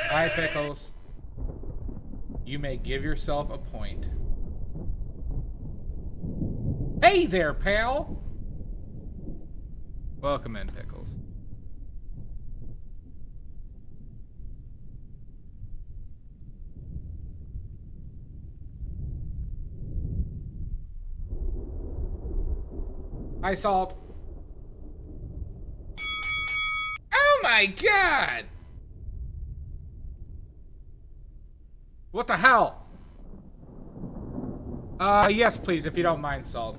Hi, Pickles. You may give yourself a point. Hey there, pal! Welcome in, Pickles. Hi, Salt. Oh my god! What the hell? Yes, please, if you don't mind, Salt.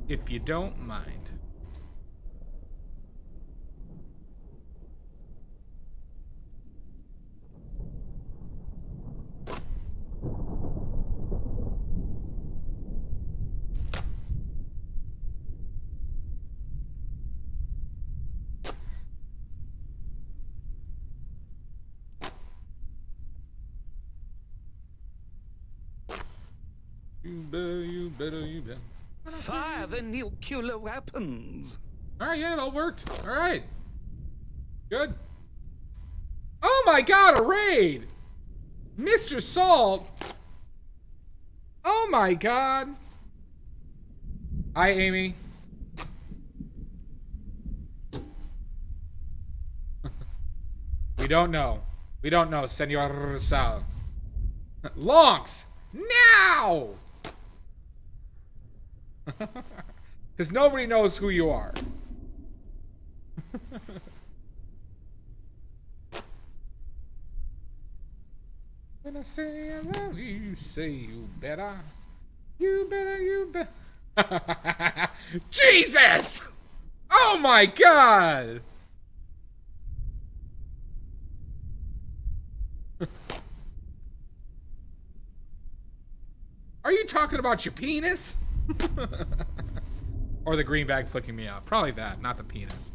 If you don't mind. You better. Fire the nuclear weapons. Alright, yeah, it all worked. Alright. Good. Oh my god, a raid! Mr. Salt! Oh my god. Hi, Amy. We don't know. We don't know, Senor Sal. Lonks! Now! Because nobody knows who you are. When I say I love you, you say you better. You better. Jesus! Oh my god! Are you talking about your penis? Or the green bag flicking me off? Probably that, not the penis.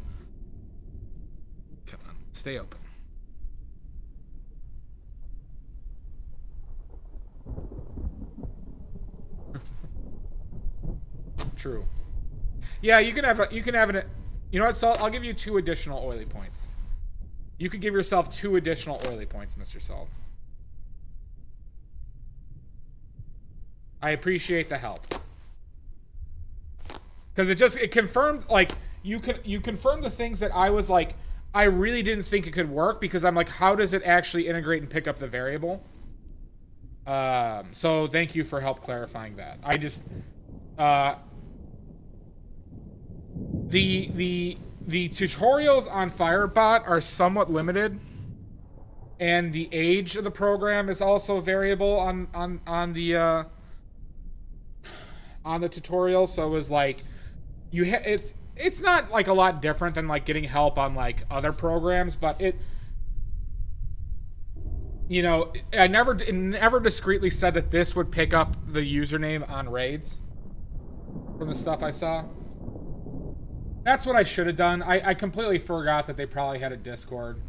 Come on, stay open. True. Yeah, you can have an. You know what, Salt? I'll give you 2 additional oily points. You could give yourself 2 additional oily points, Mr. Salt. I appreciate the help. Because it confirmed, like, you confirmed the things that I was like, I really didn't think it could work, because I'm like, how does it actually integrate and pick up the variable? So thank you for help clarifying that. I just, the tutorials on Firebot are somewhat limited, and the age of the program is also variable on the tutorial. So it was like, it's not like a lot different than like getting help on like other programs, but it, you know, it never discreetly said that this would pick up the username on raids from the stuff I saw. That's what I should have done. I completely forgot that they probably had a Discord,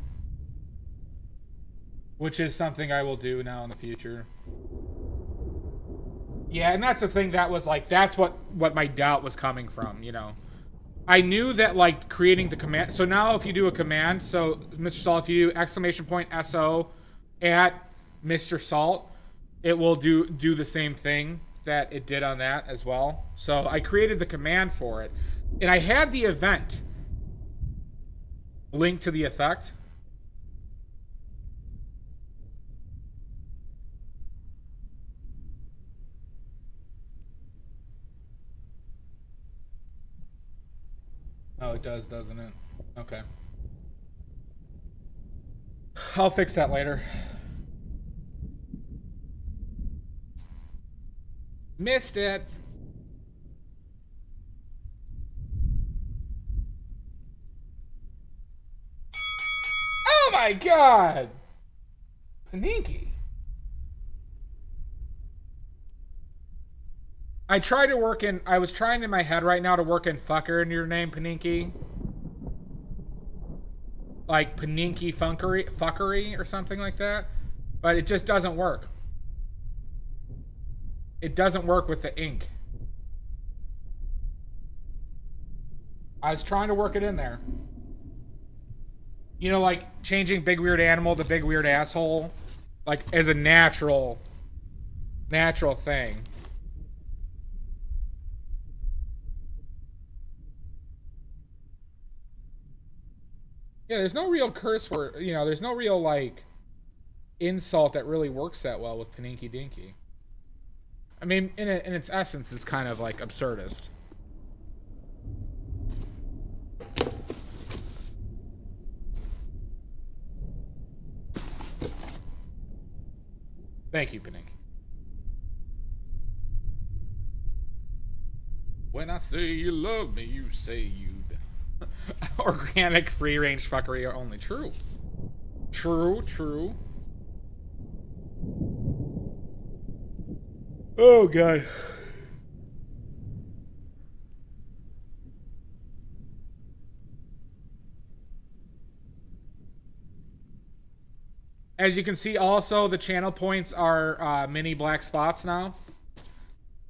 which is something I will do now in the future. Yeah, and that's the thing that was like, that's what my doubt was coming from, you know. I knew that like creating the command, so now if you do a command, so Mr. Salt, if you do ! SO at Mr. Salt, it will do the same thing that it did on that as well. So I created the command for it, and I had the event linked to the effect. Oh, it does, doesn't it? Okay. I'll fix that later. Missed it. Oh my god! Paninky. I tried to work in... I was trying in my head right now to work in fucker into your name, Paninky. Like Paninky fuckery or something like that. But it just doesn't work. It doesn't work with the ink. I was trying to work it in there. You know, like changing big weird animal to big weird asshole. Like as a natural thing. Yeah, there's no real curse word, you know, there's no real, like, insult that really works that well with Paninky Dinky. I mean, in its essence, it's kind of, like, absurdist. Thank you, Paninky. When I say you love me, you say you... Organic free-range fuckery are only true. True. Oh, God. As you can see, also, the channel points are mini black spots now.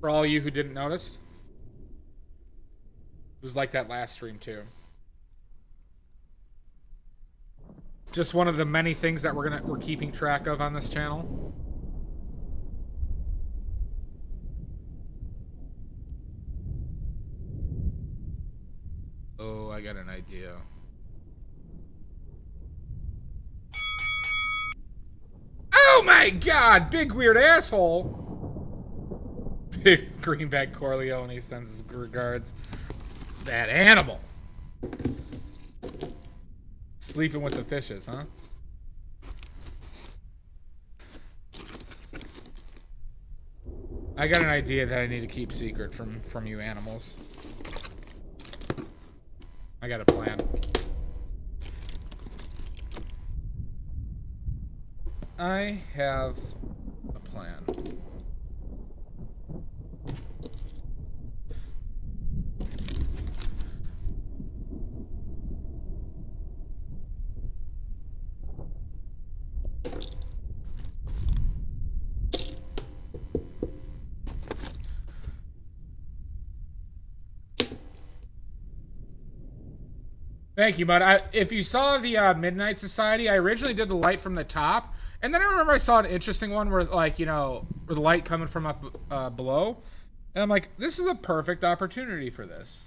For all you who didn't notice. It was like that last stream, too. Just one of the many things that we're keeping track of on this channel. Oh, I got an idea. Oh my God! Big weird asshole! Big greenback Corleone sends his regards. That animal! Sleeping with the fishes, huh? I got an idea that I need to keep secret from you animals. I got a plan. I have a plan. Thank you, bud. If you saw the Midnight Society, I originally did the light from the top, and then I remember I saw an interesting one where, like, you know, where the light coming from up below, and I'm like, this is a perfect opportunity for this.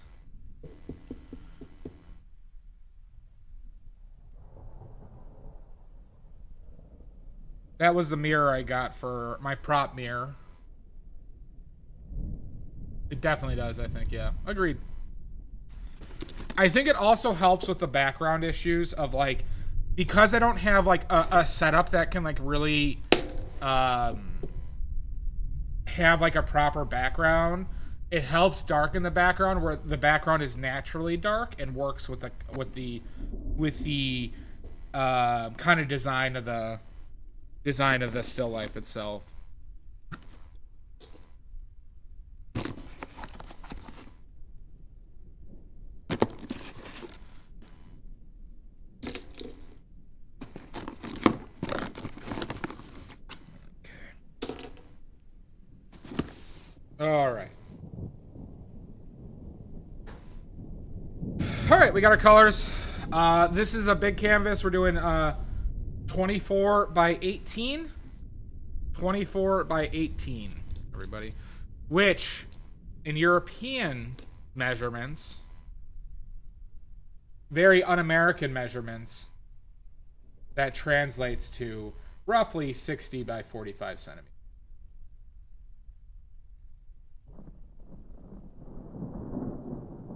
That was the mirror I got for my prop mirror. It definitely does, I think, yeah. Agreed. I think it also helps with the background issues of, like, because I don't have, like, a setup that can, like, really have, like, a proper background. It helps darken the background where the background is naturally dark and works with the kind of design of the still life itself. All right, we got our colors. This is a big canvas. We're doing 24 by 18. 24 by 18, everybody. Which, in European measurements, very un-American measurements, that translates to roughly 60 by 45 centimeters.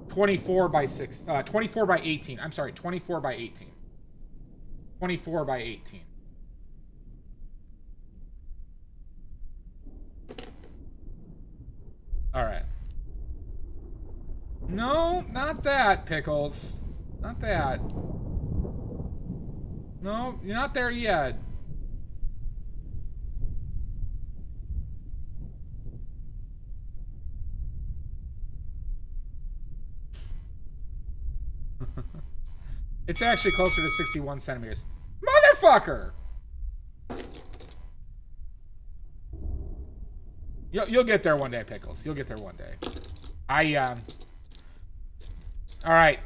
24 by 18. I'm sorry, 24 by 18. 24 by 18. All right. No, not that, Pickles. Not that. No, you're not there yet. It's actually closer to 61 centimeters. Motherfucker! You'll get there one day, Pickles. You'll get there one day. All right.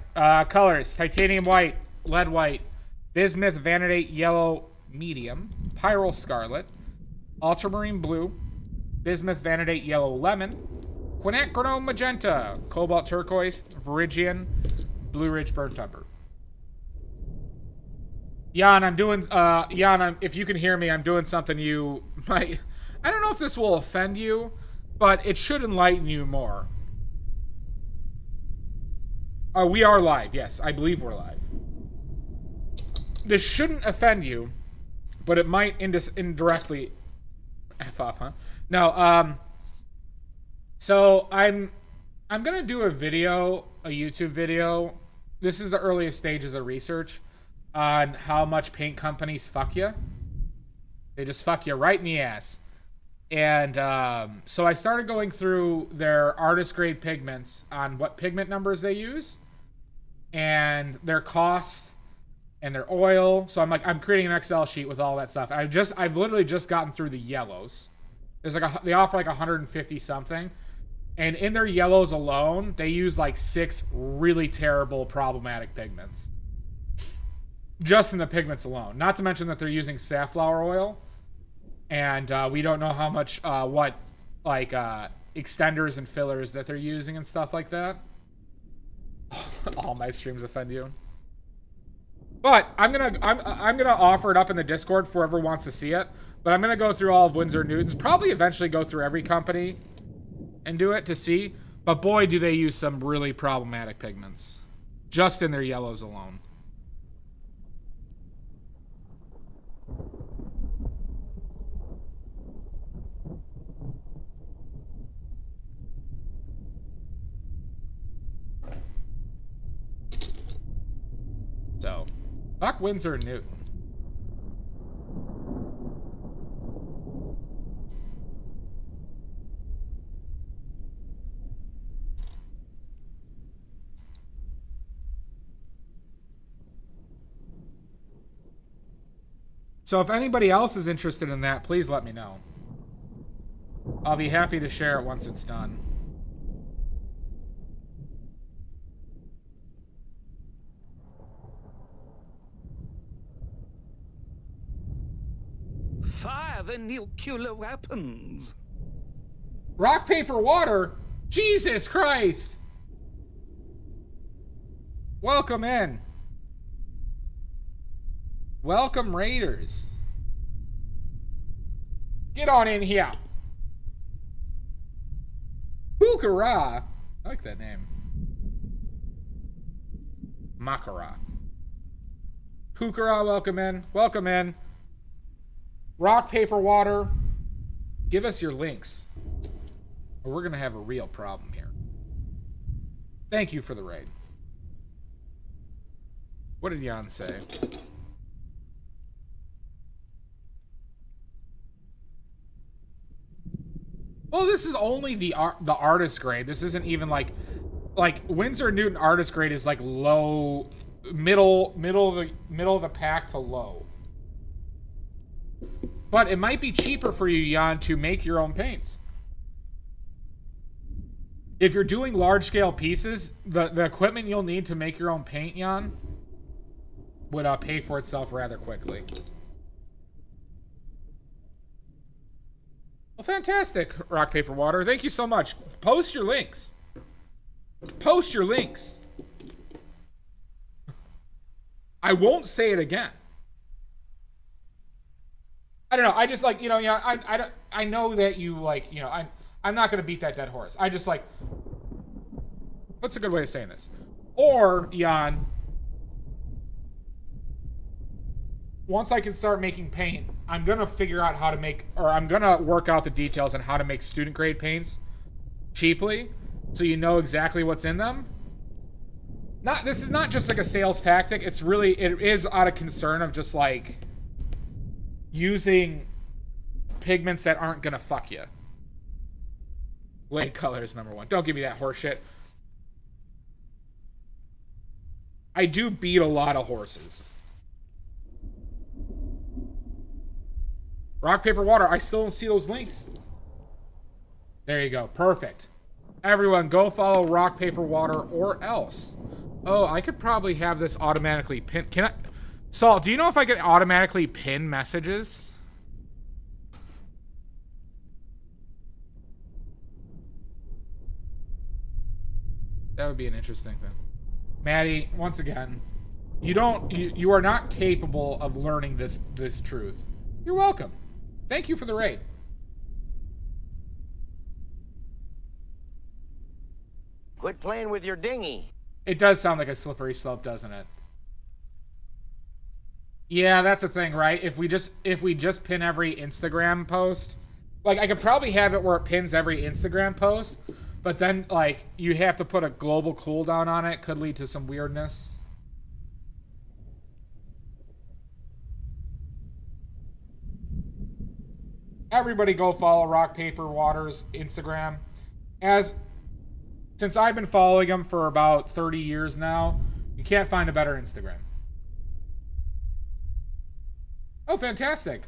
Colors: titanium white, lead white, bismuth vanadate yellow medium, pyrrole scarlet, ultramarine blue, bismuth vanadate yellow lemon, quinacridone magenta, cobalt turquoise, viridian, blue ridge burnt umber. Jan, I'm doing, if you can hear me, I'm doing something you might, I don't know if this will offend you, but it should enlighten you more. We are live, yes, I believe we're live. This shouldn't offend you, but it might indirectly F off, huh? No, so I'm gonna do a YouTube video. This is the earliest stages of research on how much paint companies fuck you. They just fuck you right in the ass. And so I started going through their artist grade pigments on what pigment numbers they use and their costs and their oil. So I'm creating an Excel sheet with all that stuff. I've literally just gotten through the yellows. There's like they offer like 150 something. And in their yellows alone, they use like 6 really terrible problematic pigments. Just in the pigments alone. Not to mention that they're using safflower oil. And we don't know how much, what, like, extenders and fillers that they're using and stuff like that. All my streams offend you. But I'm gonna offer it up in the Discord for whoever wants to see it. But I'm gonna go through all of Winsor & Newton's. Probably eventually go through every company and do it to see. But boy, do they use some really problematic pigments. Just in their yellows alone. So, fuck Winsor & Newton. So if anybody else is interested in that, please let me know. I'll be happy to share it once it's done. Fire the nuclear weapons. Rock, paper, water? Jesus Christ! Welcome in. Welcome, Raiders. Get on in here. Pukara. I like that name. Makara. Pukara, welcome in. Welcome in. Rock, paper, water. Give us your links. Or we're going to have a real problem here. Thank you for the raid. What did Jan say? Well, this is only the artist grade. This isn't even like Winsor & Newton artist grade is like low, middle of the pack to low. But it might be cheaper for you, Jan, to make your own paints. If you're doing large scale pieces, the equipment you'll need to make your own paint, Jan, would pay for itself rather quickly. Well, fantastic, Rock, Paper, Water. Thank you so much. Post your links. Post your links. I won't say it again. I don't know. I just like, you know, yeah, I know that you like, you know, I'm not going to beat that dead horse. I just like, what's a good way of saying this? Or, Jan, once I can start making paint, I'm going to figure out how to make, or I'm going to work out the details on how to make student grade paints cheaply so you know exactly what's in them. This is not just like a sales tactic. It's really, it is out of concern of just like using pigments that aren't going to fuck you. Light color is #1. Don't give me that horse shit. I do beat a lot of horses. Rock, paper, water. I still don't see those links. There you go. Perfect. Everyone, go follow Rock, Paper, Water, or else. Oh, I could probably have this automatically pin. Can I? Saul, do you know if I could automatically pin messages? That would be an interesting thing. Maddie, once again, you are not capable of learning this truth. You're welcome. Thank you for the raid. Quit playing with your dinghy. It does sound like a slippery slope, doesn't it? Yeah, that's the thing, right? If we just pin every Instagram post, like I could probably have it where it pins every Instagram post, but then like you have to put a global cooldown on it, could lead to some weirdness. Everybody go follow Rock, Paper, Water's Instagram. Since I've been following him for about 30 years now, you can't find a better Instagram. Oh, fantastic.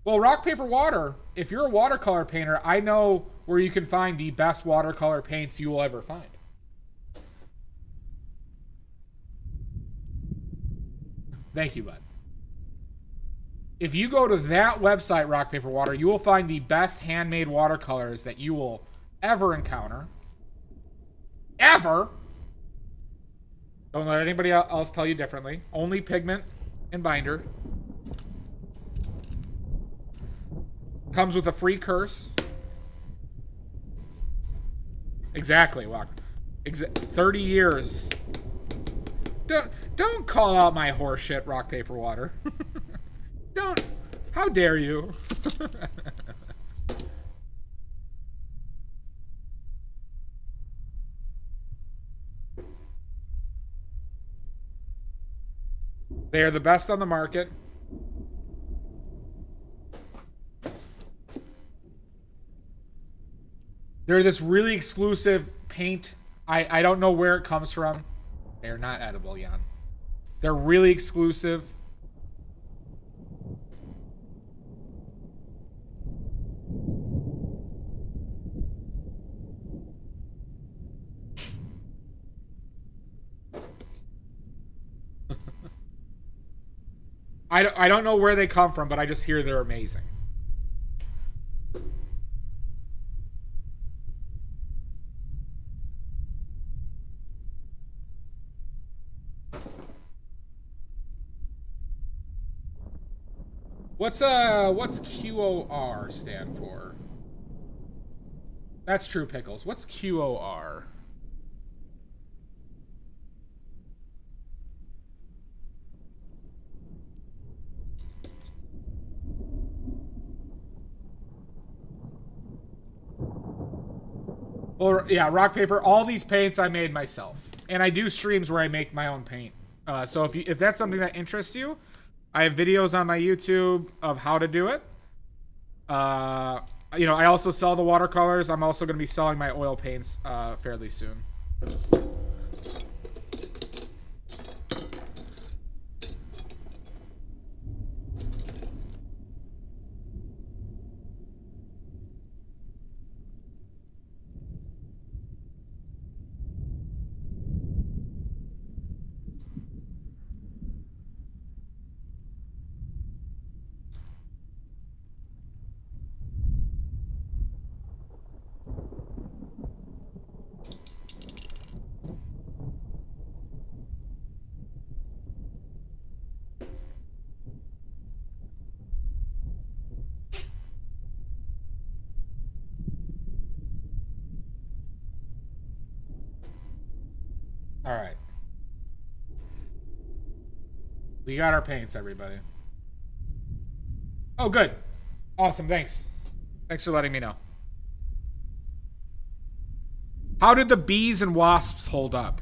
Well, Rock, Paper, Water, if you're a watercolor painter, I know where you can find the best watercolor paints you will ever find. Thank you, bud. If you go to that website, Rock, Paper, Water, you will find the best handmade watercolors that you will ever encounter. Ever. Don't let anybody else tell you differently. Only pigment and binder. Comes with a free curse. Exactly, Walk. 30 years. Don't call out my horse shit, Rock, Paper, Water. Don't. How dare you? They are the best on the market. They're this really exclusive paint. I don't know where it comes from. They're not edible, Jan. They're really exclusive. I don't know where they come from, but I just hear they're amazing. What's QOR stand for? That's true, Pickles. What's QOR? Well, yeah, rock, paper. All these paints I made myself, and I do streams where I make my own paint. So if that's something that interests you, I have videos on my YouTube of how to do it. You know, I also sell the watercolors. I'm also going to be selling my oil paints fairly soon. All right. We got our paints, everybody. Oh, good. Awesome, thanks. Thanks for letting me know. How did the bees and wasps hold up?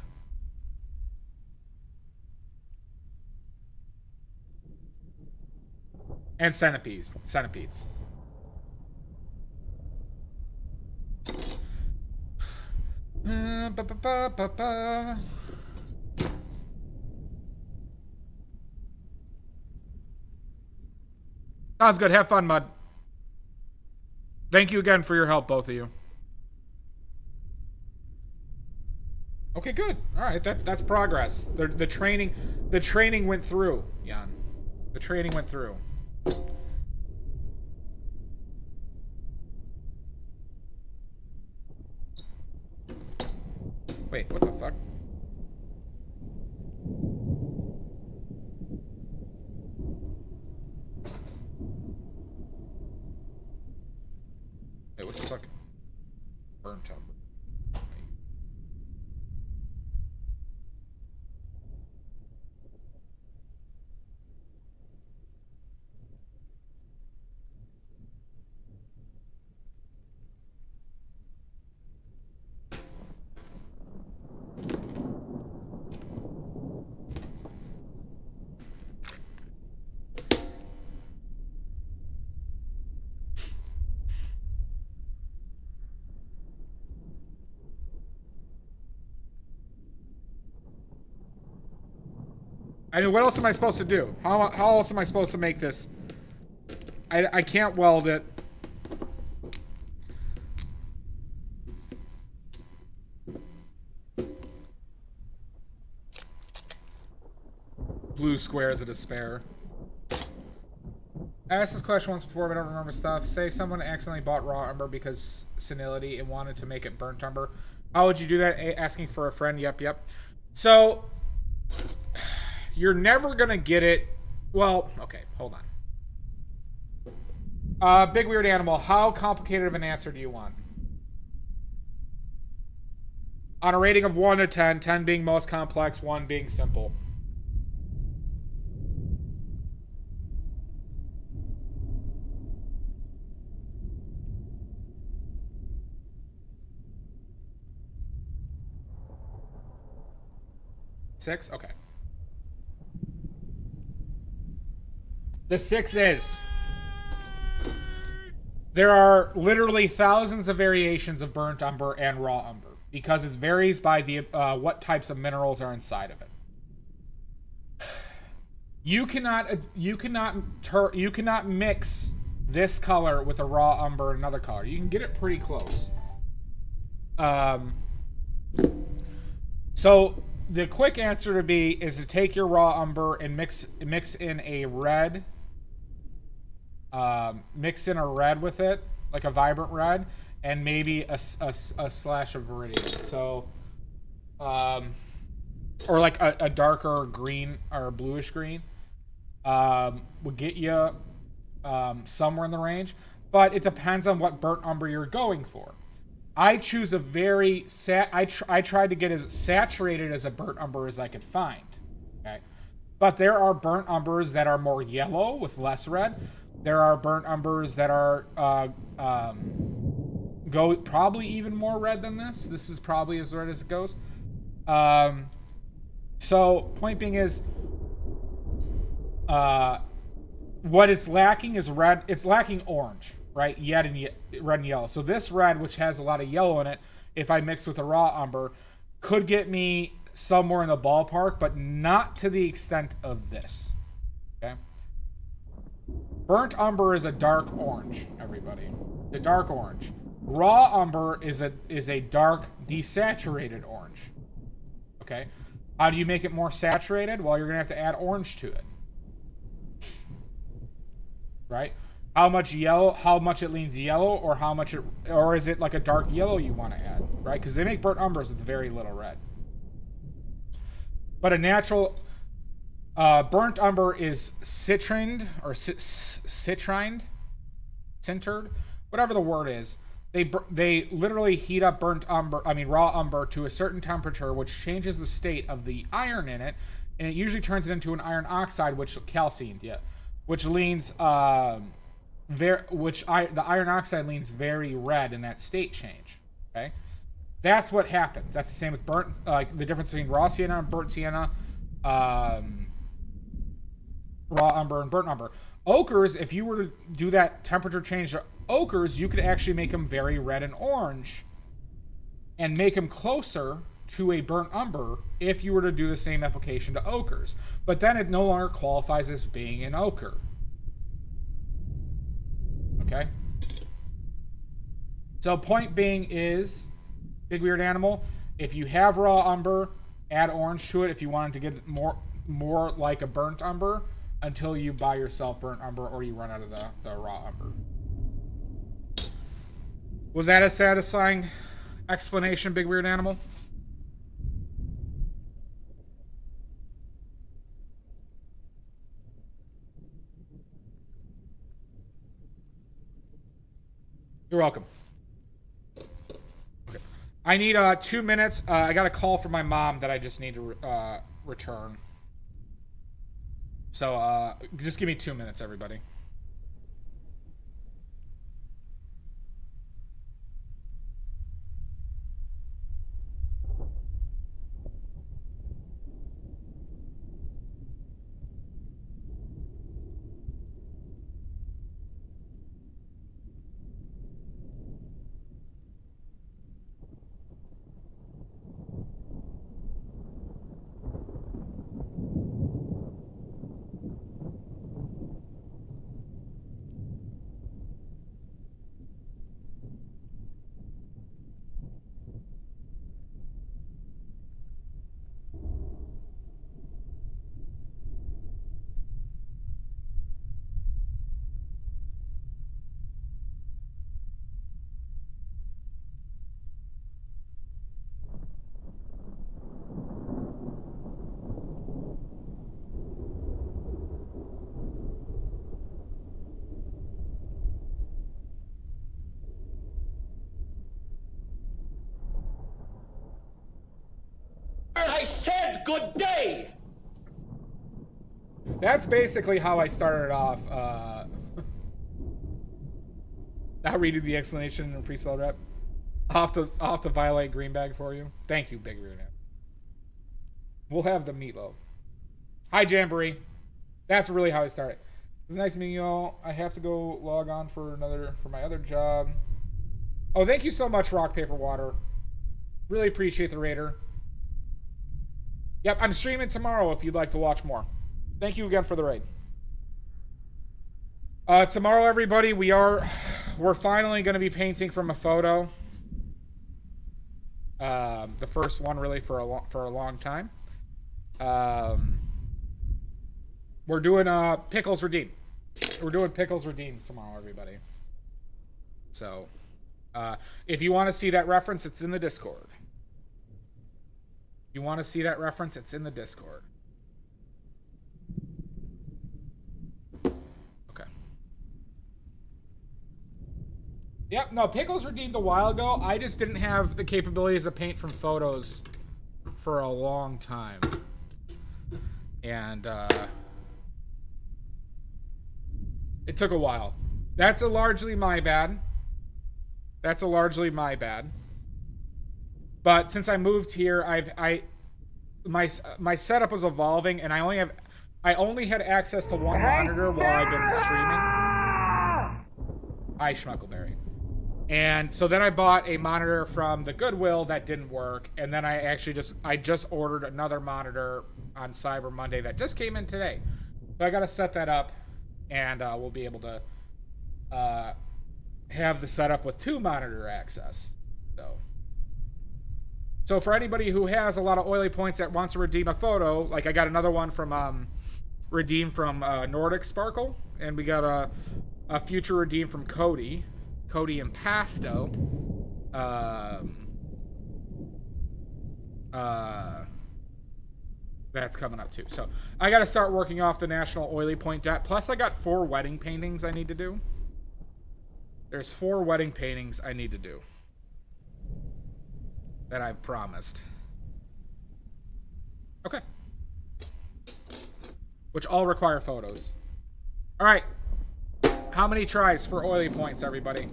And centipedes. Centipedes. Sounds good. Have fun, Mud. Thank you again for your help, both of you. Okay, good. All right, that's progress. The training went through, Jan. The training went through. Wait, what the fuck? Wait, what the fuck? Burnt umber. I mean, what else am I supposed to do? How else am I supposed to make this? I can't weld it. Blue squares of despair. I asked this question once before, but I don't remember stuff. Say someone accidentally bought raw umber because senility and wanted to make it burnt umber. How would you do that? Asking for a friend. Yep. So... you're never gonna get it. Well, okay, hold on. Big weird animal. How complicated of an answer do you want? On a rating of 1 to 10, 10 being most complex, 1 being simple. Six? Okay. The 6 is... there are literally thousands of variations of burnt umber and raw umber because it varies by the what types of minerals are inside of it. You cannot mix this color with a raw umber and another color. You can get it pretty close. So the quick answer to be is to take your raw umber and mix in a red. Mix in a red with it, like a vibrant red, and maybe a slash of viridian. So, or like a darker green or bluish green, would get you somewhere in the range. But it depends on what burnt umber you're going for. I choose a very I tried to get as saturated as a burnt umber as I could find. Okay, but there are burnt umbers that are more yellow with less red. There are burnt umbers that are go probably even more red than this. This is probably as red as it goes. So point being is, what it's lacking is red. It's lacking orange, right? Red and yellow. So this red, which has a lot of yellow in it, if I mix with a raw umber, could get me somewhere in the ballpark, but not to the extent of this. Okay. Burnt umber is a dark orange, everybody. The dark orange. Raw umber is a dark desaturated orange. Okay? How do you make it more saturated? Well, you're gonna have to add orange to it. Right? How much it leans yellow, or is it like a dark yellow you want to add, right? Because they make burnt umbers with very little red. But a natural burnt umber is citrined or citrined, sintered, whatever the word is. They literally heat up raw umber to a certain temperature, which changes the state of the iron in it, and it usually turns it into an iron oxide, which leans the iron oxide leans very red in that state change. Okay, that's what happens. That's the same with the difference between raw sienna and burnt sienna, raw umber and burnt umber. Ochres, if you were to do that temperature change to ochres, you could actually make them very red and orange and make them closer to a burnt umber if you were to do the same application to ochres. But then it no longer qualifies as being an ochre. Okay. So point being is, Big Weird Animal, if you have raw umber, add orange to it if you wanted to get it more like a burnt umber until you buy yourself burnt umber or you run out of the raw umber. Was that a satisfying explanation, Big Weird Animal? You're welcome. Okay. I need 2 minutes. I got a call from my mom that I just need to return. So just give me 2 minutes, everybody. I said good day! That's basically how I started off. Now redo the explanation in freestyle rap. I'll have to violate Greenbag for you. Thank you, Big Weird Animal. We'll have the meatloaf. Hi, Jamboree. That's really how I started. It's nice meeting you all. I have to go log on for my other job. Oh, thank you so much, Rock Paper Water. Really appreciate the raider. Yep, I'm streaming tomorrow if you'd like to watch more. Thank you again for the raid. Tomorrow, everybody, we're finally going to be painting from a photo. The first one, really, for a long time. We're doing Pickles Redeem. We're doing Pickles Redeem tomorrow, everybody. So, if you want to see that reference, it's in the Discord. You want to see that reference? It's in the Discord. Okay. Yep, no, Pickles redeemed a while ago. I just didn't have the capabilities to paint from photos for a long time. And, it took a while. That's largely my bad. That's largely my bad. But since I moved here, my setup was evolving, and I only had access to one monitor while I've been streaming. Hi, Schmuckleberry. And so then I bought a monitor from the Goodwill that didn't work, and then I just ordered another monitor on Cyber Monday that just came in today. So I got to set that up, and we'll be able to have the setup with 2 monitor access. So for anybody who has a lot of oily points that wants to redeem a photo, like I got another one from redeem from Nordic Sparkle, and we got a future redeem from Cody Impasto. That's coming up too. So I got to start working off the national oily point debt. Plus I got 4 wedding paintings I need to do. There's 4 wedding paintings I need to do that I've promised. Okay. Which all require photos. All right. How many tries for oily points, everybody?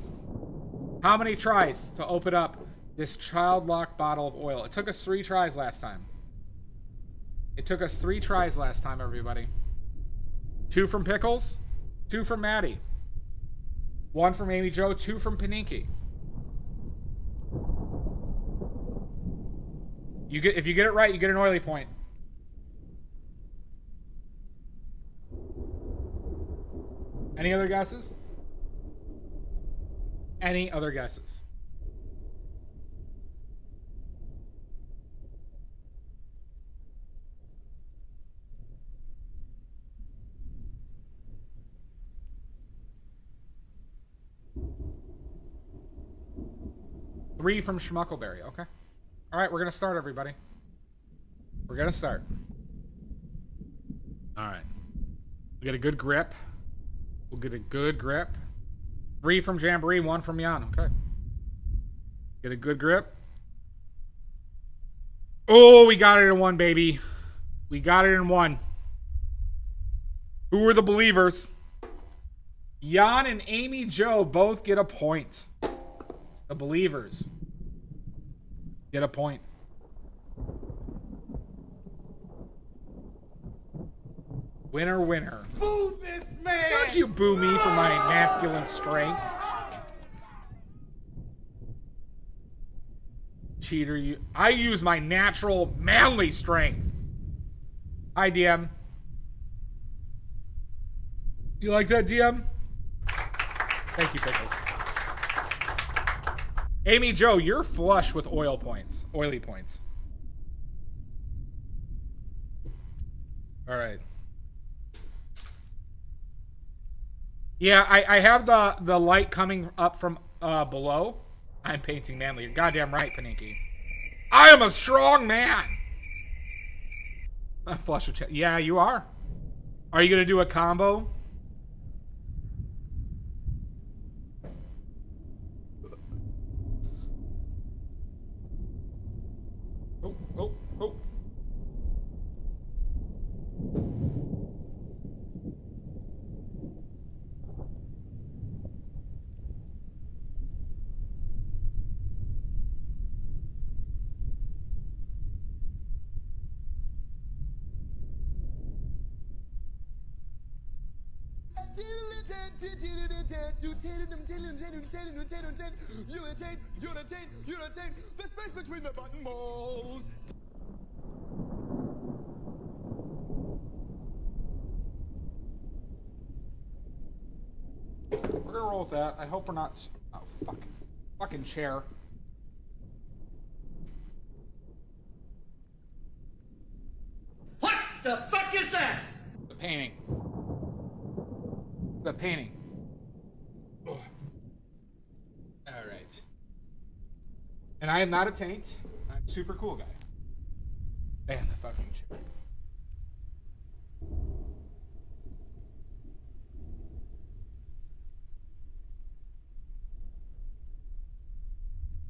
How many tries to open up this child lock bottle of oil? It took us 3 tries last time. It took us 3 tries last time, everybody. 2 from Pickles, 2 from Maddie, 1 from Amy Jo, 2 from Paninki. If you get it right, you get an oily point. Any other guesses? Any other guesses? Three from Schmuckleberry. Okay. All right, we're gonna start, everybody. We're gonna start. All right. We get a good grip. We'll get a good grip. Three from Jamboree, one from Jan. Okay. Get a good grip. Oh, we got it in one, baby. We got it in one. Who were the believers? Jan and Amy Joe both get a point. The believers get a point. Winner, winner. Boo this man! Don't you boo me for my masculine strength. Cheater, you. I use my natural manly strength. Hi, DM. You like that, DM? Thank you, Pickles. Amy Joe, you're flush with oil points. Oily points. All right. Yeah, I have the light coming up from below. I'm painting manly. You're goddamn right, Paninki. I am a strong man. Flush with chat. Yeah, you are. Are you gonna do a combo? Oh, oh, oh. You attain the space between the button balls. We're gonna roll with that. I hope we're not. Oh, fuck. Fucking chair. What the fuck is that? The painting. The painting. Ugh. All right. And I am not a taint. I'm a super cool guy. And the fucking chair.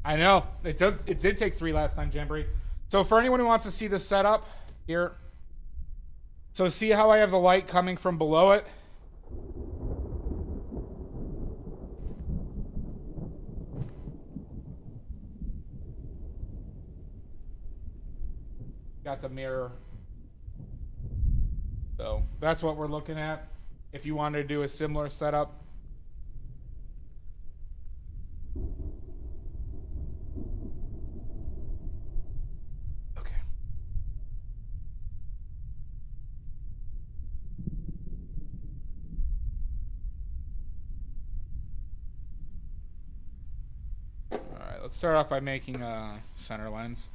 I know. It did take 3 last time, Jamboree. So for anyone who wants to see the setup, here. So see how I have the light coming from below it? Got the mirror. So that's what we're looking at. If you wanted to do a similar setup. Okay. All right, let's start off by making a center lens.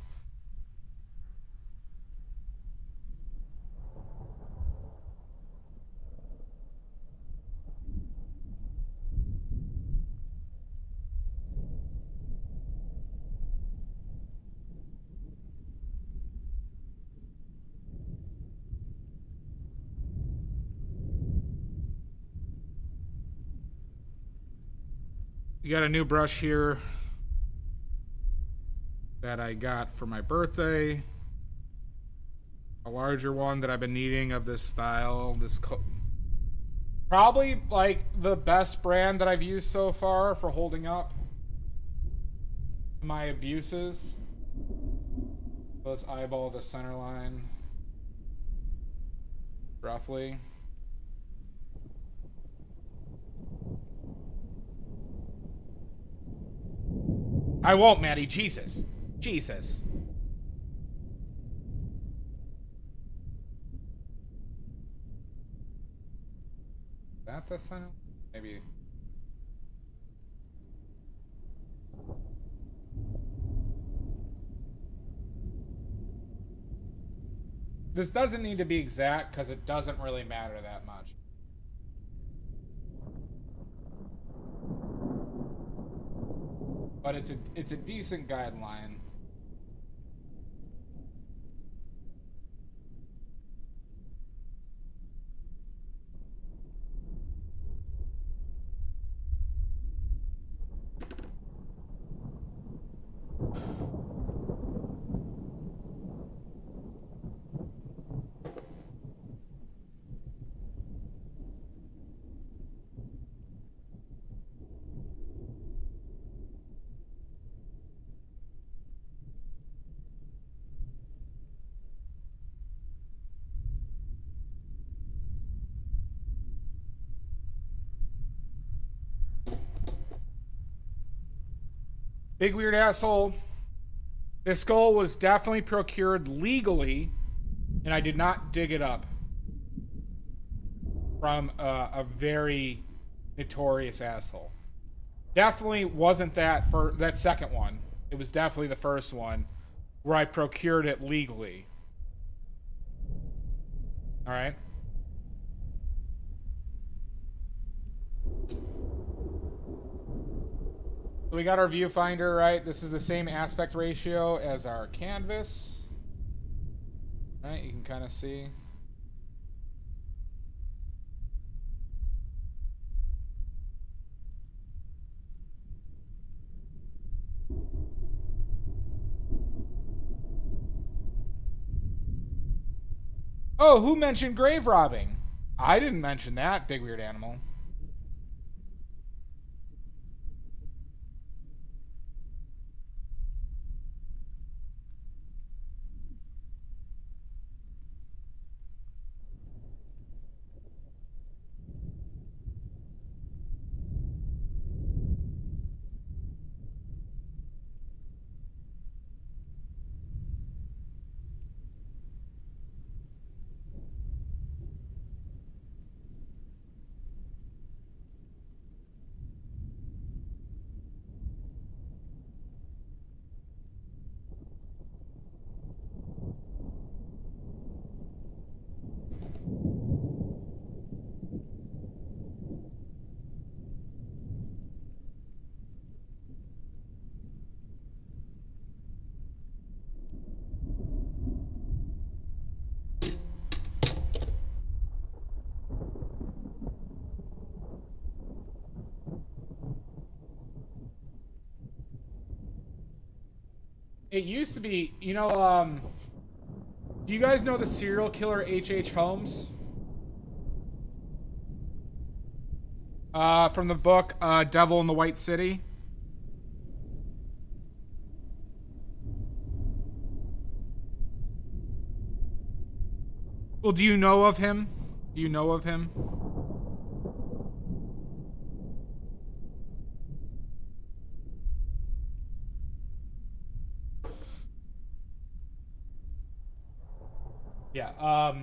You got a new brush here that I got for my birthday. A larger one that I've been needing of this style. Probably like the best brand that I've used so far for holding up my abuses. Let's eyeball the center line roughly. I won't, Maddie. Jesus. Jesus. Is that the center? Maybe. This doesn't need to be exact because it doesn't really matter that much. But it's a decent guideline. Big weird asshole. This skull was definitely procured legally, and I did not dig it up from a very notorious asshole. Definitely wasn't that for that second one. It was definitely the first one where I procured it legally. All right. So we got our viewfinder, right? This is the same aspect ratio as our canvas. Right, you can kind of see. Oh, who mentioned grave robbing? I didn't mention that, big weird animal. It used to be, you know, do you guys know the serial killer H.H. Holmes? From the book Devil in the White City. Well, do you know of him? Do you know of him? Yeah,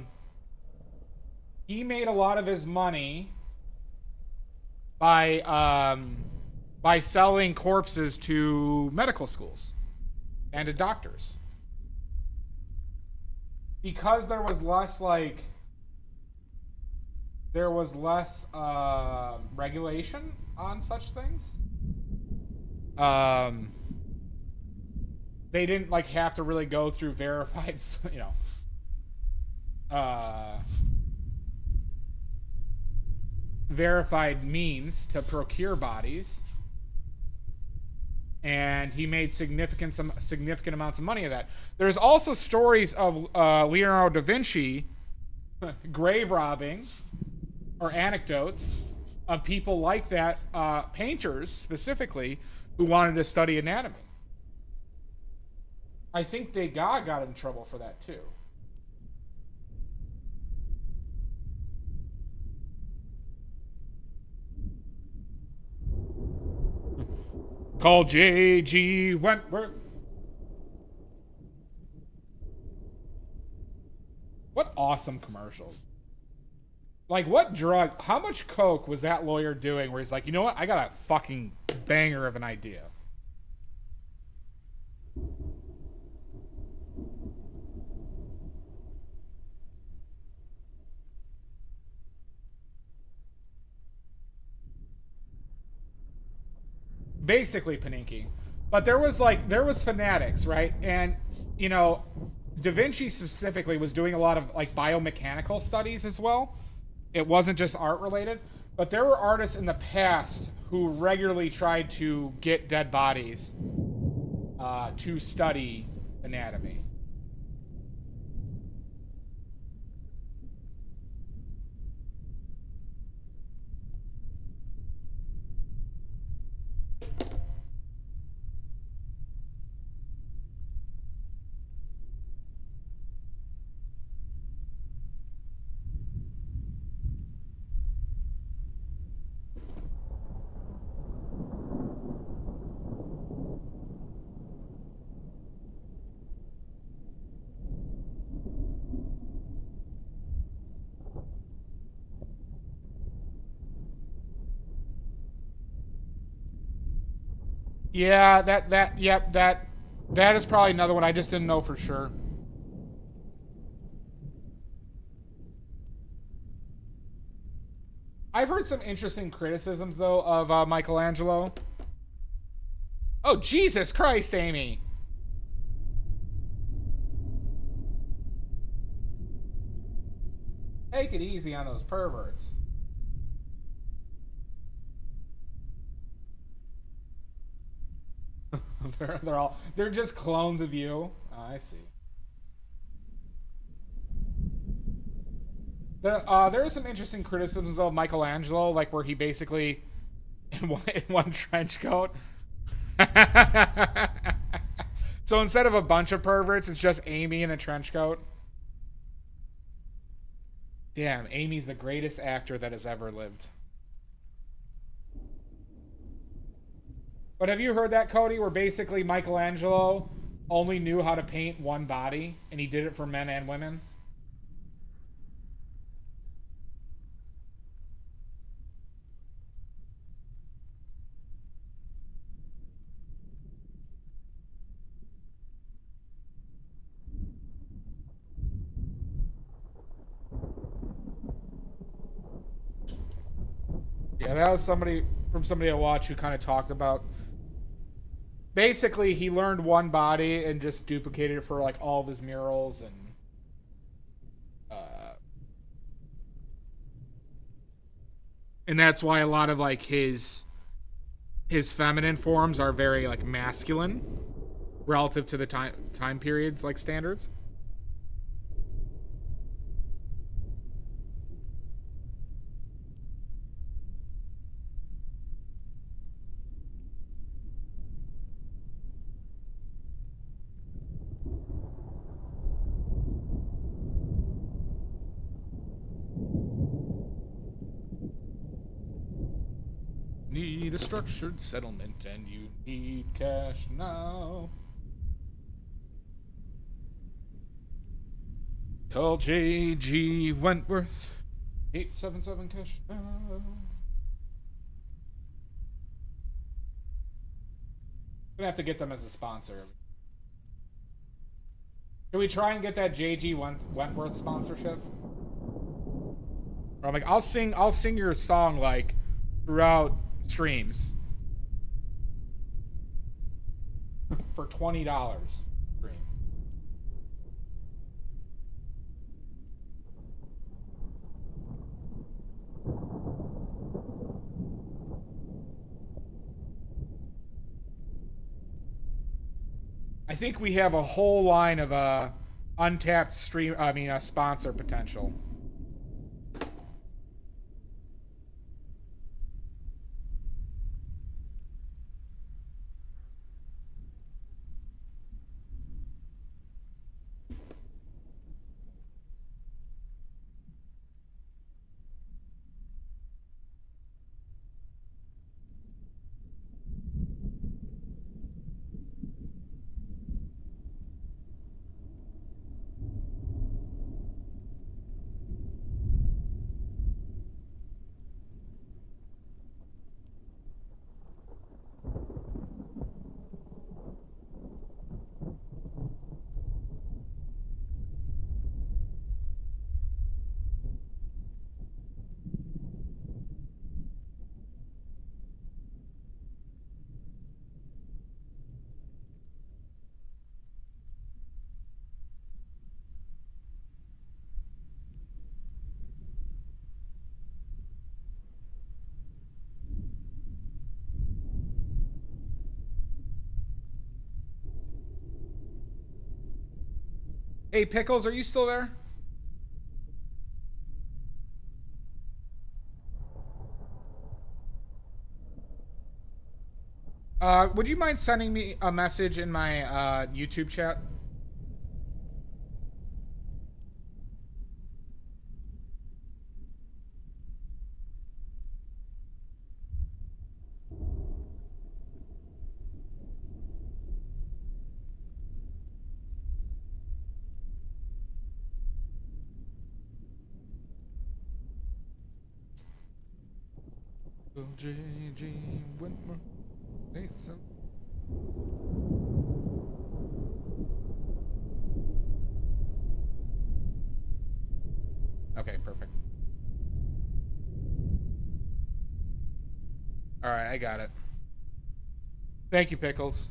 he made a lot of his money by selling corpses to medical schools and to doctors. Because there was less, like, regulation on such things. They didn't, like, have to really go through verified, you know, verified means to procure bodies, and he made significant amounts of money of that. There's also stories of Leonardo da Vinci grave robbing, or anecdotes of people like that, painters specifically, who wanted to study anatomy. I think Degas got in trouble for that too. Call J.G. Wentworth. What awesome commercials. Like, what drug, how much coke was that lawyer doing where he's like, you know what, I got a fucking banger of an idea. basically Paninky. But there was fanatics, right? And, you know, Da Vinci specifically was doing a lot of like biomechanical studies as well. It wasn't just art related, but there were artists in the past who regularly tried to get dead bodies to study anatomy. Yeah, that is probably another one. I just didn't know for sure. I've heard some interesting criticisms though of Michelangelo. Oh, Jesus Christ, Amy. Take it easy on those perverts. they're just clones of you. Oh, I see. There are some interesting criticisms though of Michelangelo, like where he basically in one trench coat. So instead of a bunch of perverts, it's just Amy in a trench coat. Damn, Amy's the greatest actor that has ever lived. But have you heard that, Cody, where basically Michelangelo only knew how to paint one body, and he did it for men and women? Yeah, that was somebody I watched who kind of talked about. Basically, he learned one body and just duplicated it for like all of his murals, and that's why a lot of like his feminine forms are very like masculine relative to the time periods like standards. Need a structured settlement and you need cash now. Call J.G. Wentworth. 877 cash now. Gonna have to get them as a sponsor. Should we try and get that J.G. Wentworth sponsorship? Or I'm like, I'll sing your song like throughout streams for $20 stream. I think we have a whole line of untapped sponsor potential. Hey, Pickles, are you still there? Would you mind sending me a message in my YouTube chat? Okay, perfect. All right, I got it. Thank you, Pickles.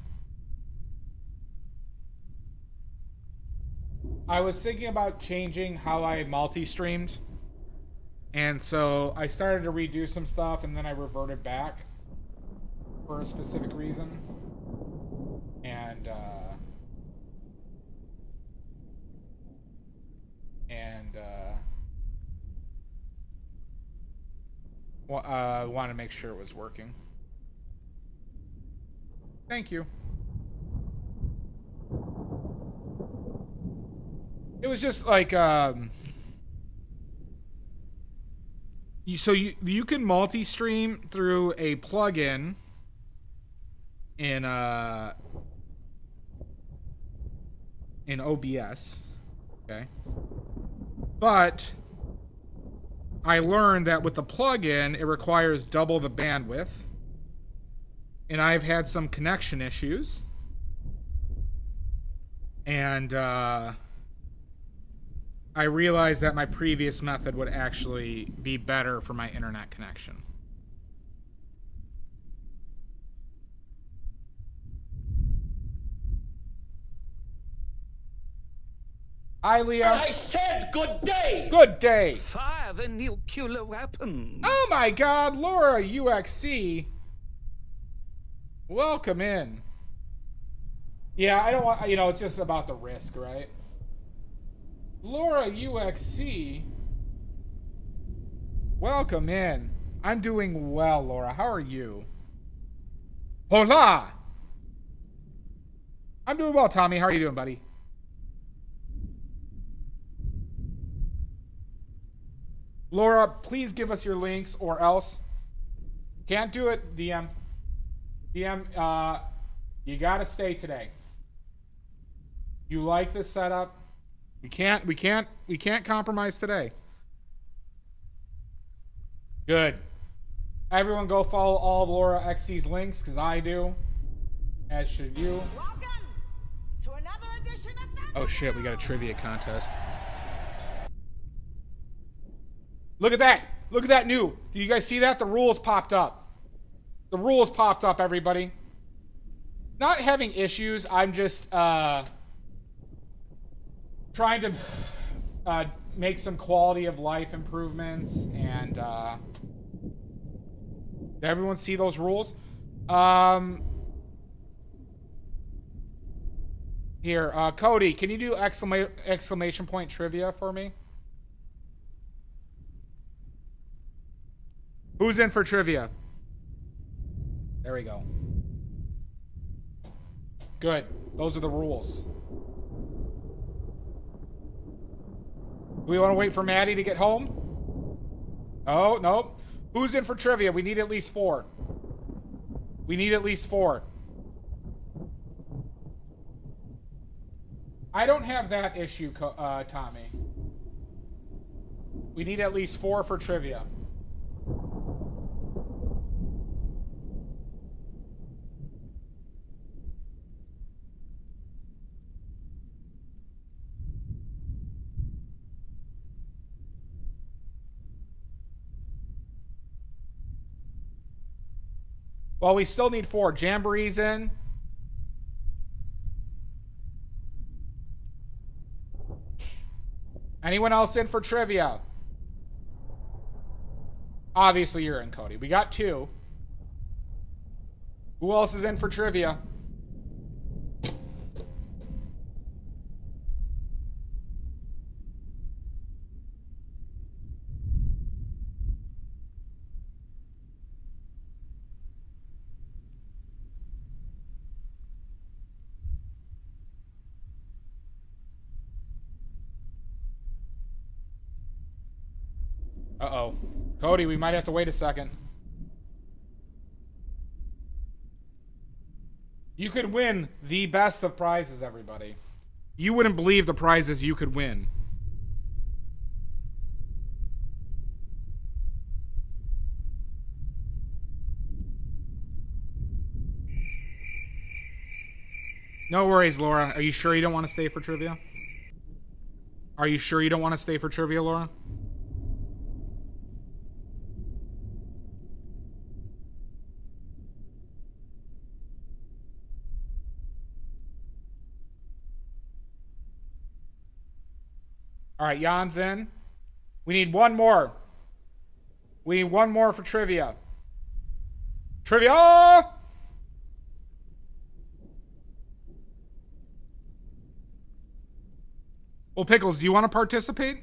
I was thinking about changing how I multi-streamed. And so I started to redo some stuff, and then I reverted back for a specific reason. And want to make sure it was working. Thank you. It was just like so you can multi-stream through a plugin in OBS, okay? But I learned that with the plugin, it requires double the bandwidth, and I've had some connection issues, and I realized that my previous method would actually be better for my internet connection. Hi, Leo. I said good day! Good day! Fire the nuclear weapons! Oh my god, Laura UXC. Welcome in. Yeah, I don't want, you know, it's just about the risk, right? Laura UXC. Welcome in. I'm doing well, Laura. How are you? Hola! I'm doing well, Tommy. How are you doing, buddy? Laura, please give us your links or else. Can't do it, DM. DM, you gotta stay today. You like this setup? We can't compromise today. Good. Everyone go follow all of Laura XC's links, because I do. As should you. Welcome to another edition of the Oh shit, we got a trivia contest. Look at that! Look at that new. Do you guys see that? The rules popped up. The rules popped up, everybody. Not having issues, I'm just trying to make some quality of life improvements, and did everyone see those rules? Here, Cody, can you do exclamation point trivia for me? Who's in for trivia? There we go. Good. Those are the rules. Do we want to wait for Maddie to get home? Oh, no. Who's in for trivia? We need at least 4. We need at least 4. I don't have that issue, Tommy. We need at least 4 for trivia. Well, we still need 4. Jamboree's in. Anyone else in for trivia? Obviously, you're in, Cody. We got 2. Who else is in for trivia? Uh-oh. Cody, we might have to wait a second. You could win the best of prizes, everybody. You wouldn't believe the prizes you could win. No worries, Laura. Are you sure you don't want to stay for trivia? Are you sure you don't want to stay for trivia, Laura? All right, Jan's in. We need one more. We need one more for trivia. Trivia! Well, Pickles, do you want to participate?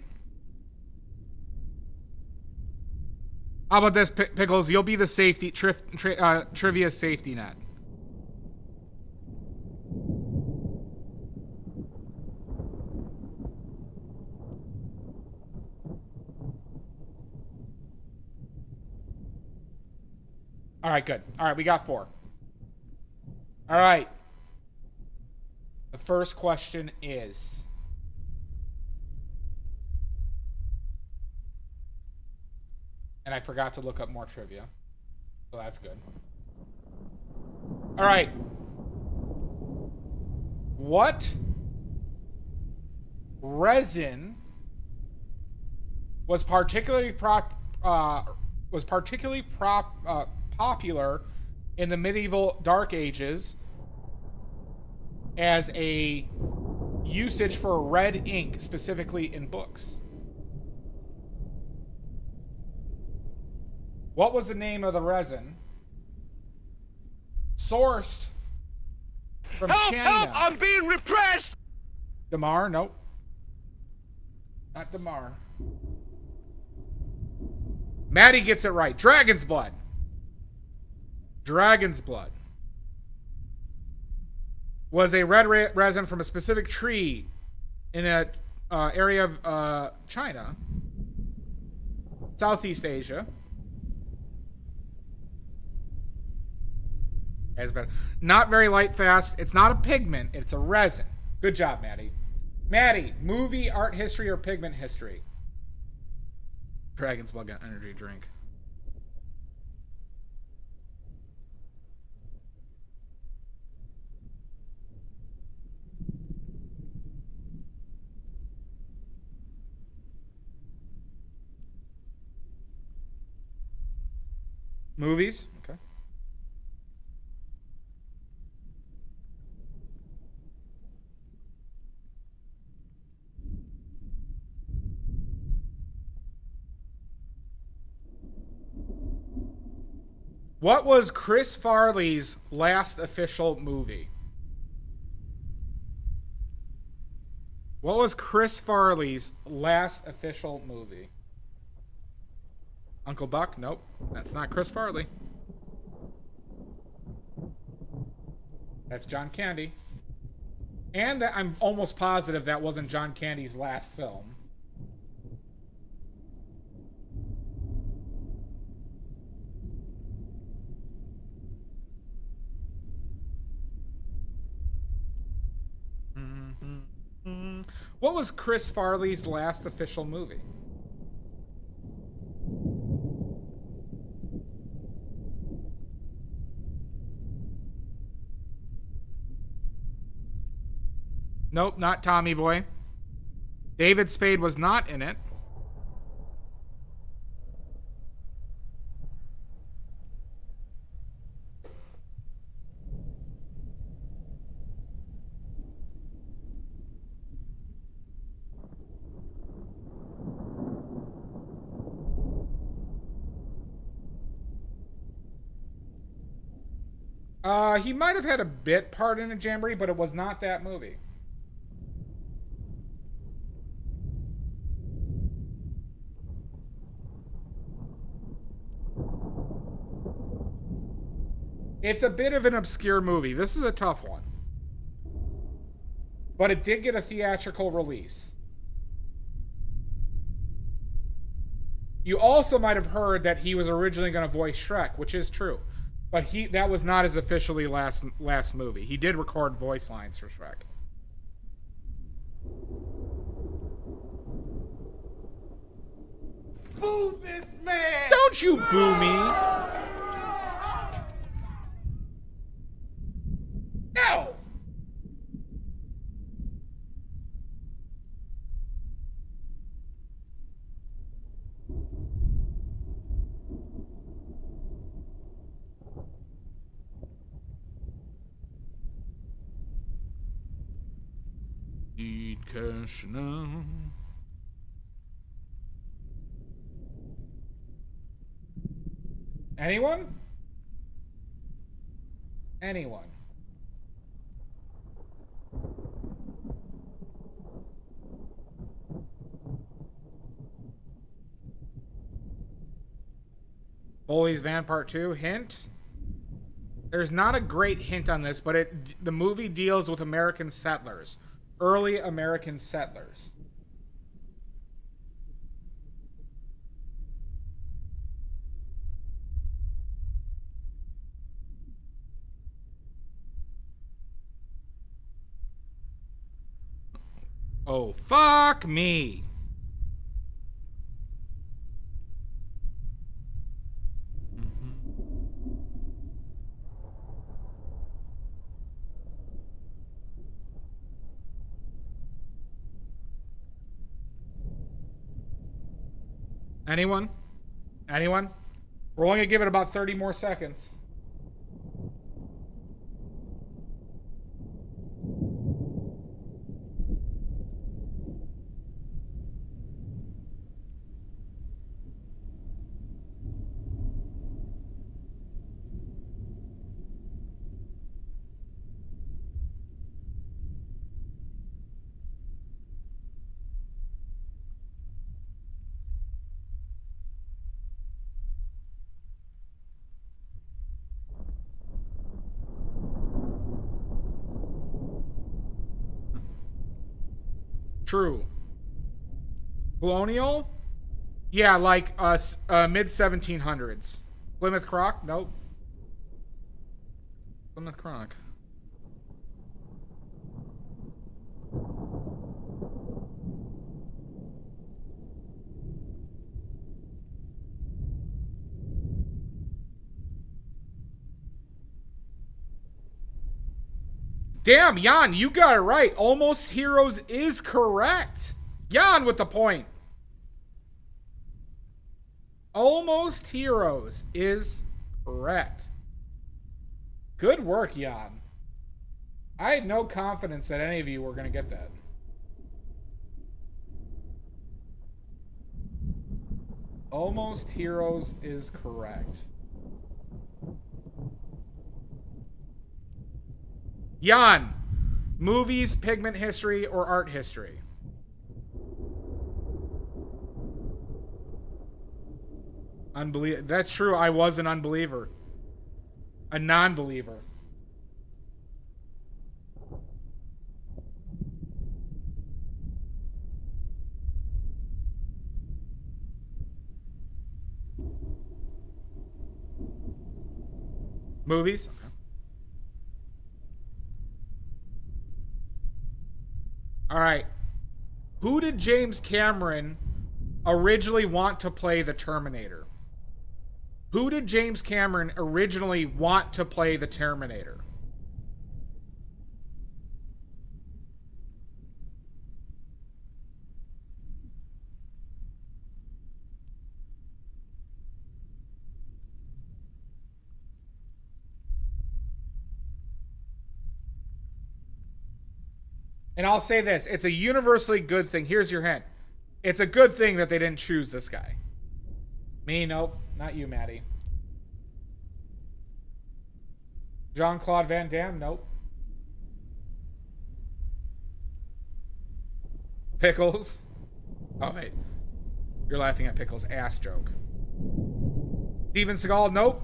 How about this, Pickles? You'll be the safety trivia safety net. All right, good. All right, we got 4. All right. The first question is... And I forgot to look up more trivia. So that's good. All right. What resin was particularly popular in the medieval Dark Ages as a usage for red ink, specifically in books? What was the name of the resin sourced from China? Help! I'm being repressed! Damar? Nope. Not Damar. Maddie gets it right. Dragon's blood. Dragon's blood was a red resin from a specific tree in a area of China, Southeast Asia. Has been not very light fast. It's not a pigment. It's a resin. Good job, Maddie. Maddie, movie, art history, or pigment history? Dragon's blood got energy drink. Movies. Okay. What was Chris Farley's last official movie? What was Chris Farley's last official movie? Uncle Buck? Nope. That's not Chris Farley. That's John Candy. And I'm almost positive that wasn't John Candy's last film. What was Chris Farley's last official movie? Nope, not Tommy Boy. David Spade was not in it. He might have had a bit part in a Jamboree, but it was not that movie. It's a bit of an obscure movie. This is a tough one. But it did get a theatrical release. You also might have heard that he was originally going to voice Shrek, which is true. But that was not his officially last movie. He did record voice lines for Shrek. Boo this man! Don't you boo me! No! Need cash now. Anyone? Anyone? Bully's Van Part 2 hint. There's not a great hint on this, but the movie deals with American settlers. Early American settlers. Oh, fuck me. Anyone? Anyone? We're only gonna give it about 30 more seconds. True. Colonial? Yeah, like mid 1700s. Plymouth Rock? Nope. Plymouth Rock. Damn, Jan, you got it right. Almost Heroes is correct. Jan with the point. Almost Heroes is correct. Good work, Jan. I had no confidence that any of you were going to get that. Almost Heroes is correct. Jan, movies, pigment history, or art history? That's true. I was an unbeliever. A non-believer. Movies? Okay. All right. Who did James Cameron originally want to play the Terminator? Who did James Cameron originally want to play the Terminator? And I'll say this, it's a universally good thing. Here's your hint. It's a good thing that they didn't choose this guy. Me, nope. Not you, Maddie. Jean-Claude Van Damme, nope. Pickles. Oh, wait. You're laughing at Pickles' ass joke. Steven Seagal, nope.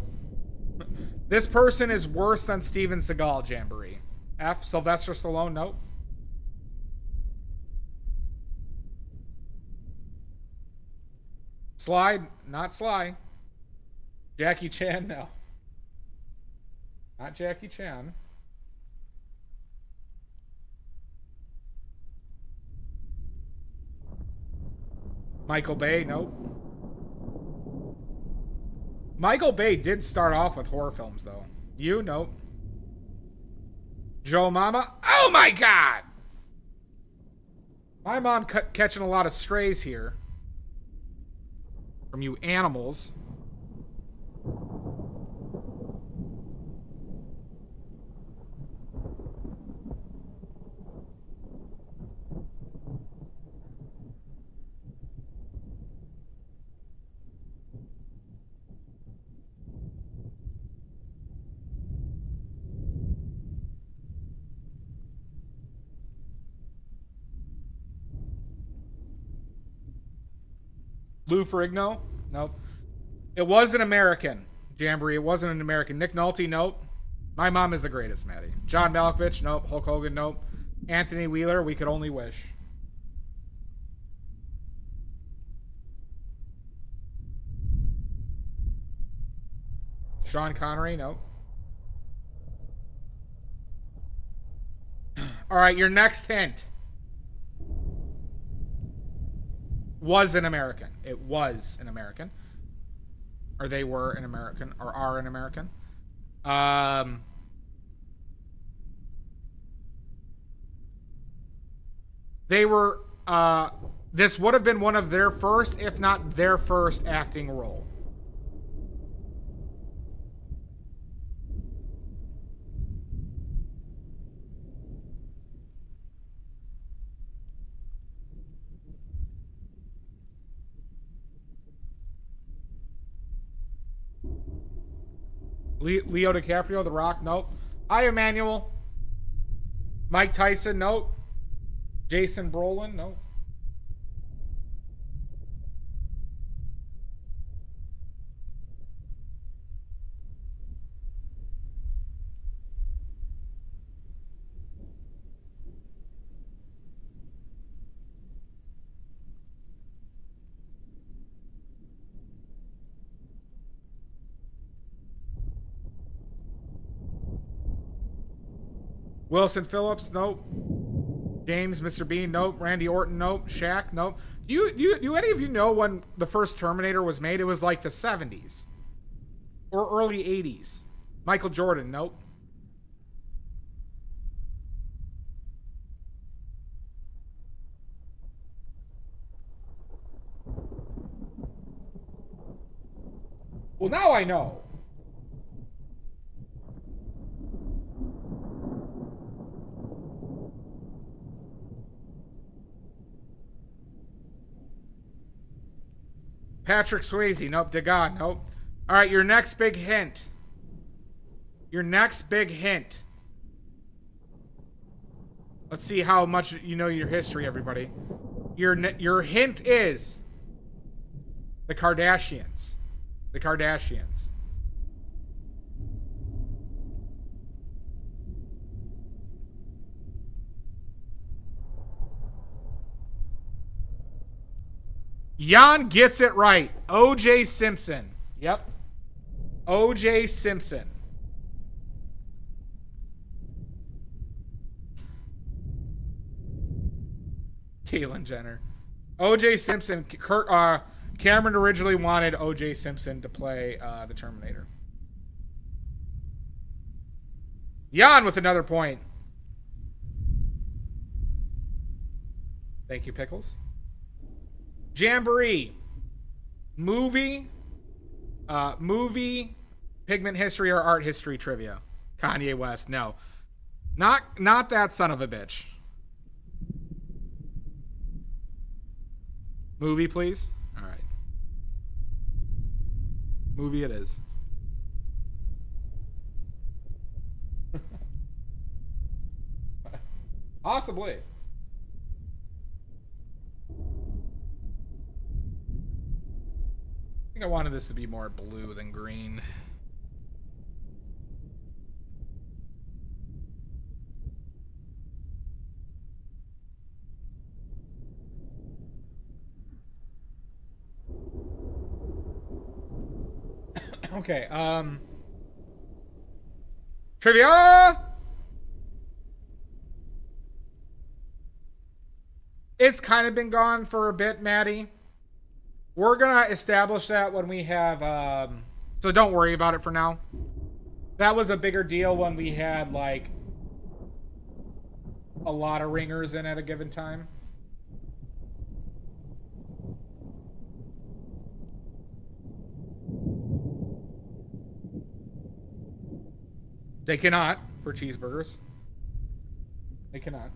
This person is worse than Steven Seagal, Jamboree. F. Sylvester Stallone, nope. Slide, not Sly. Jackie Chan, no. Not Jackie Chan. Michael Bay, nope. Michael Bay did start off with horror films, though. You, nope. Joe Mama, oh my god! My mom catching a lot of strays here. From you animals. Lou Ferrigno? Nope. It was an American. Jamboree, it wasn't an American. Nick Nolte? Nope. My mom is the greatest, Maddie. John Malkovich? Nope. Hulk Hogan? Nope. Anthony Wheeler? We could only wish. Sean Connery? Nope. All right, your next hint. Was an American. It was an American. Or they were an American. Or are an American. They were... this would have been one of their first, if not their first, acting role. Leo DiCaprio, The Rock, nope. Hi, Emmanuel. Mike Tyson, nope. Jason Brolin, nope. Wilson Phillips, nope. James, Mr. Bean, nope. Randy Orton, nope. Shaq, nope. Do any of you know when the first Terminator was made? It was like the 70s. Or early 80s. Michael Jordan, nope. Well, now I know. Patrick Swayze, nope. Dagon, nope. All right, your next big hint. Your next big hint. Let's see how much you know your history, everybody. Your hint is the Kardashians. The Kardashians. Jan gets it right. O.J. Simpson. Yep. O.J. Simpson. Caitlyn Jenner. O.J. Simpson. Cameron originally wanted O.J. Simpson to play the Terminator. Jan with another point. Thank you, Pickles. Jamboree. Movie, pigment history or art history trivia. Kanye West. No. Not that son of a bitch. Movie, please. All right. Movie it is. Possibly. I think I wanted this to be more blue than green. Okay, trivia! It's kind of been gone for a bit, Maddie. We're gonna establish that when we have, so don't worry about it for now. That was a bigger deal when we had, like, a lot of ringers in at a given time. They cannot for cheeseburgers. They cannot.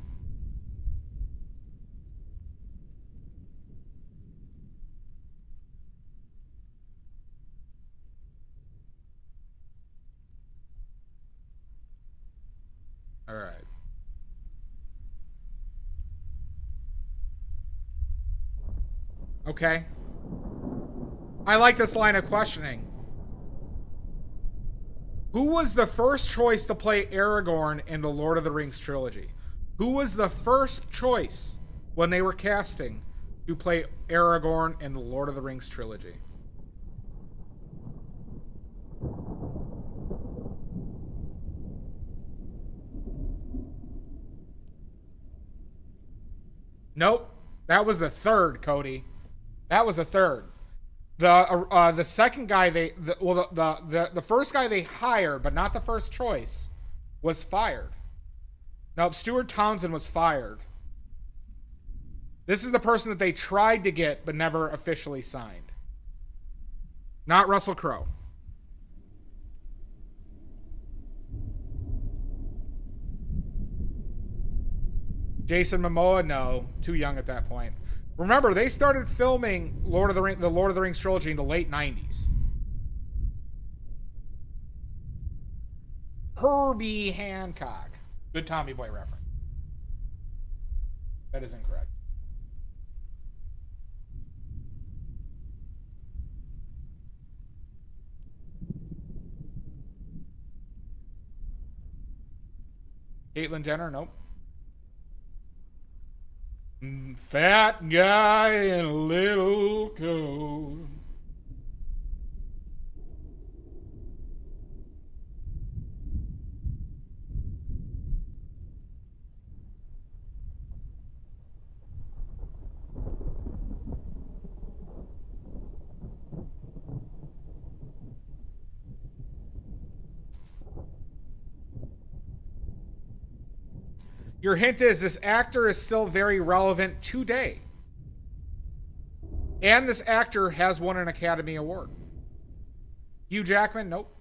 All right. Okay. I like this line of questioning. Who was the first choice to play Aragorn in the Lord of the Rings trilogy? Who was the first choice when they were casting to play Aragorn in the Lord of the Rings trilogy? Nope. That was the third, Cody. That was the third. The second guy the first guy they hired, but not the first choice, was fired. Nope, Stuart Townsend was fired. This is the person that they tried to get but never officially signed. Not Russell Crowe. Jason Momoa, no, too young at that point. Remember, they started filming the Lord of the Rings trilogy in the late 90s. Herbie Hancock. Good Tommy Boy reference. That is incorrect. Caitlyn Jenner, nope. Fat guy in a little coat. Your hint is this actor is still very relevant today. And this actor has won an Academy Award. Hugh Jackman? Nope.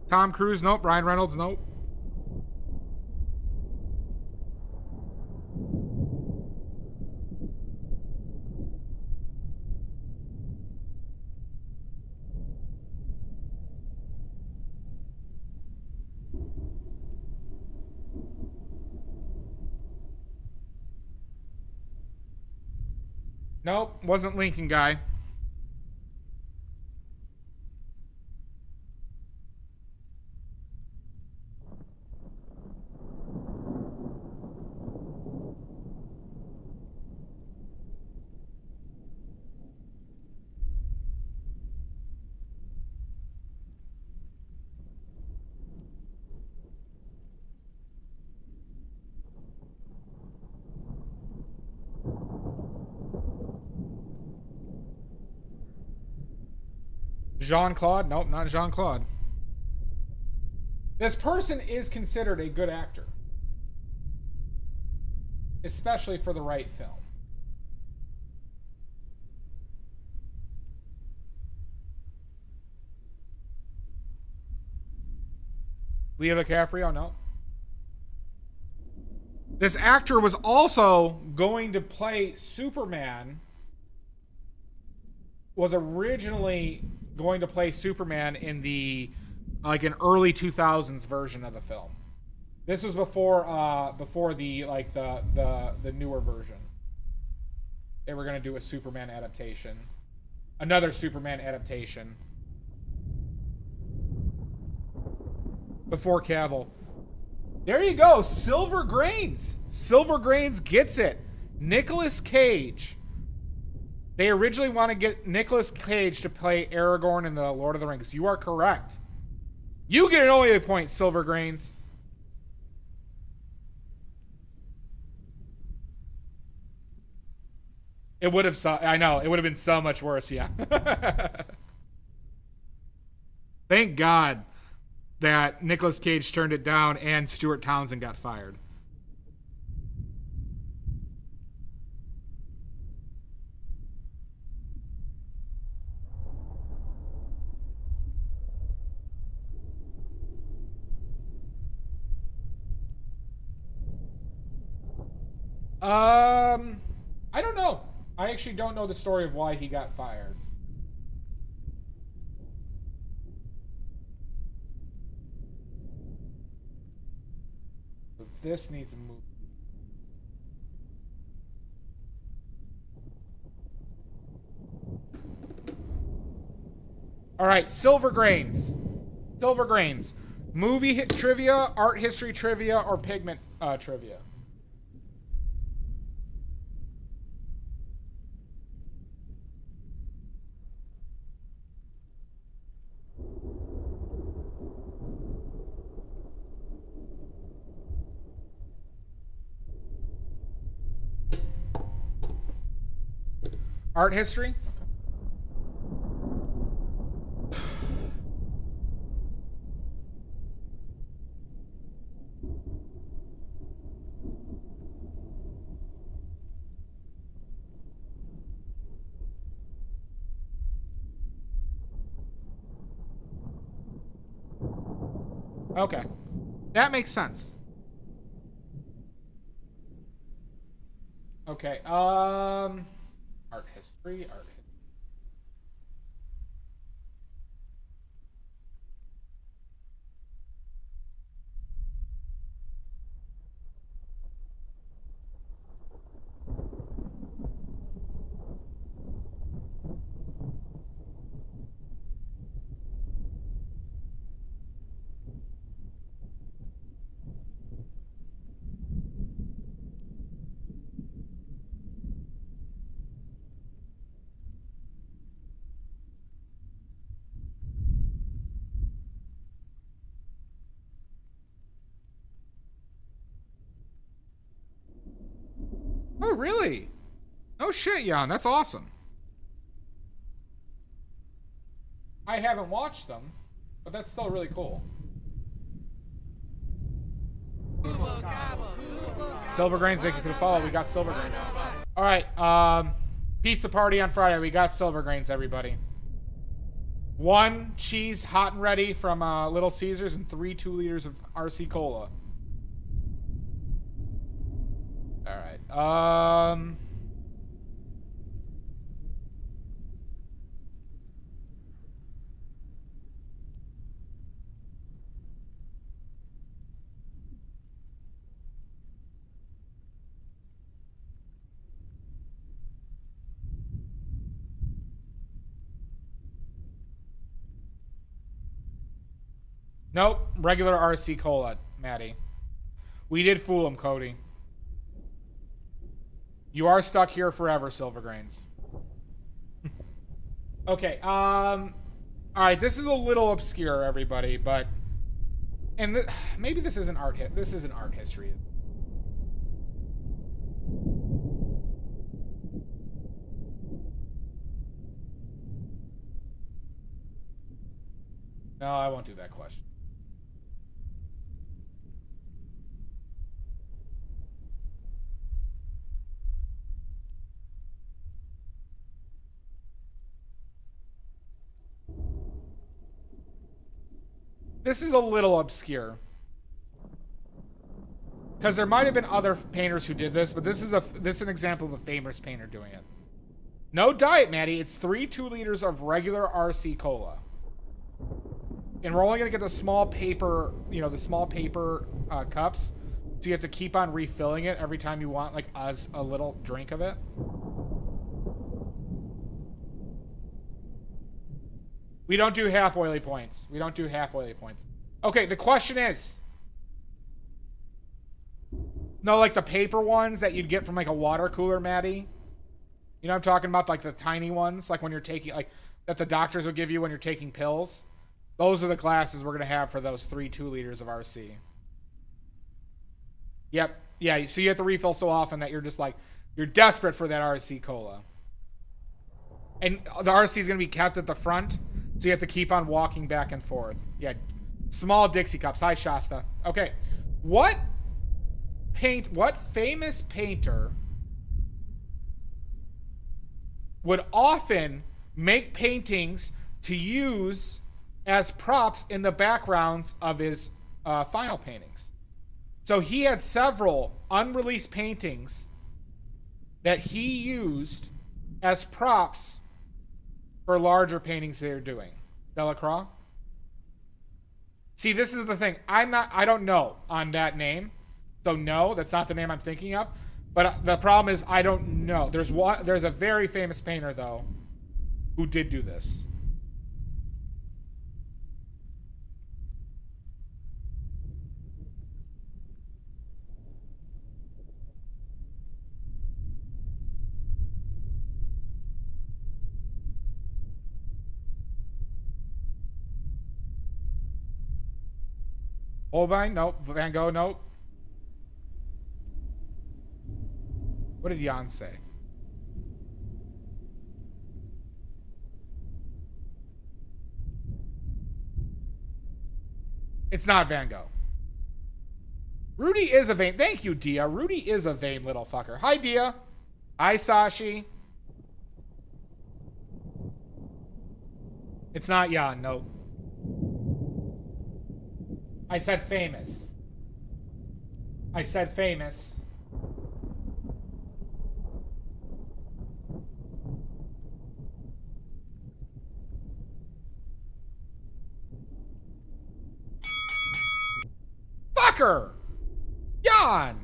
Tom Cruise? Nope. Ryan Reynolds? Nope. Nope, wasn't Lincoln guy. Jean-Claude? Nope, not Jean-Claude. This person is considered a good actor. Especially for the right film. Leo DiCaprio? No. This actor was also going to play Superman. Was originally going to play Superman in the like an early 2000s version of the film. This was before the like the newer version. They were going to do a Superman adaptation. Another Superman adaptation. before Cavill. There you go. Silver Grains. Silver Grains gets it. Nicolas Cage. They originally want to get Nicolas Cage to play Aragorn in the Lord of the Rings. You are correct. You get only a point, Silver Grains. It would have I know, it would have been so much worse, yeah. Thank God that Nicolas Cage turned it down and Stuart Townsend got fired. I don't know. I actually don't know the story of why he got fired. But this needs to move. All right, Silver Grains. Silver Grains. Movie hit trivia, art history trivia, or pigment trivia. Art history? Okay. That makes sense. Okay, art history, art history. Oh, really? No shit, Jan. That's awesome. I haven't watched them, but that's still really cool. Silver Grains, thank you for the follow. We got Silver Grains. All right, pizza party on Friday. We got Silver Grains, everybody. 1 cheese hot and ready from Little Caesars and 3 2-liters of RC Cola. All right. Nope, regular RC Cola, Maddie. We did fool him, Cody. You are stuck here forever, Silver Grains. Okay, alright, this is a little obscure, everybody, but... And maybe this isn't art this isn't art history. No, I won't do that question. This is a little obscure. Because there might have been other painters who did this, but this is an example of a famous painter doing it. No diet, Maddie. It's 3 2-liters of regular RC Cola. And we're only going to get the small paper, you know, the small paper cups. So you have to keep on refilling it every time you want, like, a little drink of it. We don't do half oily points. We don't do half oily points. Okay, the question is... No, like the paper ones that you'd get from like a water cooler, Maddie. You know what I'm talking about? Like the tiny ones, like when you're taking, like, that the doctors would give you when you're taking pills. Those are the glasses we're going to have for those 3 2-liters of RC. Yep. Yeah, so you have to refill so often that you're just like, you're desperate for that RC cola. And the RC is going to be kept at the front, so you have to keep on walking back and forth. Yeah, small Dixie cups. Hi, Shasta. Okay. What famous painter would often make paintings to use as props in the backgrounds of his final paintings? So he had several unreleased paintings that he used as props for larger paintings they're doing. Delacroix? See, this is the thing. I don't know on that name. So no, that's not the name I'm thinking of. But the problem is I don't know. There's a very famous painter though who did do this. Holbein? Nope. Van Gogh? Nope. What did Jan say? It's not Van Gogh. Rudy is a vain... Thank you, Dia. Rudy is a vain little fucker. Hi, Dia. Hi, Sashi. It's not Jan. Nope. I said famous. I said famous. Fucker! Jan!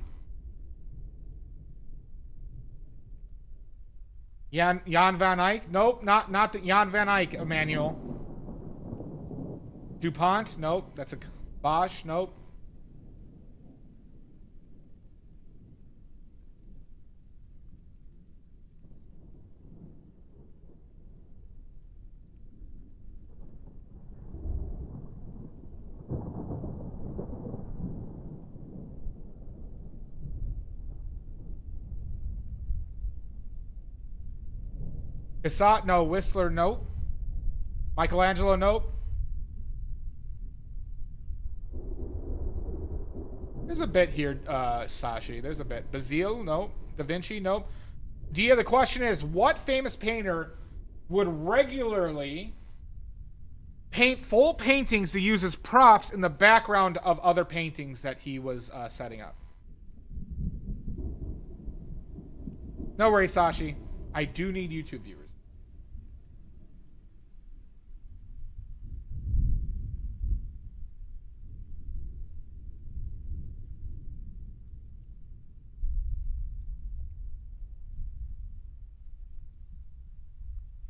Jan Van Eyck? Nope, not the Jan Van Eyck, Emmanuel. DuPont? Nope, that's a... Bosch? Nope. Cassatt? No. Whistler? Nope. Michelangelo? Nope. There's a bit here, Sashi. There's a bit. Bazille? Nope. Da Vinci? Nope. Dia, the question is, what famous painter would regularly paint full paintings to use as props in the background of other paintings that he was setting up? No worries, Sashi. I do need YouTube viewers.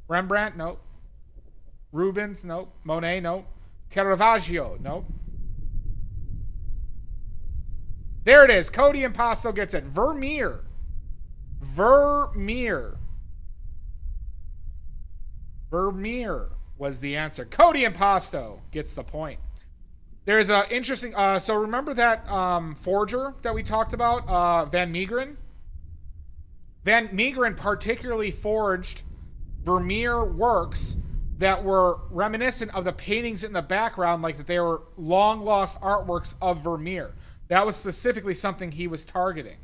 Rembrandt? Nope. Rubens? Nope. Monet? Nope. Caravaggio? Nope. There it is. Cody Impasto gets it. Vermeer. Vermeer. Vermeer was the answer. Cody Impasto gets the point. There's a interesting... so remember that forger that we talked about? Van Meegeren? Van Meegeren particularly forged Vermeer works that were reminiscent of the paintings in the background, like that they were long lost artworks of Vermeer. That was specifically something he was targeting.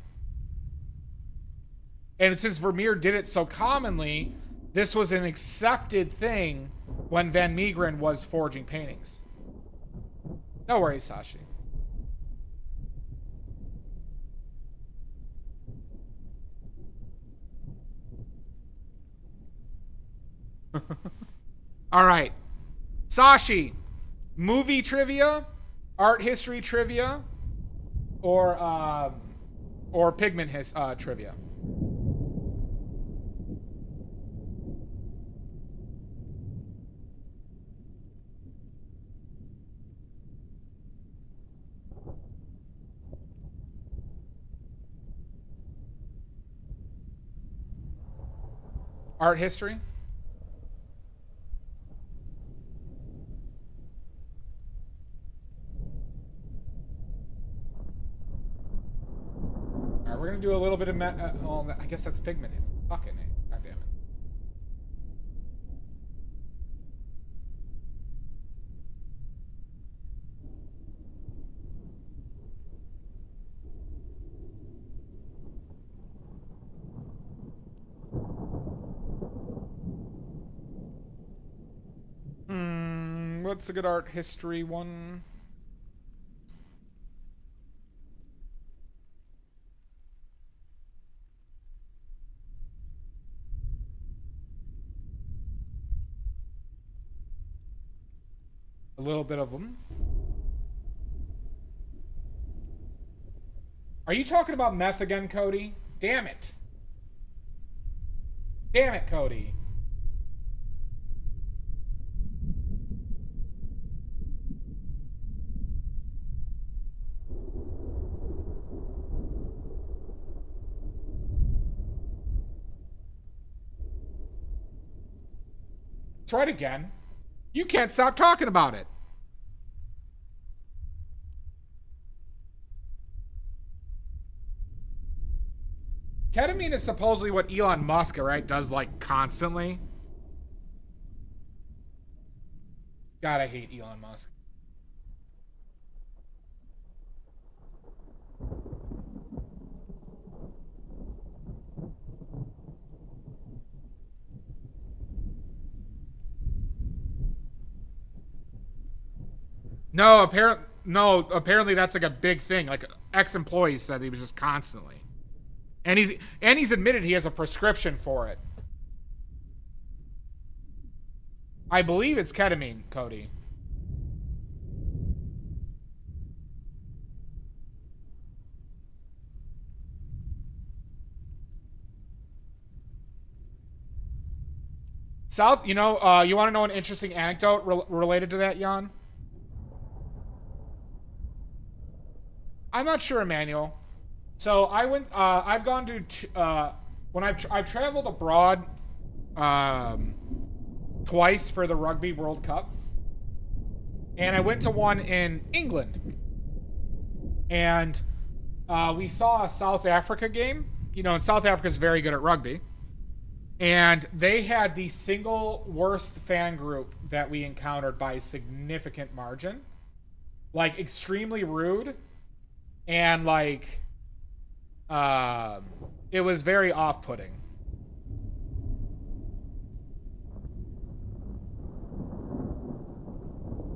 And since Vermeer did it so commonly, this was an accepted thing when Van Meegeren was forging paintings. No worries, Sashi. All right, Sashi, movie trivia, art history trivia, or pigment trivia. Art history. All right, we're gonna do a little bit of oh, I guess that's pigment. Fucking A. God damn it. What's a good art history one? A little bit of them. Are you talking about meth again, Cody? Damn it. Damn it, Cody. Try it again. You can't stop talking about it. Ketamine is supposedly what Elon Musk, right, does like constantly. God, I hate Elon Musk. No, apparently that's like a big thing. Like ex-employees said he was just constantly. And he's admitted he has a prescription for it. I believe it's ketamine, Cody. South, you know, you want to know an interesting anecdote related to that, Jan? I'm not sure, Emmanuel. So I went. I've gone to when I've traveled abroad twice for the Rugby World Cup, and I went to one in England, and we saw a South Africa game. You know, and South Africa is very good at rugby, and they had the single worst fan group that we encountered by a significant margin, like extremely rude. And like it was very off-putting.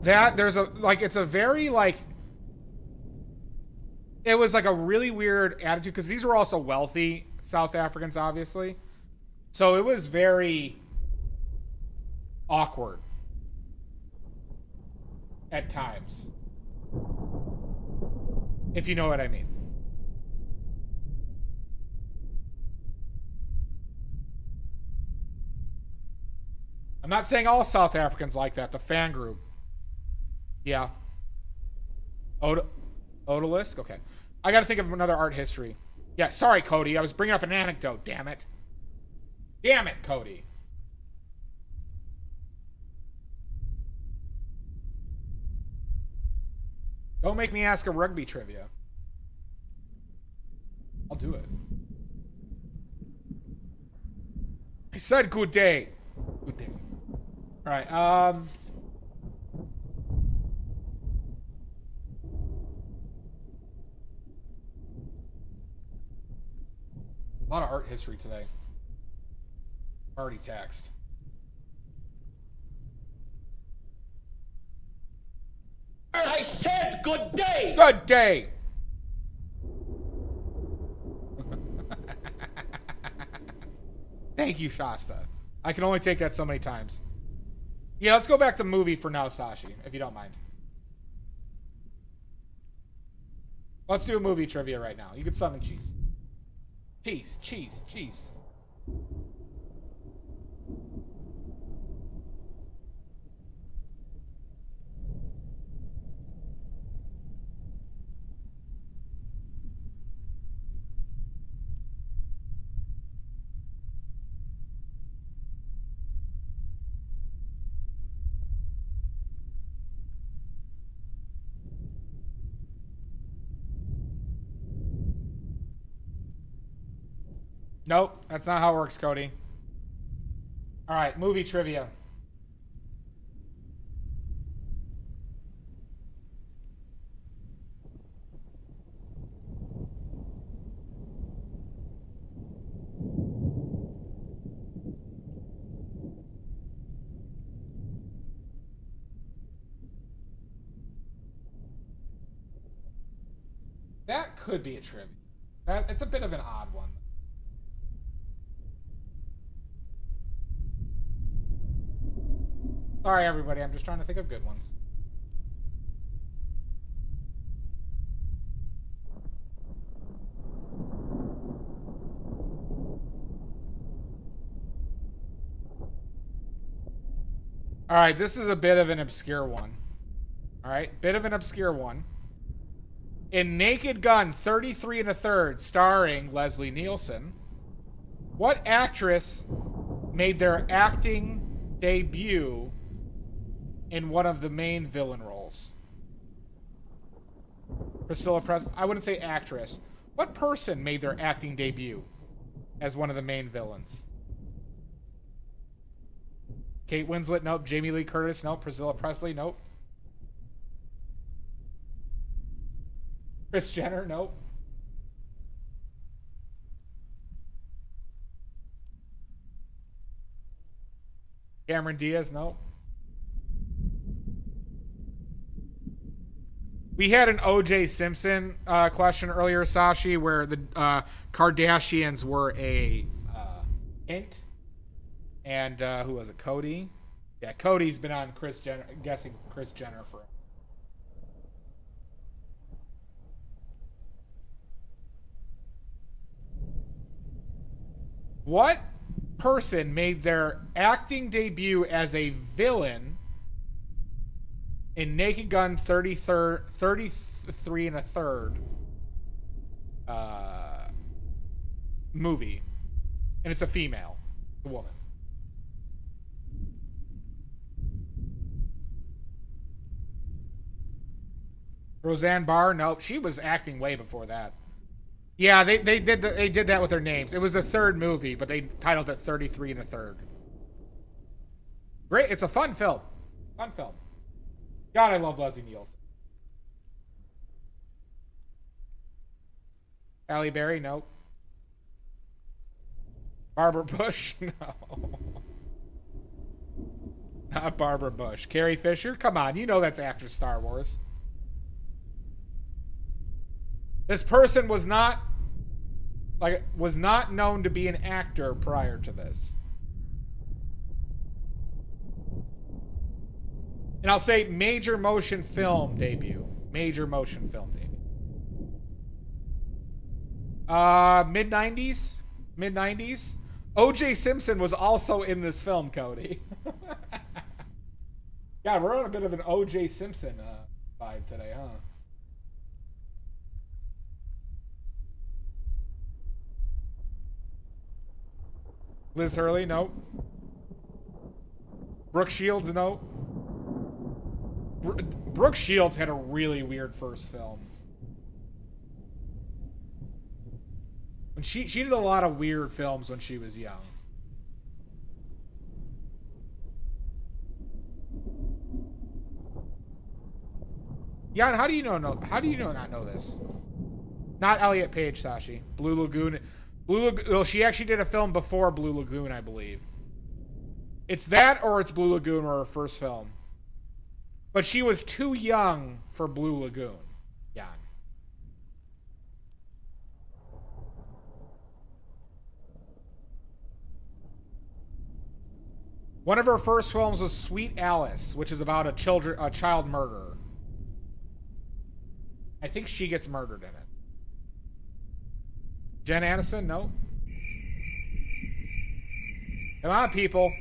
That there's a like it's a very like it was like a really weird attitude because these were also wealthy South Africans, obviously. So it was very awkward at times. If you know what I mean. I'm not saying all South Africans like that. The fan group. Yeah. Odalisque? Okay. I gotta think of another art history. Yeah, sorry, Cody. I was bringing up an anecdote, damn it. Damn it, Cody. Don't make me ask a rugby trivia. I'll do it. I said good day. Good day. Alright, a lot of art history today. Already taxed. I said good day! Good day! Thank you, Shasta. I can only take that so many times. Yeah, let's go back to movie for now, Sashi, if you don't mind. Let's do a movie trivia right now. You can summon cheese. Cheese, cheese, cheese. Nope, that's not how it works, Cody. All right, movie trivia. That could be a trivia. It's a bit of an odd one. Sorry, everybody. I'm just trying to think of good ones. All right, this is a bit of an obscure one. All right, bit of an obscure one. In Naked Gun 33 1/3, starring Leslie Nielsen, what actress made their acting debut in one of the main villain roles? Priscilla Presley. I wouldn't say actress. What person made their acting debut as one of the main villains? Kate Winslet, nope. Jamie Lee Curtis, nope. Priscilla Presley, nope. Kris Jenner, nope. Cameron Diaz, nope. We had an O.J. Simpson question earlier, Sashi, where the Kardashians were a hint. And who was it? Cody? Yeah, Cody's been on Kris Jenner, guessing Kris Jenner for. What person made their acting debut as a villain in Naked Gun 33 1/3 movie? And it's a female. A woman. Roseanne Barr? Nope. She was acting way before that. Yeah, they did that with their names. It was the third movie, but they titled it 33 1/3. Great. It's a fun film. Fun film. God, I love Leslie Nielsen. Halle Berry? Nope. Barbara Bush? No. Not Barbara Bush. Carrie Fisher? Come on, you know that's after Star Wars. This person was not known to be an actor prior to this. And I'll say major motion film debut. Major motion film debut. Mid-90s? Mid-90s? O.J. Simpson was also in this film, Cody. God, we're on a bit of an O.J. Simpson vibe today, huh? Liz Hurley, no. Brooke Shields, no. Brooke Shields had a really weird first film. And she did a lot of weird films when she was young. Jan, how do you not know this? Not Elliot Page, Sashi. Blue Lagoon. Well, she actually did a film before Blue Lagoon, I believe. It's that or it's Blue Lagoon or her first film. But she was too young for Blue Lagoon. Yeah. One of her first films was Sweet Alice, which is about a child murderer. I think she gets murdered in it. Jen Aniston? No. Come on, people.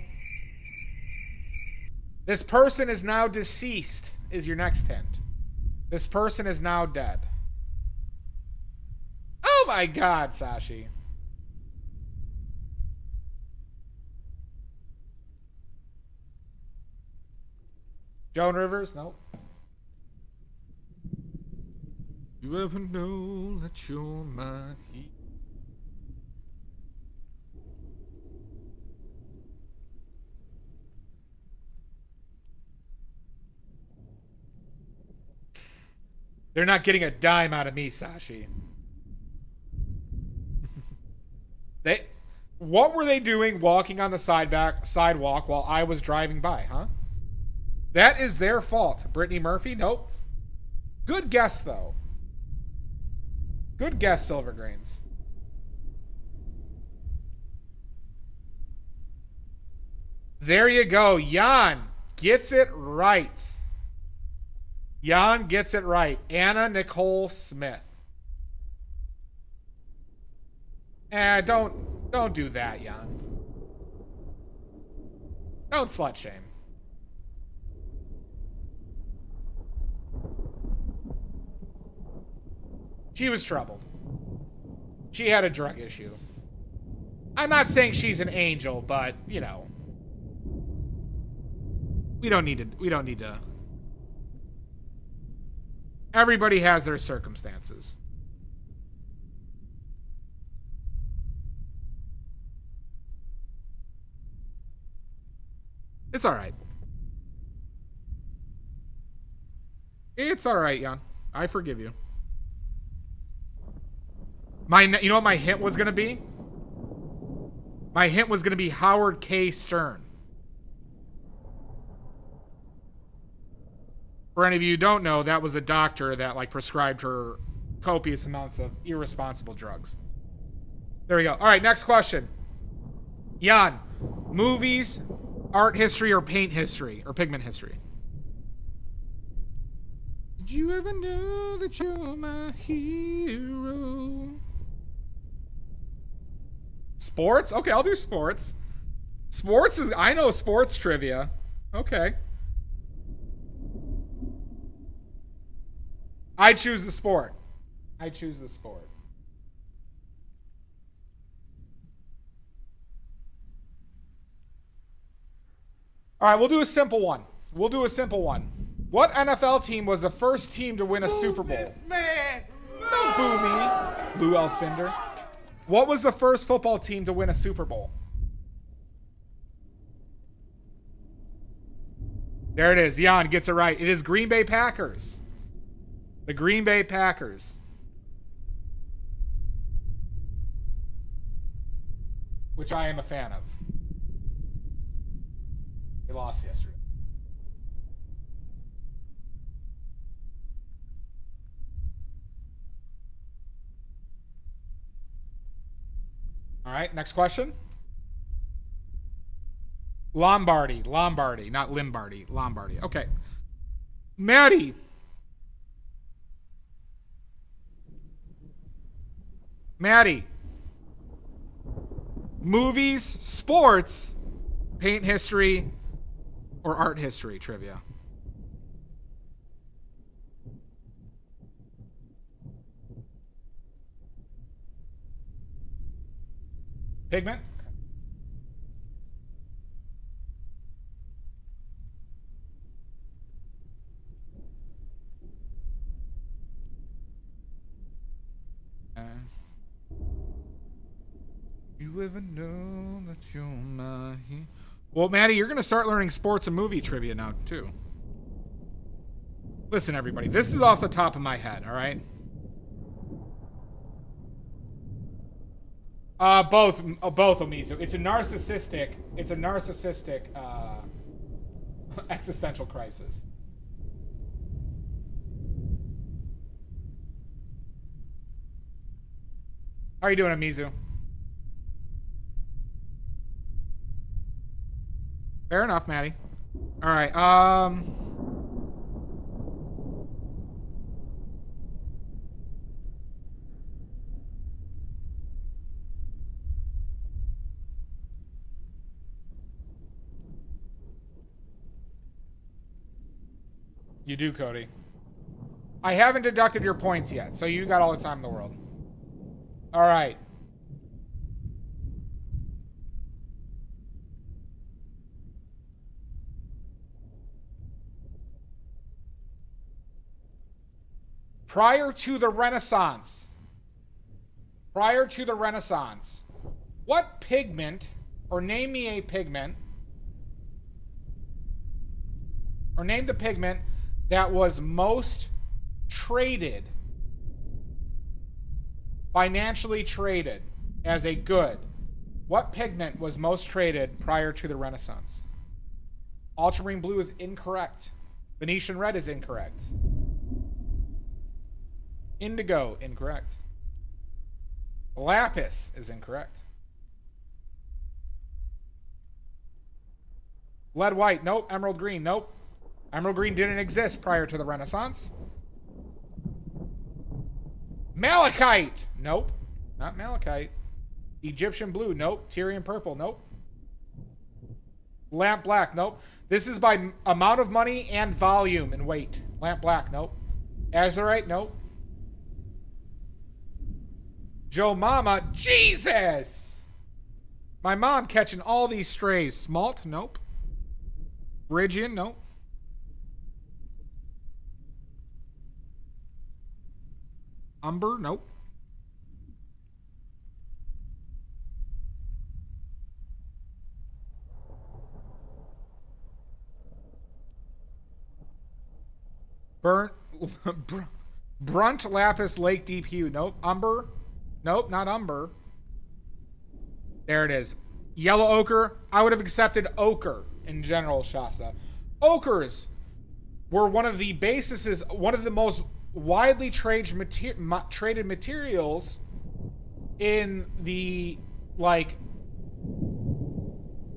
This person is now deceased, is your next hint. This person is now dead. Oh my God, Sashi. Joan Rivers? Nope. You ever know that you're my heat? They're not getting a dime out of me, Sashi. What were they doing walking on the sidewalk while I was driving by, huh? That is their fault. Brittany Murphy? Nope. Good guess, though. Good guess, Silvergrains. There you go. Jan gets it right. Jan gets it right. Anna Nicole Smith. Don't do that, Jan. Don't slut shame. She was troubled. She had a drug issue. I'm not saying she's an angel, but, you know. We don't need to. Everybody has their circumstances. It's all right. It's all right, Jan. I forgive you. You know what my hint was going to be? My hint was going to be Howard K. Stern. For any of you who don't know, that was the doctor that like prescribed her copious amounts of irresponsible drugs. There we go. All right, next question. Jan, movies, art history, or paint history, or pigment history? Did you ever know that you're my hero? Sports? Okay, I'll do sports. I know sports trivia. Okay. I choose the sport. All right, we'll do a simple one. What NFL team was the first team to win a Super Bowl? This man. Don't boo me, Lou Alcindor. What was the first football team to win a Super Bowl? There it is. Jan gets it right. It is Green Bay Packers. The Green Bay Packers. Which I am a fan of. They lost yesterday. All right, next question. Lombardi, not Limbardi. Lombardi. Okay. Maddie. Movies, sports, paint history, or art history trivia? Pigment? You ever know that you're my hero? Well, Maddie, you're going to start learning sports and movie trivia now, too. Listen, everybody, this is off the top of my head, all right? Both Omizu. It's a narcissistic existential crisis. How are you doing, Omizu? Fair enough, Maddie. All right, You do, Cody. I haven't deducted your points yet, so you got all the time in the world. All right. Prior to the Renaissance, what pigment, or name me a pigment, or name the pigment that was most traded, financially traded as a good? What pigment was most traded prior to the Renaissance? Ultramarine blue is incorrect. Venetian red is incorrect. Indigo, incorrect. Lapis is incorrect. Lead white, nope. Emerald green, nope. Emerald green didn't exist prior to the Renaissance. Malachite, nope. Not malachite. Egyptian blue, nope. Tyrian purple, nope. Lamp black, nope. This is by amount of money and volume and weight. Lamp black, nope. Azurite, nope. Joe Mama, Jesus! My mom catching all these strays. Smalt, nope. Phrygian, nope. Umber, nope. Brunt lapis lake deep hue, nope. Umber, nope, not umber. There it is. Yellow ochre. I would have accepted ochre in general, Shasta. Ochres were one of the bases, one of the most widely traded materials in the, like,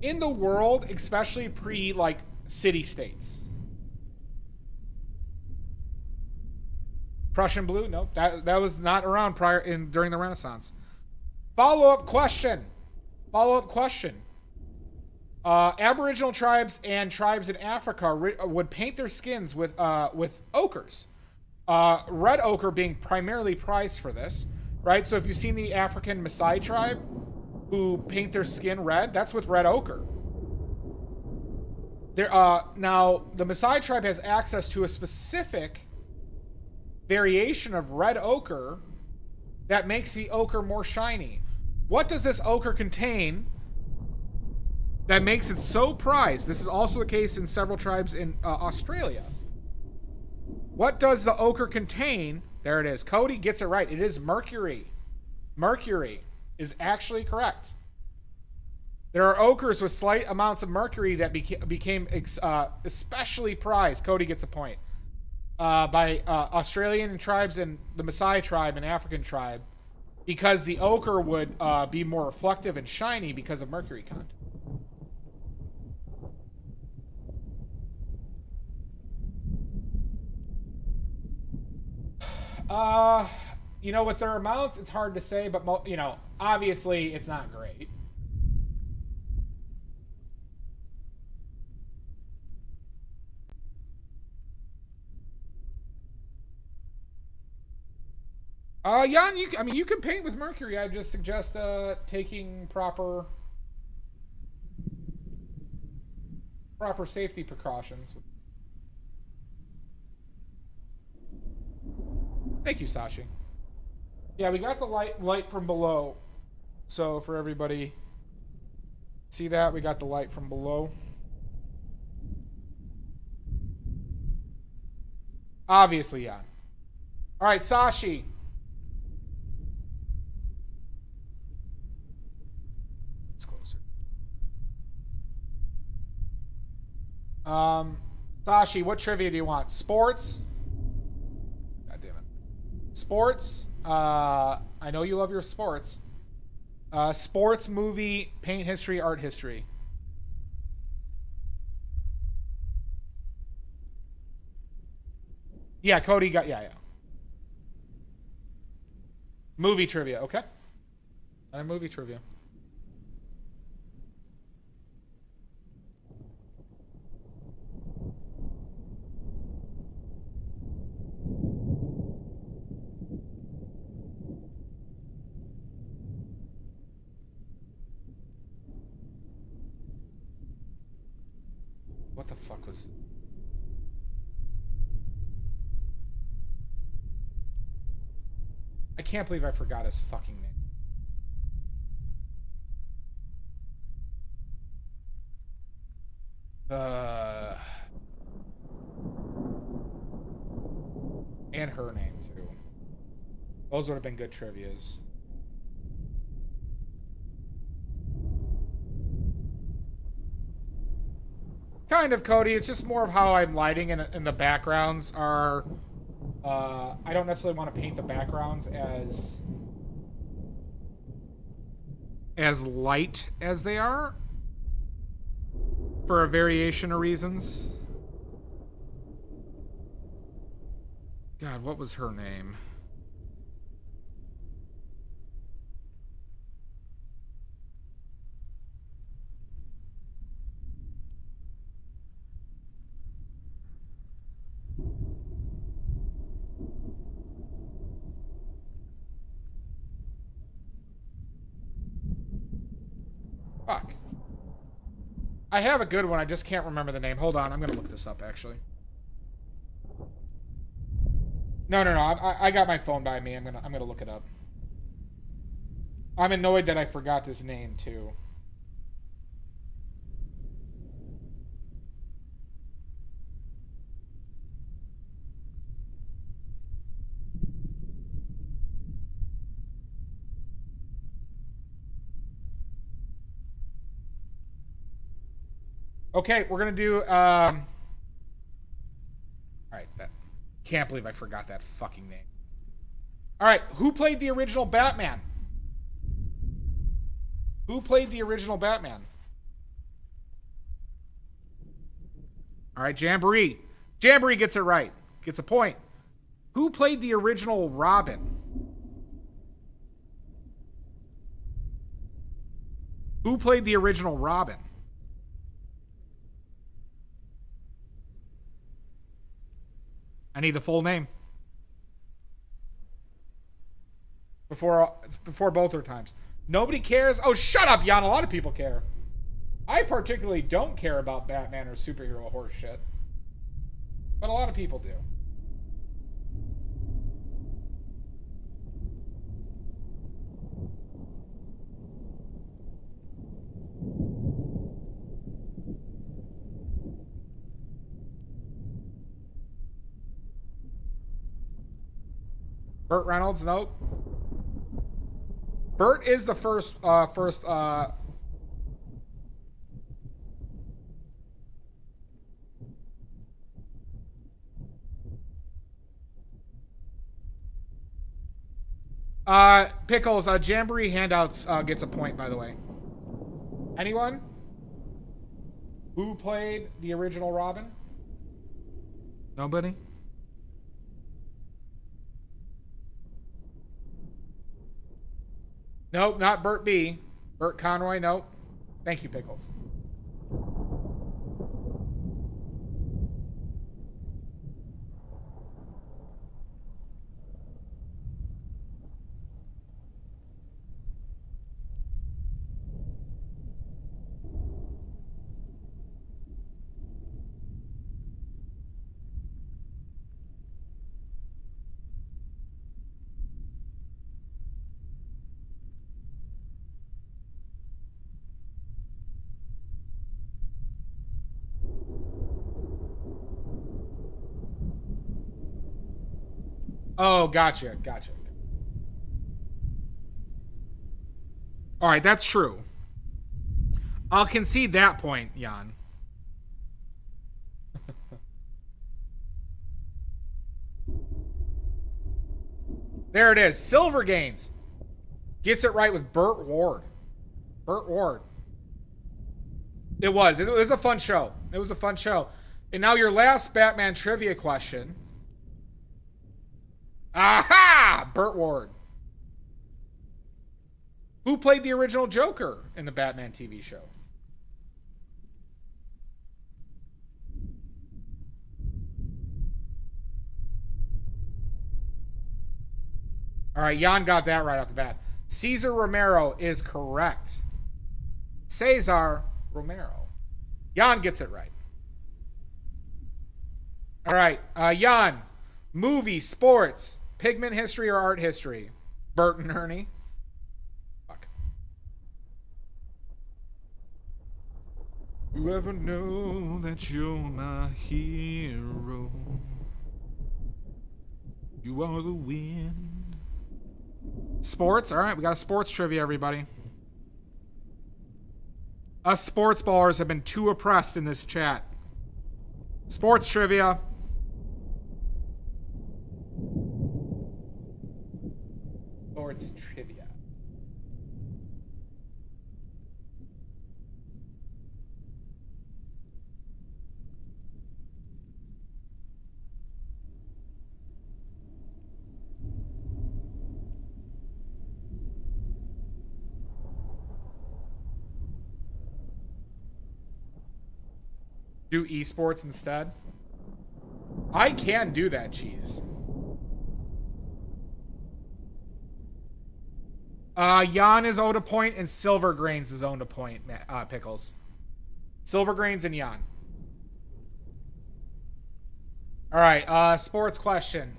in the world, especially pre, like, city-states. Prussian blue? Nope. That was not around during the Renaissance. Follow-up question. Aboriginal tribes and tribes in Africa would paint their skins with ochres. Red ochre being primarily prized for this, right? So if you've seen the African Maasai tribe who paint their skin red, that's with red ochre. Now, the Maasai tribe has access to a specific variation of red ochre that makes the ochre more shiny. What does this ochre contain that makes it so prized? This is also the case in several tribes in Australia. What does the ochre contain? There it is. Cody gets it right. It is mercury. Mercury is actually correct. There are ochres with slight amounts of mercury that became especially prized. Cody gets a point. By Australian tribes and the Maasai tribe and African tribe, because the ochre would be more reflective and shiny because of mercury content. You know, with their amounts, it's hard to say, but, you know, obviously it's not great. Jan, you can paint with mercury. I just suggest taking proper safety precautions. Thank you, Sashi. Yeah, we got the light from below. So for everybody, see that? We got the light from below. Obviously, Jan. All right, Sashi. Sashi, what trivia do you want? Sports? God damn it. Sports? I know you love your sports. Sports, movie, paint history, art history. Yeah, Cody got, yeah. Movie trivia, okay. Movie trivia. What the fuck was... I can't believe I forgot his fucking name. and her name, too. Those would have been good trivias. Kind of, Cody. It's just more of how I'm lighting, and the backgrounds are... I don't necessarily want to paint the backgrounds as light as they are. For a variation of reasons. God, what was her name? Fuck. I have a good one. I just can't remember the name. Hold on. I'm going to look this up, actually. No. I got my phone by me. I'm gonna look it up. I'm annoyed that I forgot this name, too. Okay, we're gonna do, alright, can't believe I forgot that fucking name. Alright, who played the original Batman? Who played the original Batman? Alright, Jamboree. Jamboree gets it right. Gets a point. Who played the original Robin? Who played the original Robin? I need the full name. Before both are times. Nobody cares. Oh, shut up, Jan. A lot of people care. I particularly don't care about Batman or superhero horse shit. But a lot of people do. Burt Reynolds, nope. Burt is the first Pickles, Jamboree handouts gets a point, by the way. Anyone? Who played the original Robin? Nobody? Nope, not Burt B. Burt Conroy, nope. Thank you, Pickles. Oh, gotcha. All right, that's true. I'll concede that point, Jan. There it is. Silver Gaines gets it right with Burt Ward. Burt Ward. It was a fun show. It was a fun show. And now your last Batman trivia question. Aha! Burt Ward. Who played the original Joker in the Batman TV show? All right, Jan got that right off the bat. Cesar Romero is correct. Cesar Romero. Jan gets it right. All right, Jan. Movie, sports, pigment history, or art history? Bert and Ernie. Fuck. You ever know that you're my hero? You are the wind. Sports. All right, we got a sports trivia, everybody. Us sports ballers have been too oppressed in this chat. Sports trivia. Sports trivia. Do esports instead? I can do that, cheese. Jan is owed a point and Silver Grains is owned a point, Pickles. Silver Grains and Jan. Alright, sports question.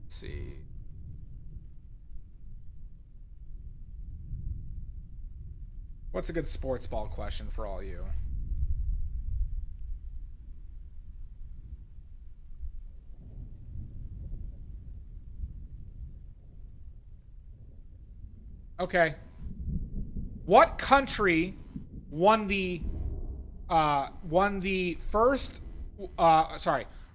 See. What's a good sports ball question for all you? Okay. What country won the first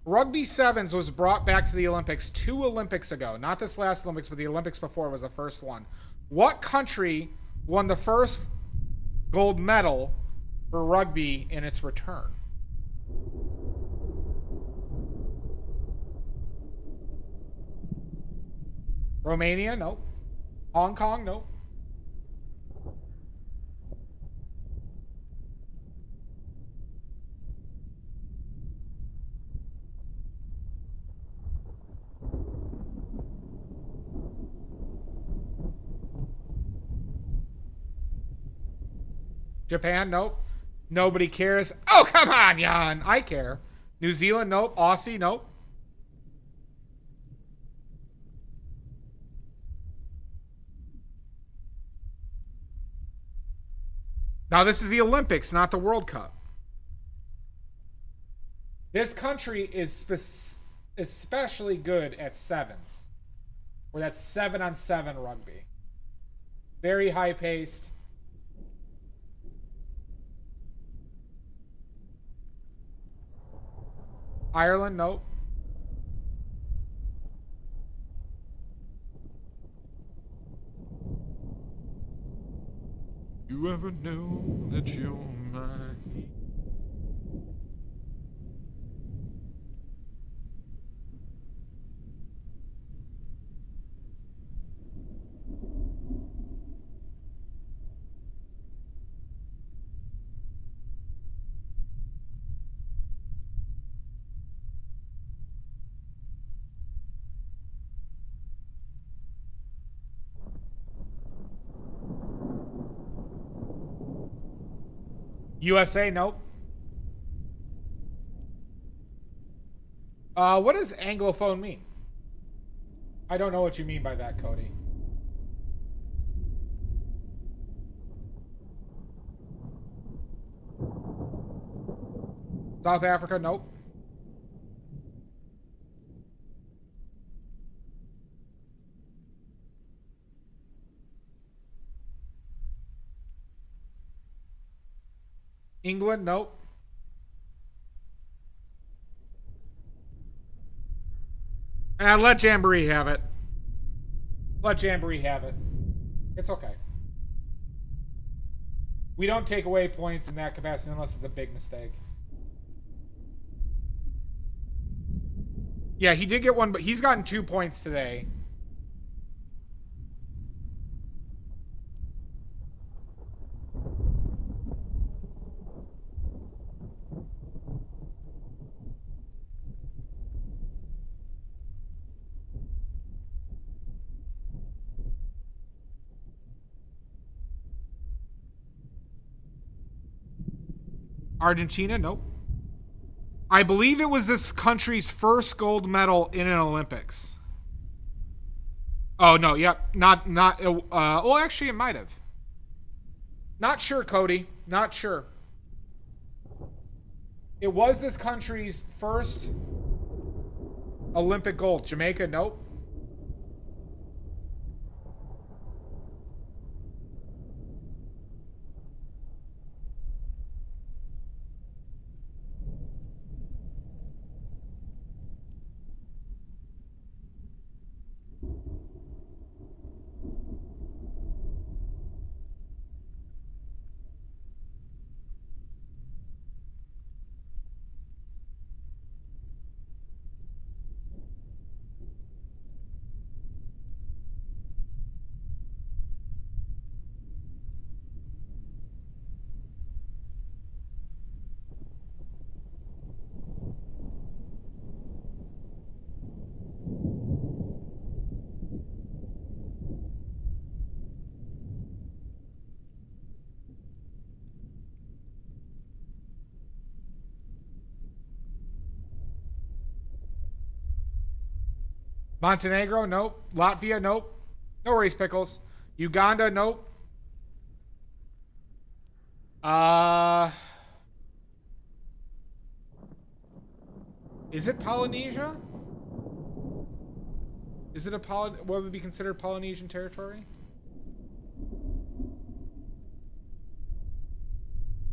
Rugby Sevens was brought back to the Olympics 2 Olympics ago. Not this last Olympics, but the Olympics before was the first one. What country won the first gold medal for rugby in its return? Romania? Nope. Hong Kong? Nope. Japan? Nope. Nobody cares. Oh, come on, Jan. I care. New Zealand? Nope. Aussie? Nope. Now, this is the Olympics, not the World Cup. This country is especially good at sevens. Where that's 7-on-7 rugby. Very high-paced. Ireland? Nope. You ever know that you're mine? USA? Nope. What does Anglophone mean? I don't know what you mean by that, Cody. South Africa? Nope. England? Nope. And let Jamboree have it. Let Jamboree have it. It's okay. We don't take away points in that capacity unless it's a big mistake. Yeah, he did get one, but he's gotten 2 points today. Argentina? Nope. I believe it was this country's first gold medal in an Olympics. Oh, no, yep. Well, actually, it might have. Not sure, Cody. Not sure. It was this country's first Olympic gold. Jamaica, nope. Montenegro, nope. Latvia, nope. No worries, Pickles. Uganda, nope. Is it Polynesia? Is it what would be considered Polynesian territory?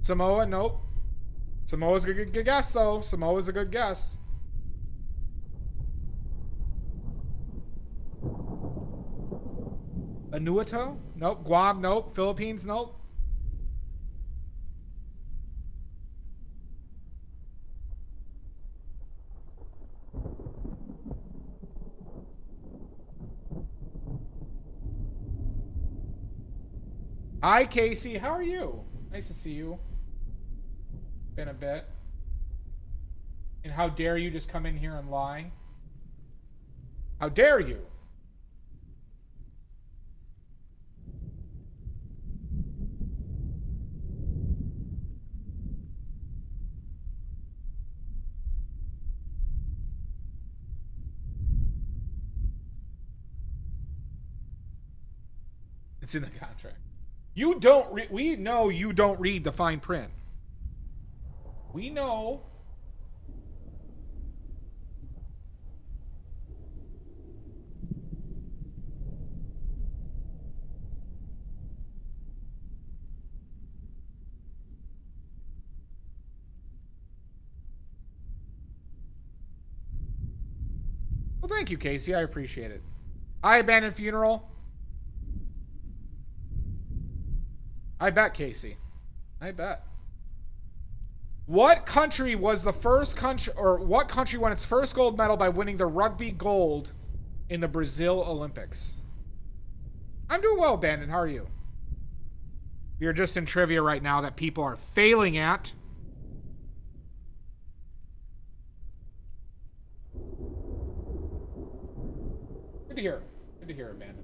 Samoa, nope. Samoa's a good guess, though. Samoa's a good guess. Vanuatu? Nope. Guam? Nope. Philippines? Nope. Hi, Casey. How are you? Nice to see you. Been a bit. And how dare you just come in here and lie? How dare you? It's in the contract. You don't we know you don't read the fine print. We know. Well, thank you, Casey. I appreciate it. I abandoned funeral. I bet, Casey. I bet. What country was the first country, or what country won its first gold medal by winning the rugby gold in the Brazil Olympics? I'm doing well, Bandon. How are you? You're just in trivia right now that people are failing at. Good to hear. Good to hear, Bandon.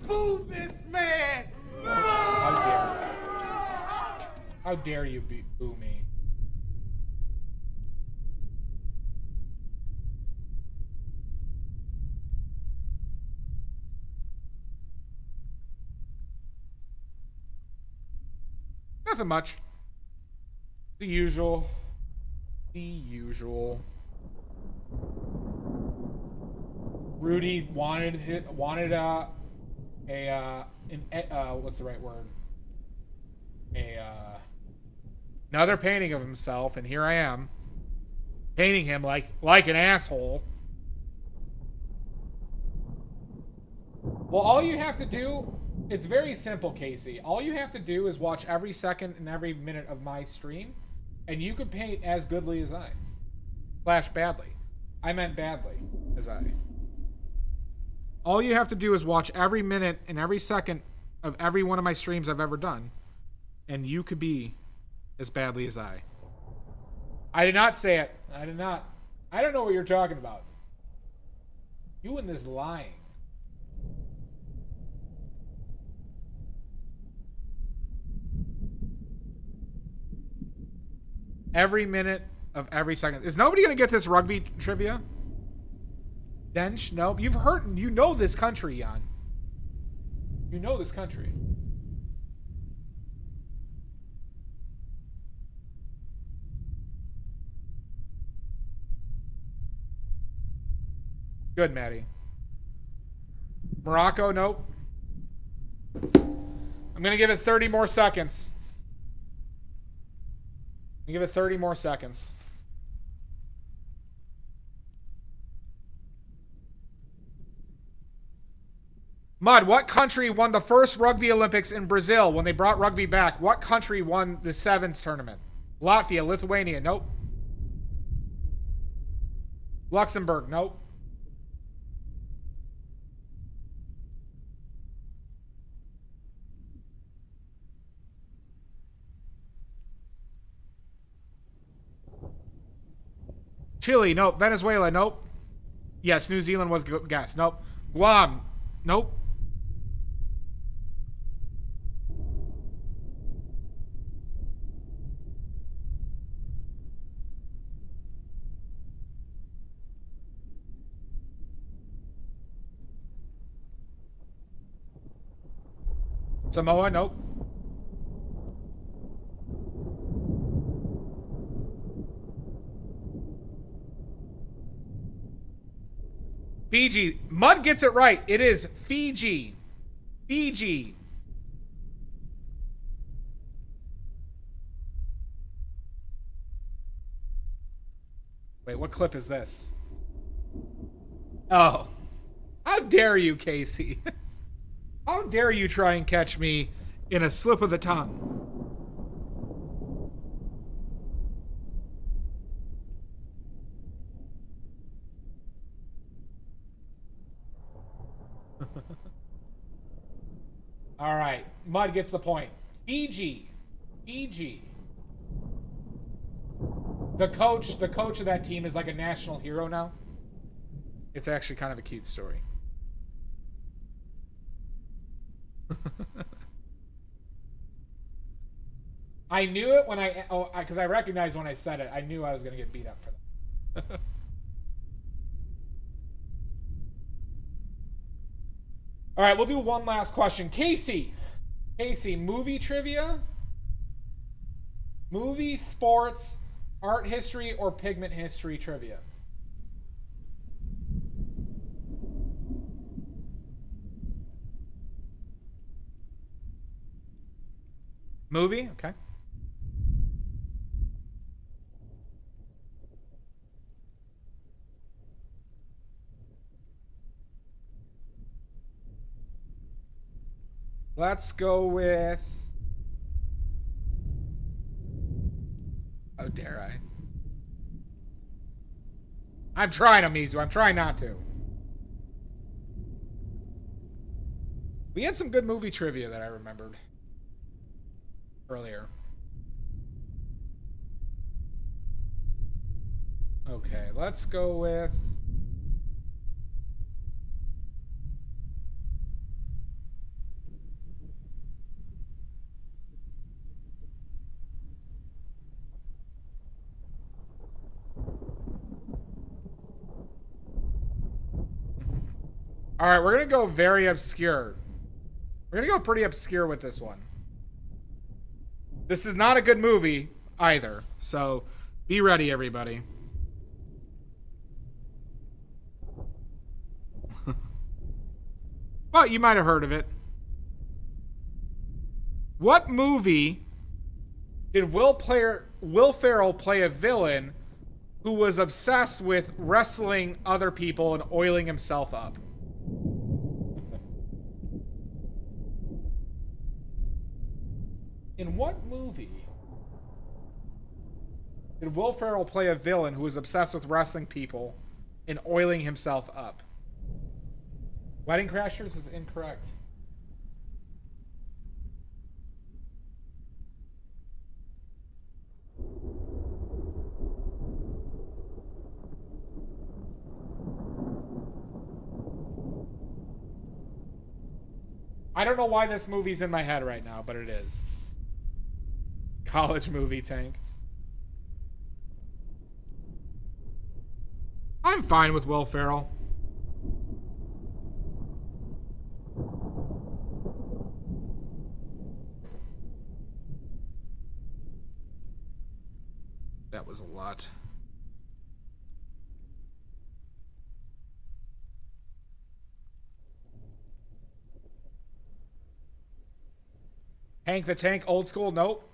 Boo this man! How dare you boo me? Nothing much. The usual. The usual. Rudy wanted what's the right word? Another painting of himself, and here I am painting him like an asshole. Well, all you have to do, it's very simple, Casey. All you have to do is watch every second and every minute of my stream, and you could paint as goodly as I. Slash badly. I meant badly as I. All you have to do is watch every minute and every second of every one of my streams I've ever done. And you could be as badly as I. I did not say it. I did not. I don't know what you're talking about. You and this lying. Every minute of every second. Is nobody going to get this rugby trivia? Dench? Nope. You've heard, you know this country, Jan. You know this country. Good, Maddie. Morocco? Nope. I'm going to give it 30 more seconds. Give it 30 more seconds. Mud, what country won the first Rugby Olympics in Brazil when they brought rugby back? What country won the sevens tournament? Latvia, Lithuania, nope. Luxembourg, nope. Chile, nope. Venezuela, nope. Yes, New Zealand was guessed. Nope. Guam, nope. Samoa, nope. Fiji. Mud gets it right. It is Fiji. Fiji. Wait, what clip is this? Oh. How dare you, Casey? How dare you try and catch me in a slip of the tongue? All right, Mud gets the point. Fiji. Fiji. The coach of that team is like a national hero now. It's actually kind of a cute story. I knew it when because I recognized when I said it. I knew I was going to get beat up for that. All right, we'll do one last question. Casey, movie trivia? Movie, sports, art history, or pigment history trivia? Movie? Okay. Let's go with... Oh, dare I? I'm trying, Amizu. I'm trying not to. We had some good movie trivia that I remembered earlier. Okay, let's go with... All right, we're going to go very obscure. We're going to go pretty obscure with this one. This is not a good movie either, so be ready, everybody. Well, you might have heard of it. What movie did Will Ferrell play a villain who was obsessed with wrestling other people and oiling himself up? In what movie did Will Ferrell play a villain who was obsessed with wrestling people and oiling himself up? Wedding Crashers is incorrect. I don't know why this movie's in my head right now, but it is. College movie, Tank. I'm fine with Will Ferrell. That was a lot. Hank the Tank, old school? Nope.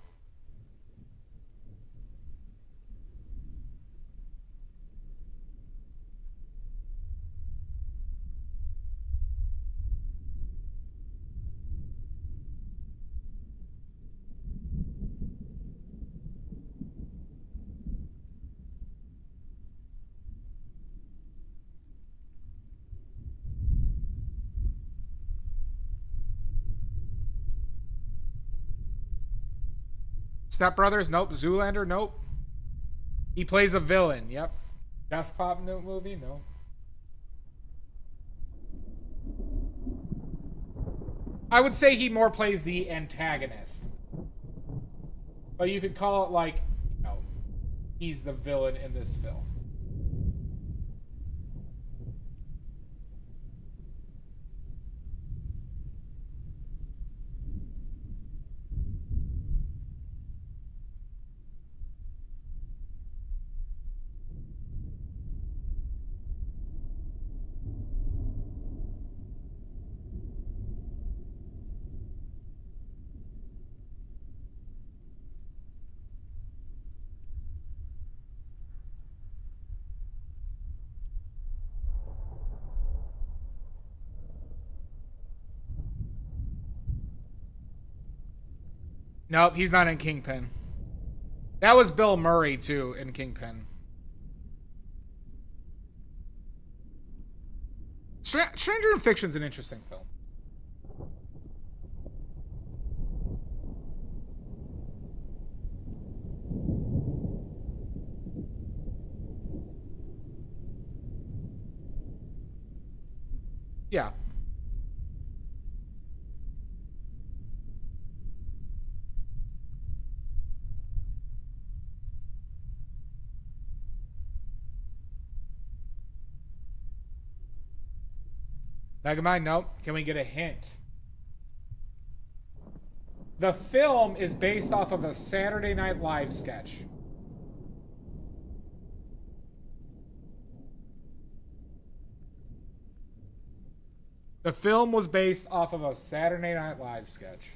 Step Brothers? Nope. Zoolander? Nope. He plays a villain. Yep. Desktop movie? No. I would say he more plays the antagonist. But you could call it like, you know, he's the villain in this film. Nope, he's not in Kingpin. That was Bill Murray, too, in Kingpin. Stranger in Fiction's an interesting film. Yeah. Megamind, nope. Can we get a hint? The film is based off of a Saturday Night Live sketch. The film was based off of a Saturday Night Live sketch.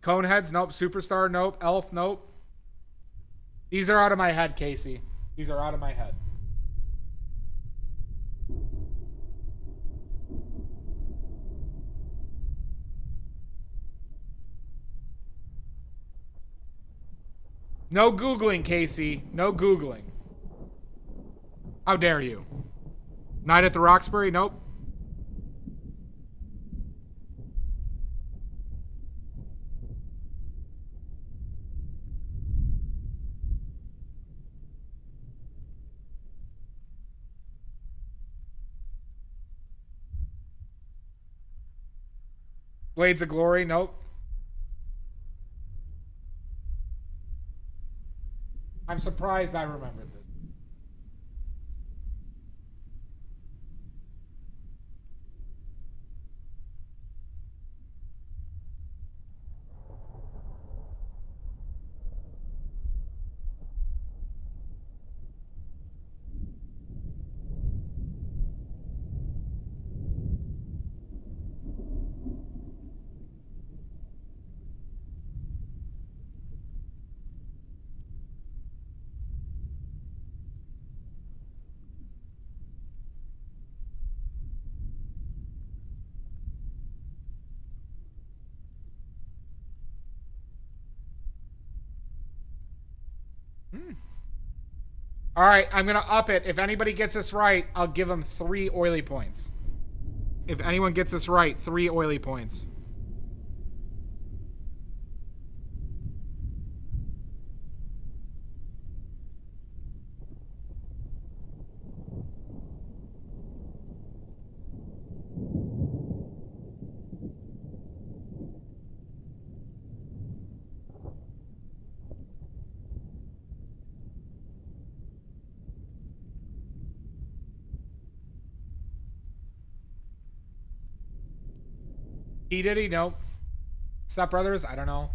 Coneheads, nope. Superstar, nope. Elf, nope. These are out of my head, Casey. These are out of my head. No Googling, Casey. No Googling. How dare you? Night at the Roxbury? Nope. Blades of Glory? Nope. I'm surprised I remembered this. All right, I'm going to up it. If anybody gets this right, I'll give them 3 oily points. If anyone gets this right, 3 oily points. P. Diddy? Nope. Step Brothers? I don't know.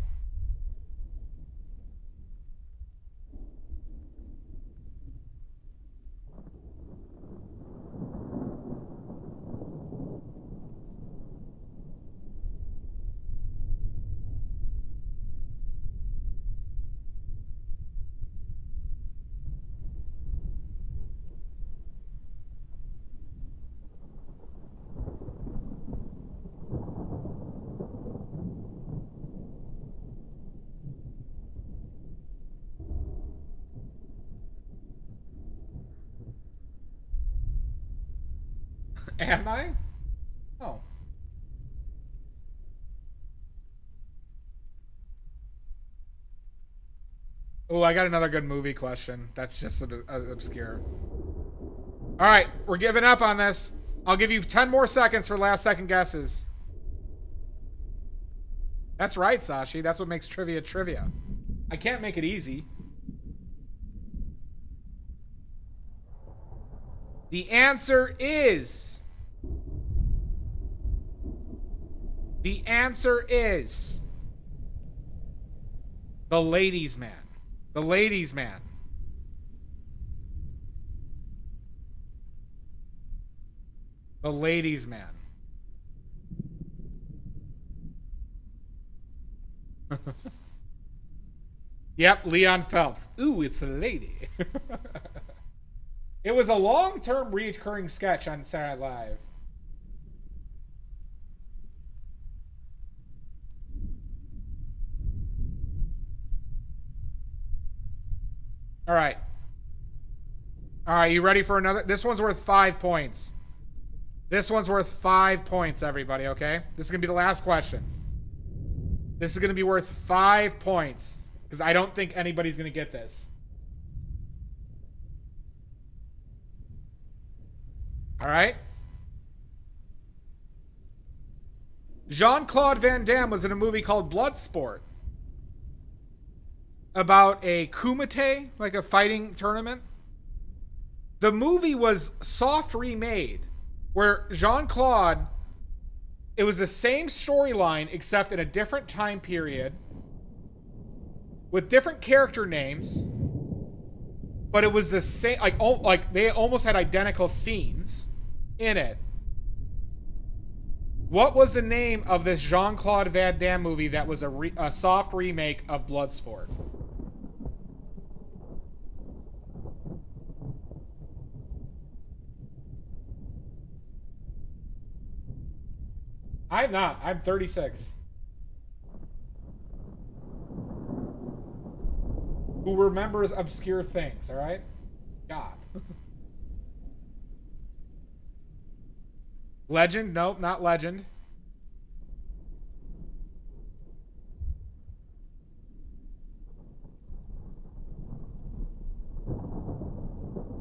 Am I? Oh. Oh, I got another good movie question. That's just obscure. All right, we're giving up on this. I'll give you 10 more seconds for last second guesses. That's right, Sashi. That's what makes trivia trivia. I can't make it easy. The answer is... The answer is... The Ladies' Man. The Ladies' Man. The Ladies' Man. Yep, Leon Phelps. Ooh, it's a lady. It was a long-term recurring sketch on Saturday Night Live. All right. All right, you ready for another? This one's worth 5 points. This one's worth 5 points, everybody, okay? This is going to be the last question. This is going to be worth 5 points because I don't think anybody's going to get this. All right? Jean-Claude Van Damme was in a movie called Bloodsport about a kumite, like a fighting tournament. The movie was soft remade where Jean-Claude, it was the same storyline except in a different time period with different character names, but it was the same, like they almost had identical scenes in it. What was the name of this Jean-Claude Van Damme movie that was a soft remake of Bloodsport? I'm not. I'm 36. Who remembers obscure things, all right? God. Legend? Nope, not Legend.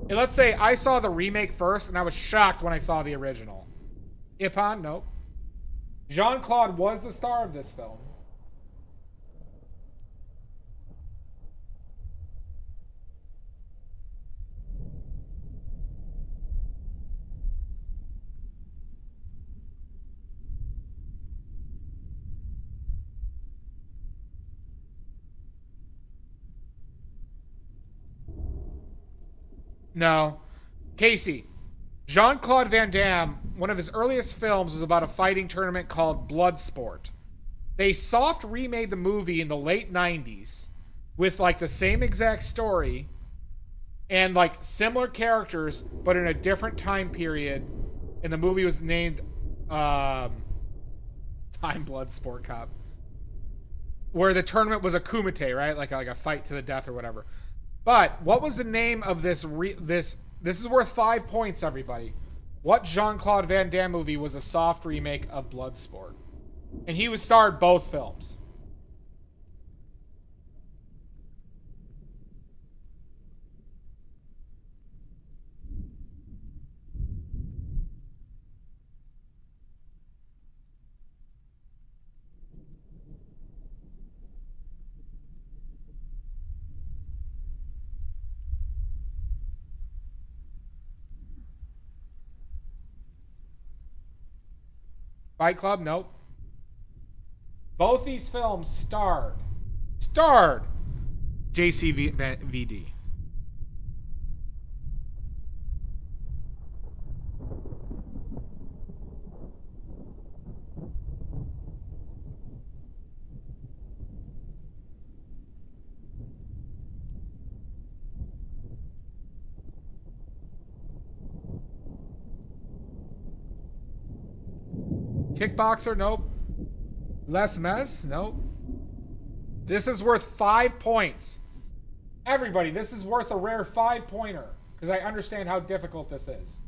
And let's say I saw the remake first and I was shocked when I saw the original. Ipan? Nope. Jean-Claude was the star of this film. No. Casey. Jean-Claude Van Damme, one of his earliest films was about a fighting tournament called Bloodsport. They soft remade the movie in the late 90s with like the same exact story and like similar characters, but in a different time period. And the movie was named Time Bloodsport Cup, where the tournament was a kumite, right? Like a fight to the death or whatever. But what was the name of this? This is worth 5 points, everybody. What Jean-Claude Van Damme movie was a soft remake of Bloodsport? And he was starred both films. Fight Club? Nope. Both these films starred JCVD. Kickboxer? Nope. Les Mis? Nope. This is worth 5 points. Everybody, this is worth a rare 5-pointer. Because I understand how difficult this is.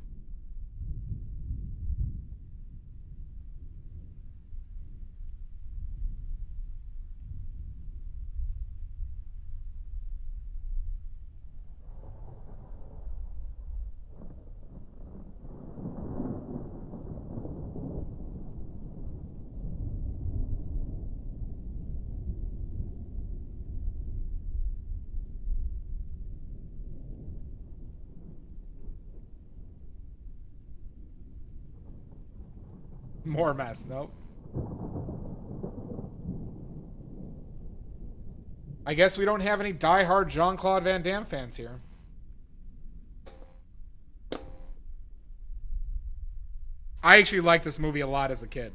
More mess. Nope. I guess we don't have any diehard Jean-Claude Van Damme fans here. I actually liked this movie a lot as a kid.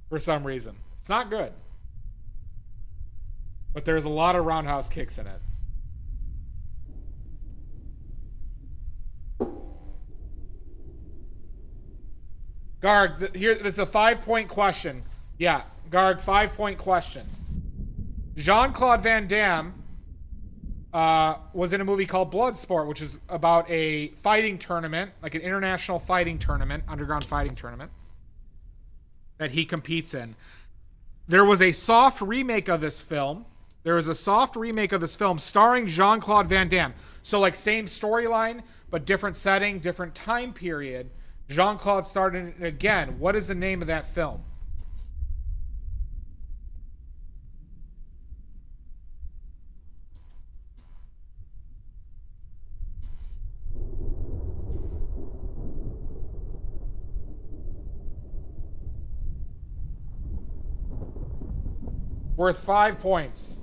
For some reason. It's not good. But there's a lot of roundhouse kicks in it. Garg, here, it's a 5-point question. Yeah, Garg, 5-point question. Jean-Claude Van Damme was in a movie called Bloodsport, which is about a fighting tournament, like an international fighting tournament, underground fighting tournament, that he competes in. There was a soft remake of this film. There was a soft remake of this film starring Jean-Claude Van Damme. So, like, same storyline, but different setting, different time period. Jean-Claude starred in it again. What is the name of that film? Worth 5 points.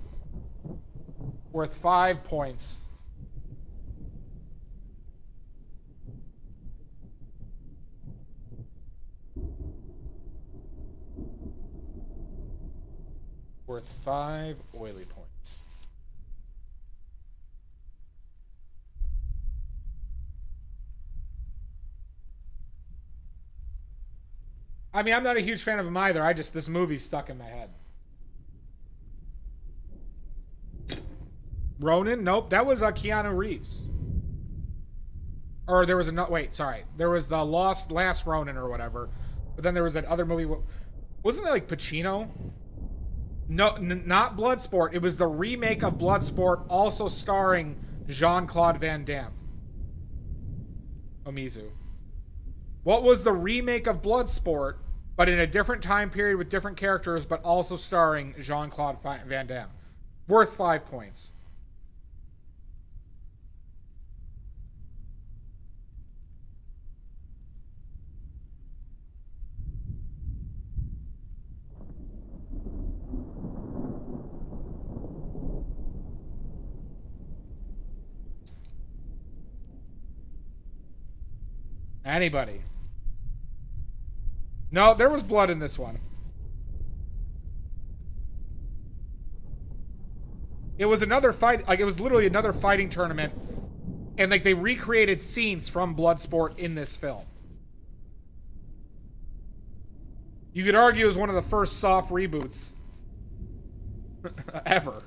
Worth 5 points. Worth 5 oily points. I mean, I'm not a huge fan of him either. This movie's stuck in my head. Ronin? Nope. That was Keanu Reeves. Or there was wait, sorry. There was the Last Ronin or whatever. But then there was that other movie. Wasn't it like Pacino? No, not Bloodsport. It was the remake of Bloodsport, also starring Jean-Claude Van Damme. Omizu. What was the remake of Bloodsport, but in a different time period with different characters, but also starring Jean-Claude Van Damme? Worth 5 points. Anybody? No, there was blood in this one. It was another fight, like it was literally another fighting tournament, and like they recreated scenes from Bloodsport in this film. You could argue it was one of the first soft reboots ever.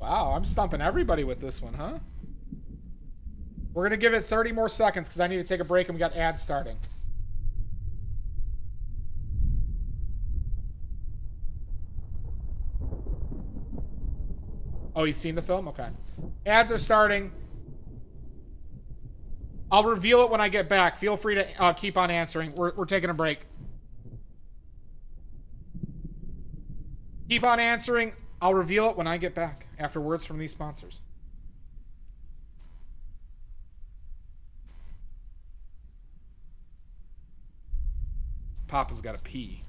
Wow, I'm stumping everybody with this one, huh? We're going to give it 30 more seconds because I need to take a break and we got ads starting. Oh, you've seen the film? Okay. Ads are starting. I'll reveal it when I get back. Feel free to keep on answering. We're taking a break. Keep on answering. I'll reveal it when I get back after words from these sponsors. Papa's got to pee.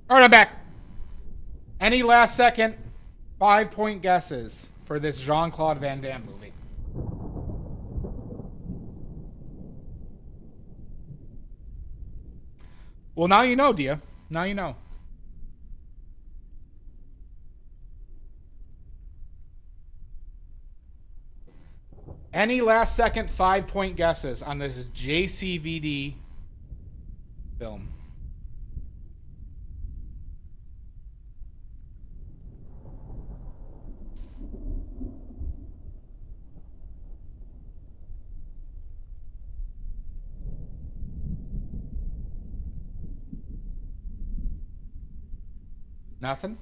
All right, I'm back. Any last second 5-point guesses for this Jean-Claude Van Damme movie? Well, now you know, Dia. Now you know. Any last second 5-point guesses on this JCVD film? Nothing?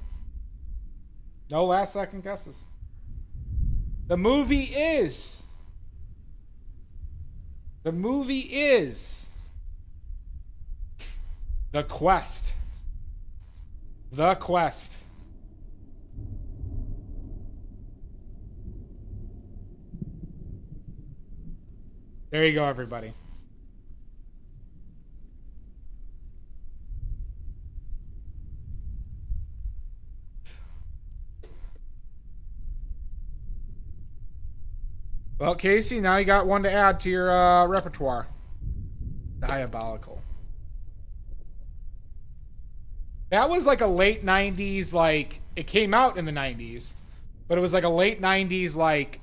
No last second guesses. The movie is The Quest. The Quest. There you go, everybody. Well, Casey, now you got one to add to your repertoire. Diabolical. That was like a late 90s, like, it came out in the 90s, but it was like a late 90s, like,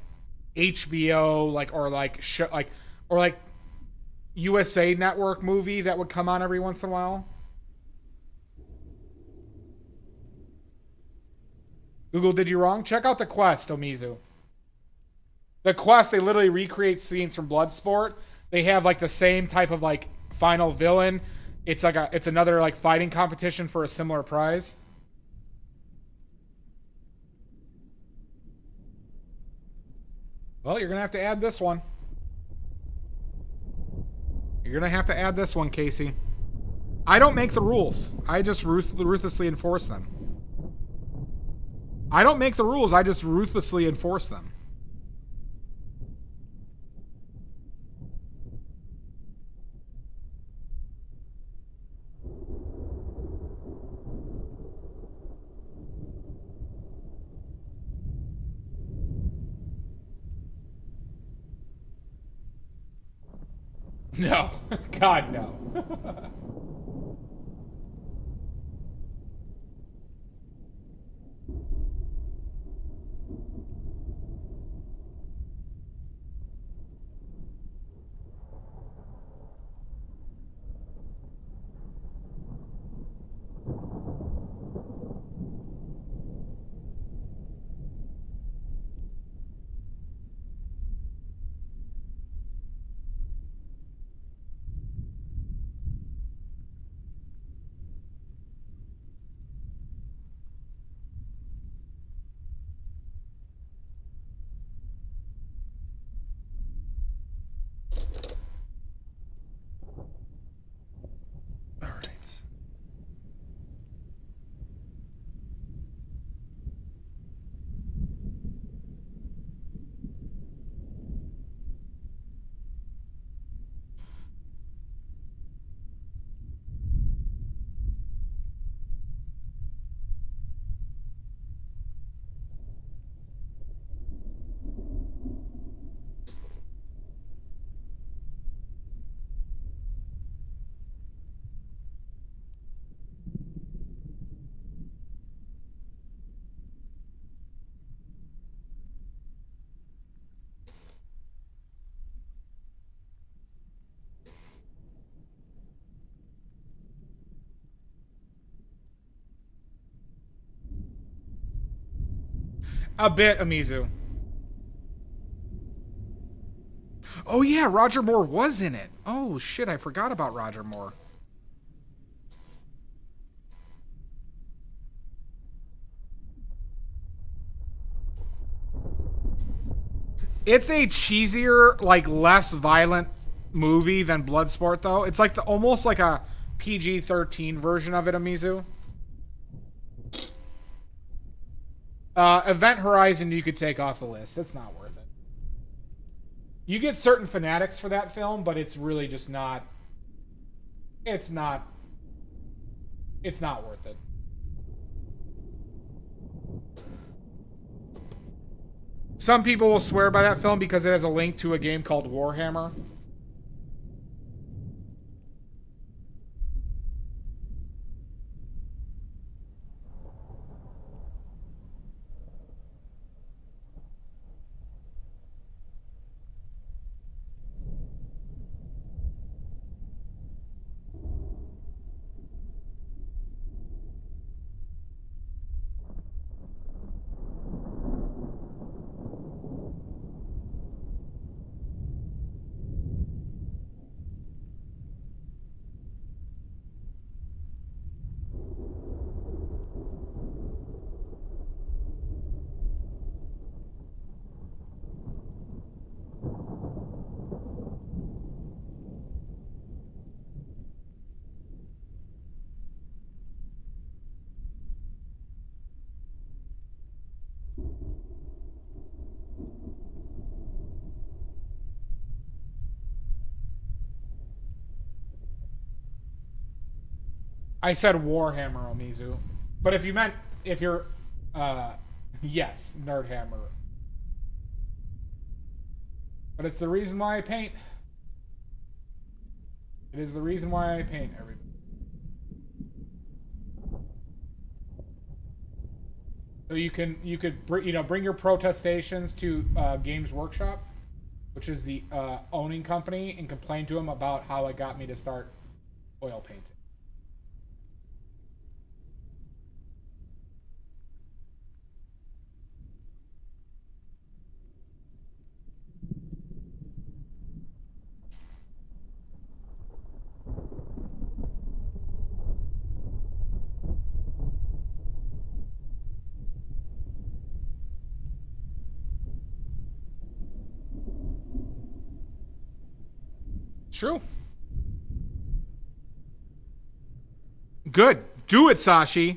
HBO, like, or like, or like USA Network movie that would come on every once in a while. Google did you wrong? Check out The Quest, Omizu. The Quest, they literally recreate scenes from Bloodsport. They have like the same type of like final villain. It's like it's another like fighting competition for a similar prize. Well, you're gonna have to add this one. You're gonna have to add this one, Casey. I don't make the rules. I just ruthlessly enforce them. I don't make the rules. I just ruthlessly enforce them. No. God, no. A bit, Amizu. Oh yeah, Roger Moore was in it. Oh shit, I forgot about Roger Moore. It's a cheesier, like less violent movie than Bloodsport though. It's like almost like a PG-13 version of it, Amizu. Event Horizon you could take off the list. It's not worth it. You get certain fanatics for that film, but it's really just not... It's not worth it. Some people will swear by that film because it has a link to a game called Warhammer. I said Warhammer, Omizu. But if you meant, if you're, yes, Nerdhammer. But it's the reason why I paint. It is the reason why I paint, everybody. So you could bring your protestations to Games Workshop, which is the owning company, and complain to them about how it got me to start oil painting. True. Good. Do it, Sashi.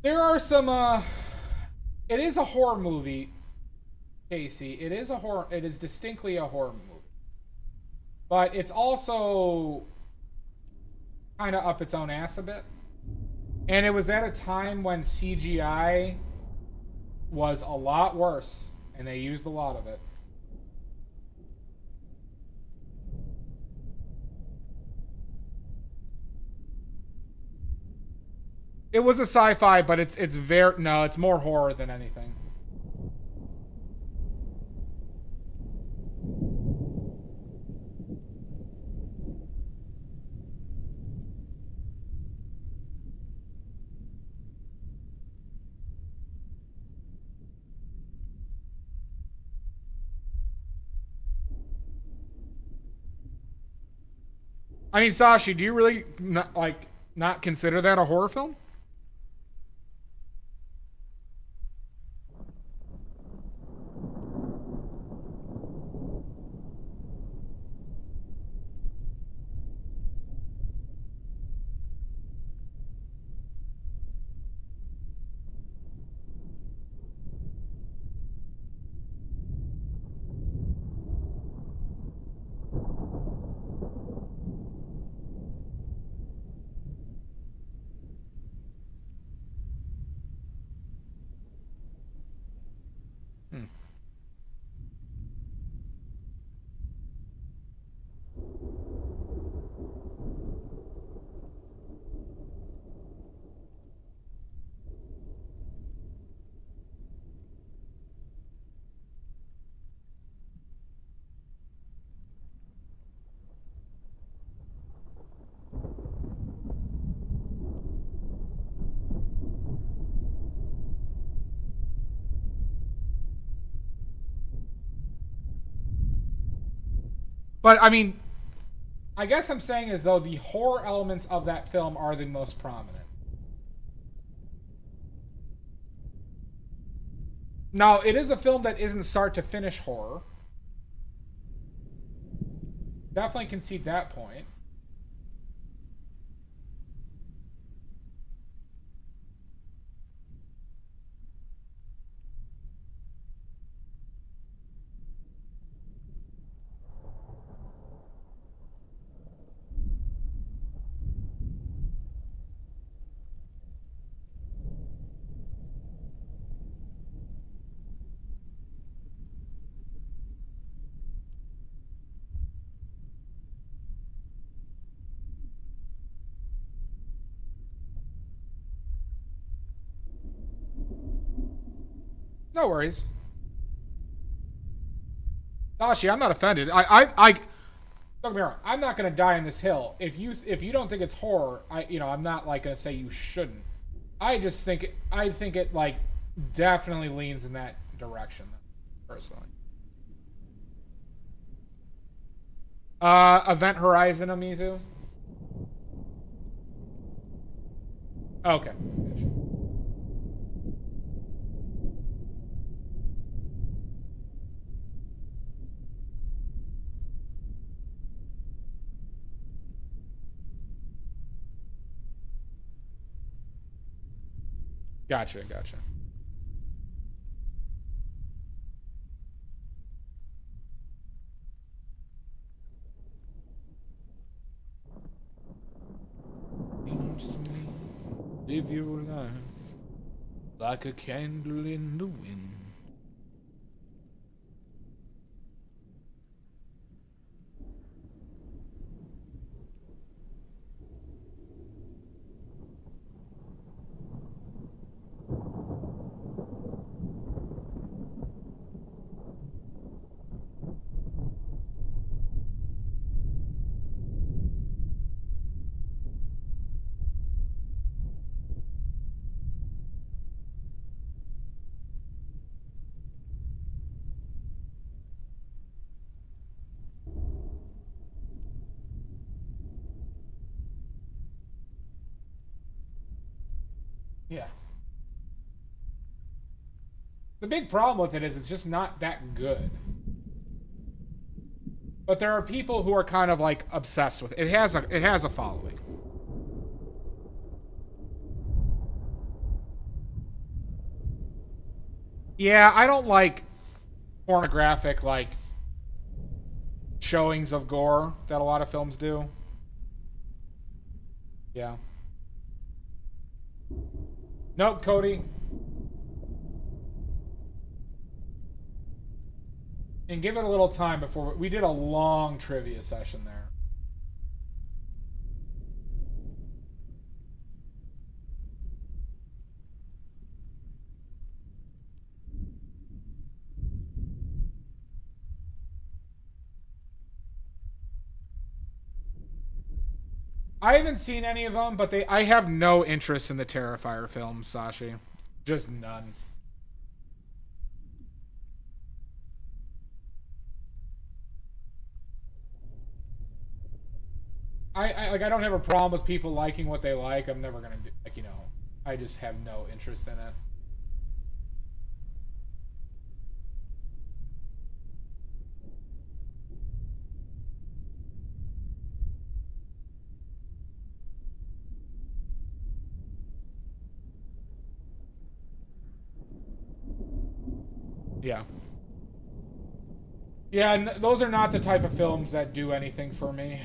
There are some, it is a horror movie, Casey. It is distinctly a horror movie. But it's also kind of up its own ass a bit. And it was at a time when CGI was a lot worse, and they used a lot of it. It was a sci-fi, but it's more horror than anything. I mean, Sashi, do you really not consider that a horror film? But, I mean, I guess I'm saying as though the horror elements of that film are the most prominent. Now, it is a film that isn't start to finish horror. Definitely concede that point. No worries. Dashi, I'm not offended. I don't get me wrong. I'm not gonna die on this hill. If you don't think it's horror, I'm not like gonna say you shouldn't. I think it like definitely leans in that direction, personally. Event Horizon, Amizu. Okay. Gotcha. Live your life like a candle in the wind. Yeah. The big problem with it is it's just not that good. But there are people who are kind of like obsessed with it. It has a following. Yeah, I don't like pornographic like showings of gore that a lot of films do. Yeah. Nope, Cody. And give it a little time before we did a long trivia session there. I haven't seen any of them, but I have no interest in the Terrifier films, Sashi. Just none. I don't have a problem with people liking what they like. I'm never gonna do, like, I just have no interest in it. Yeah. Yeah, those are not the type of films that do anything for me.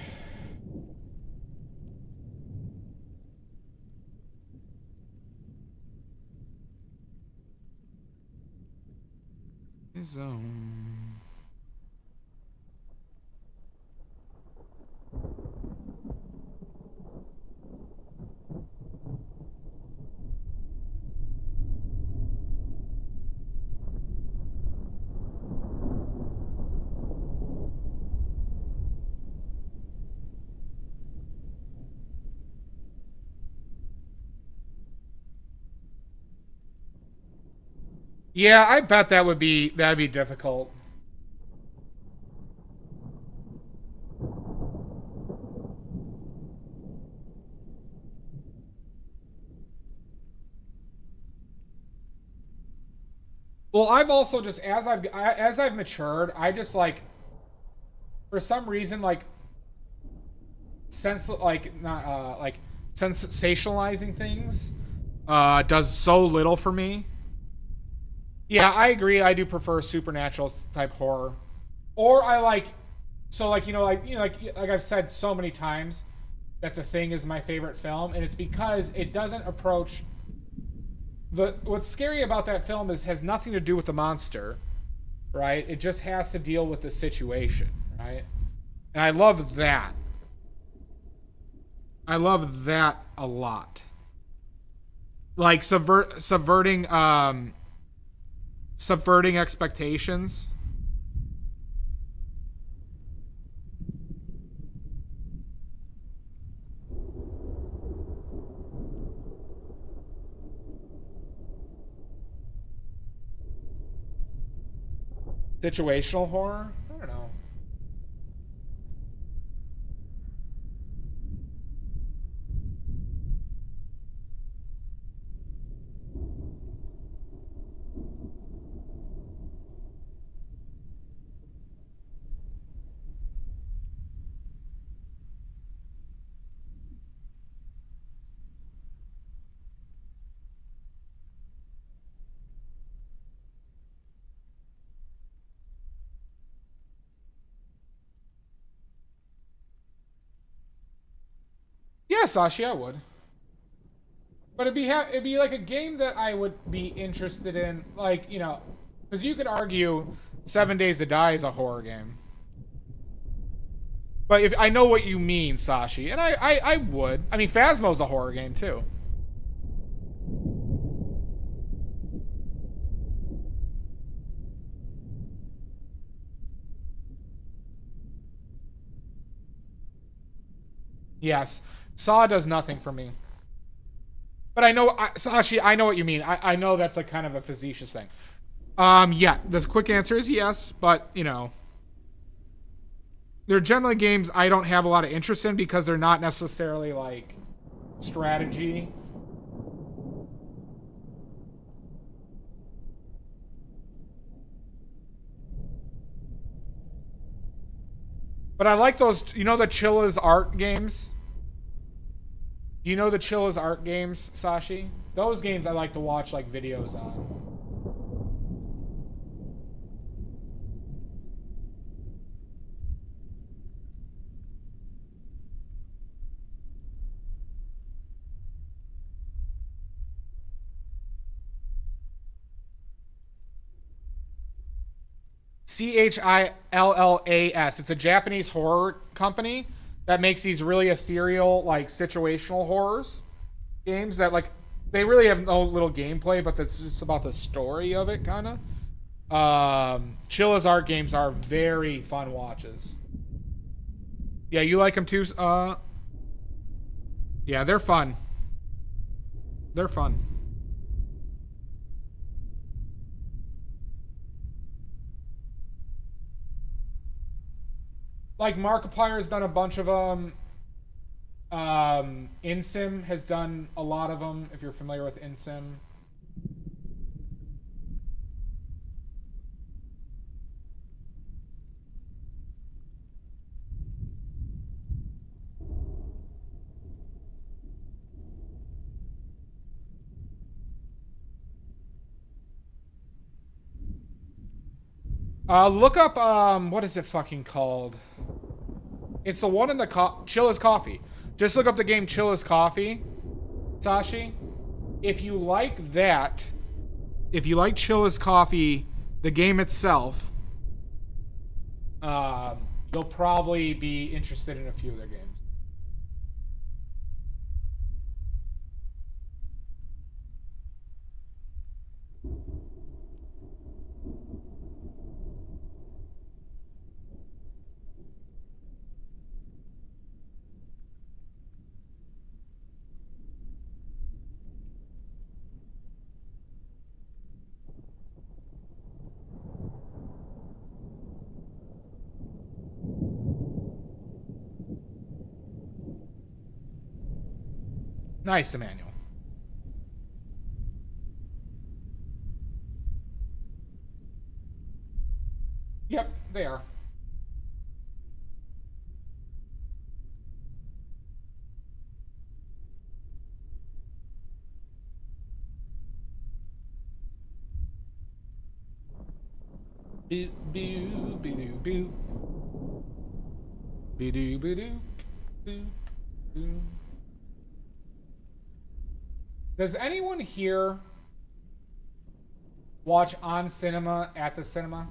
Yeah, I bet that'd be difficult. Well, I've also just as I've matured, I just like for some reason like sensationalizing things does so little for me. Yeah, I agree. I do prefer supernatural type horror, or I like, so like like I've said so many times that The Thing is my favorite film, and it's because it doesn't approach what's scary about that film has nothing to do with the monster, right? It just has to deal with the situation, right? And I love that. I love that a lot. Like subverting subverting expectations. Situational horror? I don't know. Yeah, Sashi, I would. But it'd be like a game that I would be interested in, like, you know, because you could argue 7 Days to Die is a horror game. But if I know what you mean, Sashi, and I would. I mean, Phasmo's a horror game too. Yes. Saw does nothing for me. But I know, Sashi, I know what you mean. I know that's like kind of a facetious thing. Yeah, the quick answer is yes, but, you know, they're generally games I don't have a lot of interest in because they're not necessarily, like, strategy. But I like those, you know, the Chilla's art games? Do you know the Chilla's art games, Sashi? Those games I like to watch, like, videos on. CHILLAS. It's a Japanese horror company that makes these really ethereal, like, situational horrors games that, like, they really have no little gameplay, but that's just about the story of it, kind of. Chilla's art games are very fun watches. Yeah, you like them too? Yeah, they're fun. They're fun. Like, Markiplier has done a bunch of them. InSim has done a lot of them, if you're familiar with InSim. Look up, what is it fucking called? It's the one in the Chilla's Coffee. Just look up the game Chilla's Coffee, Sashi. If you like that, if you like Chilla's Coffee, the game itself, you'll probably be interested in a few of their games. Nice, Emmanuel. Yep, they are. Boo, boo, boo, boo. Boo, boo, boo, boo, boo. Does anyone here watch on cinema at the cinema?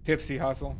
Tipsy hustle.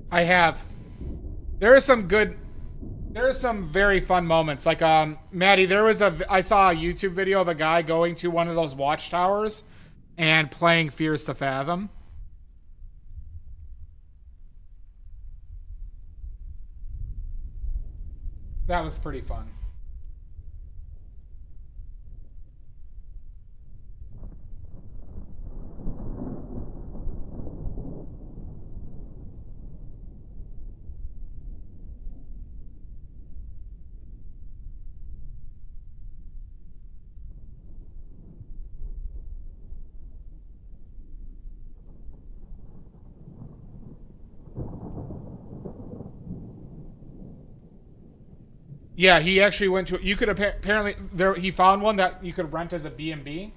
I have. There are some very fun moments. Like, Maddie, I saw a YouTube video of a guy going to one of those watchtowers and playing Fears to Fathom. That was pretty fun. Yeah, he actually went to. You could apparently there. He found one that you could rent as a B&B.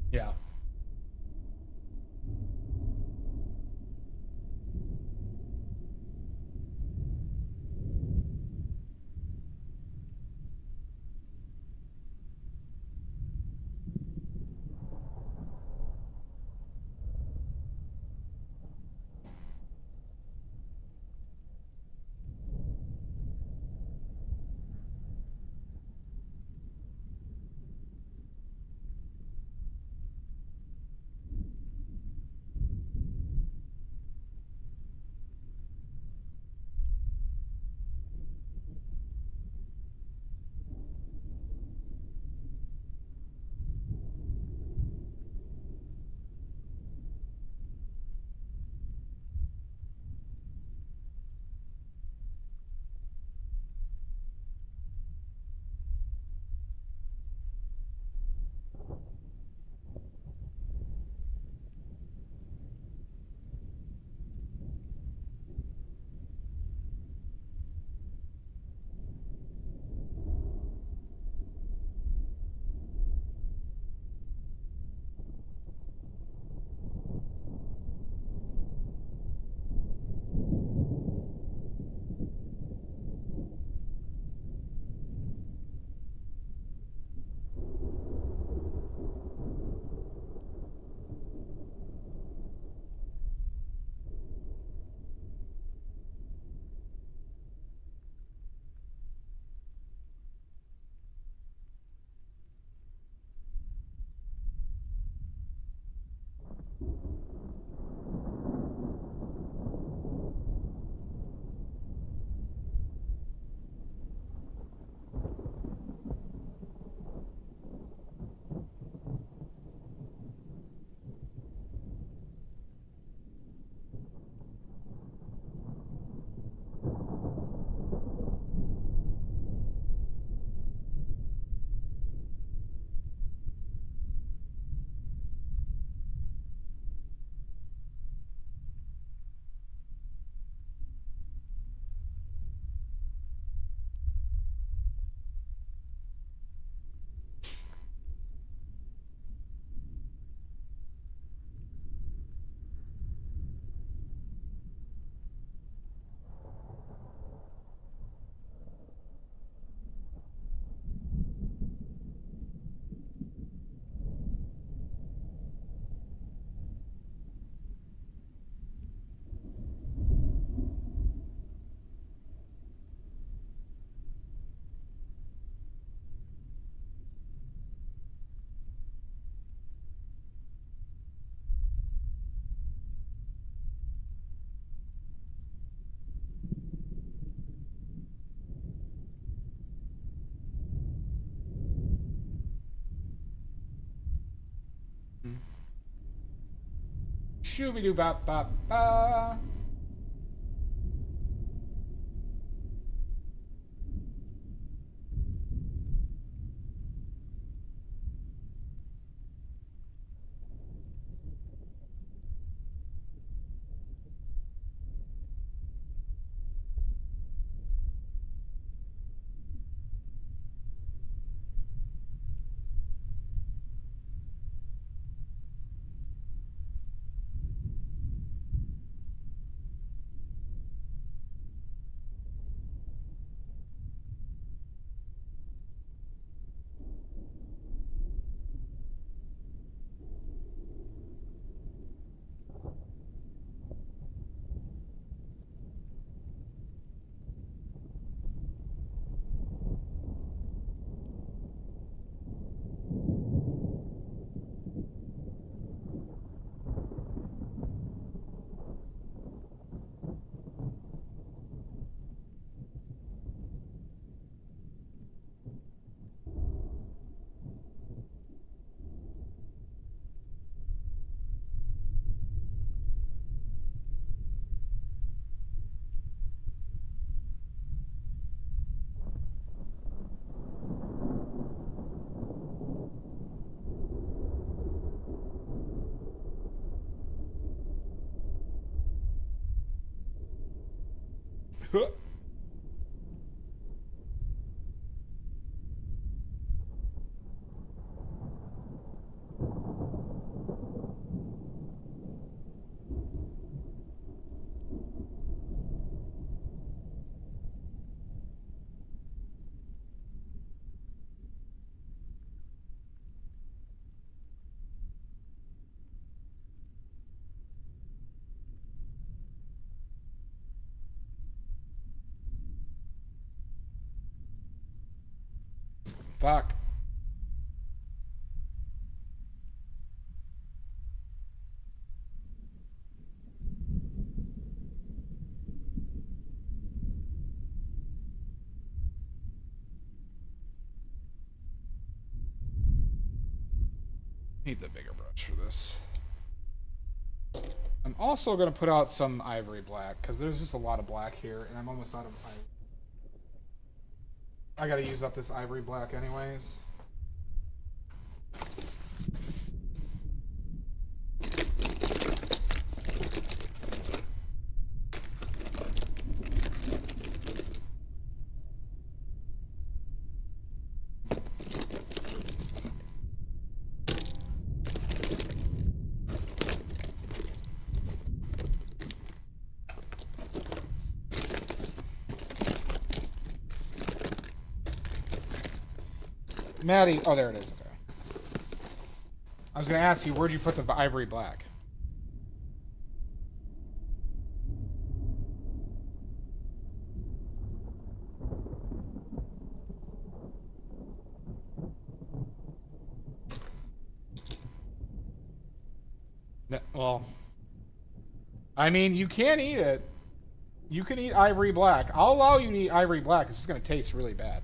Yeah. Shooby doo ba ba ba. Huh. Fuck. Need the bigger brush for this. I'm also going to put out some ivory black because there's just a lot of black here and I'm almost out of ivory. I got to use up this ivory black anyways. Maddie, oh, there it is. Okay. I was going to ask you, where'd you put the ivory black? Well, I mean, you can eat it. You can eat ivory black. I'll allow you to eat ivory black. It's just going to taste really bad.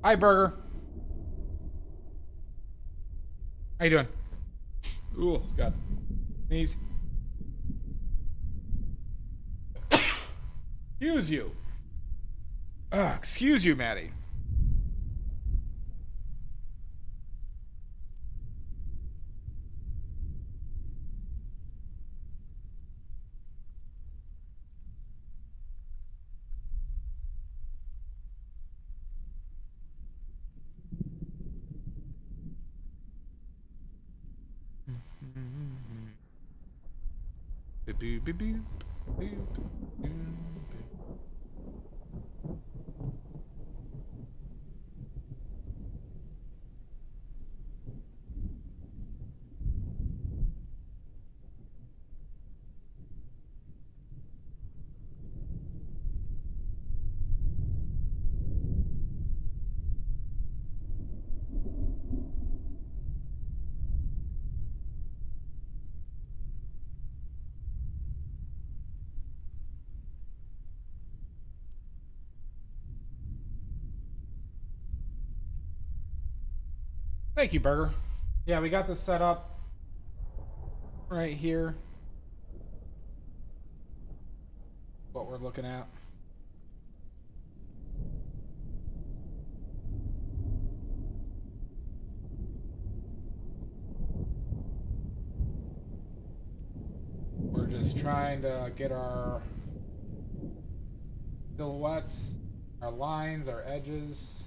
Hi, Burger. How you doing? Ooh, God. Sneeze. Excuse you. Excuse you, Maddie. Beep, beep, beep, beep, beep. Thank you, Burger. Yeah, we got this set up right here. What we're looking at. We're just trying to get our silhouettes, our lines, our edges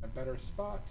in a better spot.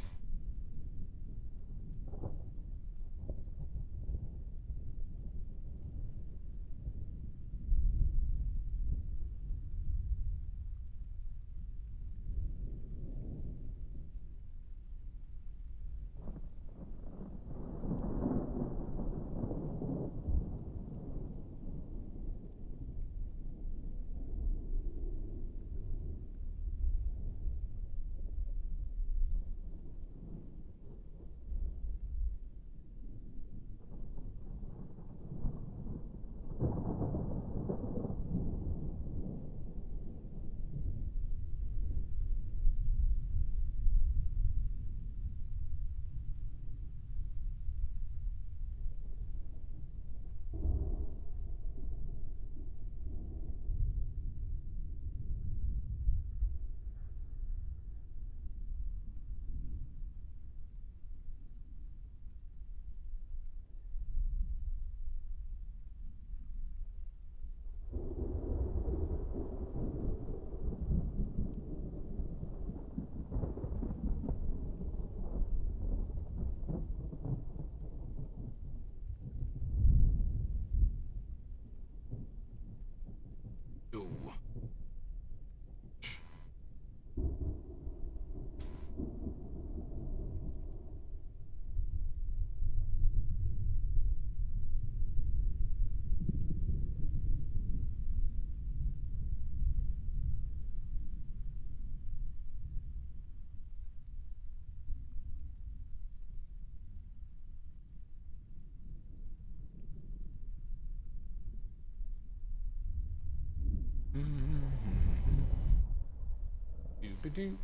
Doop,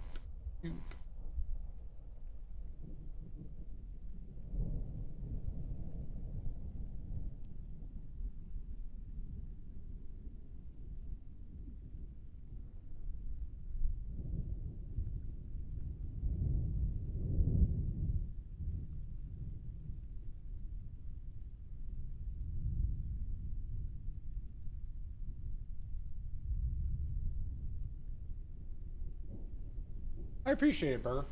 doop. I appreciate it, Burger.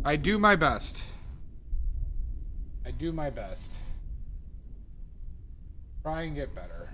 I do my best. I do my best. Try and get better.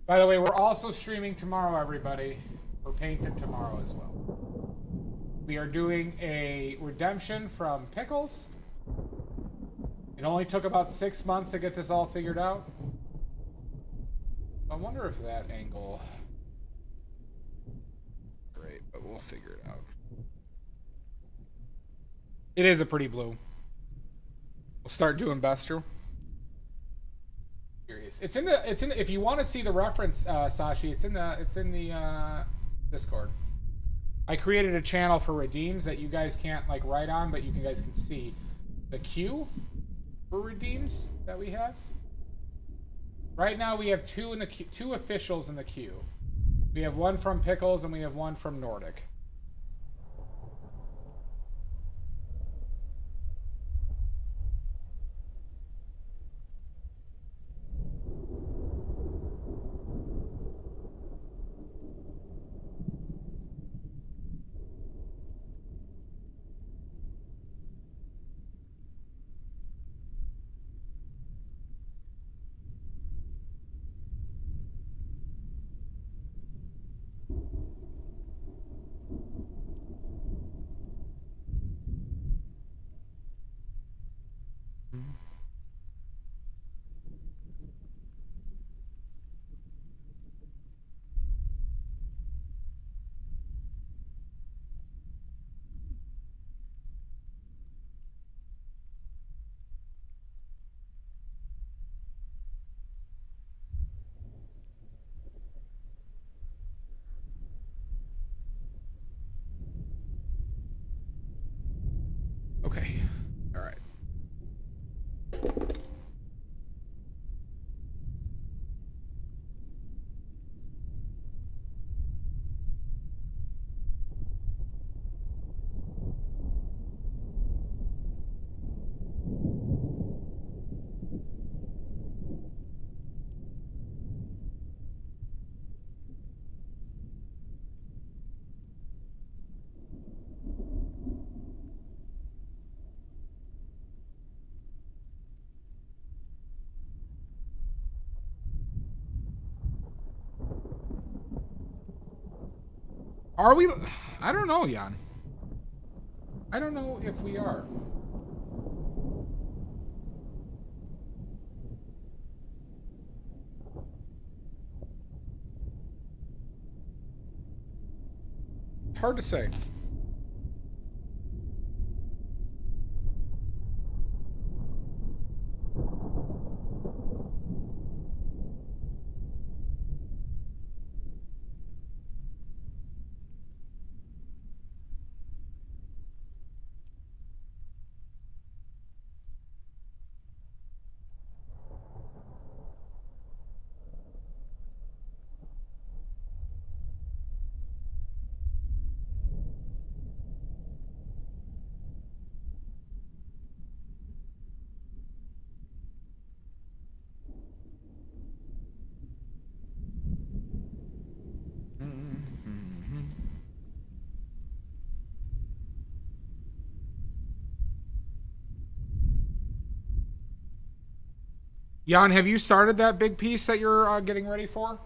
By the way, we're also streaming tomorrow, everybody. We're painted tomorrow as well. We are doing a redemption from Pickles. It only took about 6 months to get this all figured out. I wonder if that angle... Great, but we'll figure it out. It is a pretty blue. We'll start doing Bester. Curious. It's in the if you want to see the reference, Sashi, it's in the Discord. I created a channel for redeems that you guys can't like write on, but you guys can see the queue for redeems that we have. Right now we have two in the queue, two officials in the queue. We have one from Pickles and we have one from Nordic. Okay. All right. Are we? I don't know, Jan. I don't know if we are. Hard to say. Jan, have you started that big piece that you're getting ready for?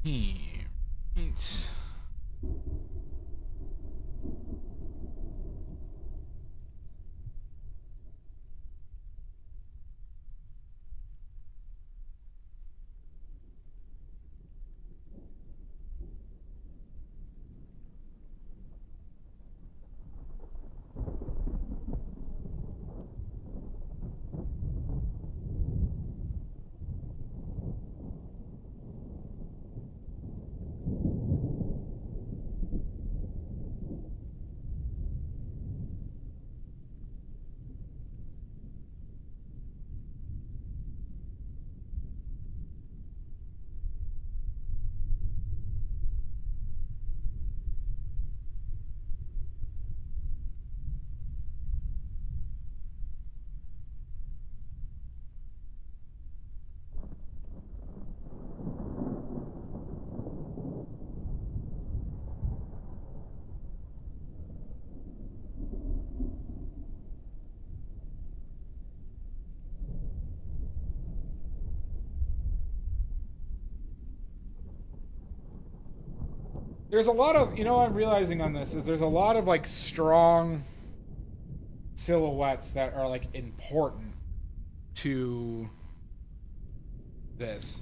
It's... There's a lot of, you know what I'm realizing on this is there's a lot of like strong silhouettes that are like important to this.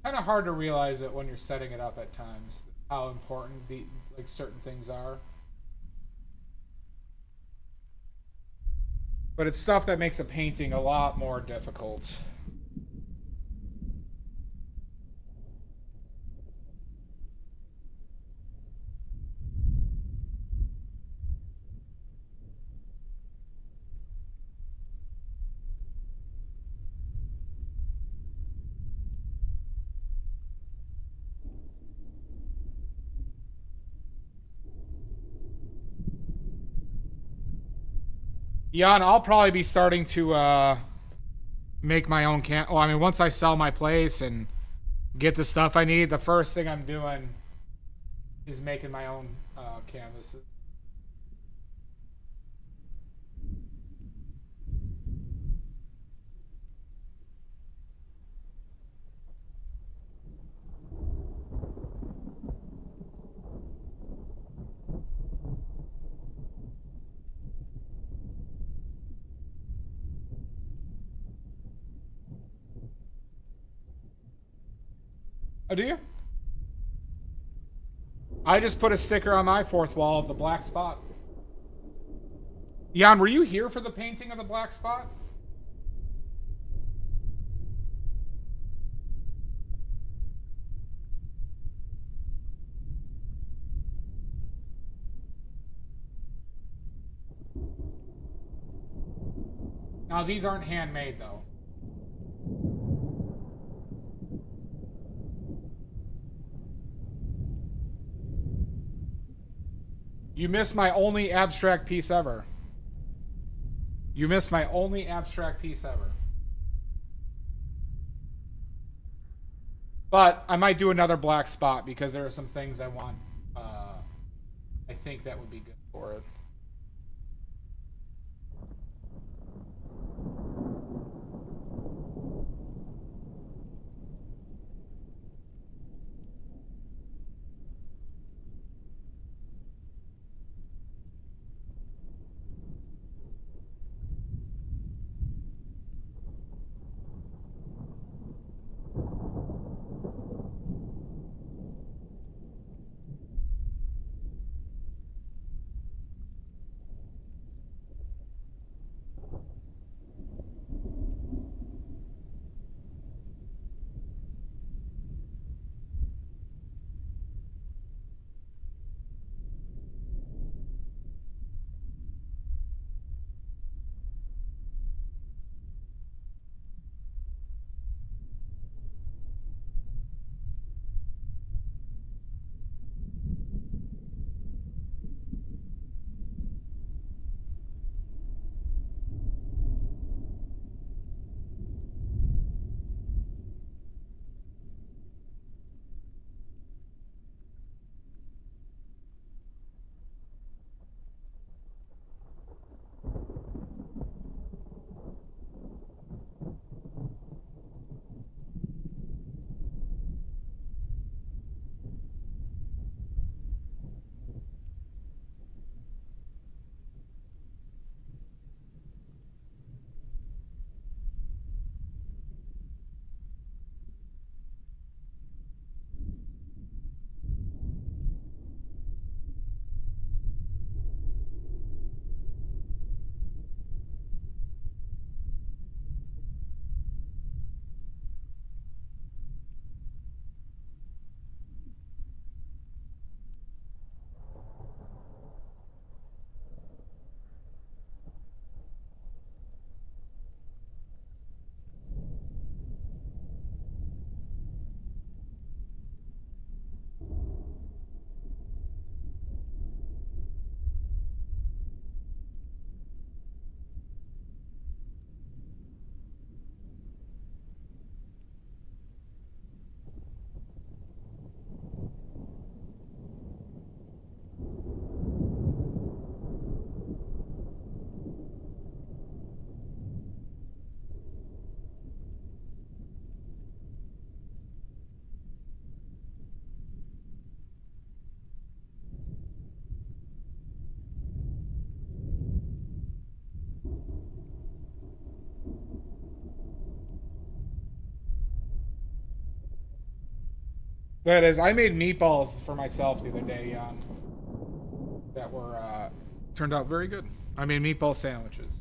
Kind of hard to realize it when you're setting it up at times, how important the like certain things are. But it's stuff that makes a painting a lot more difficult. Jan, I'll probably be starting to make my own well, I mean, once I sell my place and get the stuff I need, the first thing I'm doing is making my own canvases. Oh, do you? I just put a sticker on my fourth wall of the black spot. Jan, were you here for the painting of the black spot? Now, these aren't handmade, though. You missed my only abstract piece ever. You missed my only abstract piece ever. But I might do another black spot because there are some things I want. I think that would be good for it. That is, I made meatballs for myself the other day. That were turned out very good. I made meatball sandwiches.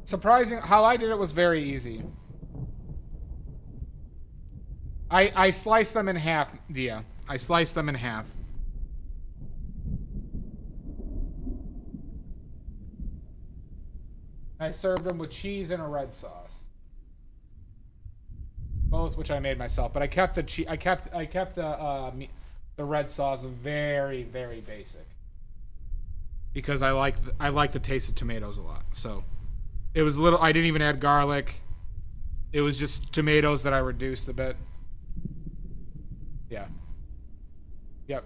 Surprising how I did it was very easy. I sliced them in half, Dia. I sliced them in half. I served them with cheese and a red sauce. Both which I made myself, but I kept the cheese. I kept the red sauce very, very basic. Because I like the taste of tomatoes a lot. So it was little. I didn't even add garlic. It was just tomatoes that I reduced a bit. Yeah. Yep.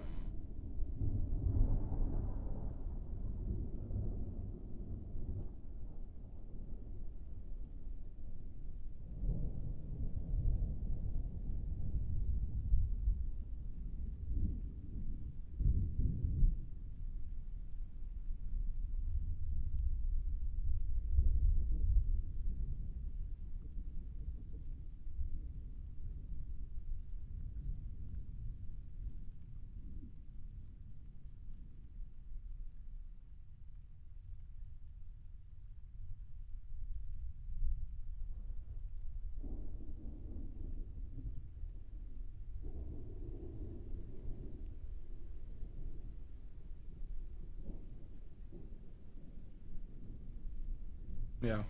Yeah.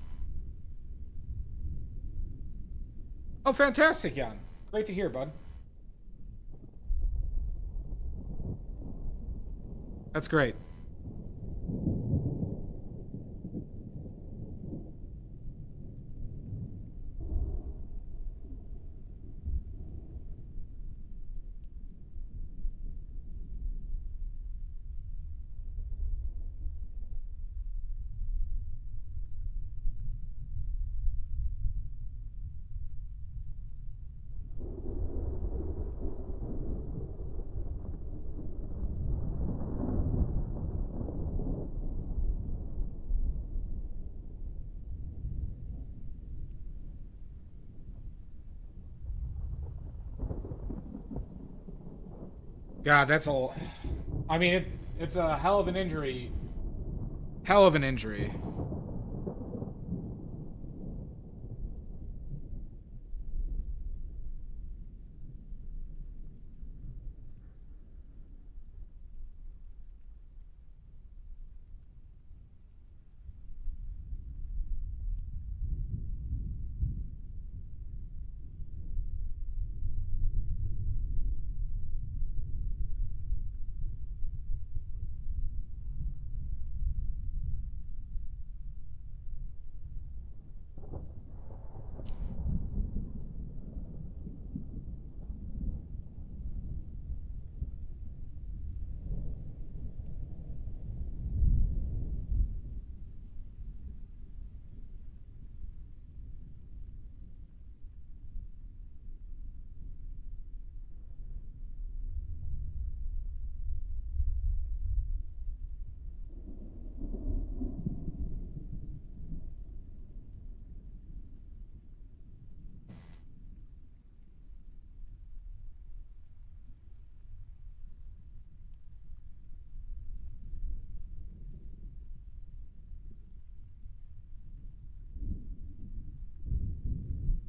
Oh, fantastic, Jan. Great to hear, bud. That's great. God, that's a... I mean, it's a hell of an injury. Hell of an injury.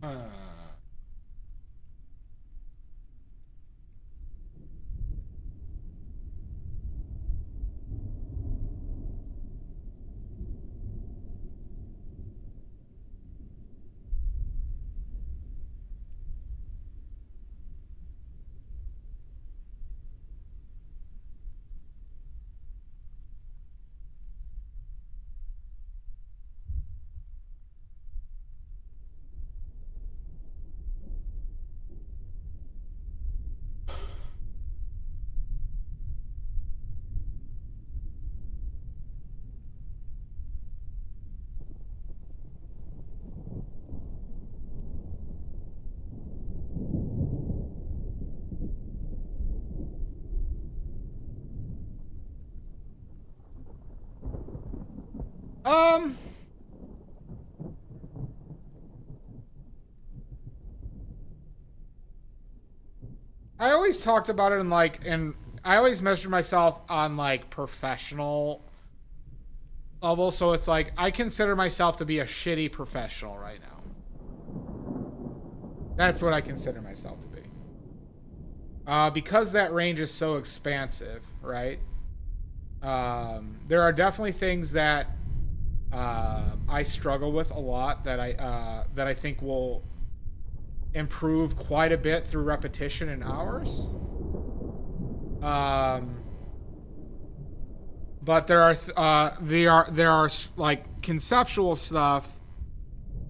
Uh... Um, I always talked about it in like, and I always measured myself on like professional level. So it's like, I consider myself to be a shitty professional right now. That's what I consider myself to be. Because that range is so expansive, right? There are definitely things that I struggle with a lot that I think will improve quite a bit through repetition and hours. But there are like conceptual stuff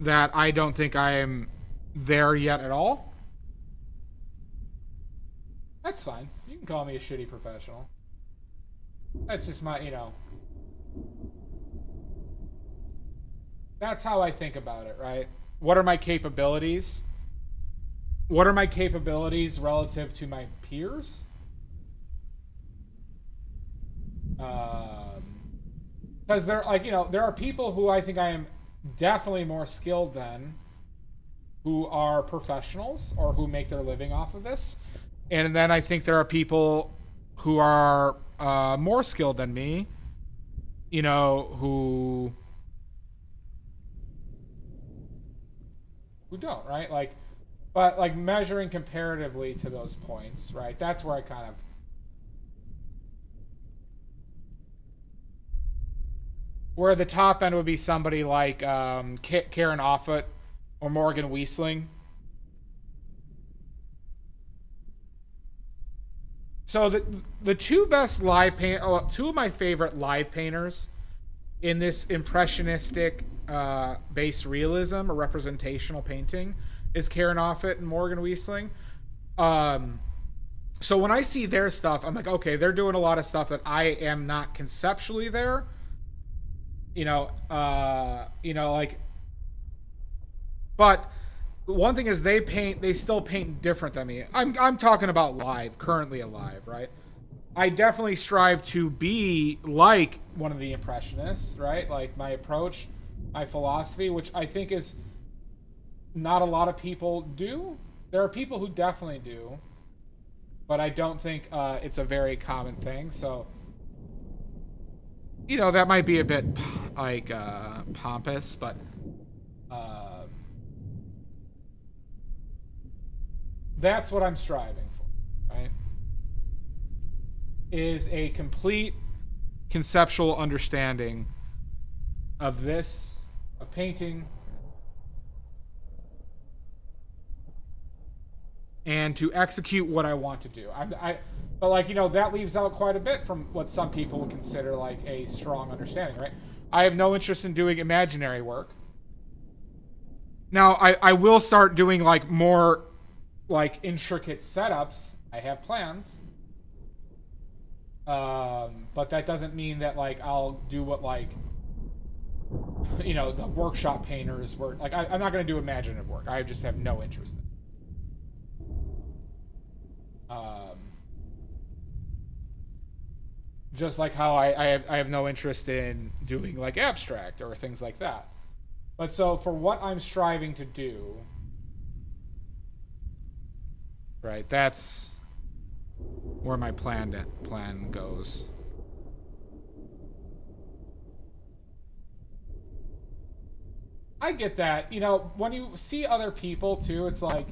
that I don't think I am there yet at all. That's fine. You can call me a shitty professional. That's just my, that's how I think about it, right? What are my capabilities? What are my capabilities relative to my peers? Because there are people who I think I am definitely more skilled than, who are professionals or who make their living off of this. And then I think there are people who are more skilled than me, who don't, right? But measuring comparatively to those points, right? That's where I kind of... Where the top end would be somebody like Karen Offutt or Morgan Wiesling. So the two best two of my favorite live painters in this impressionistic based realism or representational painting is Karen Offutt and Morgan Wiesling. So when I see their stuff, I'm like, okay, they're doing a lot of stuff that I am not conceptually there. But one thing is they still paint different than me. I'm talking about currently alive, right? I definitely strive to be like one of the Impressionists, right? Like my approach, my philosophy, which I think is not a lot of people do. There are people who definitely do, but I don't think it's a very common thing. So, that might be a bit like pompous, but that's what I'm striving for, right? Is a complete conceptual understanding of painting, and to execute what I want to do. But that leaves out quite a bit from what some people would consider like a strong understanding, right? I have no interest in doing imaginary work. Now, I will start doing like more like intricate setups. I have plans. But that doesn't mean that like I'll do what the workshop painters were like. I'm not going to do imaginative work. I just have no interest in it. Just like how I have no interest in doing like abstract or things like that. But so for what I'm striving to do, right, that's where my plan goes. I get that. When you see other people too, it's like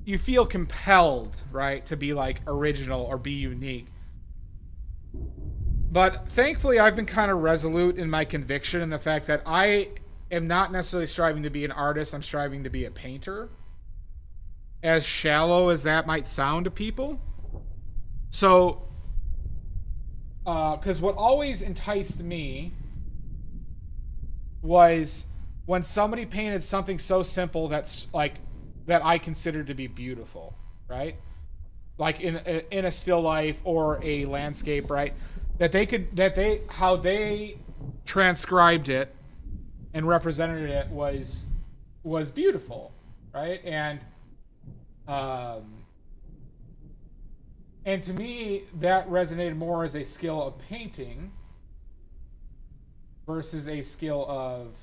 you feel compelled, right, to be like original or be unique. But thankfully, I've been kind of resolute in my conviction in the fact that I am not necessarily striving to be an artist. I'm striving to be a painter. As shallow as that might sound to people. So, because what always enticed me was when somebody painted something so simple that's like that I considered to be beautiful, right? Like in a still life or a landscape, right? How they transcribed it and represented it was beautiful, right? And to me, that resonated more as a skill of painting versus a skill of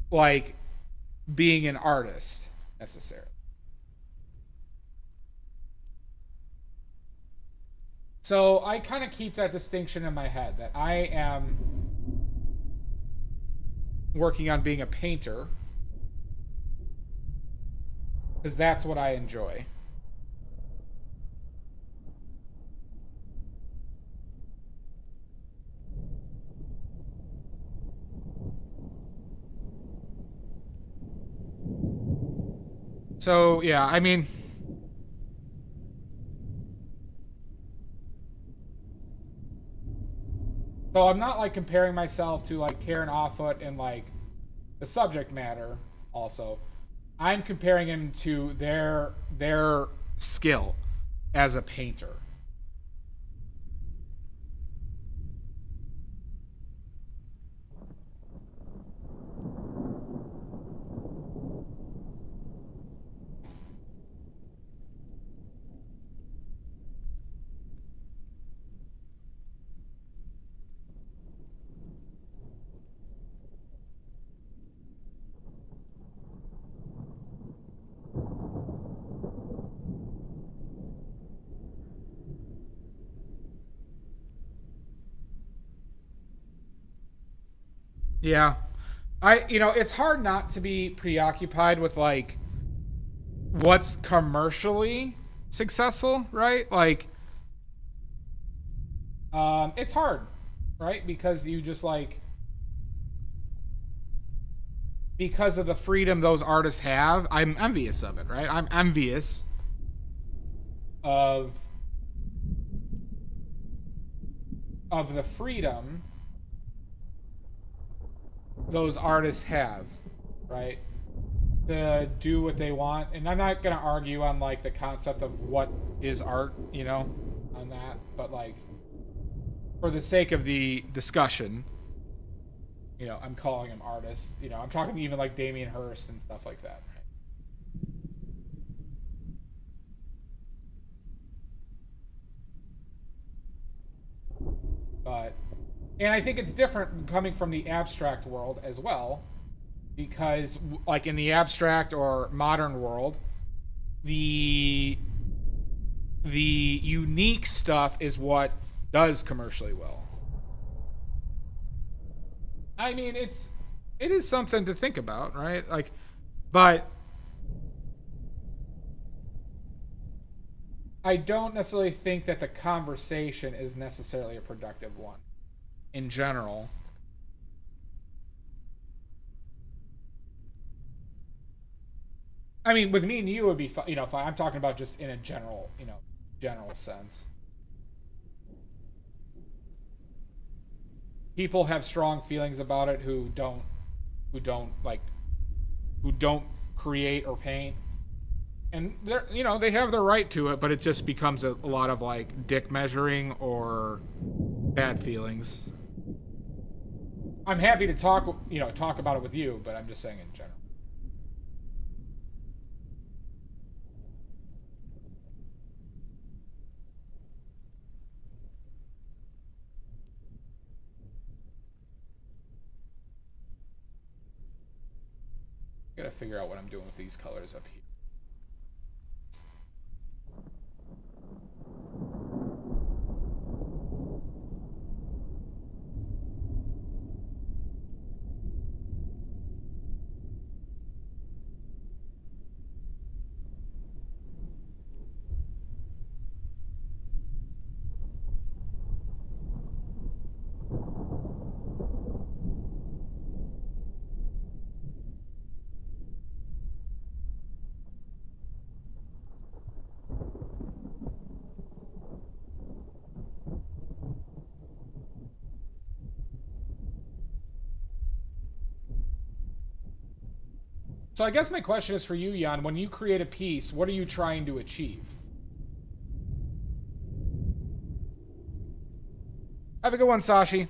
like being an artist necessarily. So I kind of keep that distinction in my head that I am working on being a painter because that's what I enjoy. So, yeah, I mean, so I'm not like comparing myself to like Karen Offut and like the subject matter also. I'm comparing him to their skill as a painter. Yeah. It's hard not to be preoccupied with like what's commercially successful, right? Like it's hard, right? Because you just like because of the freedom those artists have, I'm envious of it, right? I'm envious of the freedom those artists have, right? To do what they want. And I'm not going to argue on like the concept of what is art, on that, but like for the sake of the discussion, I'm calling them artists. I'm talking even like Damien Hirst and stuff like that, right? And I think it's different coming from the abstract world as well, because like in the abstract or modern world, the unique stuff is what does commercially well. I mean, it is something to think about, right? Like, but I don't necessarily think that the conversation is necessarily a productive one in general. I mean, with me and you, it would be fine. I'm talking about just in a general sense. People have strong feelings about it who don't create or paint, and they have the right to it, but it just becomes a lot of like dick measuring or bad feelings. I'm happy to talk about it with you, but I'm just saying in general. Gotta figure out what I'm doing with these colors up here. So I guess my question is for you, Jan. When you create a piece, what are you trying to achieve? Have a good one, Sashi.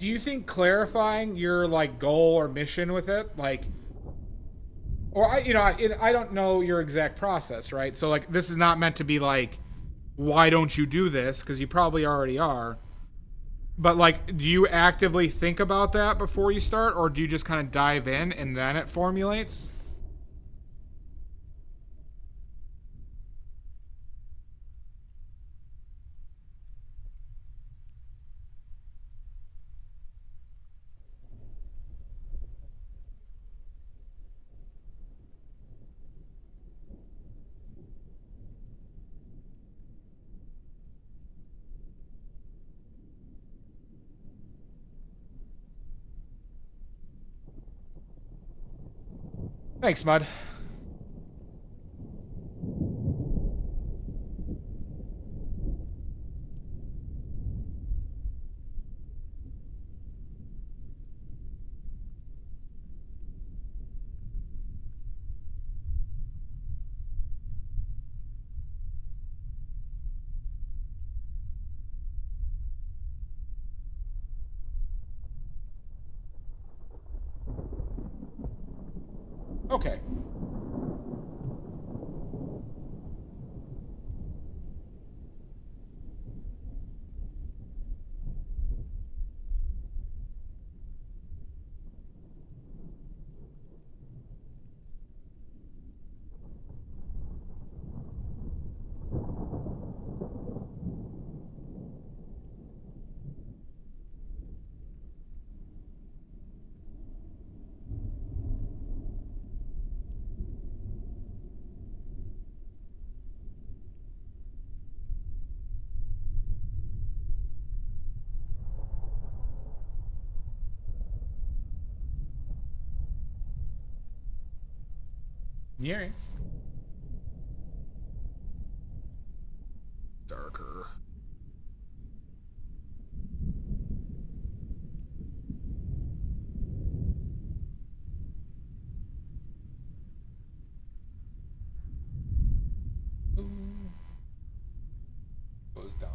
do you think clarifying your like goal or mission with it, like, or I don't know your exact process, right? So like, this is not meant to be like, why don't you do this? Because you probably already are. But like, do you actively think about that before you start, or do you just kind of dive in and then it formulates? Thanks, Mud. Okay. Yeah. Darker. Goes down.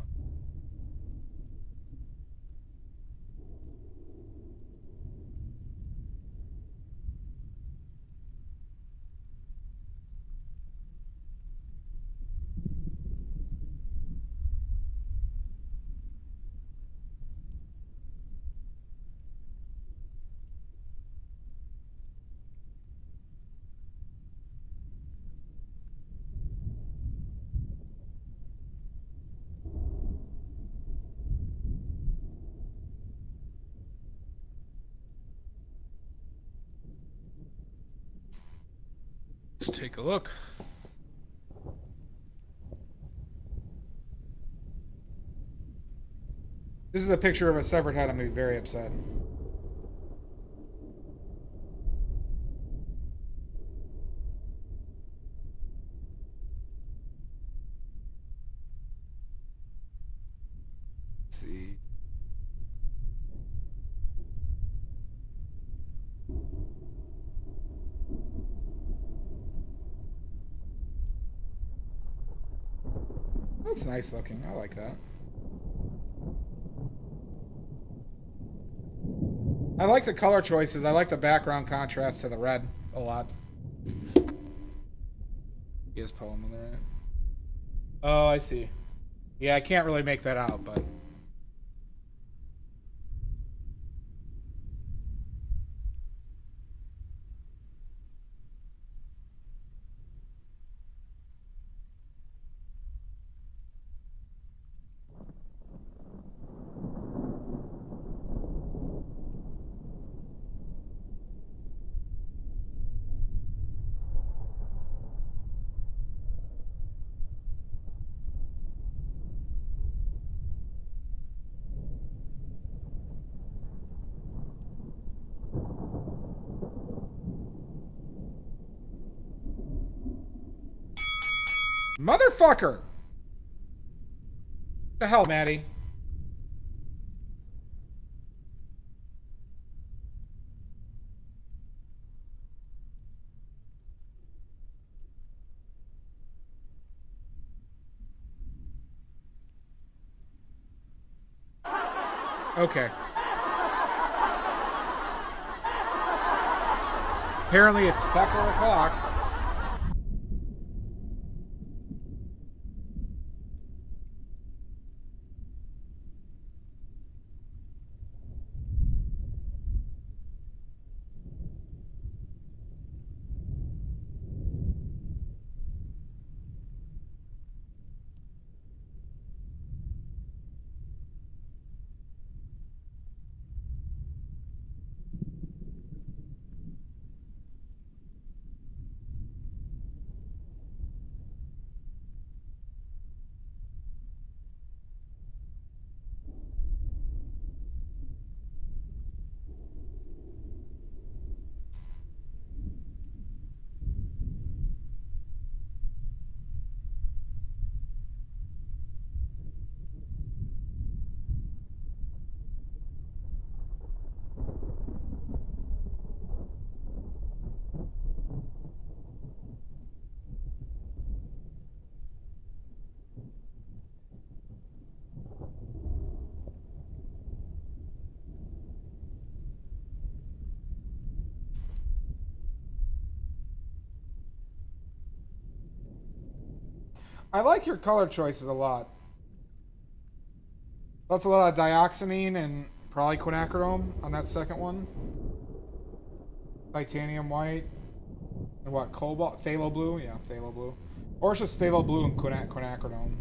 Let's take a look. This is a picture of a severed head. I'm gonna be very upset. Let's see. That's nice looking. I like that. I like the color choices. I like the background contrast to the red a lot. He has poem in there. Right? Oh, I see. Yeah, I can't really make that out, but... Motherfucker! The hell, Maddie? Okay. Apparently it's fucker o'clock. I like your color choices a lot. That's a lot of dioxanine and probably quinacridone on that second one. Titanium white. And what, cobalt? Phthalo blue? Yeah, phthalo blue. Or it's just phthalo blue and quinacridone.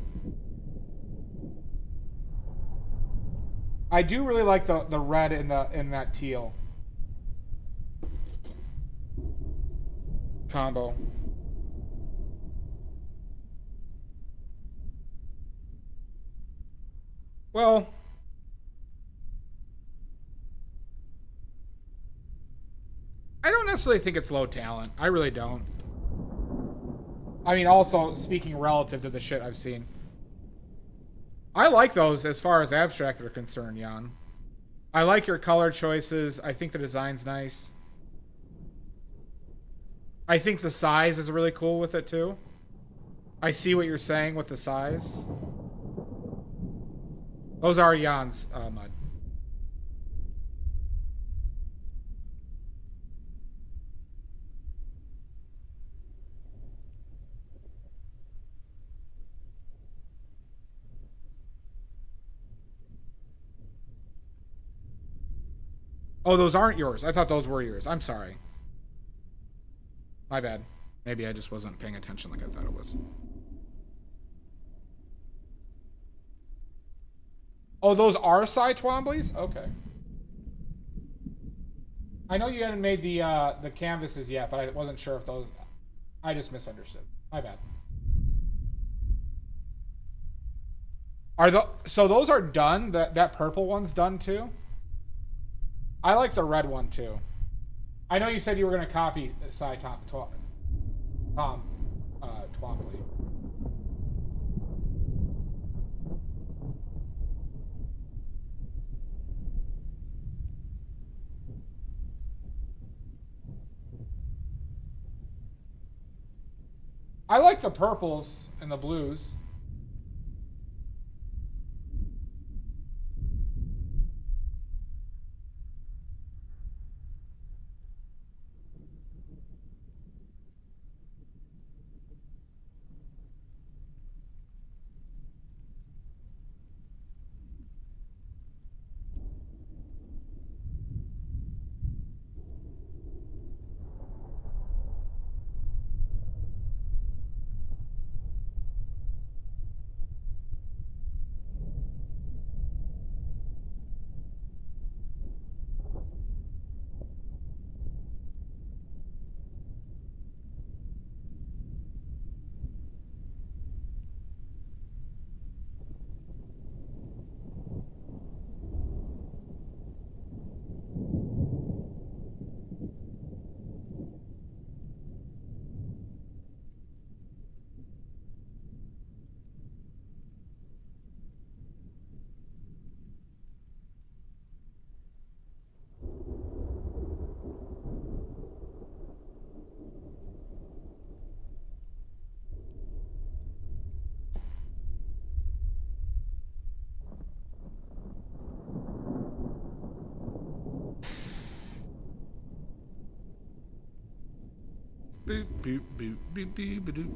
I do really like the red in that teal combo. Well, I don't necessarily think it's low talent. I really don't. I mean, also, speaking relative to the shit I've seen. I like those as far as abstract are concerned, Jan. I like your color choices. I think the design's nice. I think the size is really cool with it, too. I see what you're saying with the size. Those are Jan's, Mud. Oh, those aren't yours. I thought those were yours. I'm sorry. My bad. Maybe I just wasn't paying attention like I thought it was. Oh, those are Cy Twombly's? Okay. I know you hadn't made the canvases yet, but I wasn't sure if those... I just misunderstood. My bad. So those are done? That purple one's done too? I like the red one too. I know you said you were going to copy Cy Twombly. I like the purples and the blues. Boop, boop, boop, boop, boop, boop, boop.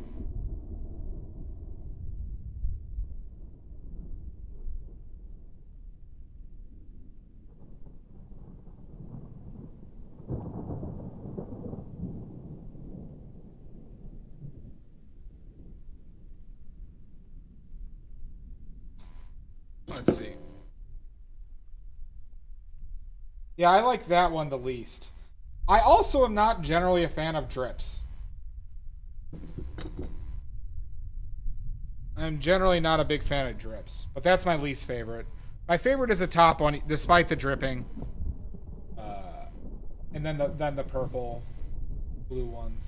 Let's see. Yeah, I like that one the least. I also am not generally a fan of drips. I'm generally not a big fan of drips, but that's my least favorite. My favorite is the top one, despite the dripping. And then the purple, blue ones.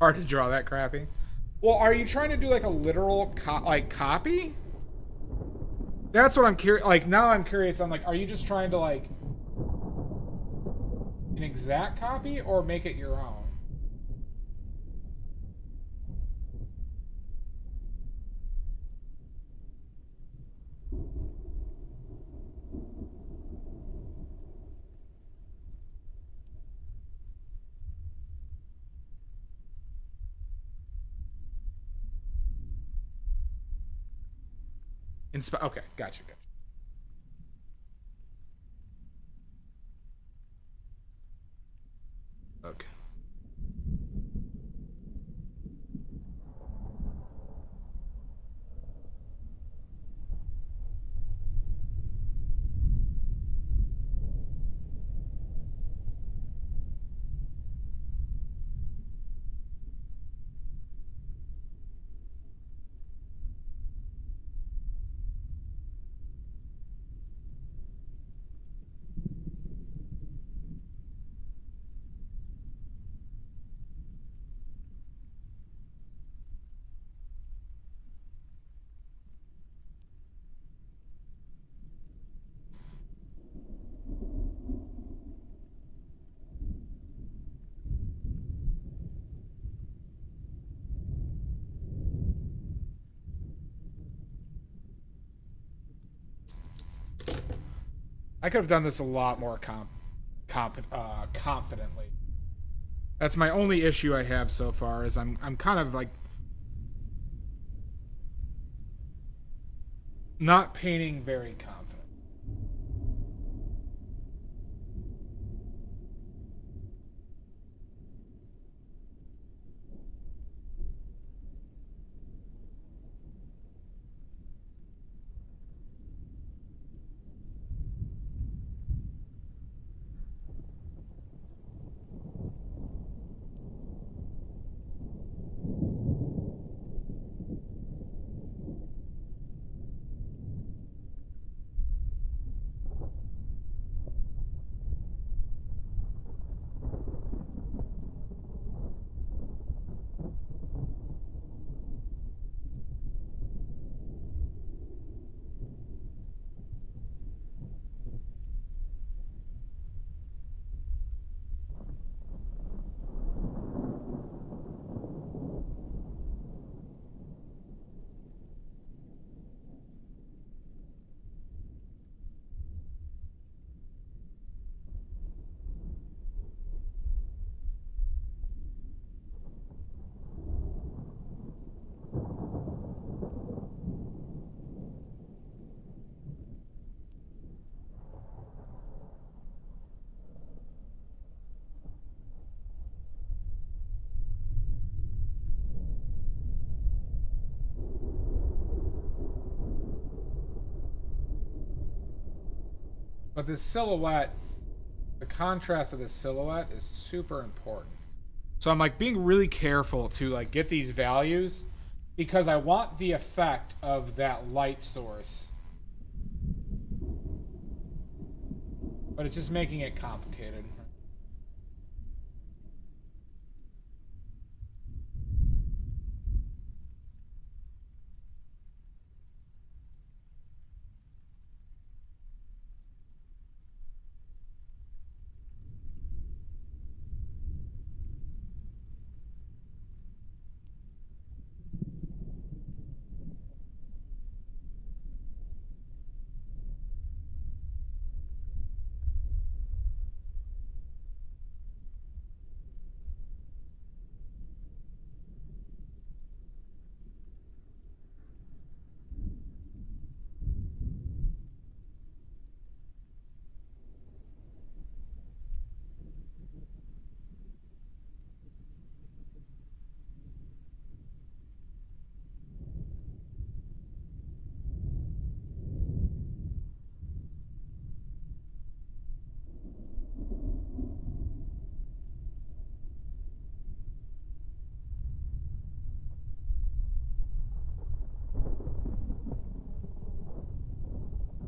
Hard to draw that crappy. Well, are you trying to do like a literal copy? That's what I'm curious. Like now, I'm curious. I'm like, are you just trying to like an exact copy or make it your own? Okay, gotcha. Okay. I could have done this a lot more confidently. That's my only issue I have so far. Is I'm kind of like not painting very confident. But this silhouette, the contrast of this silhouette is super important. So I'm like being really careful to like get these values because I want the effect of that light source. But it's just making it complicated.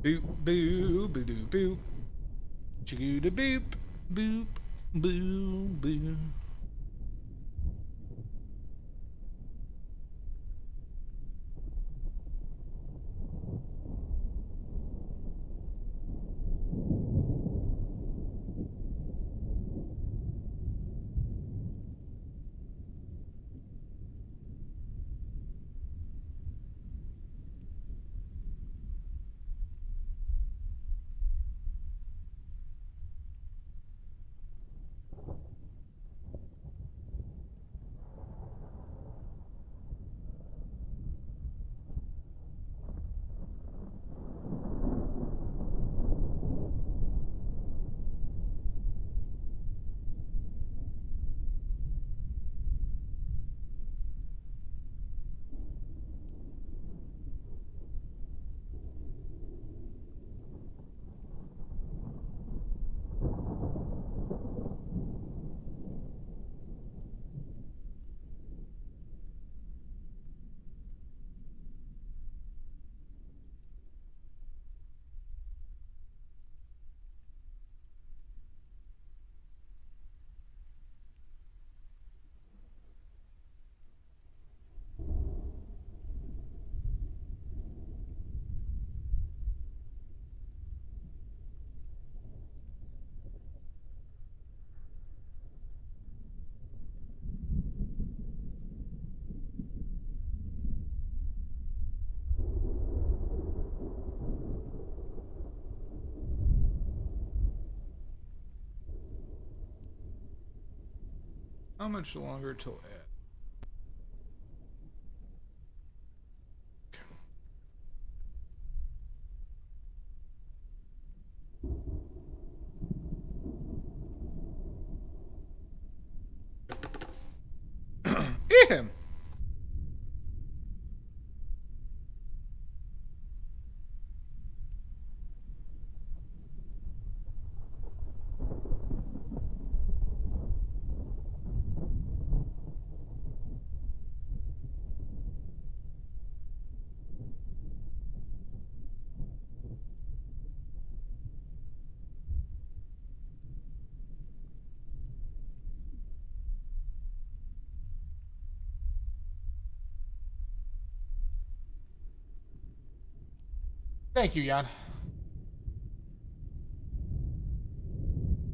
Boop, boo, boo, doo, boop. Chigoo, da, boop, boop, boo, boo. How much longer till add? Eat him. Thank you, Jan.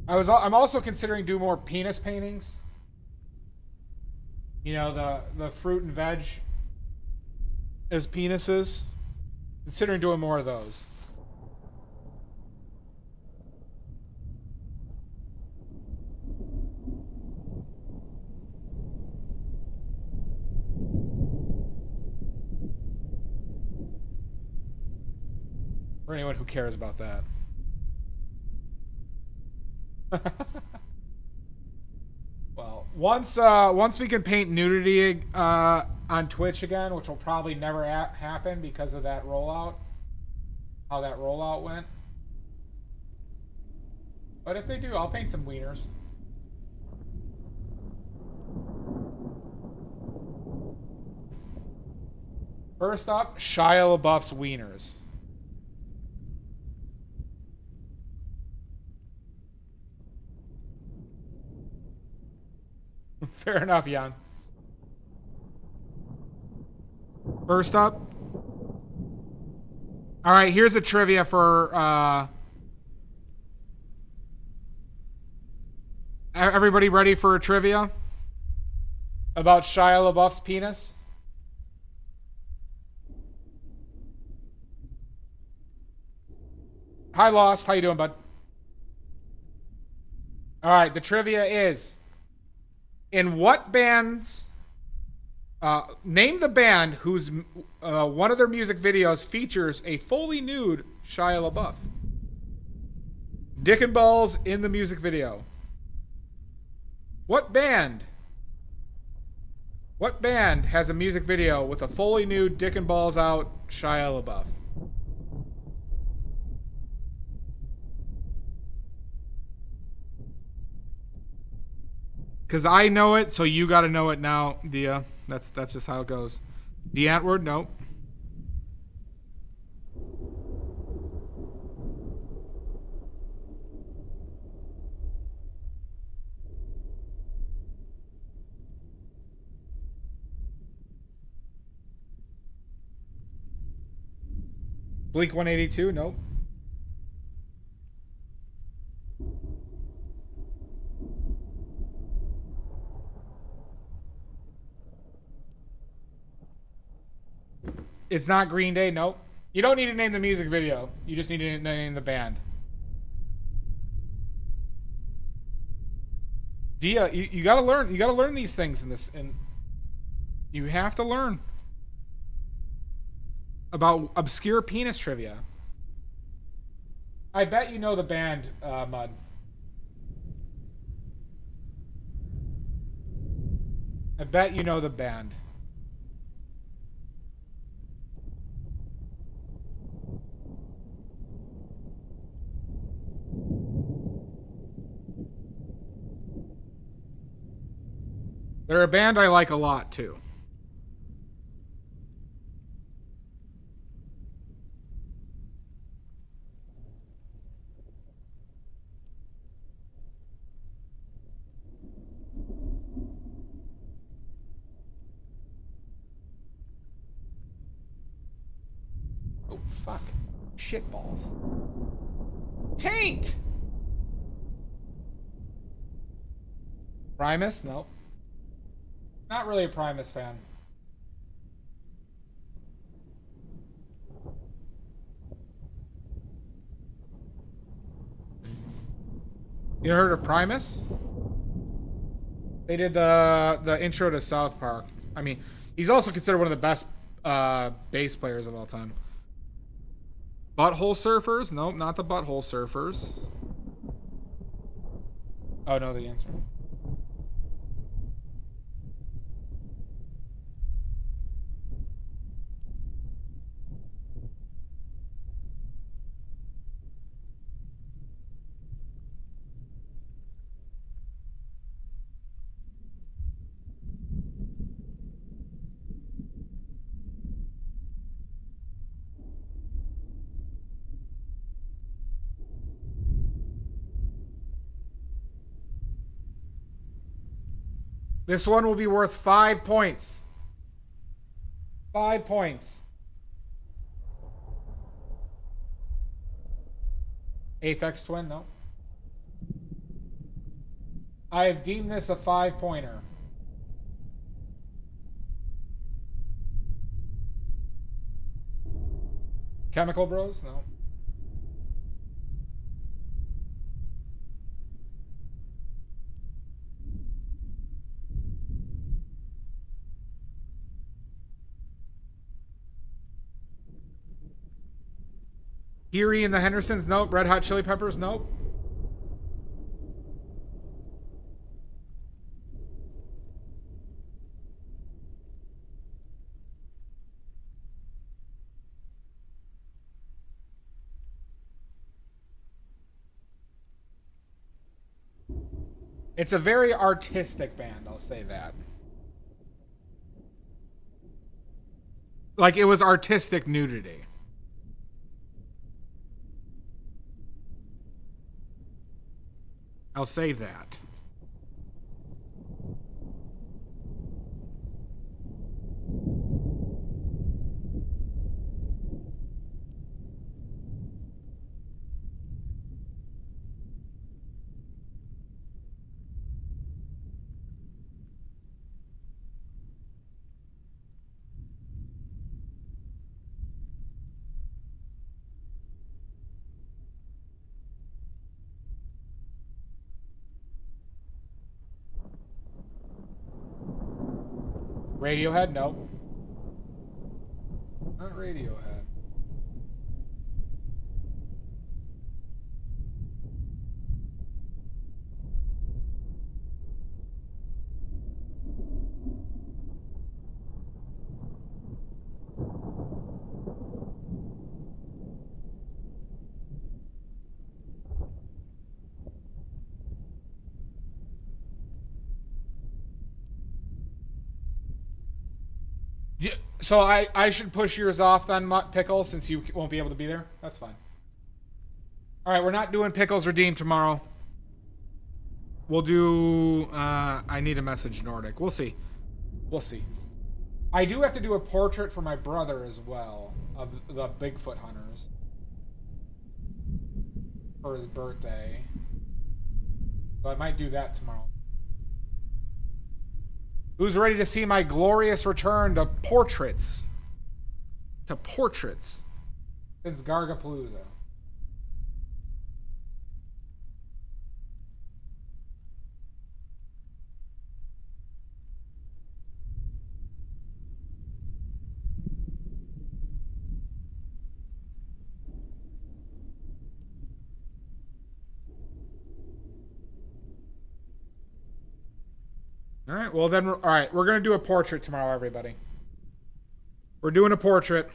I'm also considering doing more penis paintings. You know, the fruit and veg as penises. Considering doing more of those. For anyone who cares about that. Well, once we can paint nudity on Twitch again, which will probably never happen because of that rollout, how that rollout went. But if they do, I'll paint some wieners. First up, Shia LaBeouf's wieners. Fair enough, Jan. First up. All right, here's a trivia for everybody ready for a trivia about Shia LaBeouf's penis? Hi, Lost. How you doing, bud? All right, the trivia is, in what bands, name the band whose one of their music videos features a fully nude Shia LaBeouf. Dick and balls in the music video. What band has a music video with a fully nude dick and balls out Shia LaBeouf? Because I know it, so you got to know it now, Dia. That's just how it goes. The Antwoord? Nope. Blink 182? Nope. It's not Green Day, nope. You don't need to name the music video. You just need to name the band. Dia, you gotta learn. You gotta learn these things in this, and you have to learn about obscure penis trivia. I bet you know the band, Mud. I bet you know the band. They're a band I like a lot, too. Oh, fuck. Shitballs. Taint! Primus? Nope. Not really a Primus fan. You heard of Primus? They did the intro to South Park. I mean, he's also considered one of the best bass players of all time. Butthole Surfers? Nope, not the Butthole Surfers. Oh, no, the answer. This one will be worth 5 points. 5 points. Aphex Twin, no. I have deemed this a 5-pointer. Chemical Bros, no. Erie and the Hendersons, nope. Red Hot Chili Peppers, nope. It's a very artistic band, I'll say that. Like, it was artistic nudity. I'll say that. Radiohead? No. Not Radiohead. So I should push yours off then, Pickle, since you won't be able to be there? That's fine. Alright, we're not doing Pickles Redeemed tomorrow. We'll do... I need a message Nordic. We'll see. We'll see. I do have to do a portrait for my brother as well, of the Bigfoot hunters. For his birthday. So I might do that tomorrow. Who's ready to see my glorious return to portraits? To portraits. Since Gargapalooza. All right, well then, all right, we're going to do a portrait tomorrow, everybody. We're doing a portrait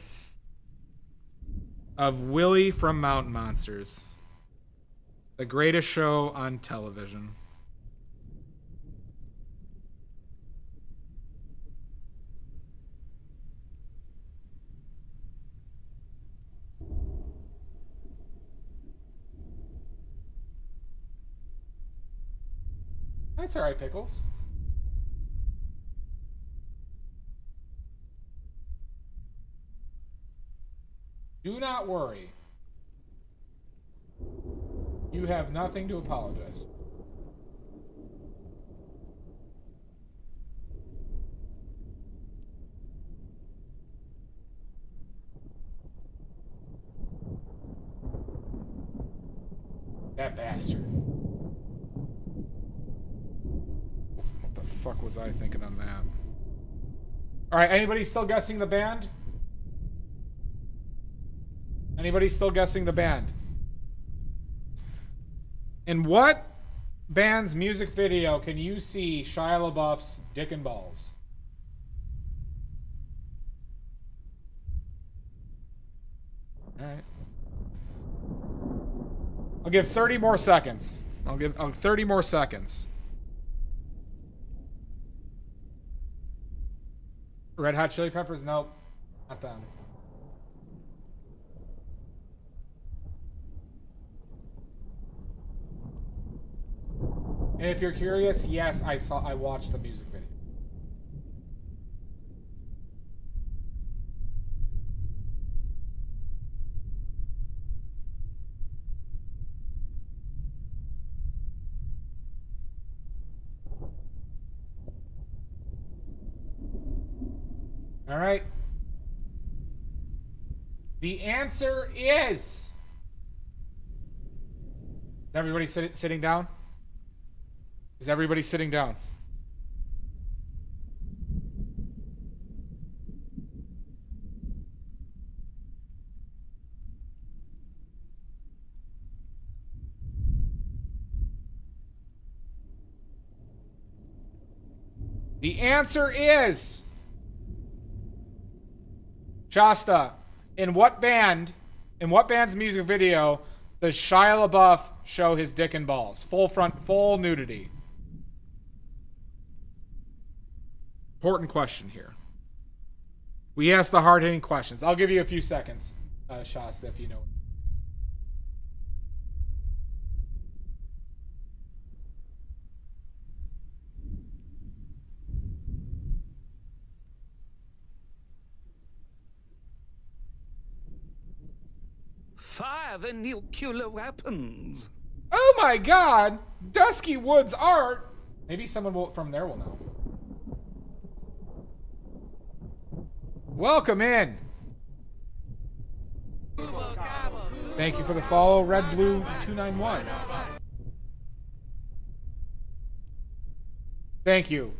of Willie from Mountain Monsters. The greatest show on television. That's all right, Pickles. Do not worry. You have nothing to apologize. That bastard. What the fuck was I thinking on that? Alright, anybody still guessing the band? Anybody still guessing the band? In what band's music video can you see Shia LaBeouf's dick and balls? Alright. I'll give 30 more seconds. I'll give 30 more seconds. Red Hot Chili Peppers? Nope. Not them. And if you're curious, yes, I watched the music video. All right. The answer is everybody sitting down? Is everybody sitting down? The answer is Shasta. In what band's music video does Shia LaBeouf show his dick and balls? Full nudity. Important question here. We ask the hard-hitting questions. I'll give you a few seconds, Shasta, if you know it. Fire the nuclear weapons. Oh my God! Dusky Woods art. Maybe someone from there will know. Welcome in. Thank you for the follow, Red Blue 291. Thank you,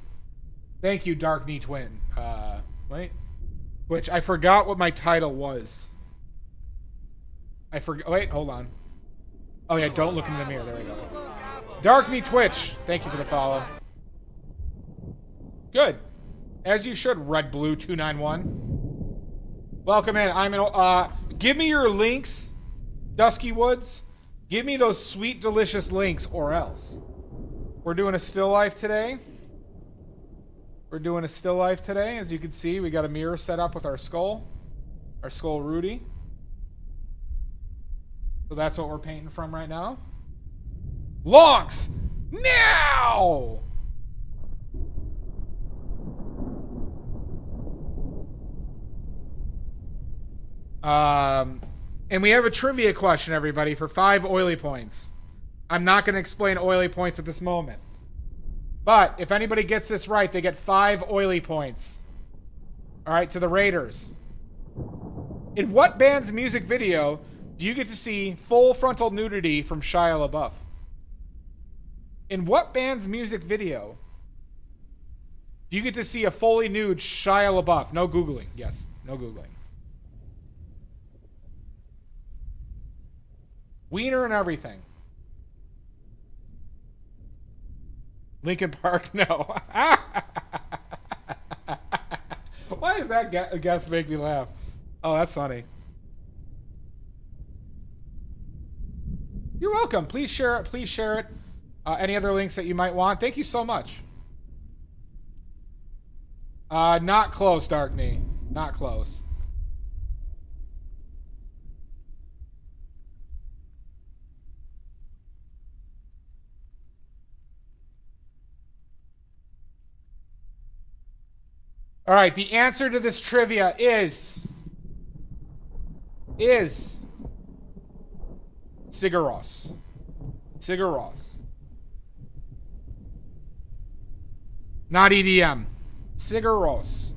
Dark Knee Twin. Wait, which I forgot what my title was. I forgot. Wait, hold on. Oh yeah, don't look in the mirror. There we go. Dark Me Twitch, thank you for the follow. Good, as you should. Red Blue 291. Welcome in. I'm in. Give me your links, Dusky Woods. Give me those sweet, delicious links, or else. We're doing a still life today. As you can see, we got a mirror set up with our skull Rudy. So that's what we're painting from right now. Lonks! Now! And we have a trivia question, everybody, for 5 oily points. I'm not going to explain oily points at this moment. But if anybody gets this right, they get 5 oily points. All right, to the Raiders. In what band's music video do you get to see full frontal nudity from Shia LaBeouf? In what band's music video do you get to see a fully nude Shia LaBeouf? No Googling. Yes, no Googling. Wiener and everything. Linkin Park, no. Why does that guess make me laugh? Oh, that's funny. You're welcome. Please share it. Please share it. Any other links that you might want. Thank you so much. Not close, Dark Knee. Not close. All right, the answer to this trivia is Sigur Rós. Sigur Rós. Not EDM. Sigur Rós.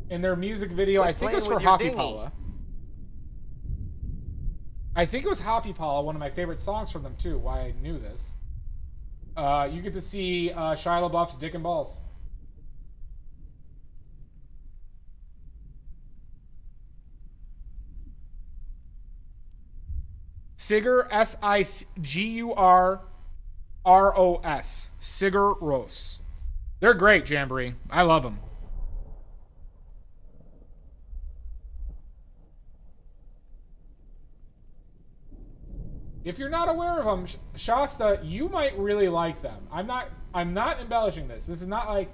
In their music video, I think it was for Happy Paula. I think it was Happy Paula, one of my favorite songs from them too, why I knew this. You get to see Shia LaBeouf's dick and balls. Sigur, S-I-G-U-R-R-O-S. Sigur Rós. They're great, Jamboree. I love them. If you're not aware of them, Shasta, you might really like them. I'm not embellishing this. This is not like...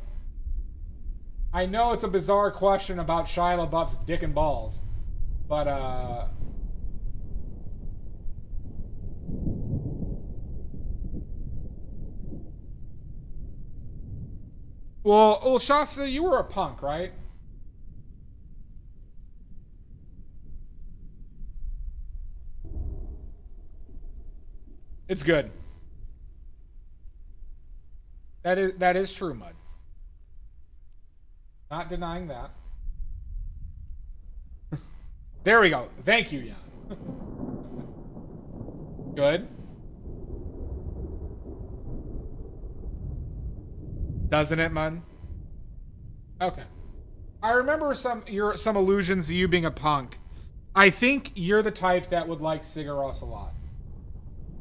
I know it's a bizarre question about Shia LaBeouf's dick and balls. But, Well, Shasta, you were a punk, right? It's good. That is true, Mud. Not denying that. There we go. Thank you, Jan. Good. Doesn't it, Mud? Okay. I remember some allusions to you being a punk. I think you're the type that would like Sigur Rós a lot.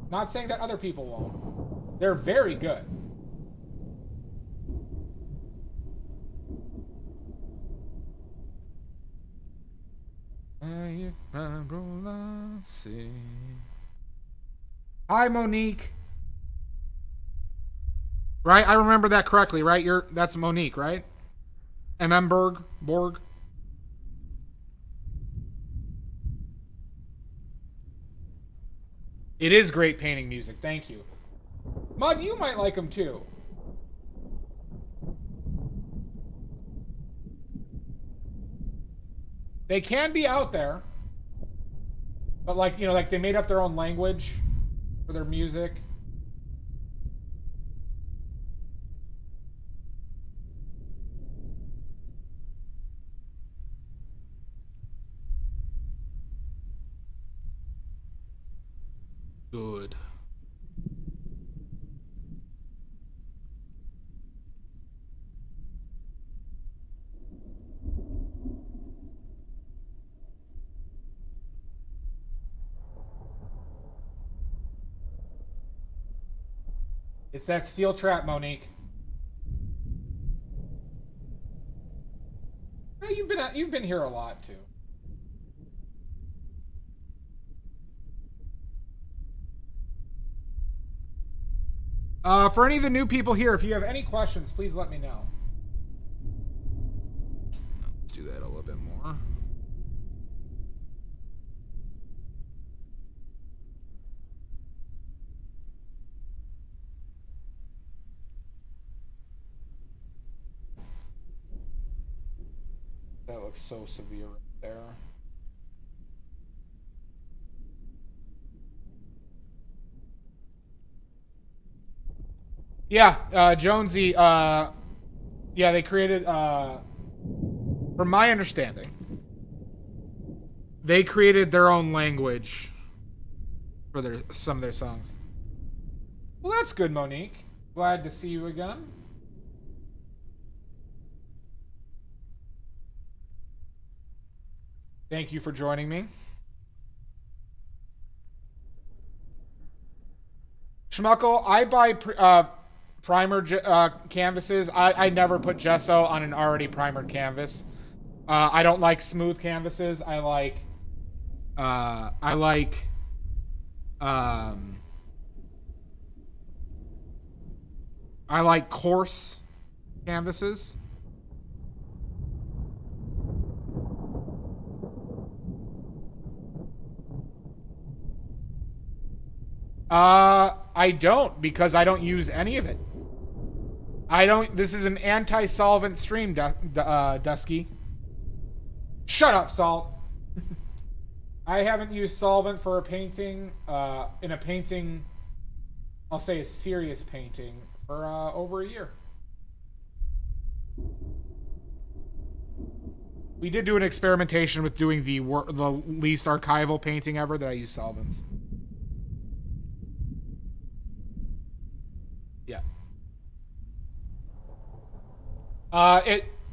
Not saying that other people won't. They're very good. Hi, Monique. Right? I remember that correctly, right? That's Monique, right? Borg. It is great painting music. Thank you. Mud, you might like them too. They can be out there. But like, you know, like they made up their own language for their music. Good. It's that steel trap, Monique. Oh, you've been here a lot too. For any of the new people here, if you have any questions, please let me know. Let's do that a little bit more. That looks so severe right there. Yeah, Jonesy, yeah, they created, from my understanding, they created their own language for some of their songs. Well, that's good, Monique. Glad to see you again. Thank you for joining me. Schmuckle, I buy primer canvases. I never put gesso on an already primered canvas. I don't like smooth canvases. I like coarse canvases. I don't, because I don't use any of it. This is an anti-solvent stream, Dusky. Shut up, Salt. I haven't used solvent for a painting, in a painting, I'll say a serious painting, for over a year. We did do an experimentation with doing the least archival painting ever that I use solvents. Yeah.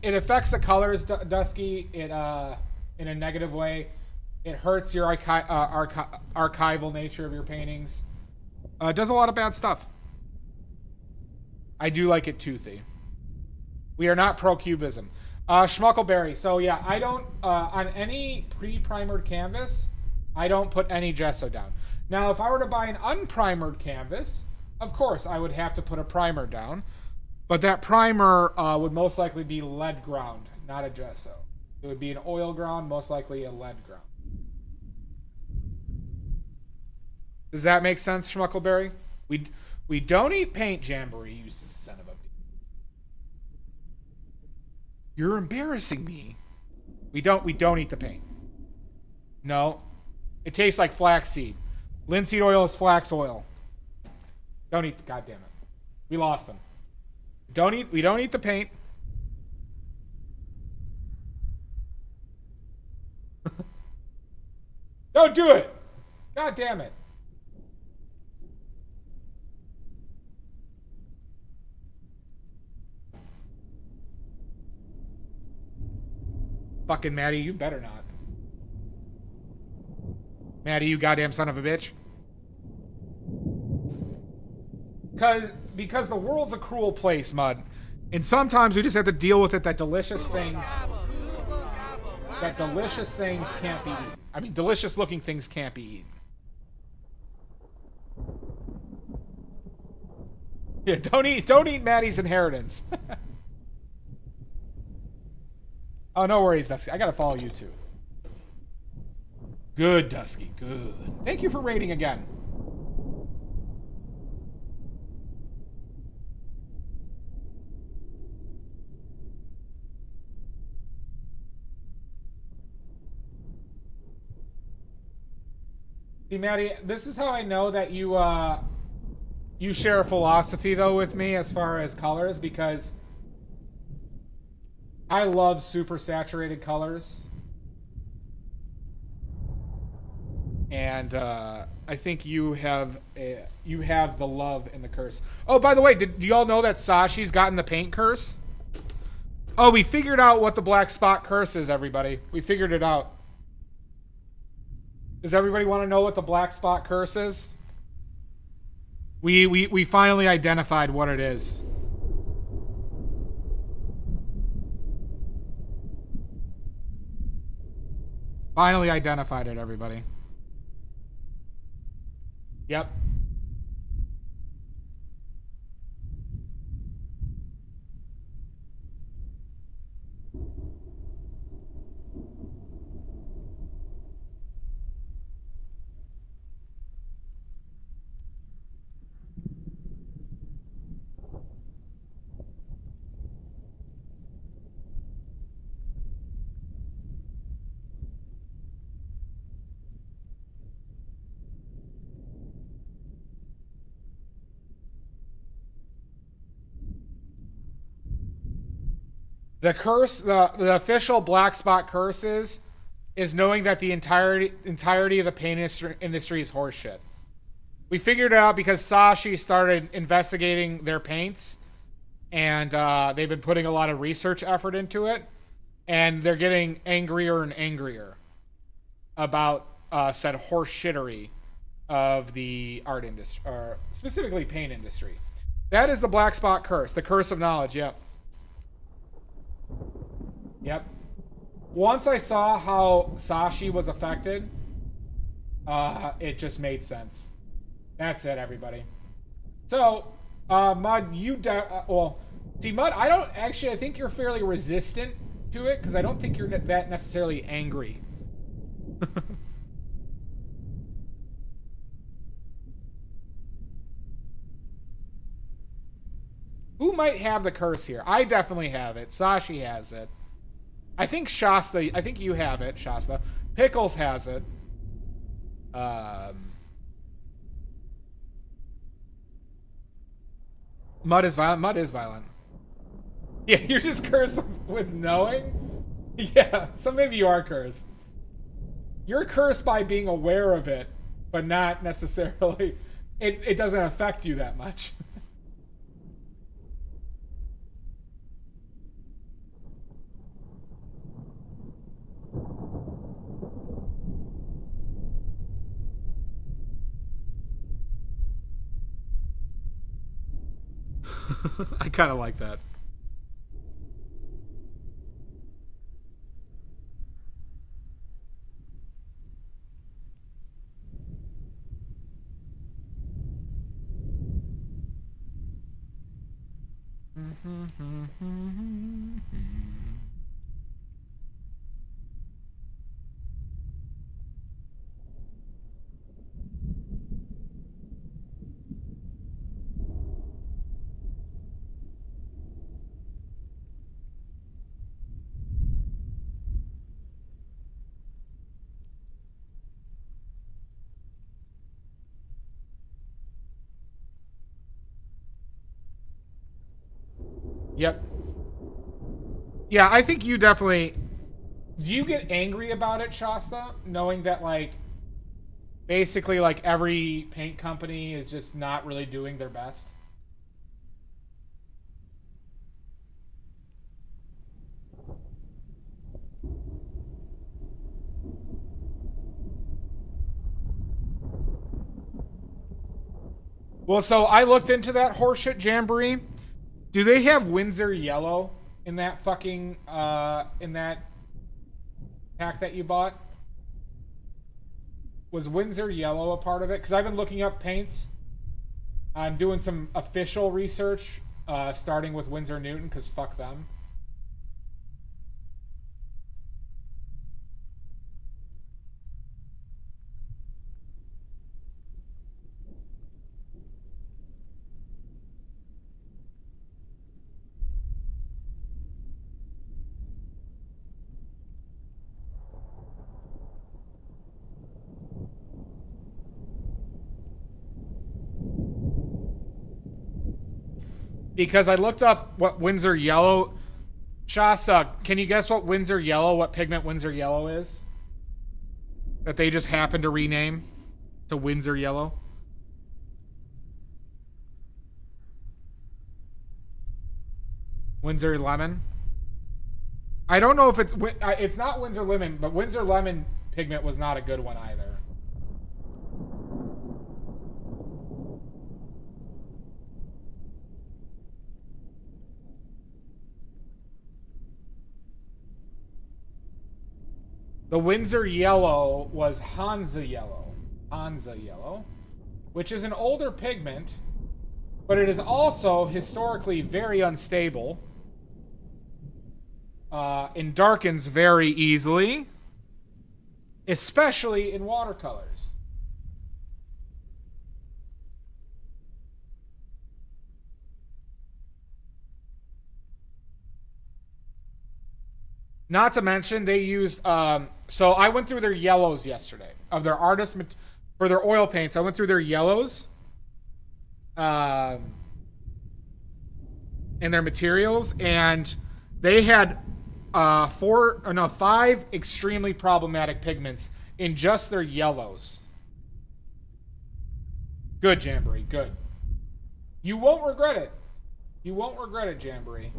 It affects the colors, Dusky, in a negative way. It hurts your archival nature of your paintings. It does a lot of bad stuff. I do like it toothy. We are not pro-cubism. Schmuckleberry. So yeah, I don't, on any pre-primered canvas, I don't put any gesso down. Now, if I were to buy an unprimered canvas, of course, I would have to put a primer down. But that primer would most likely be lead ground, not a gesso. It would be an oil ground, most likely a lead ground. Does that make sense, Schmuckleberry? We don't eat paint, Jamboree, you son of a bitch. You're embarrassing me. We don't eat the paint. No. It tastes like flaxseed. Linseed oil is flax oil. Don't eat, goddamn it. We lost them. We don't eat the paint. Don't do it. God damn it. Fucking Maddie, you better not. Maddie, you goddamn son of a bitch. Because the world's a cruel place, Mud. And sometimes we just have to deal with it that delicious things can't be eaten. I mean, delicious looking things can't be eaten. Yeah, don't eat Maddie's inheritance. Oh, no worries, Dusky. I gotta follow you too. Good, Dusky. Good. Thank you for raiding again. See, Maddie, this is how I know that you you share a philosophy though with me as far as colors, because I love super saturated colors. And I think you have the love in the curse. Oh, by the way, do y'all know that Sashi's gotten the paint curse? Oh, we figured out what the black spot curse is, everybody. We figured it out. Does everybody want to know what the black spot curse is? We finally identified what it is. Finally identified it, everybody. Yep. The curse, the official black spot curse is knowing that the entirety of the paint industry is horseshit. We figured it out because Sashi started investigating their paints, and they've been putting a lot of research effort into it, and they're getting angrier and angrier about said horseshittery of the art industry, or specifically paint industry. That is the black spot curse, the curse of knowledge. Yep. Yep. Once I saw how Sashi was affected, it just made sense. That's it, everybody. So, Mud, well, see, Mud, I think you're fairly resistant to it, because I don't think you're that necessarily angry. Who might have the curse here? I definitely have it. Sashi has it. I think Shasta, I think you have it, Shasta. Pickles has it. Mud is violent. Mud is violent. Yeah, you're just cursed with knowing? Yeah, so maybe you are cursed. You're cursed by being aware of it, but not necessarily... It doesn't affect you that much. I kind of like that. Yep. Yeah, I think you definitely... Do you get angry about it, Shasta? Knowing that, like, basically, like, every paint company is just not really doing their best? Well, so I looked into that horseshit jamboree. Do they have Windsor Yellow in that fucking, in that pack that you bought? Was Windsor Yellow a part of it? Because I've been looking up paints. I'm doing some official research, starting with Winsor Newton, because fuck them. Because I looked up what Winsor Yellow... Shasa, can you guess what Winsor Yellow, what pigment Winsor Yellow is? That they just happened to rename to Winsor Yellow? Winsor Lemon? I don't know if it's not Winsor Lemon, but Winsor Lemon pigment was not a good one either. The Winsor Yellow was Hansa Yellow. Hansa Yellow. Which is an older pigment, but it is also historically very unstable. And darkens very easily. Especially in watercolors. Not to mention, they used... so I went through their yellows yesterday. Of their artist... For their oil paints, I went through their yellows. And their materials. And they had 5 extremely problematic pigments in just their yellows. Good, Jamboree. Good. You won't regret it. You won't regret it, Jamboree.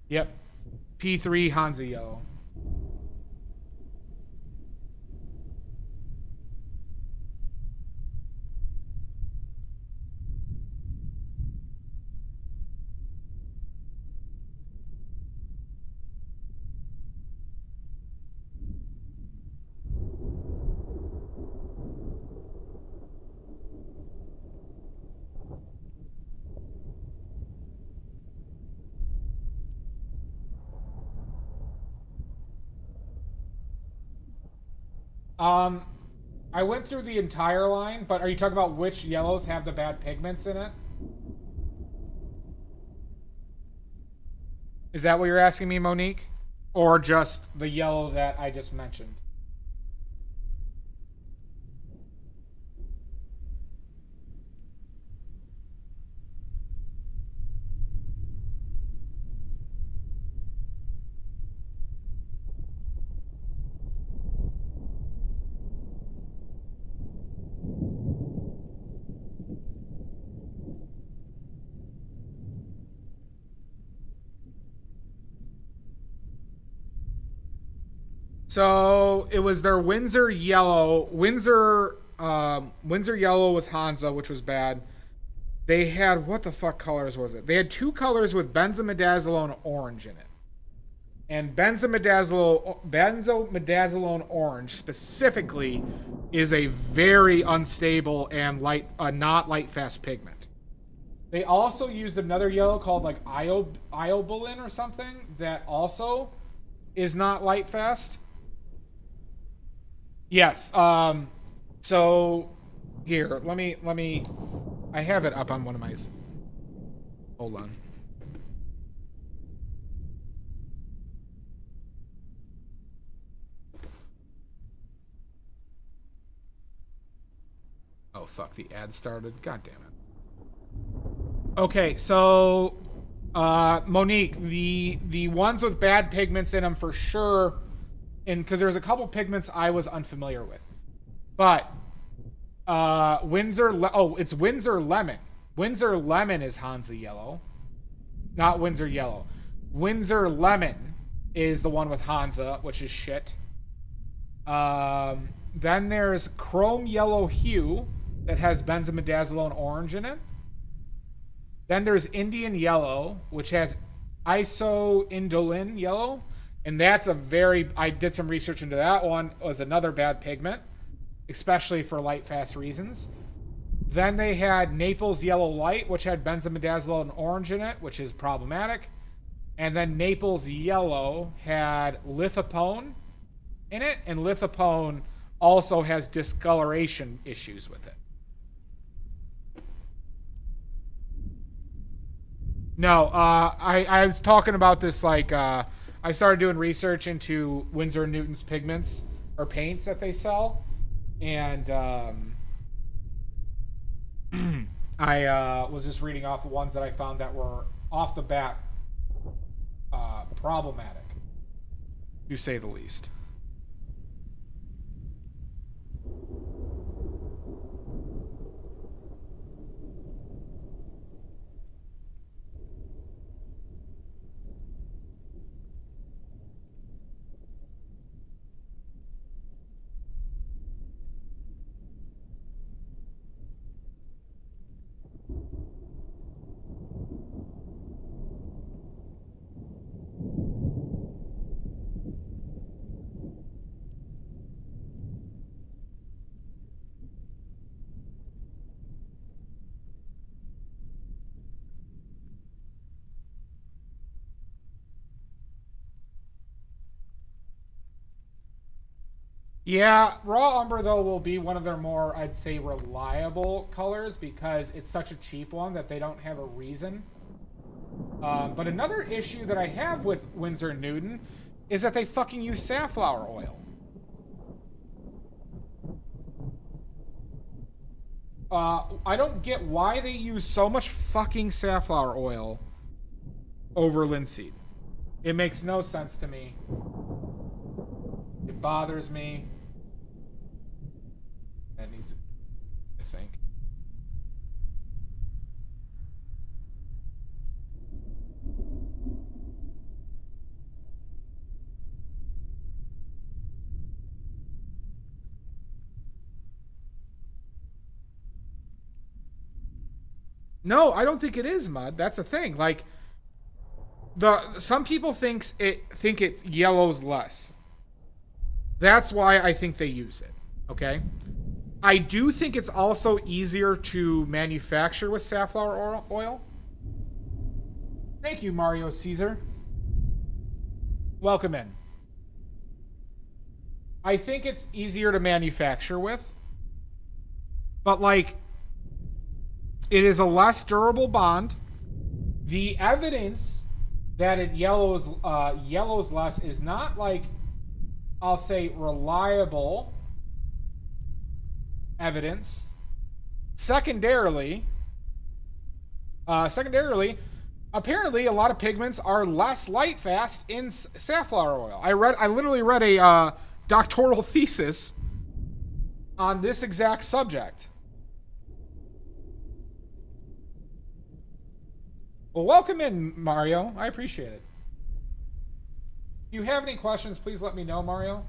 Yep. P3 Hansa Yellow. I went through the entire line, but are you talking about which yellows have the bad pigments in it? Is that what you're asking me, Monique? Or just the yellow that I just mentioned? So it was their Winsor Yellow. Winsor Yellow was Hansa, which was bad. They had, what the fuck colors was it? They had 2 colors with benzimidazoline orange in it. And benzimidazoline orange specifically is a very unstable and not light fast pigment. They also used another yellow called like iobilin or something that also is not light fast. Yes. So here, let me. I have it up on one of my. Hold on. Oh fuck! The ad started. God damn it. Okay, so Monique, the ones with bad pigments in them for sure. And because there's a couple pigments I was unfamiliar with, but it's Winsor Lemon. Winsor Lemon is Hansa Yellow, not Winsor Yellow. Winsor Lemon is the one with Hansa, which is shit. Then there's Chrome Yellow Hue that has benzimidazoline orange in it. Then there's Indian Yellow, which has isoindolin yellow, and that's a very, I did some research into that one, it was another bad pigment, especially for light fast reasons. Then they had Naples Yellow Light, which had benzimidazole and orange in it, which is problematic. And then Naples Yellow had lithopone in it, and lithopone also has discoloration issues with it. No, I was talking about this, like, I started doing research into Winsor & Newton's pigments, or paints that they sell, and I was just reading off the ones that I found that were off the bat problematic, to say the least. Yeah, Raw Umber, though, will be one of their more, I'd say, reliable colors because it's such a cheap one that they don't have a reason. But another issue that I have with Winsor & Newton is that they fucking use safflower oil. I don't get why they use so much fucking safflower oil over linseed. It makes no sense to me. It bothers me. That needs, I think. No, I don't think it is mud. That's the thing. Like, some people think it yellows less. That's why I think they use it. Okay? I do think it's also easier to manufacture with safflower oil. Thank you, Mario Caesar. Welcome in. I think it's easier to manufacture with. But, like, it is a less durable bond. The evidence that it yellows less is not, like, I'll say, reliable evidence. Secondarily, apparently a lot of pigments are less light fast in safflower oil. I literally read a doctoral thesis on this exact subject. Well, welcome in, Mario. I appreciate it. If you have any questions, please let me know, Mario.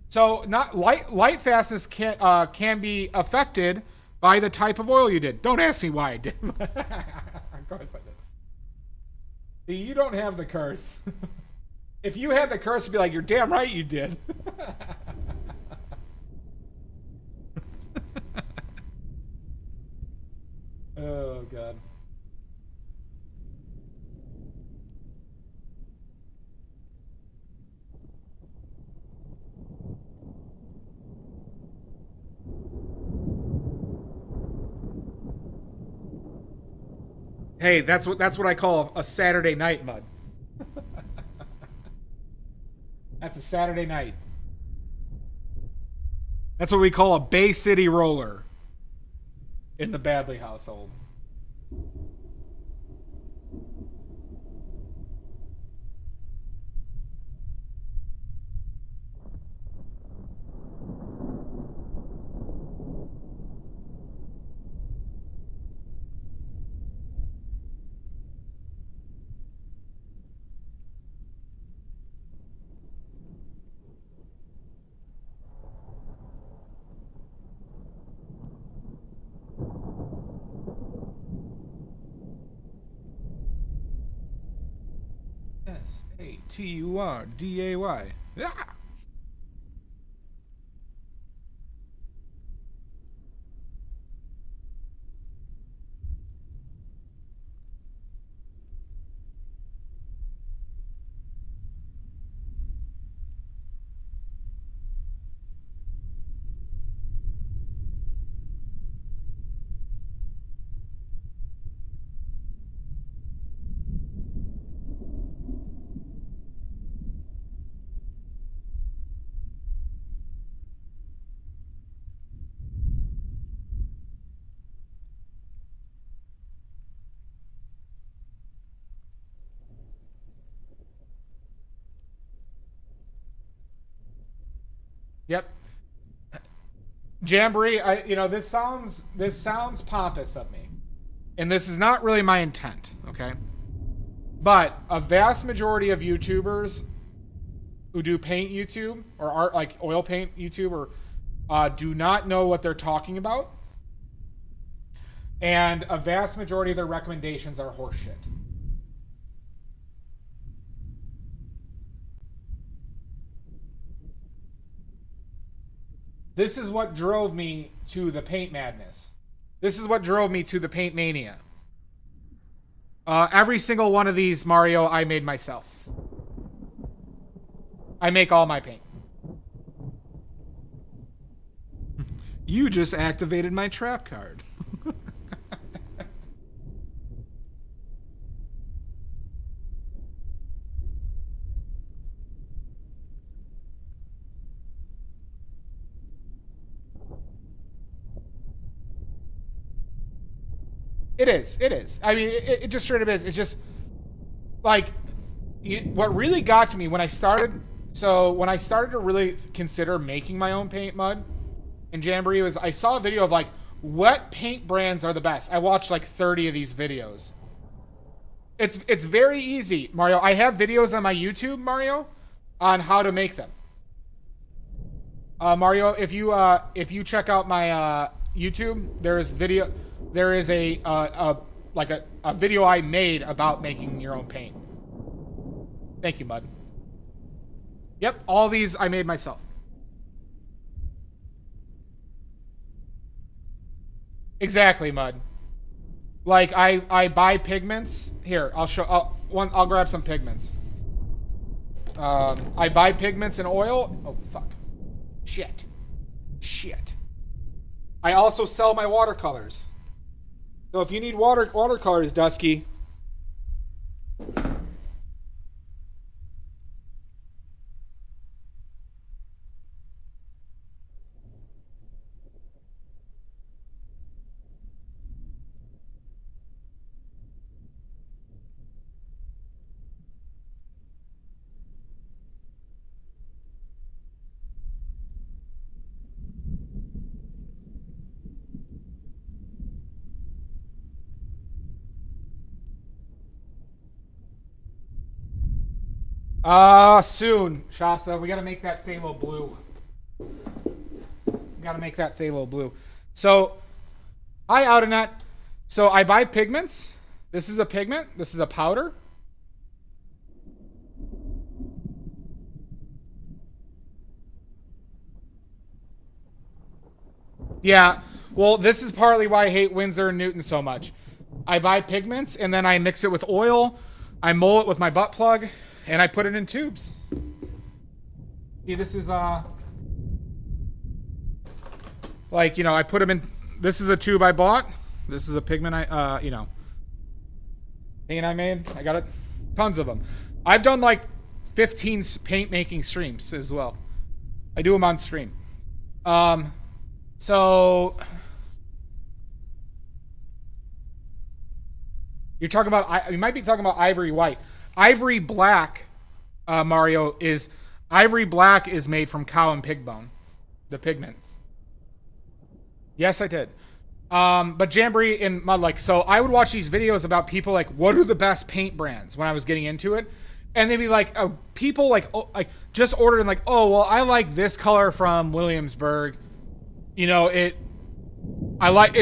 So, not light fastness can be affected by the type of oil you did. Don't ask me why I did. Of course I did. See, you don't have the curse. If you had the curse, it'd be like, you're damn right you did. Oh, God. Hey, that's what I call a Saturday night mud. That's a Saturday night. That's what we call a Bay City roller in the Badley household. SATURDAY. Yeah. Yep. Jamboree, this sounds pompous of me. And this is not really my intent, okay? But a vast majority of YouTubers who do paint YouTube or art like oil paint YouTube or do not know what they're talking about. And a vast majority of their recommendations are horseshit. This is what drove me to the paint madness. This is what drove me to the paint mania. Every single one of these, Mario, I made myself. I make all my paint. You just activated my trap card. It is. I mean, it just straight up is. It's just, like, what really got to me when I started to really consider making my own paint mud in Jamboree was I saw a video of, like, what paint brands are the best. I watched, like, 30 of these videos. It's very easy, Mario. I have videos on my YouTube, Mario, on how to make them. Mario, if you check out my YouTube, there is a video I made about making your own paint. Thank you, Mud. Yep, all these I made myself. Exactly, Mud. Like I buy pigments. Here, I'll grab some pigments. I buy pigments and oil. Oh fuck. Shit. I also sell my watercolors. So if you need watercolors, Dusky. Soon, Shasta. We gotta make that phthalo blue. So, hi, Outernet. So, I buy pigments. This is a pigment. This is a powder. Yeah, well, this is partly why I hate Winsor and Newton so much. I buy pigments, and then I mix it with oil. I mull it with my butt plug. And I put it in tubes. See, this is, like, I put them in, this is a tube I bought. This is a pigment paint I made. I got tons of them. I've done, like, 15 paint making streams as well. I do them on stream. So, you're talking about, you might be talking about ivory white. Ivory black, Mario, is made from cow and pig bone, the pigment. Yes, I did. But Jamboree and Mud, like, so I would watch these videos about people like, what are the best paint brands when I was getting into it, and they'd be like, people like just ordered and like, oh well, I like this color from Williamsburg, it's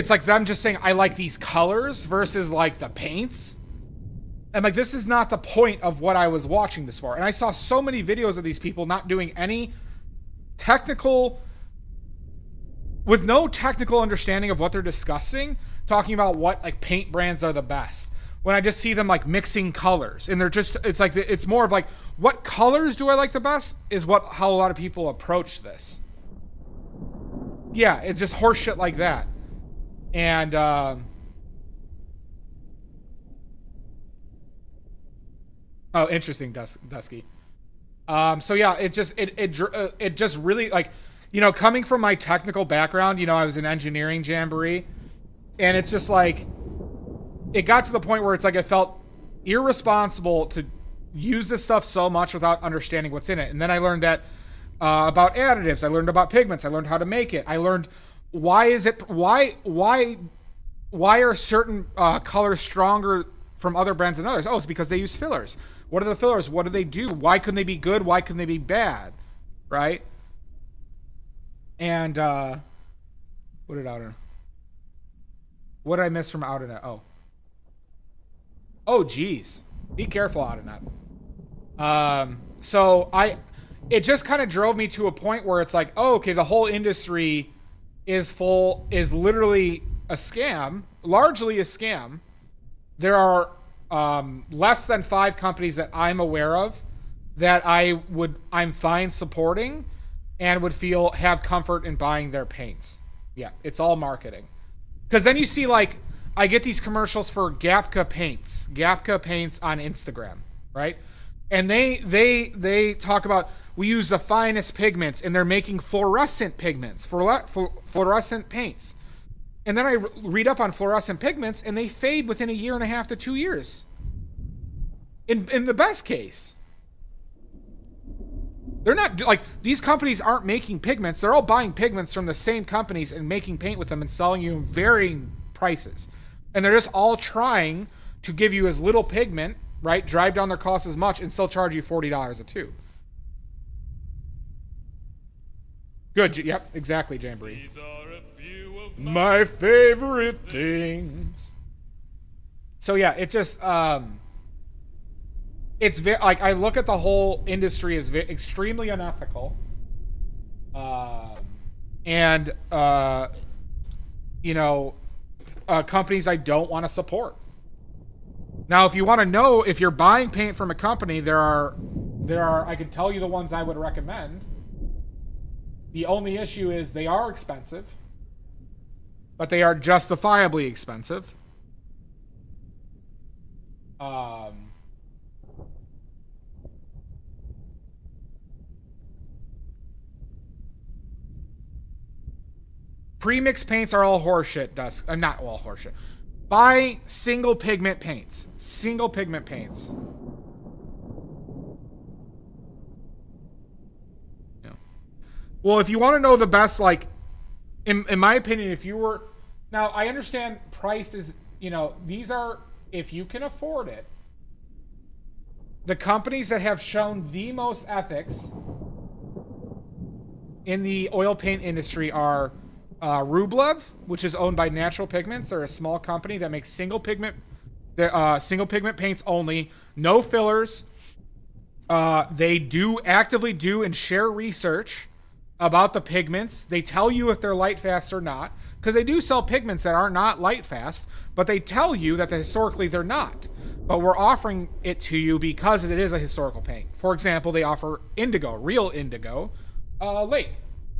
like them just saying I like these colors versus like the paints. And like, this is not the point of what I was watching this for. And I saw so many videos of these people not doing any technical, with no technical understanding of what they're discussing, talking about what like paint brands are the best. When I just see them like mixing colors, and they're just, it's like, it's more of like, what colors do I like the best is how a lot of people approach this. Yeah, it's just horse shit like that. And, oh, interesting, Dusky. So yeah, it just really, like, you know, coming from my technical background, you know, I was in engineering jamboree, and it's just like, it got to the point where it's like I felt irresponsible to use this stuff so much without understanding what's in it. And then I learned that about additives. I learned about pigments. I learned how to make it. I learned why are certain colors stronger from other brands than others? Oh, it's because they use fillers. What are the fillers? What do they do? Why couldn't they be good? Why couldn't they be bad? Right? And what did I miss from Out of Net? Oh, geez. Be careful, Out of Net. So it just kind of drove me to a point where it's like, oh, okay, the whole industry is literally a scam, largely a scam. There are less than 5 companies that I'm aware of that I'm fine supporting and would have comfort in buying their paints. Yeah, it's all marketing. Because then you see, like, I get these commercials for Gapka paints on Instagram, right? And they talk about, we use the finest pigments, and they're making fluorescent pigments, fluorescent paints. And then I read up on fluorescent pigments, and they fade within 1.5 to 2 years. In the best case. They're not, like, these companies aren't making pigments. They're all buying pigments from the same companies and making paint with them and selling you varying prices. And they're just all trying to give you as little pigment, right? Drive down their costs as much and still charge you $40 a tube. Good. Yep, exactly, Jamboree. My favorite things. So yeah, it just it's very, like, I look at the whole industry as extremely unethical, and you know, companies I don't want to support. Now, if you want to know if you're buying paint from a company, there are I can tell you the ones I would recommend. The only issue is they are expensive, but they are justifiably expensive. Pre-mixed paints are all horseshit, not all horseshit. Buy single pigment paints. Single pigment paints. Yeah. Well, if you want to know the best, like, in my opinion, if you were... Now, I understand price is, you know, these are, if you can afford it, the companies that have shown the most ethics in the oil paint industry are Rublev, which is owned by Natural Pigments. They're a small company that makes single pigment paints only, no fillers. They actively do and share research about the pigments. They tell you if they're light fast or not, because they do sell pigments that are not light fast, but they tell you that historically they're not. But we're offering it to you because it is a historical paint. For example, they offer indigo, real indigo, lake,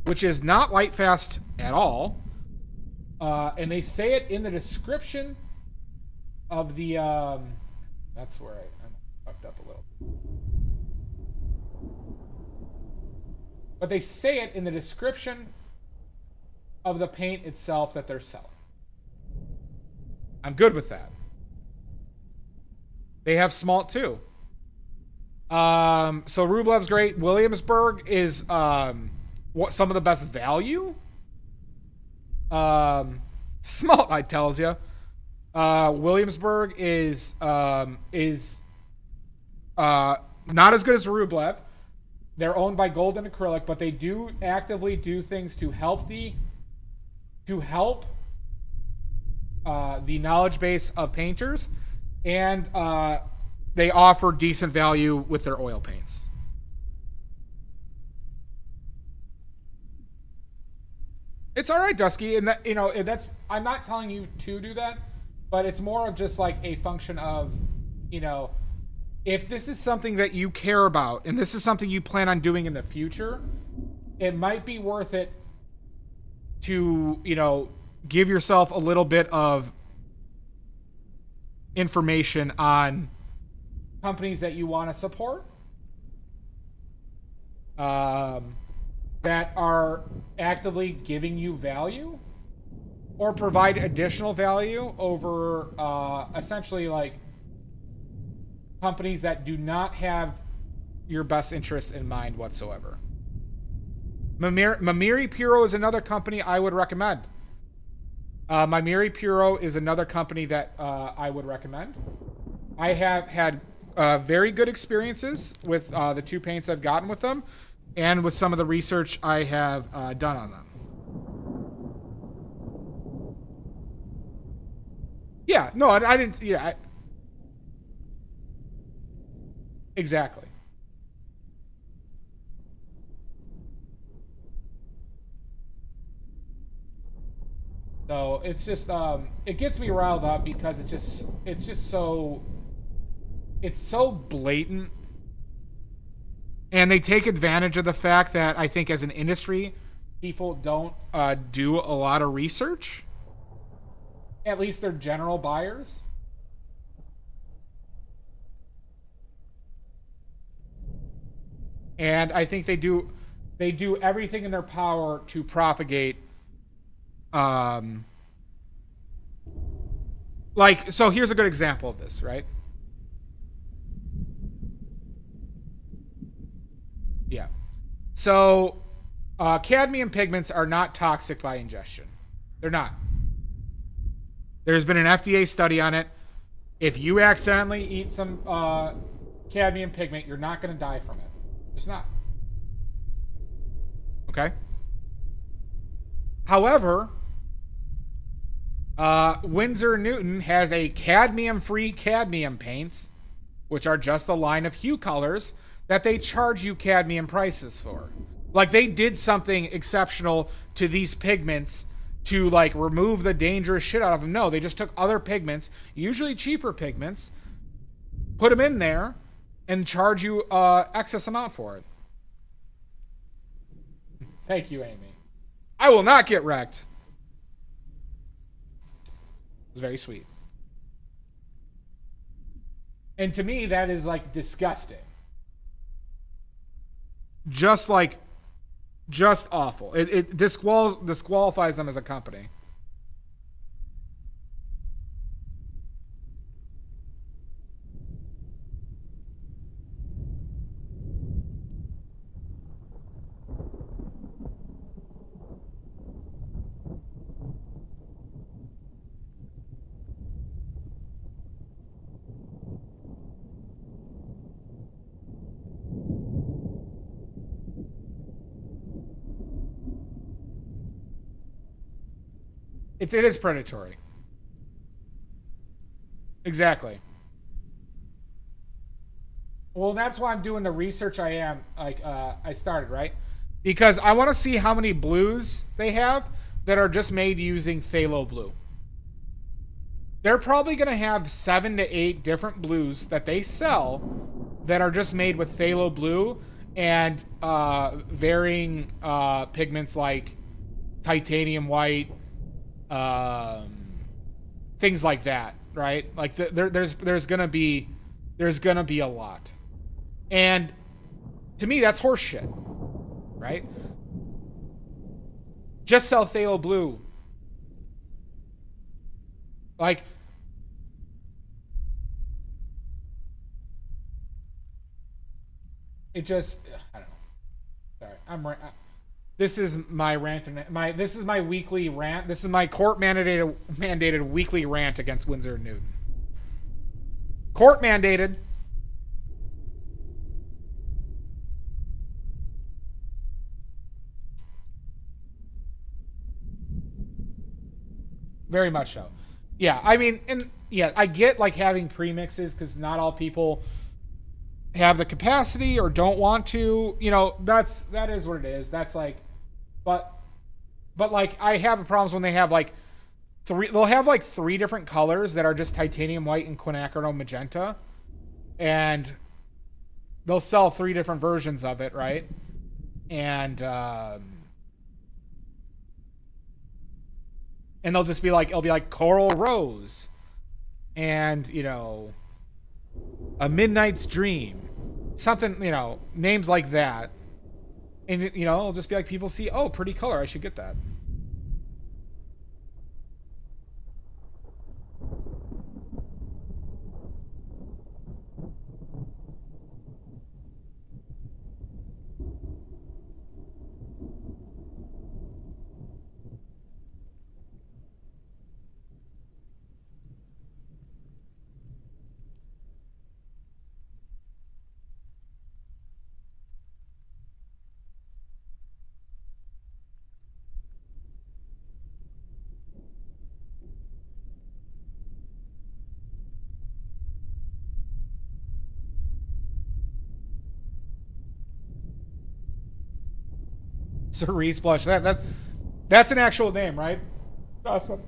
which is not light fast at all. And they say it in the description of the, that's where I'm fucked up a little. But they say it in the description of the paint itself that they're selling. I'm good with that. They have smalt too. So Rublev's great. Williamsburg is some of the best value. Smalt, I tells you. Williamsburg is not as good as Rublev. They're owned by Golden Acrylic, but they do actively do things to help the knowledge base of painters, and they offer decent value with their oil paints. It's all right, Dusky, and that, you know, that's, I'm not telling you to do that, but it's more of just like a function of, you know, if this is something that you care about and this is something you plan on doing in the future, it might be worth it to, you know, give yourself a little bit of information on companies that you want to support, that are actively giving you value or provide additional value over essentially like companies that do not have your best interests in mind whatsoever. Mamiri Puro is another company I would recommend. Mamiri Puro is another company that I would recommend. I have had very good experiences with the 2 paints I've gotten with them, and with some of the research I have done on them. Yeah, no, I didn't. Yeah, exactly. So it's just it gets me riled up because it's so blatant. And they take advantage of the fact that I think as an industry, people don't do a lot of research. At least they're general buyers. And I think they do everything in their power to propagate like, so here's a good example of this, right? Yeah. So, cadmium pigments are not toxic by ingestion. They're not. There's been an FDA study on it. If you accidentally eat some cadmium pigment, you're not going to die from it. It's not. Okay? However, Winsor & Newton has a cadmium-free cadmium paints, which are just a line of hue colors that they charge you cadmium prices for. Like, they did something exceptional to these pigments to, like, remove the dangerous shit out of them. No, they just took other pigments, usually cheaper pigments, put them in there, and charge you excess amount for it. Thank you, Amy. I will not get wrecked. It was very sweet. And to me, that is, like, disgusting. Just awful. It disqualifies them as a company. It is predatory. Exactly. Well, that's why I'm doing the research I am. Like, I started, right? Because I want to see how many blues they have that are just made using phthalo blue. They're probably going to have 7 to 8 different blues that they sell that are just made with phthalo blue and varying pigments like titanium white, things like that, right? Like there's gonna be a lot, and to me that's horse shit, right? Just sell phthalo blue. Like, it just, I don't know. Sorry, this is my rant. This is my weekly rant. This is my court mandated weekly rant against Winsor & Newton. Court mandated. Very much so. Yeah, I mean, and yeah, I get like having premixes because not all people have the capacity or don't want to. You know, that is what it is. That's like, but like I have problems when they have like they'll have like 3 different colors that are just titanium white and quinacridone magenta, and they'll sell 3 different versions of it, right? And they'll just be like, it'll be like coral rose, and you know, a midnight's dream, something, you know, names like that, and you know, it'll just be like people see, oh, pretty color, I should get that. Cerise blush. That's an actual name, right? Awesome.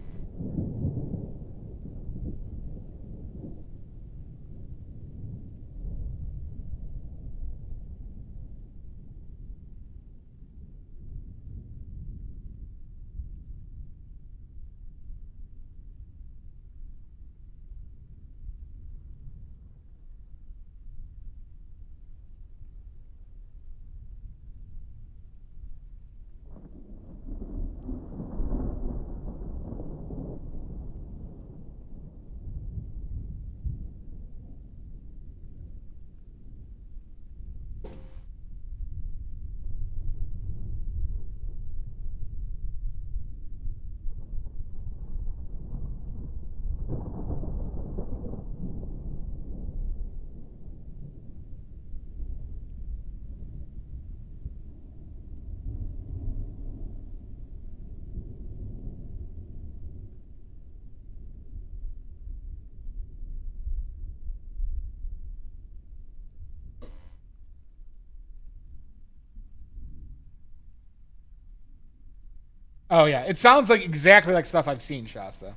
Oh yeah, it sounds like exactly like stuff I've seen, Shasta.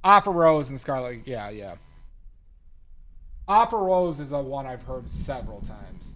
Opera Rose and Scarlet. Yeah, yeah. Opera Rose is a one I've heard several times.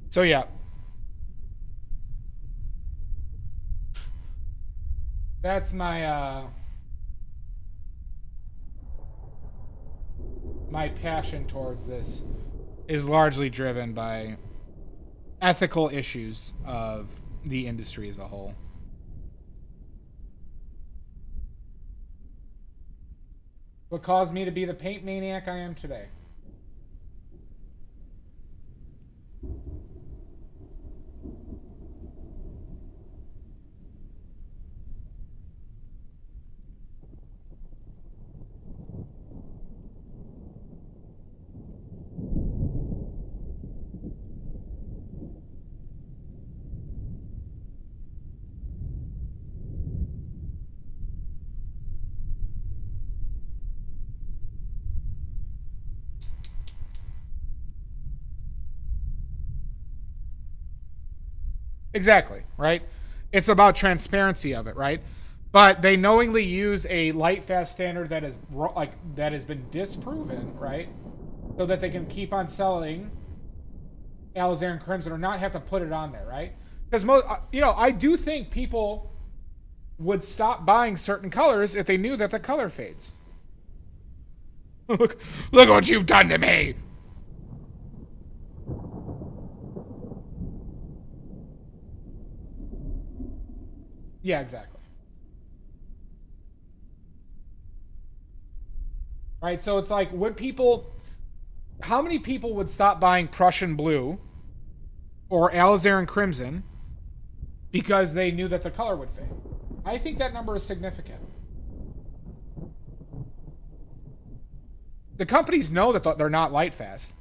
So yeah. That's my my passion towards this is largely driven by ethical issues of the industry as a whole. What caused me to be the paint maniac I am today. Exactly, right? It's about transparency of it, right? But they knowingly use a light fast standard that is like that has been disproven, right? So that they can keep on selling Alizarin Crimson or not have to put it on there, right? Because most, you know, I do think people would stop buying certain colors if they knew that the color fades. Look what you've done to me. Yeah, exactly. Right, so it's like, how many people would stop buying Prussian blue or alizarin crimson because they knew that the color would fade? I think that number is significant. The companies know that they're not light fast.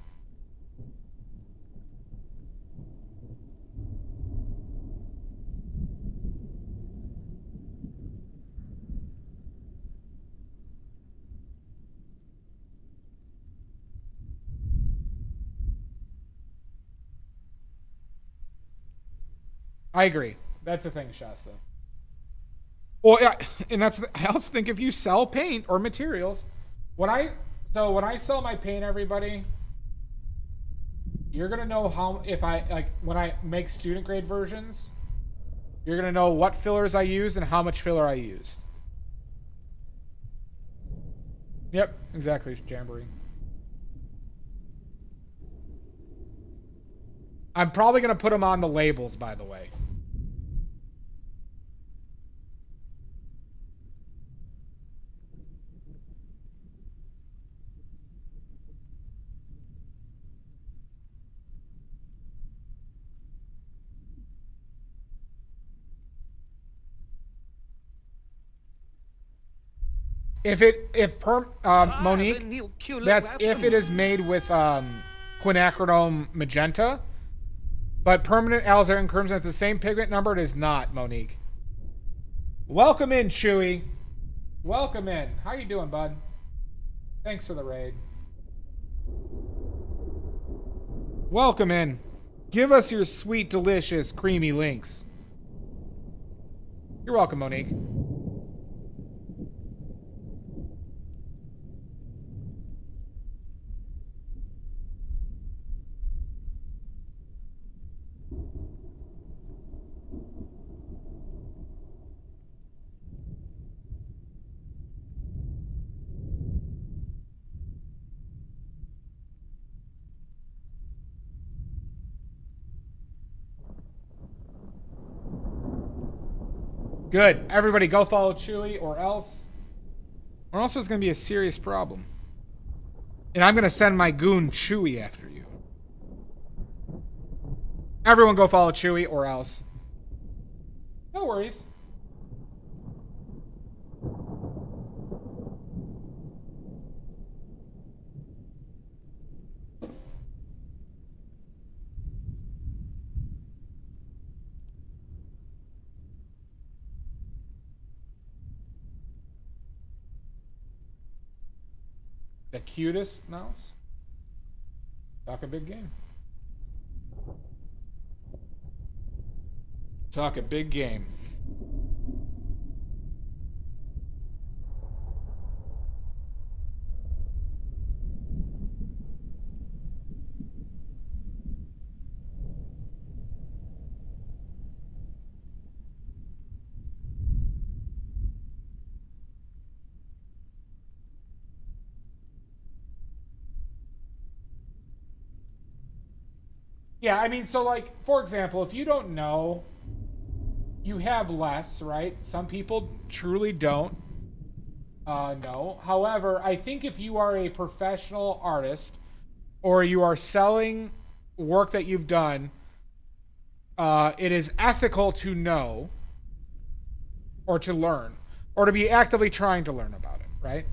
I agree. That's the thing, Shasta. Well, yeah, and I also think if you sell paint or materials, when I sell my paint, everybody, you're gonna know when I make student grade versions, you're gonna know what fillers I used and how much filler I used. Yep, exactly, Jamboree. I'm probably gonna put them on the labels, by the way. Monique, that's if it is made with quinacridone magenta, but permanent alizarin crimson at the same pigment number, it is not, Monique. Welcome in, Chewy. Welcome in. How you doing, bud? Thanks for the raid. Welcome in. Give us your sweet, delicious, creamy links. You're welcome, Monique. Good. Everybody go follow Chewy or else it's going to be a serious problem. And I'm going to send my goon Chewy after you. Everyone go follow Chewy or else. No worries. The cutest mouse? Talk a big game. Talk a big game. Yeah, I mean, so like, for example, if you don't know, you have less, right? Some people truly don't know. However, I think if you are a professional artist or you are selling work that you've done, it is ethical to know or to learn or to be actively trying to learn about it, right?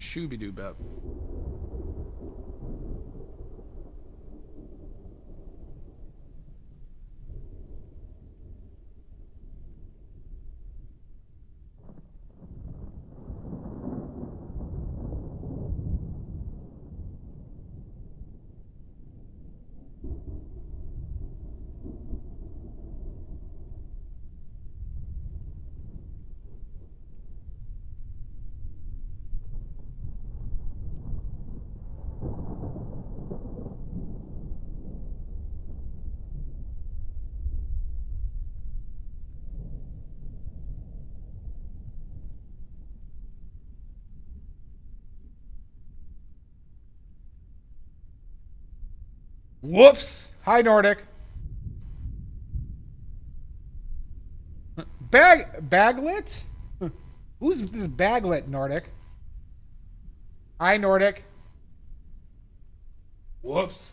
Shooby-doo-bop. Whoops! Hi, Nordic. Baglet? Who's this Baglet, Nordic? Hi, Nordic. Whoops.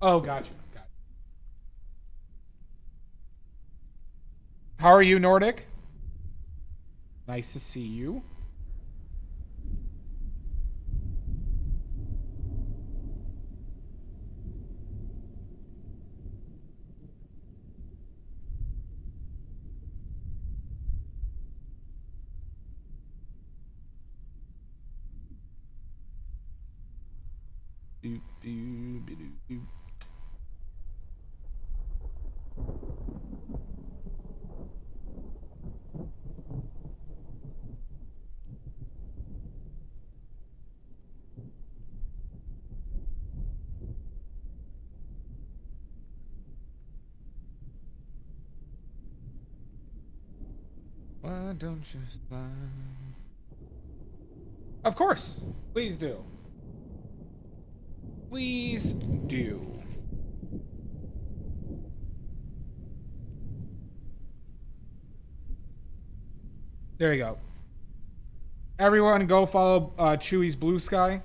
Oh, gotcha. How are you, Nordic? Nice to see you. Why don't you slide? Of course. Please do. Please do. There you go. Everyone go follow Chewy's Blue Sky.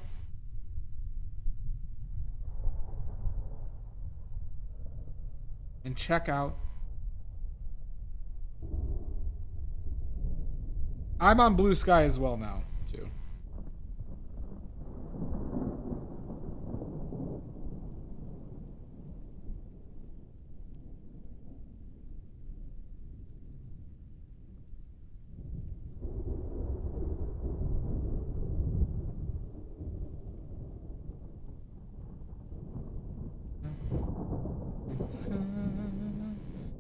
And check out. I'm on Blue Sky as well now, too.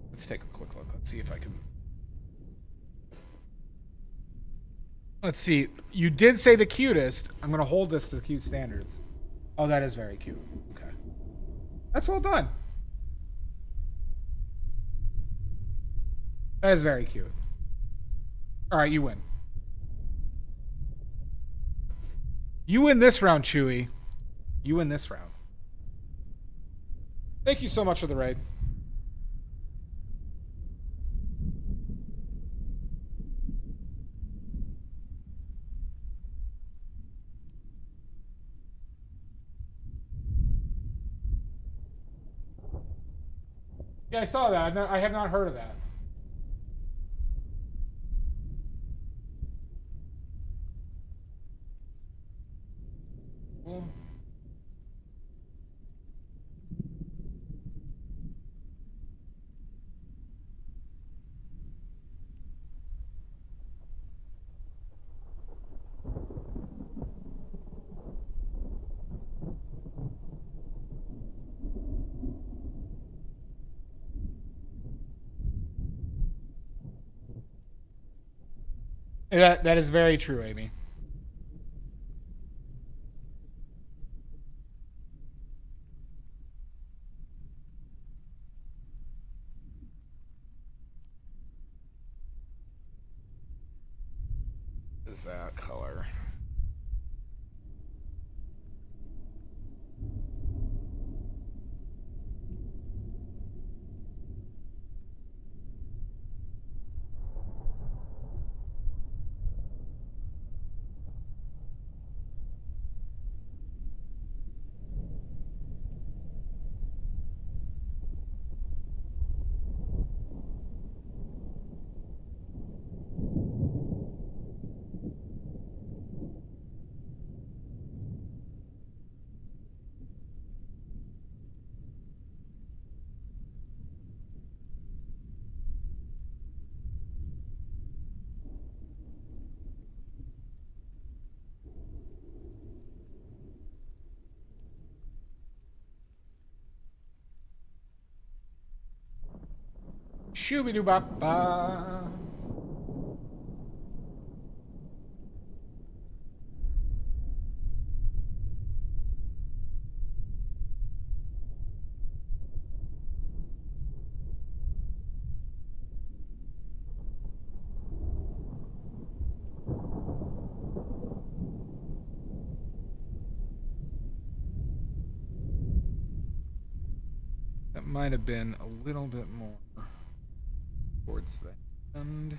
Let's take a quick look. Let's see if I can... Let's see. You did say the cutest. I'm going to hold this to the cute standards. Oh, that is very cute. Okay. That's well done. That is very cute. All right, you win. You win this round, Chewy. You win this round. Thank you so much for the raid. Yeah, I saw that. I have not heard of that. Well, that is very true, Amy. is that color? Shooby-doo-bop-ba. That might have been a little bit more towards the end.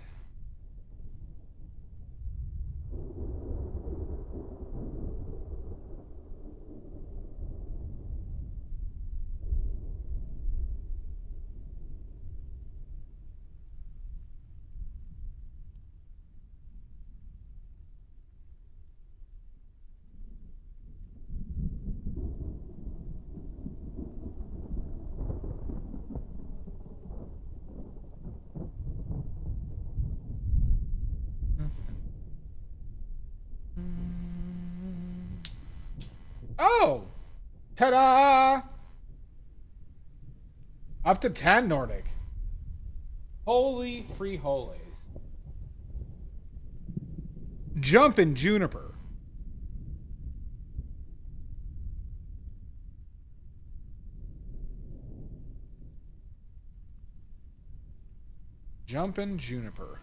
Oh! Ta-da! Up to 10 Nordic. Holy free holies. Jumpin' Juniper. Jumpin' Juniper.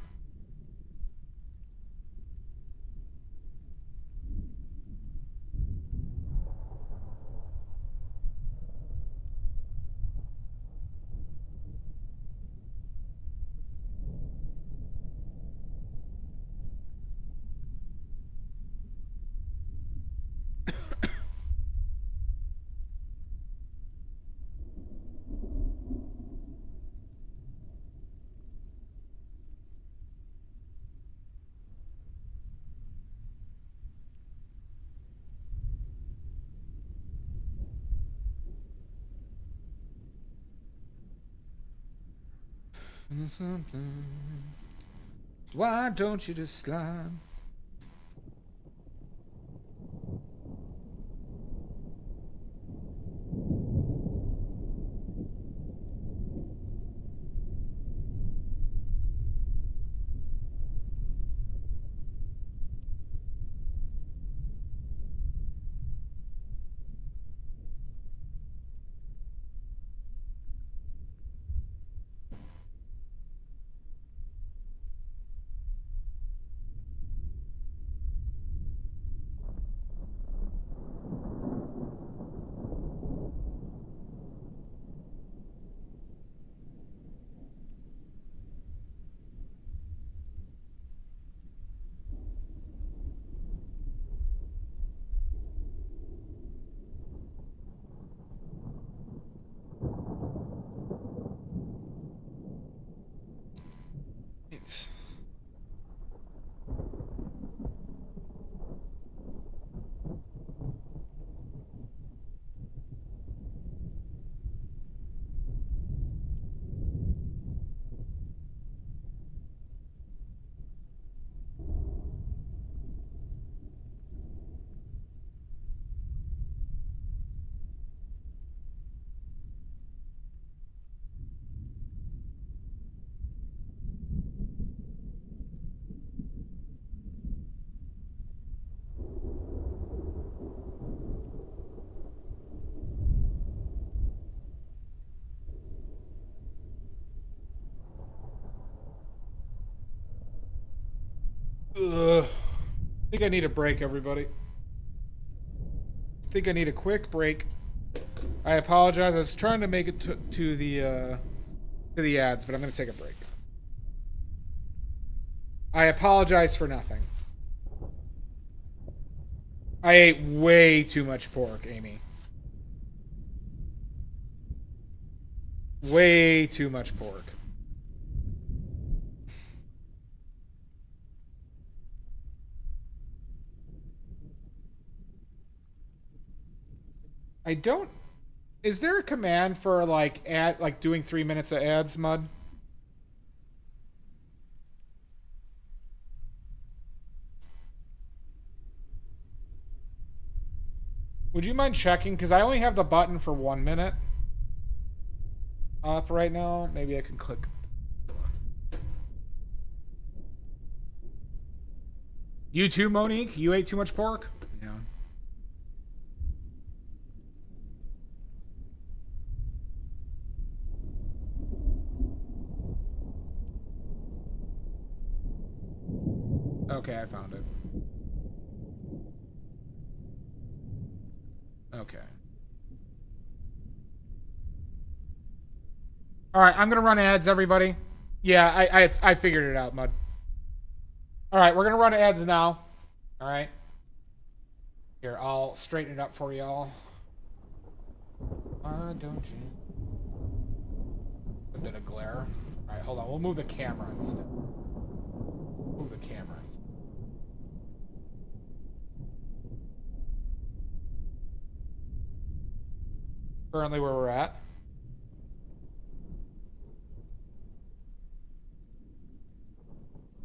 Why don't you just slide? It's ugh. I think I need a break, everybody. I think I need a quick break. I apologize. I was trying to make it to the ads, but I'm going to take a break. I apologize for nothing. I ate way too much pork, Amy. Way too much pork. I don't... Is there a command for, like, doing 3 minutes of ads, Mud? Would you mind checking? Because I only have the button for 1 minute up right now. Maybe I can click. You too, Monique? You ate too much pork? Yeah. Okay, I found it. Okay. All right, I'm gonna run ads, everybody. Yeah, I figured it out, Mud. All right, we're gonna run ads now. All right. Here, I'll straighten it up for y'all. Why don't you? A bit of glare. All right, hold on. We'll move the camera instead. Move the camera instead. Currently where we're at.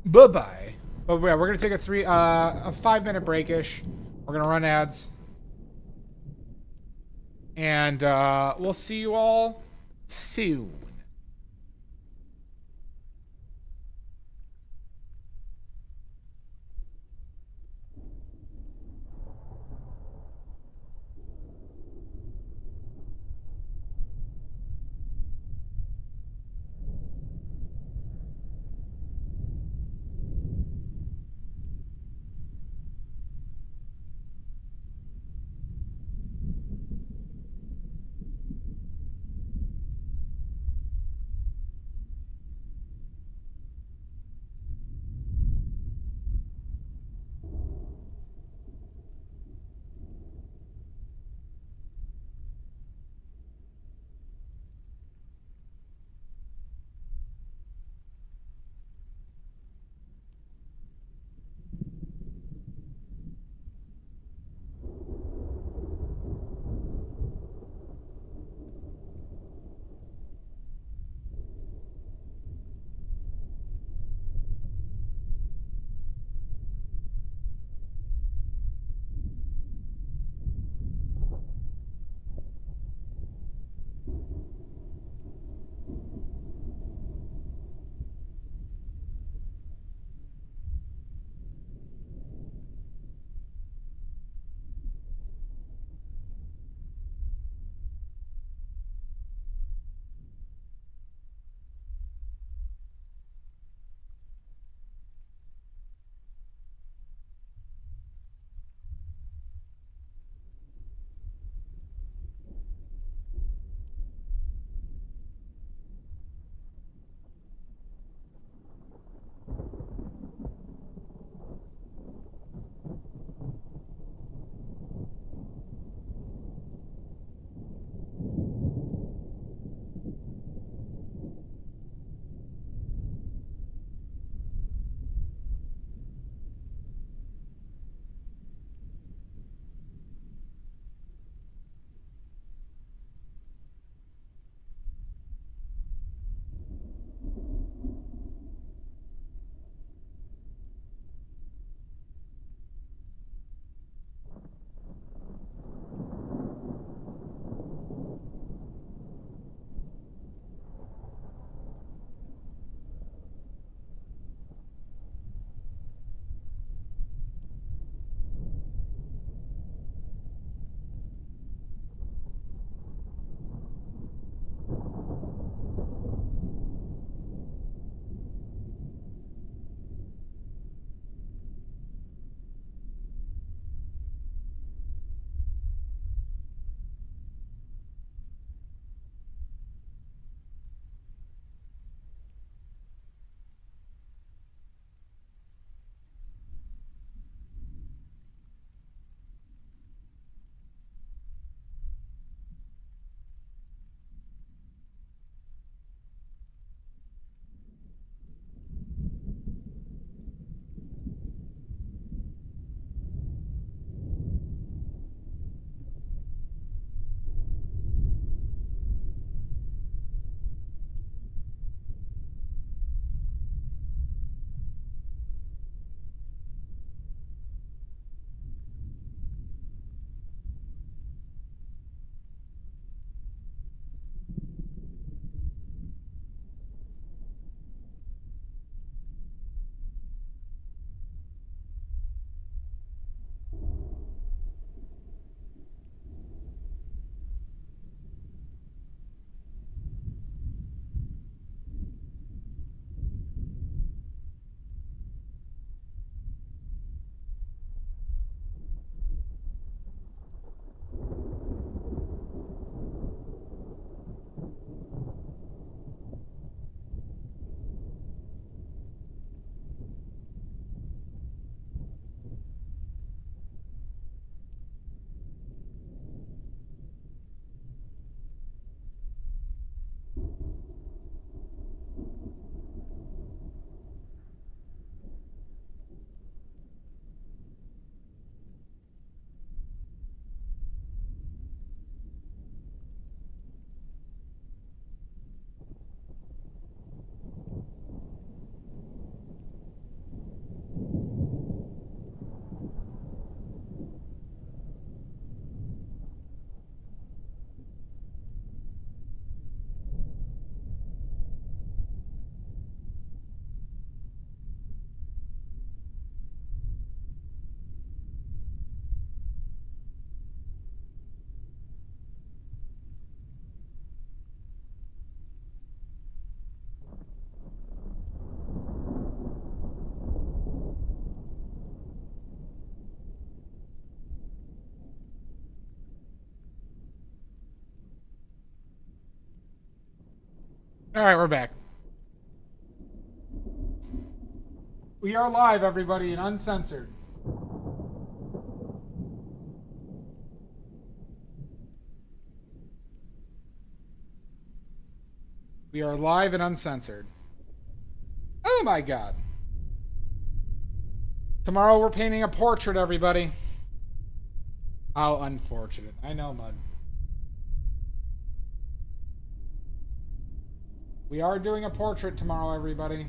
Bye-bye. But yeah, we're gonna take a 5-minute break-ish. We're gonna run ads. And we'll see you all soon. All right, we're back. We are live, everybody, and uncensored. We are live and uncensored. Oh my god. Tomorrow we're painting a portrait, everybody. How unfortunate. I know, Mud. We are doing a portrait tomorrow, everybody.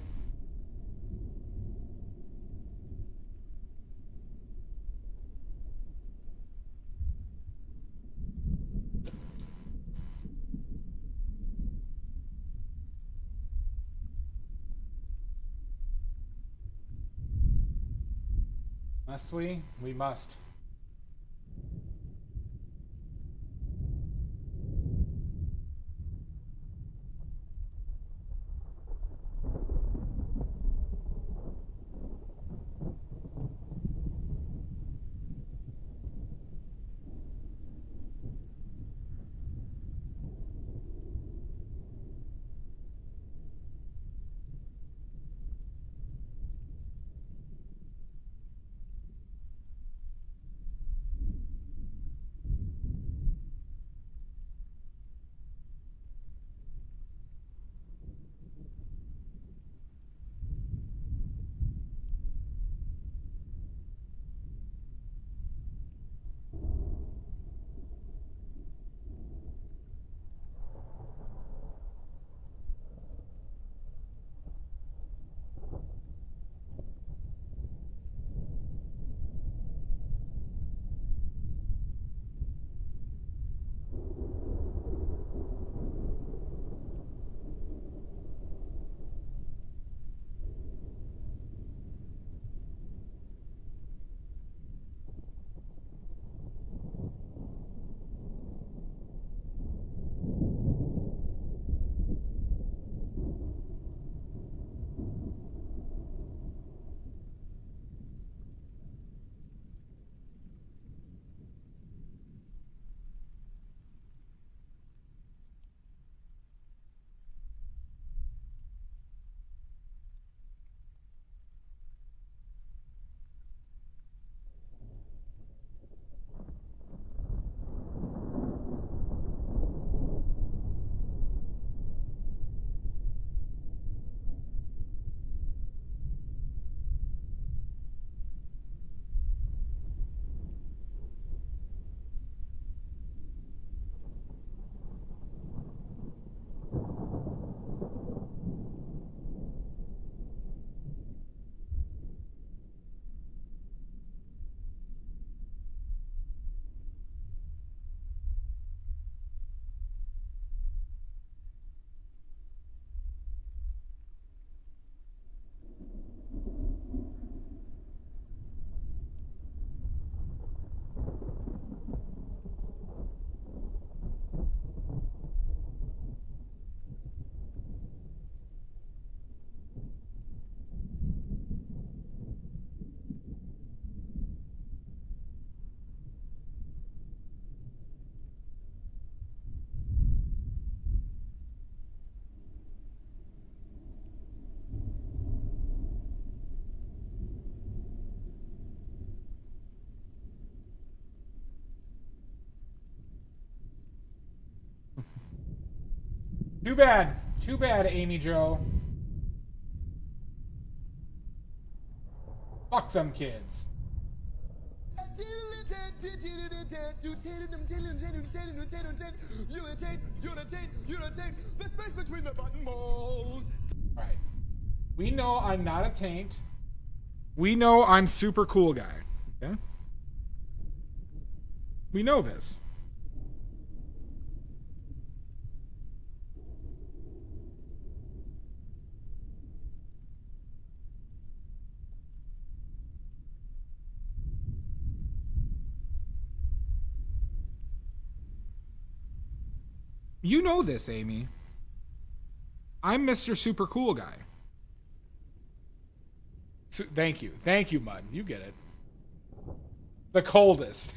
Must we? We must. Too bad. Too bad, Amy Jo. Fuck them kids. The space between the button balls. Alright. We know I'm not a taint. We know I'm super cool guy. Okay? We know this. You know this, Amy. I'm Mr. Super Cool Guy. So, thank you. Thank you, Mud. You get it. The coldest.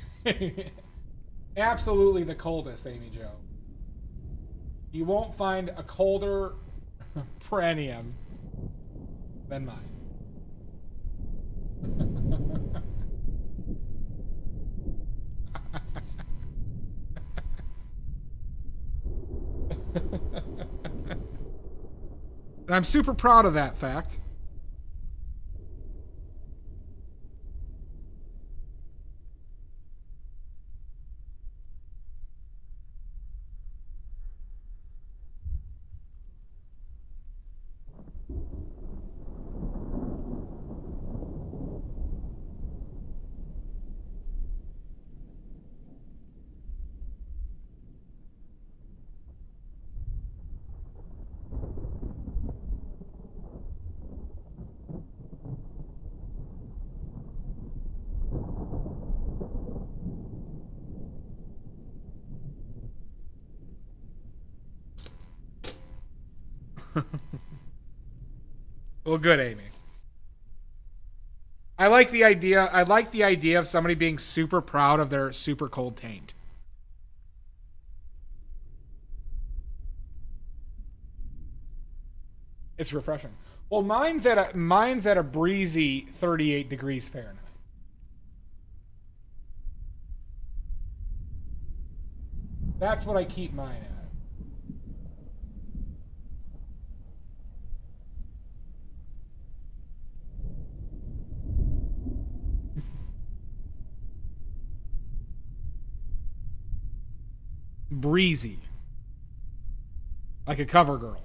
Absolutely the coldest, Amy Jo. You won't find a colder Perennium than mine. And I'm super proud of that fact. Well, good, Amy. I like the idea of somebody being super proud of their super cold taint. It's refreshing. Well, mine's at a breezy 38 degrees Fahrenheit. That's what I keep mine at. Breezy. Like a cover girl.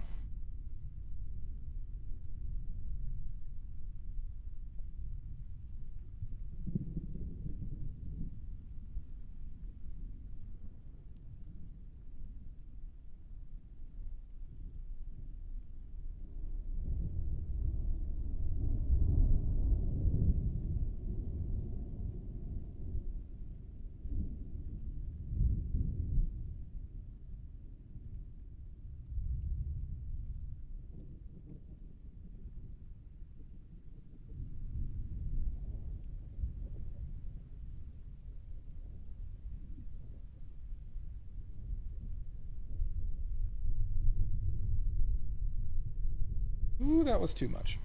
Ooh, that was too much.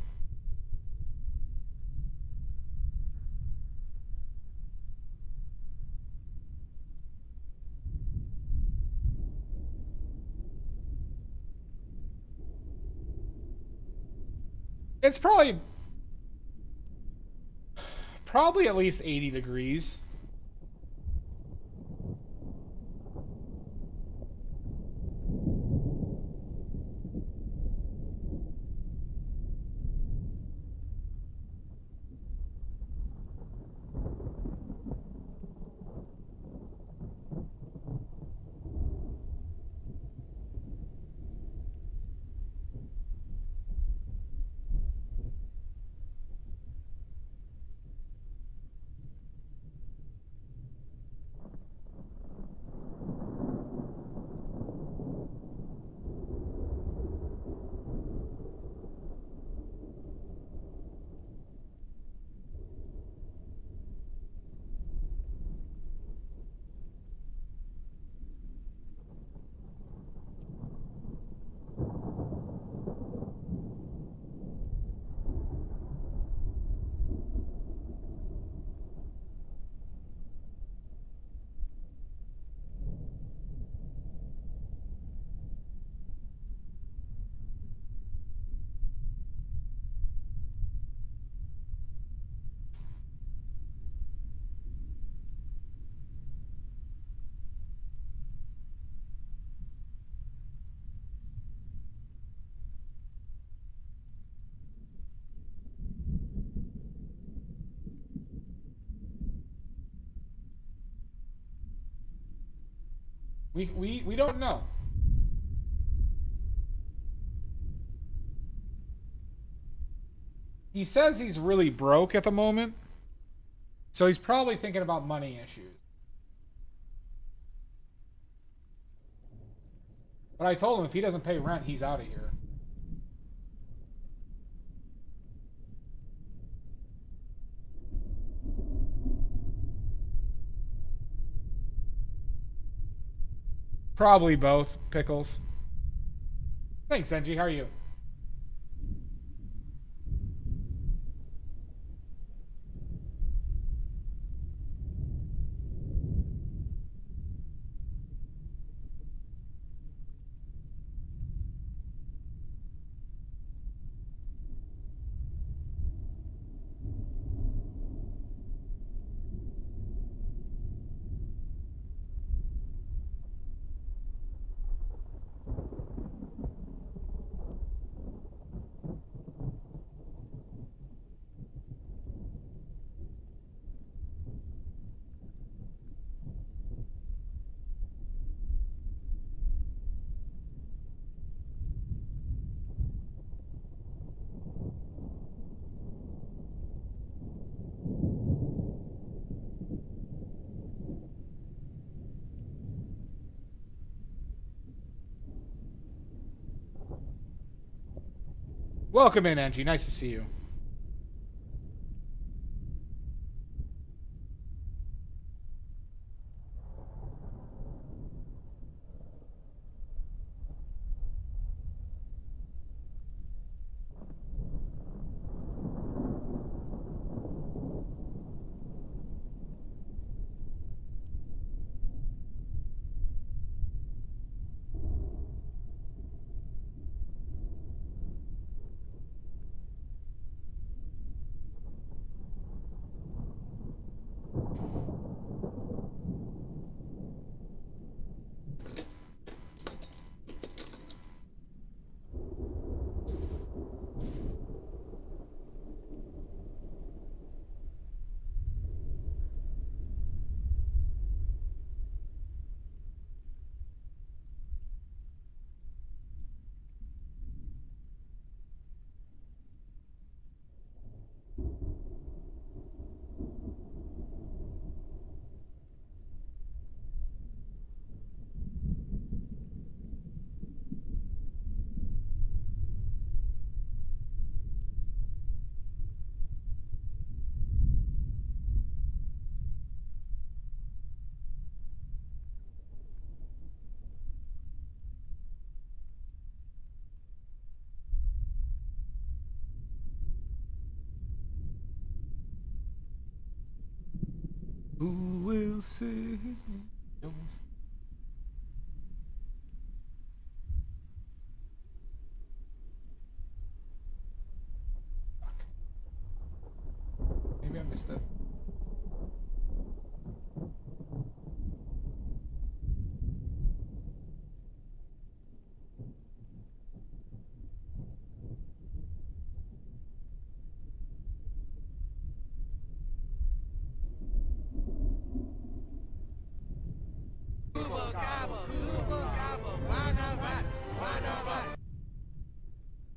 It's probably at least 80 degrees. We don't know. He says he's really broke at the moment. So he's probably thinking about money issues. But I told him if he doesn't pay rent, he's out of here. Probably both, Pickles. Thanks, Benji. How are you? Welcome in, Angie. Nice to see you. Who will say yours? Fuck. Maybe I missed it.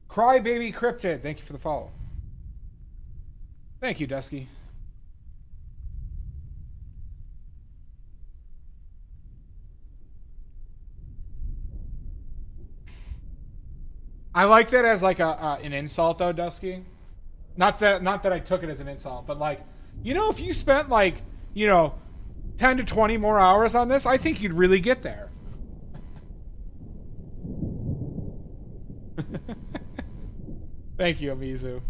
Crybaby Cryptid, thank you for the follow. Thank you, Dusky. I like that as like an insult though, Dusky. Not that I took it as an insult, but like, you know, if you spent like, you know, 10 to 20 more hours on this, I think you'd really get there. Thank you, Amizu.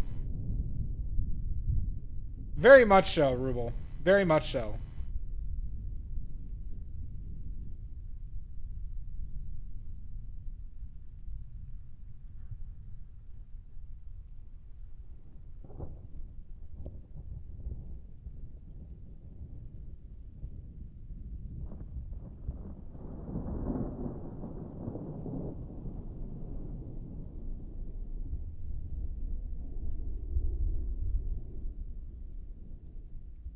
Very much so, Rubel. Very much so.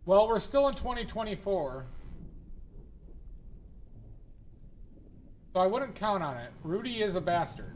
Well, we're still in 2024. So I wouldn't count on it. Rudy is a bastard.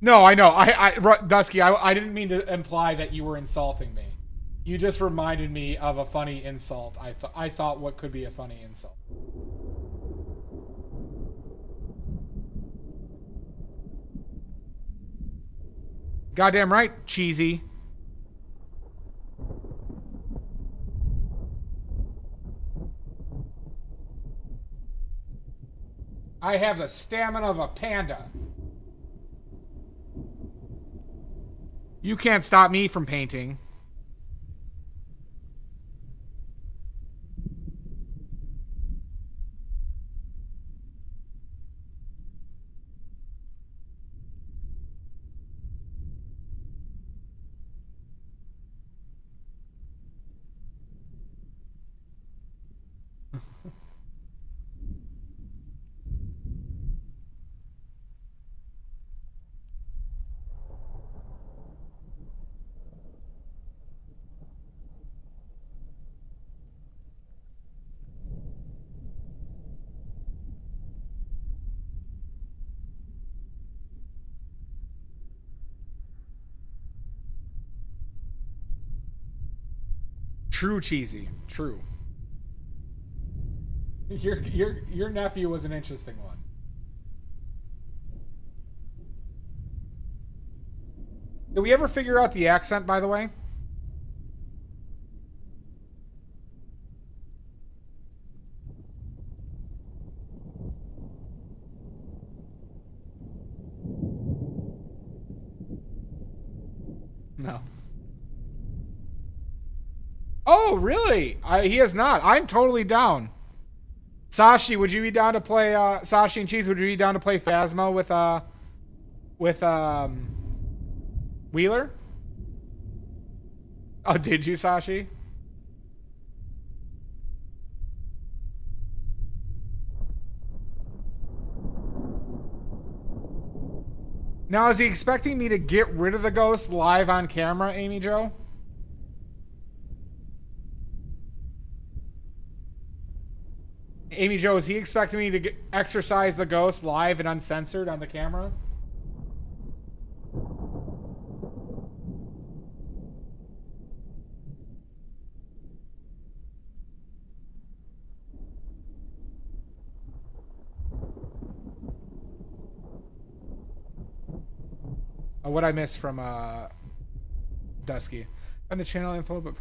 No, I know. Dusky, I didn't mean to imply that you were insulting me. You just reminded me of a funny insult. I thought what could be a funny insult. Goddamn right, cheesy. I have the stamina of a panda. You can't stop me from painting. True cheesy. True. Your nephew was an interesting one. Did we ever figure out the accent, by the way? No. Oh, really? He is not. I'm totally down. Sashi, would you be down to play Sashi and Cheese? Would you be down to play Phasmo with Wheeler? Oh, did you, Sashi? Now, is he expecting me to get rid of the ghost live on camera, Amy Jo? Amy Jo, is he expecting me to exercise the ghost live and uncensored on the camera? What I missed from Dusky. On the channel info, but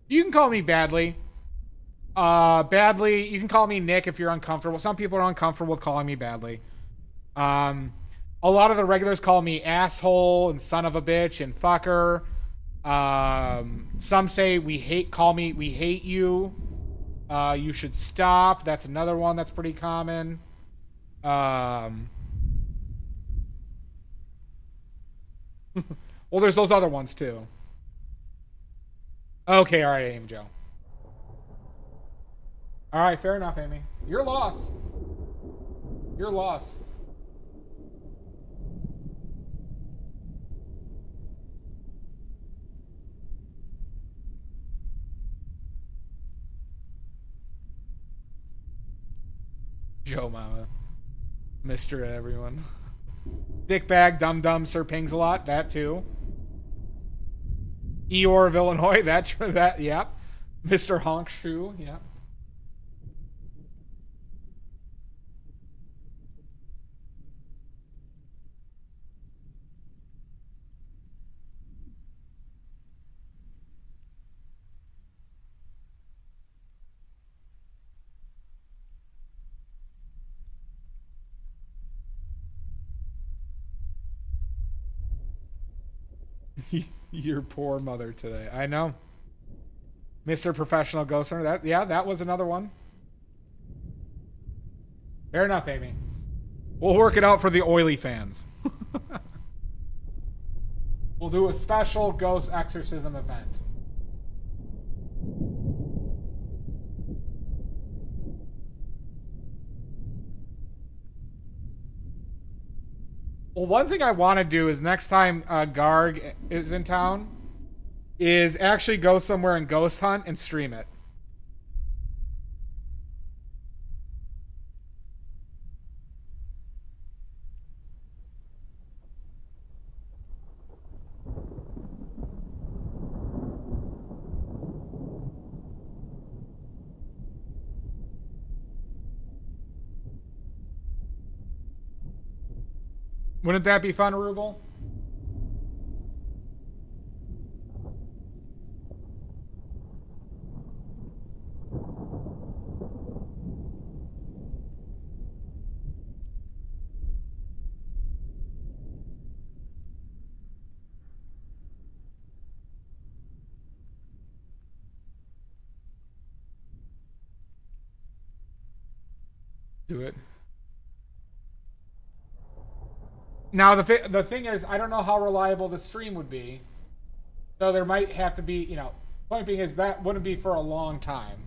you can call me Badly. Badly, you can call me Nick if you're uncomfortable. Some people are uncomfortable with calling me Badly. A lot of the regulars call me asshole and son of a bitch and fucker. Some say we hate you. You should stop. That's another one that's pretty common. Well, there's those other ones too. Okay, all right, Amy Jo. All right, fair enough, Amy. Your loss. Your loss. Joe Mama. Mr. Everyone. Dickbag, Dum Dum, Sir Pings a lot. That too. Eeyore of Illinois. That, yep. Mr. Honk Shoe. Yep. Your poor mother today. I know. Mr. Professional Ghost Hunter. That was another one. Fair enough, Amy. We'll work it out for the oily fans. We'll do a special ghost exorcism event. Well, one thing I want to do is next time Garg is in town is actually go somewhere and ghost hunt and stream it. Wouldn't that be fun, Ruble? Do it. Now, the thing is, I don't know how reliable the stream would be. So there might have to be, point being is that wouldn't be for a long time.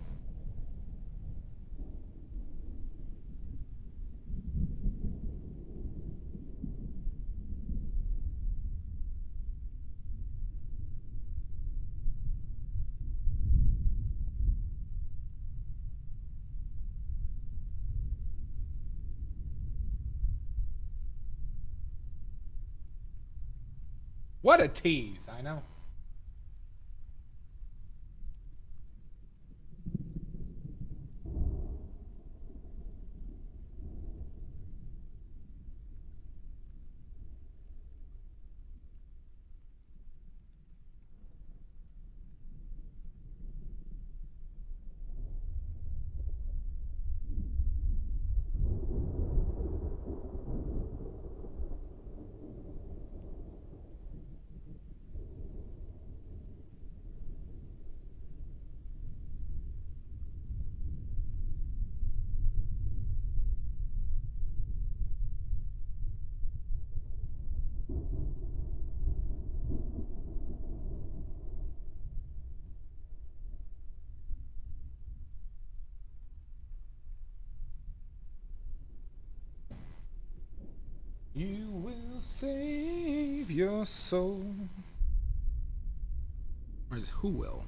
What a tease, I know. You will save your soul. Or is it who will?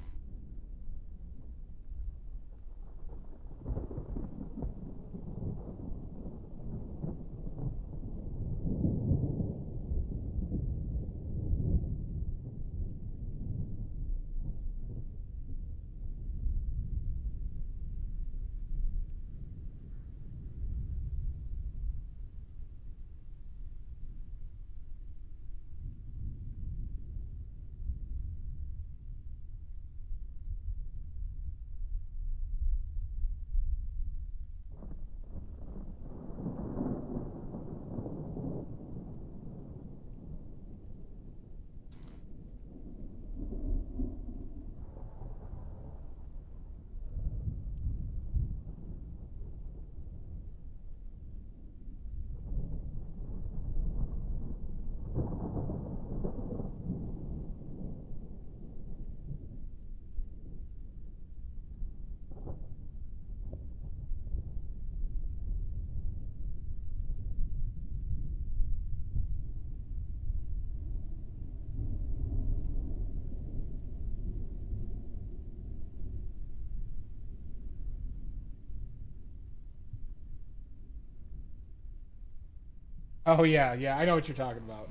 Oh yeah, yeah, I know what you're talking about.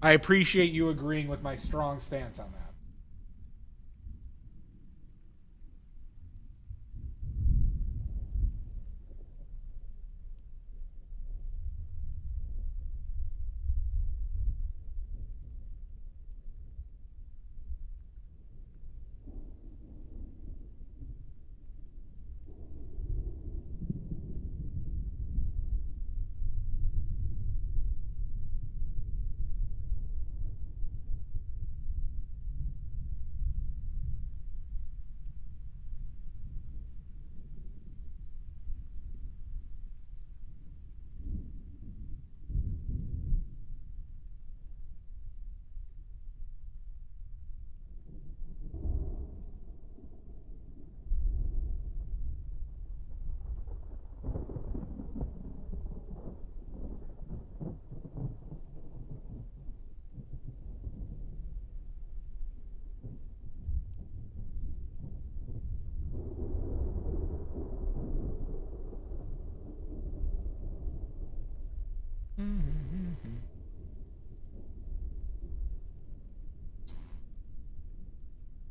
I appreciate you agreeing with my strong stance on that.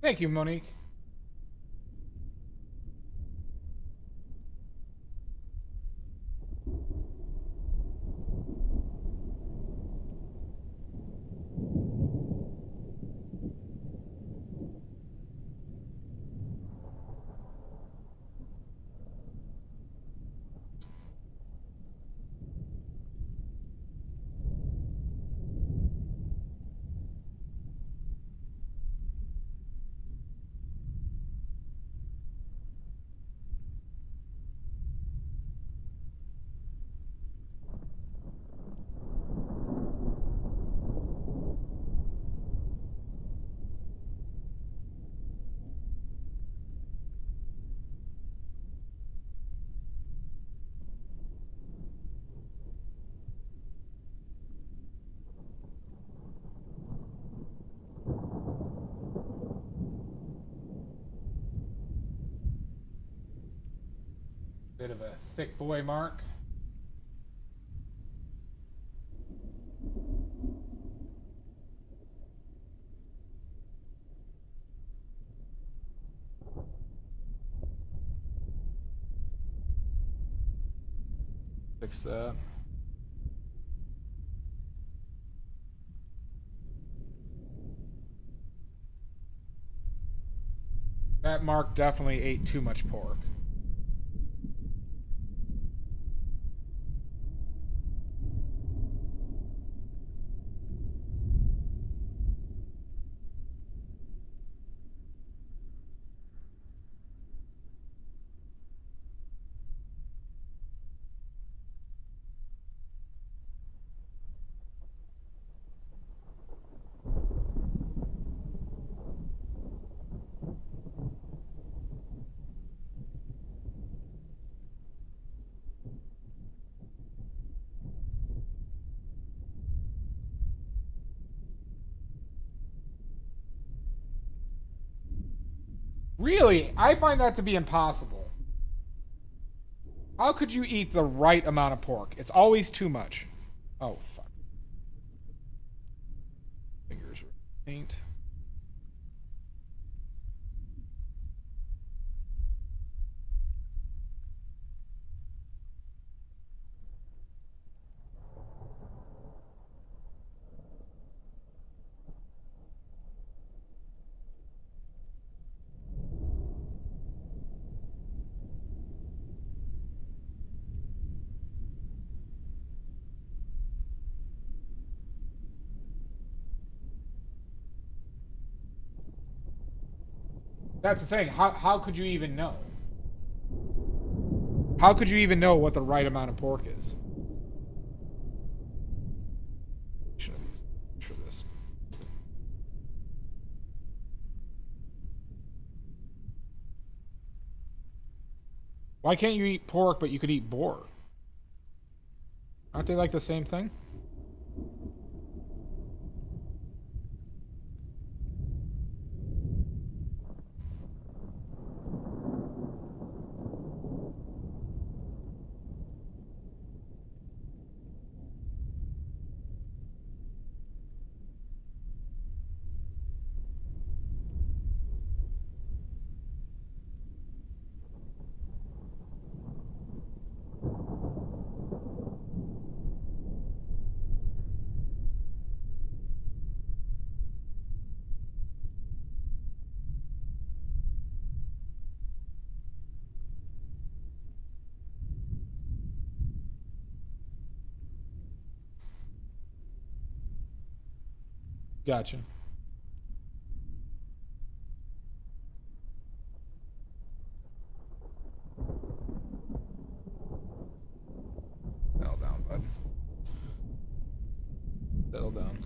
Thank you, Monique. Bit of a thick boy mark. Fix that. That mark definitely ate too much pork. Really? I find that to be impossible. How could you eat the right amount of pork? It's always too much. Oh, fuck. Fingers paint. That's the thing. How could you even know? How could you even know what the right amount of pork is? Should have used for this. Why can't you eat pork but you could eat boar? Aren't they like the same thing? Gotcha. Settle down, bud. Settle down.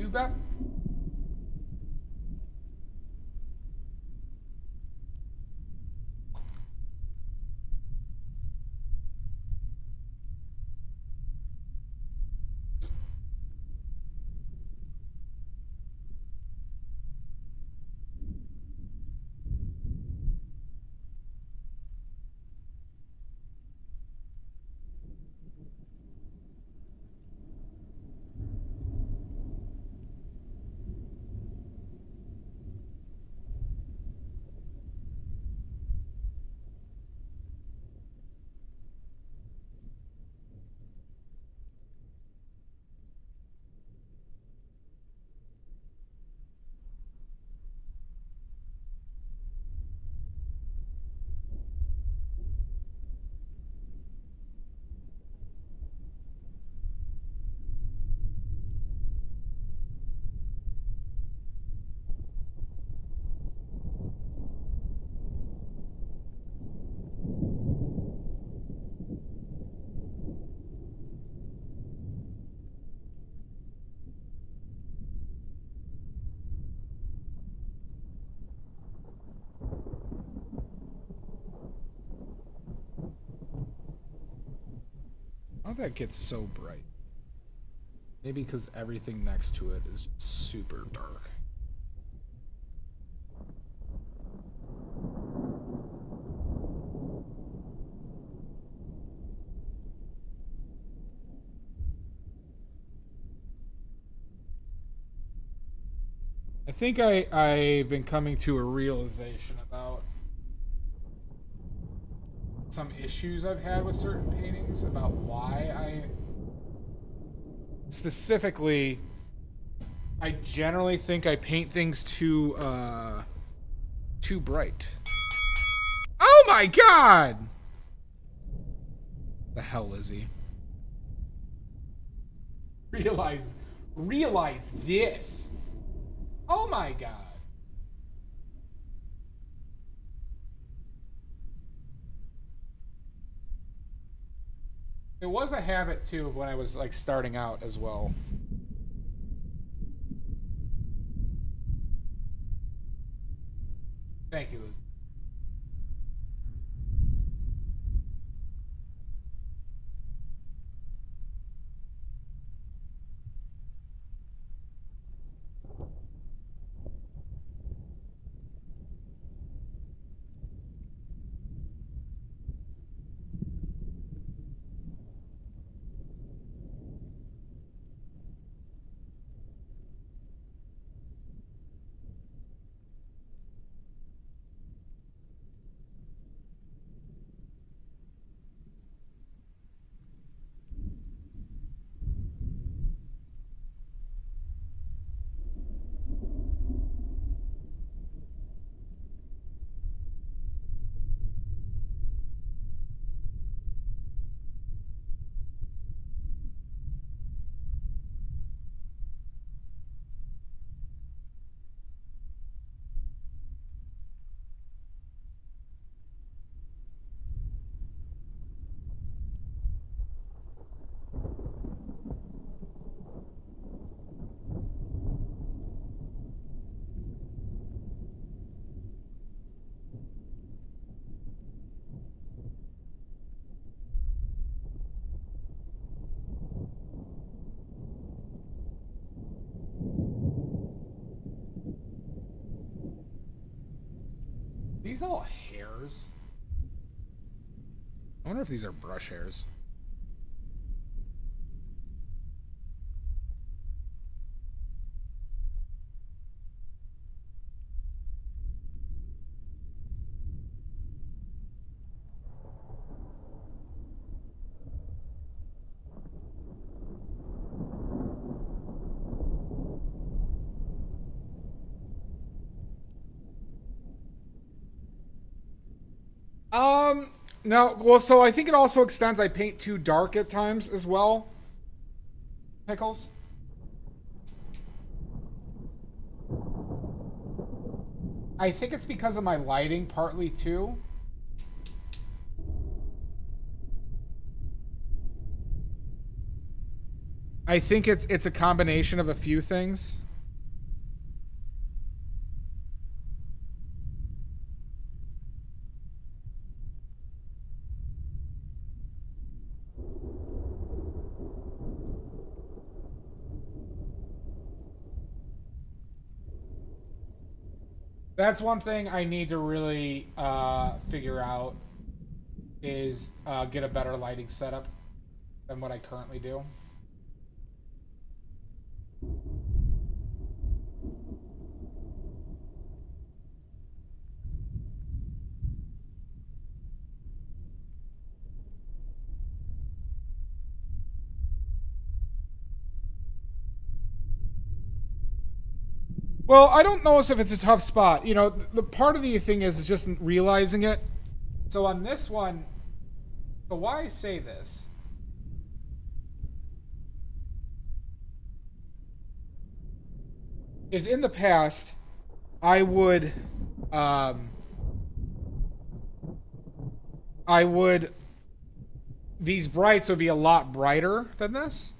You bet. How that gets so bright? Maybe because everything next to it is super dark. I think I've been coming to a realization about some issues I've had with certain paintings, about why specifically I generally think I paint things too bright. Oh my god! The hell is he? Realize this. Oh my god. It was a habit too of when I was like starting out as well. Thank you, Liz. These all hairs? I wonder if these are brush hairs. No, well, so I think it also extends. I paint too dark at times as well. Pickles. I think it's because of my lighting, partly too. I think it's a combination of a few things. That's one thing I need to really figure out is get a better lighting setup than what I currently do. Well, I don't know if it's a tough spot. You know, the part of the thing is just realizing it. So on this one, so why I say this is in the past, I would these brights would be a lot brighter than this,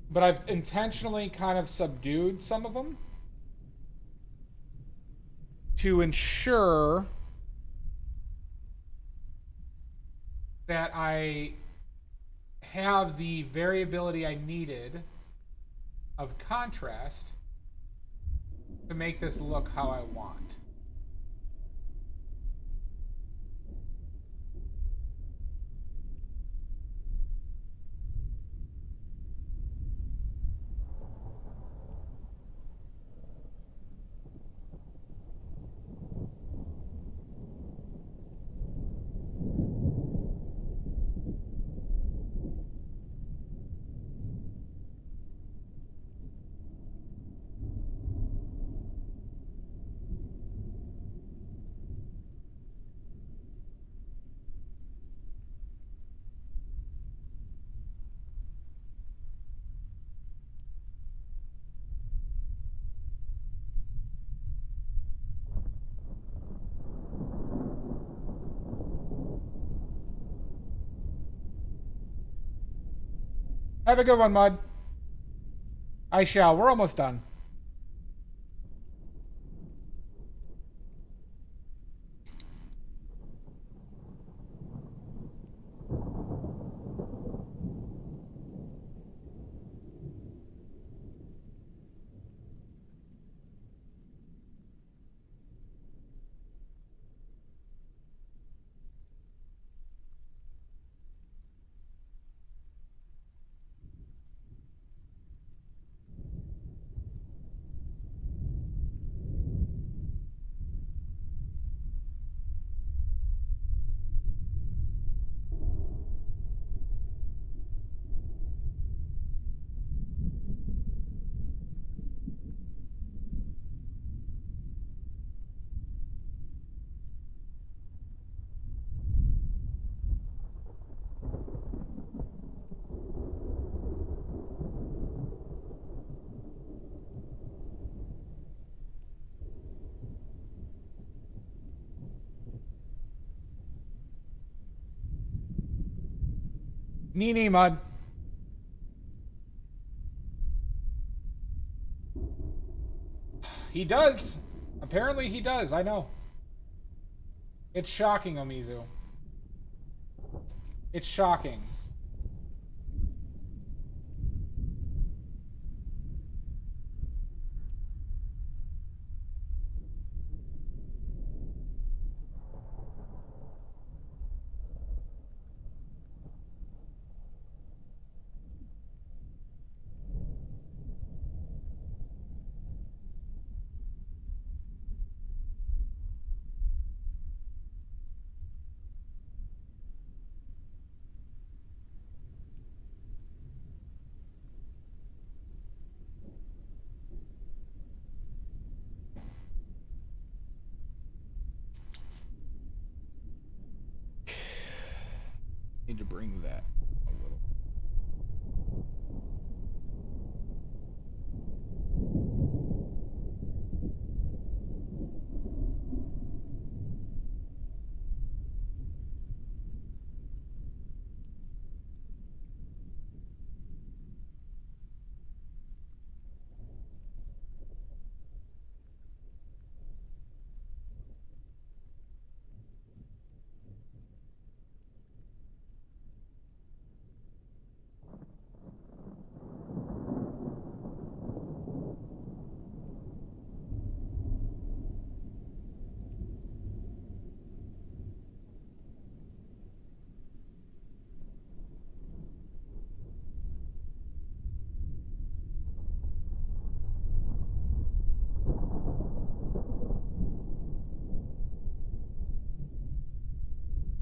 but I've intentionally kind of subdued some of them to ensure that I have the variability I needed of contrast to make this look how I want. Have a good one, Mud. I shall. We're almost done. Nee, Mud. He does. Apparently he does. I know. It's shocking, Omizu. It's shocking. Need to bring that a little.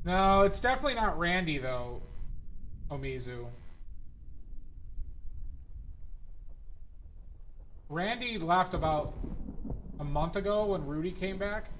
No, it's definitely not Randy though. Omizu. Randy left about a month ago when Rudy came back.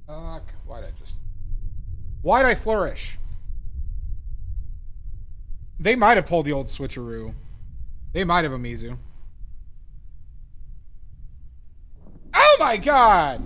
Fuck. Why'd I flourish? They might have pulled the old switcheroo. They might have, Amizu. Oh my god!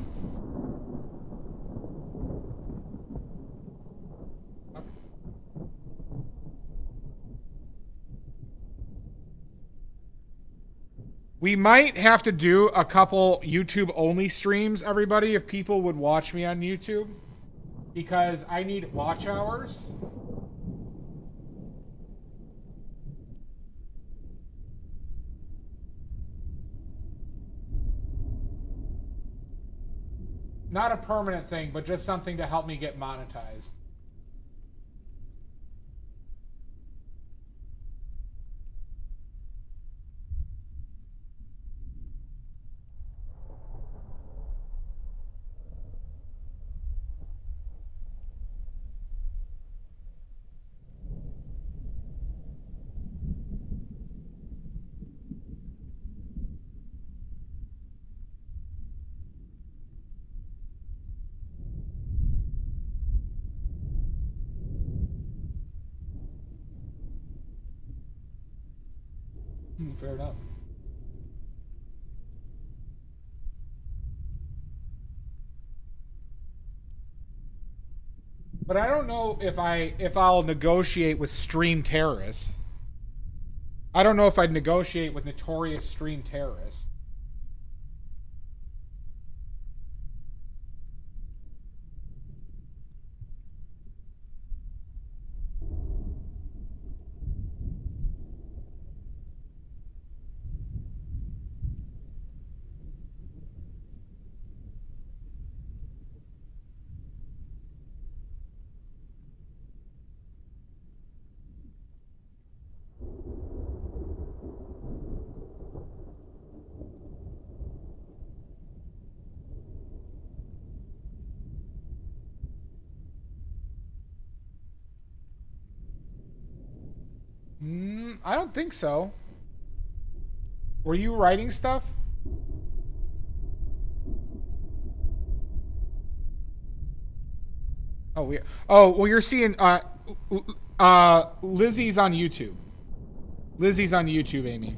We might have to do a couple YouTube only streams, everybody, if people would watch me on YouTube. Because I need watch hours. Not a permanent thing, but just something to help me get monetized. Fair enough. But I don't know if I'll negotiate with stream terrorists. I don't know if I'd negotiate with notorious stream terrorists. I don't think so. Were you writing stuff? Well, you're seeing Lizzie's on YouTube. Lizzie's on YouTube, Amy.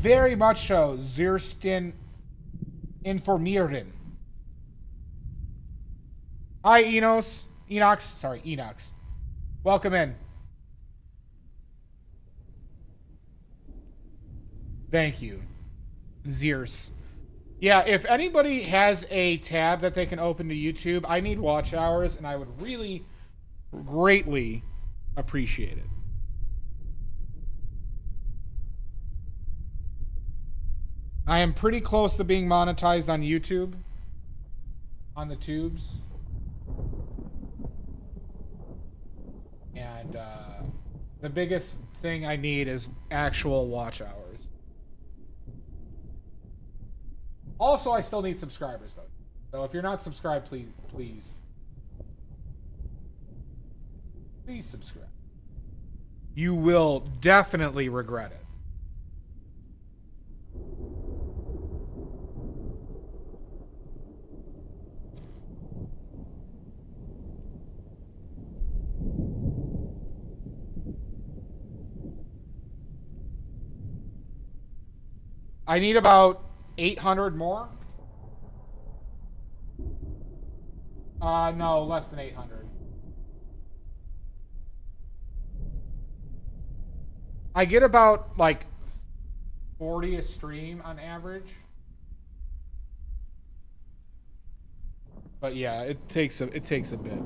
very much so. Zirsten informieren. Hi, Enox. Enox. Welcome in. Thank you. Zirs. Yeah, if anybody has a tab that they can open to YouTube, I need watch hours, and I would really greatly appreciate it. I am pretty close to being monetized on YouTube. On the tubes. And the biggest thing I need is actual watch hours. Also, I still need subscribers, though. So if you're not subscribed, please subscribe. You will definitely regret it. I need about 800 more. No, less than 800. I get about like 40 a stream on average. But yeah, it takes a bit.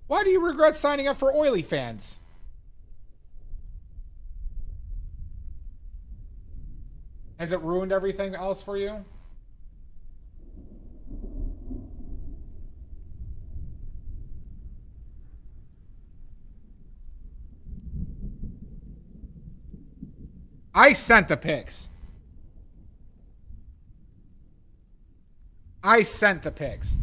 Why do you regret signing up for Oily Fans? Has it ruined everything else for you? I sent the pics. I sent the pics.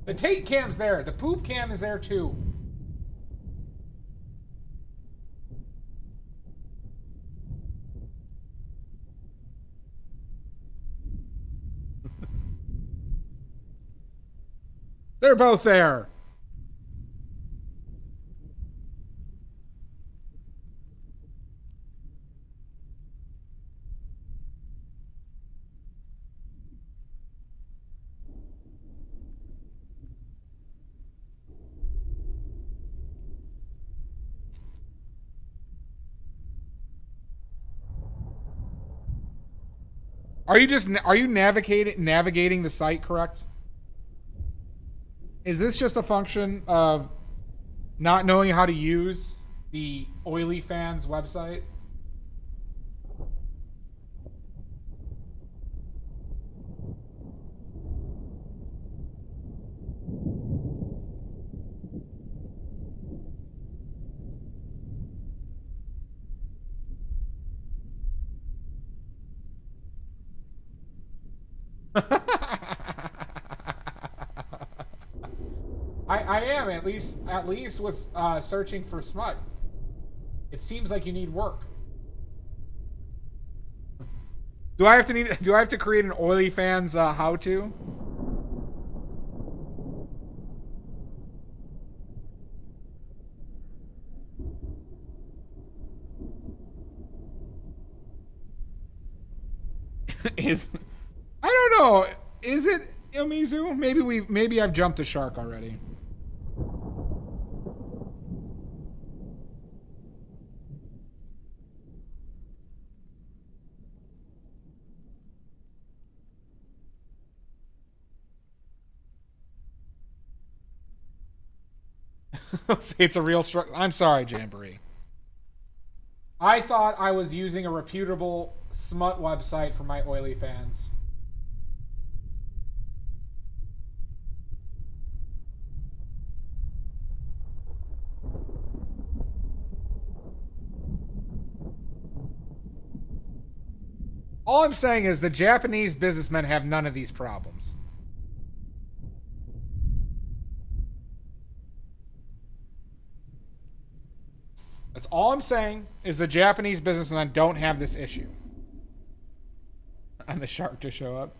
The Tate cam's there. The poop cam is there too. They're both there. Are you navigating the site correct? Is this just a function of not knowing how to use the Oily Fans website? I am at least with searching for smut. It seems like you need work. Do I have to create an Oily Fans how to? I don't know. Is it Ilmizu? Maybe I've jumped the shark already. Say it's a real struggle. I'm sorry, Jamboree. I thought I was using a reputable smut website for my oily fans. All I'm saying is the Japanese businessmen have none of these problems. That's all I'm saying is the Japanese businessmen don't have this issue. And the shark to show up.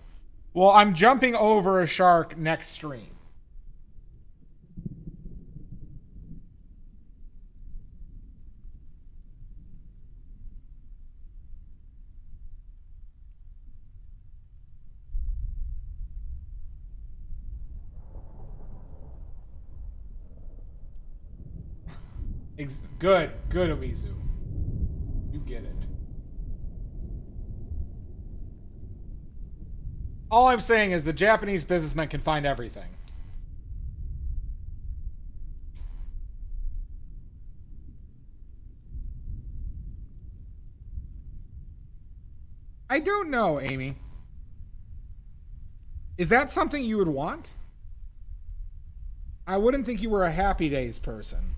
Well, I'm jumping over a shark next stream. Good, Omizu. You get it. All I'm saying is the Japanese businessmen can find everything. I don't know, Amy. Is that something you would want? I wouldn't think you were a Happy Days person.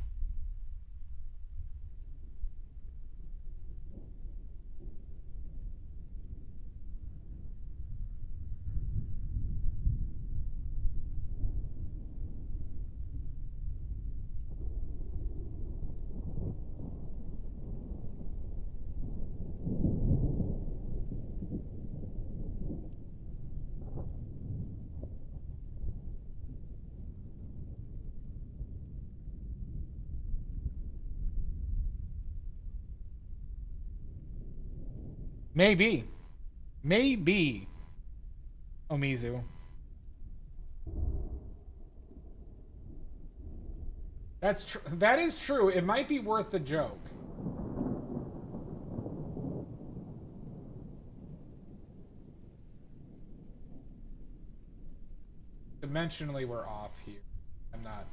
Maybe. Maybe. Omizu. That is true. It might be worth the joke. Dimensionally, we're off here. I'm not.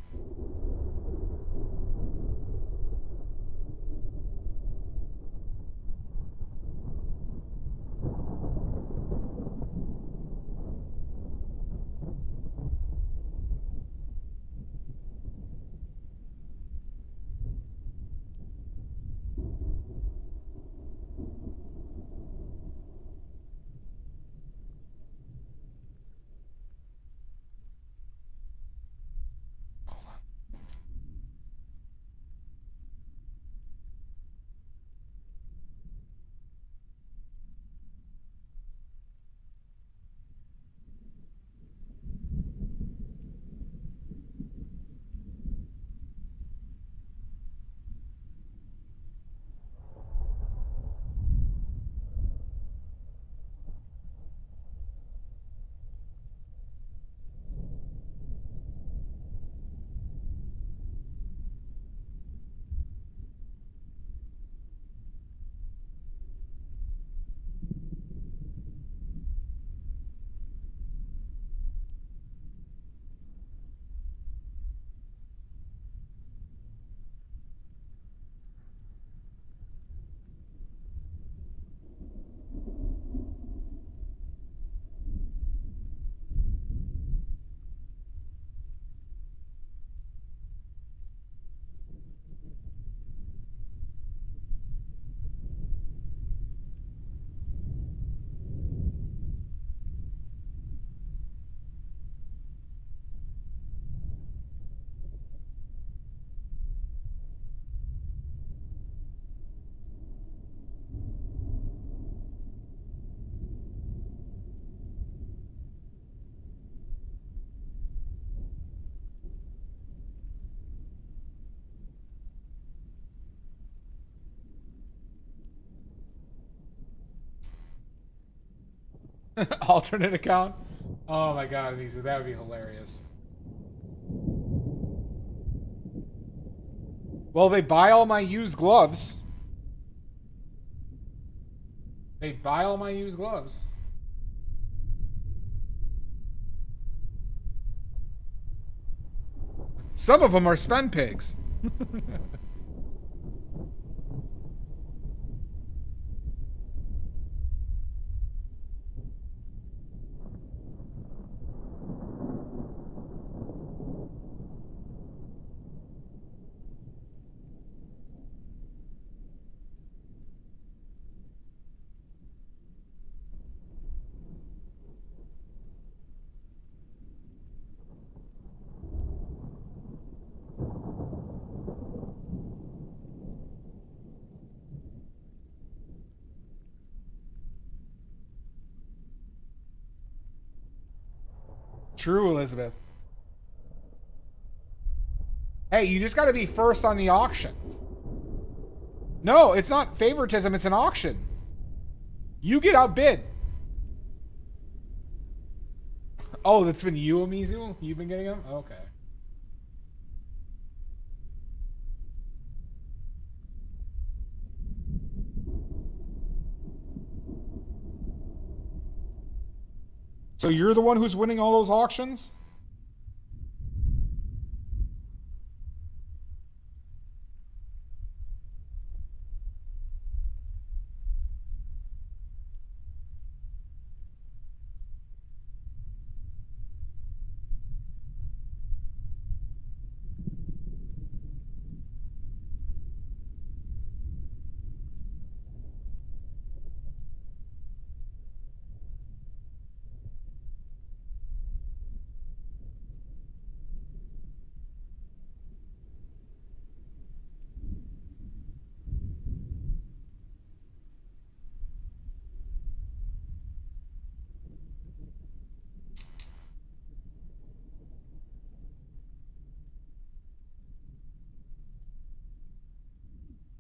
Alternate account? Oh my god, Anissa, that would be hilarious. Well, they buy all my used gloves. They buy all my used gloves. Some of them are spend pigs. True, Elizabeth. Hey, you just got to be first on the auction. No, it's not favoritism, it's an auction. You get outbid. Oh, that's been you, Amizu? You've been getting them? Okay. So you're the one who's winning all those auctions?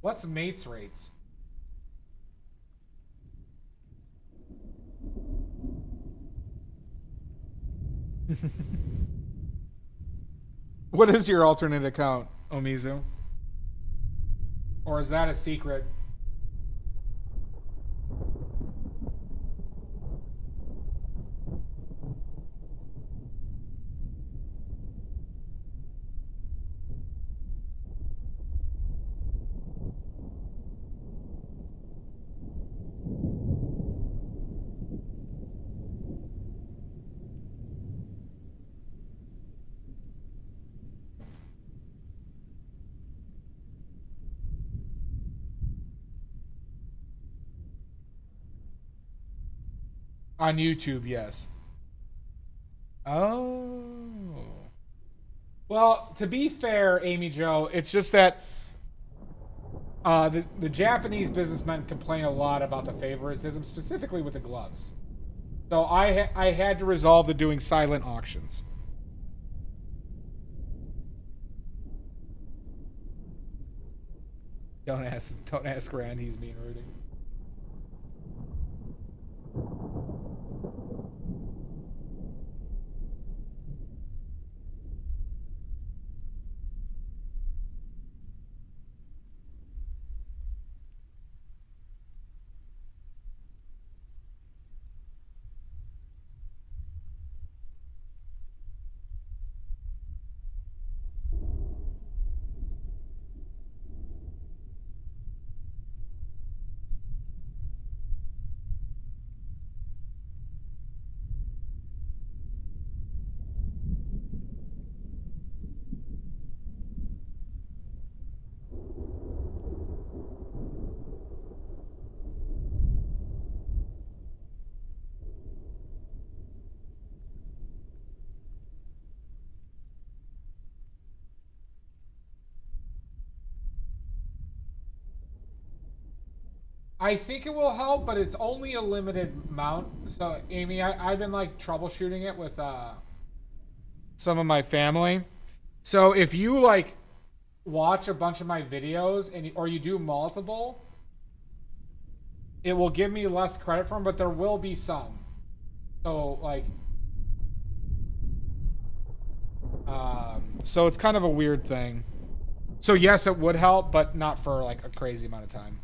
What's mates rates? What is your alternate account, Omizu? Or is that a secret? On YouTube, yes. Oh. Well, to be fair, Amy Joe, it's just that the Japanese businessmen complain a lot about the favoritism, specifically with the gloves. So I had to resolve to doing silent auctions. Don't ask Rand, he's mean rooting. I think it will help, but it's only a limited amount. So, Amy, I've been like troubleshooting it with some of my family. So if you like watch a bunch of my videos or you do multiple, it will give me less credit for them, but there will be some. So like, so it's kind of a weird thing. So yes, it would help, but not for like a crazy amount of time.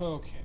Okay.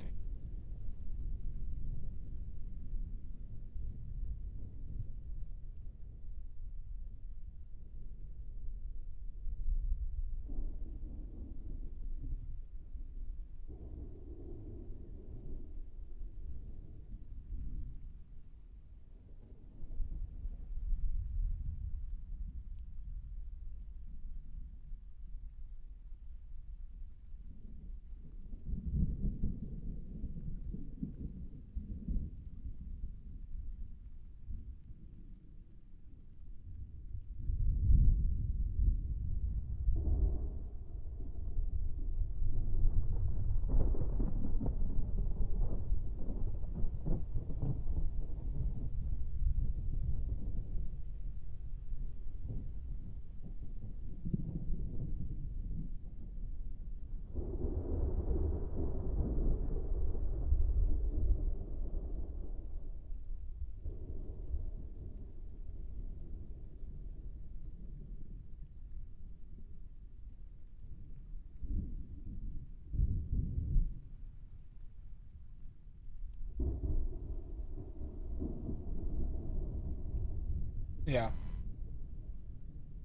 Yeah.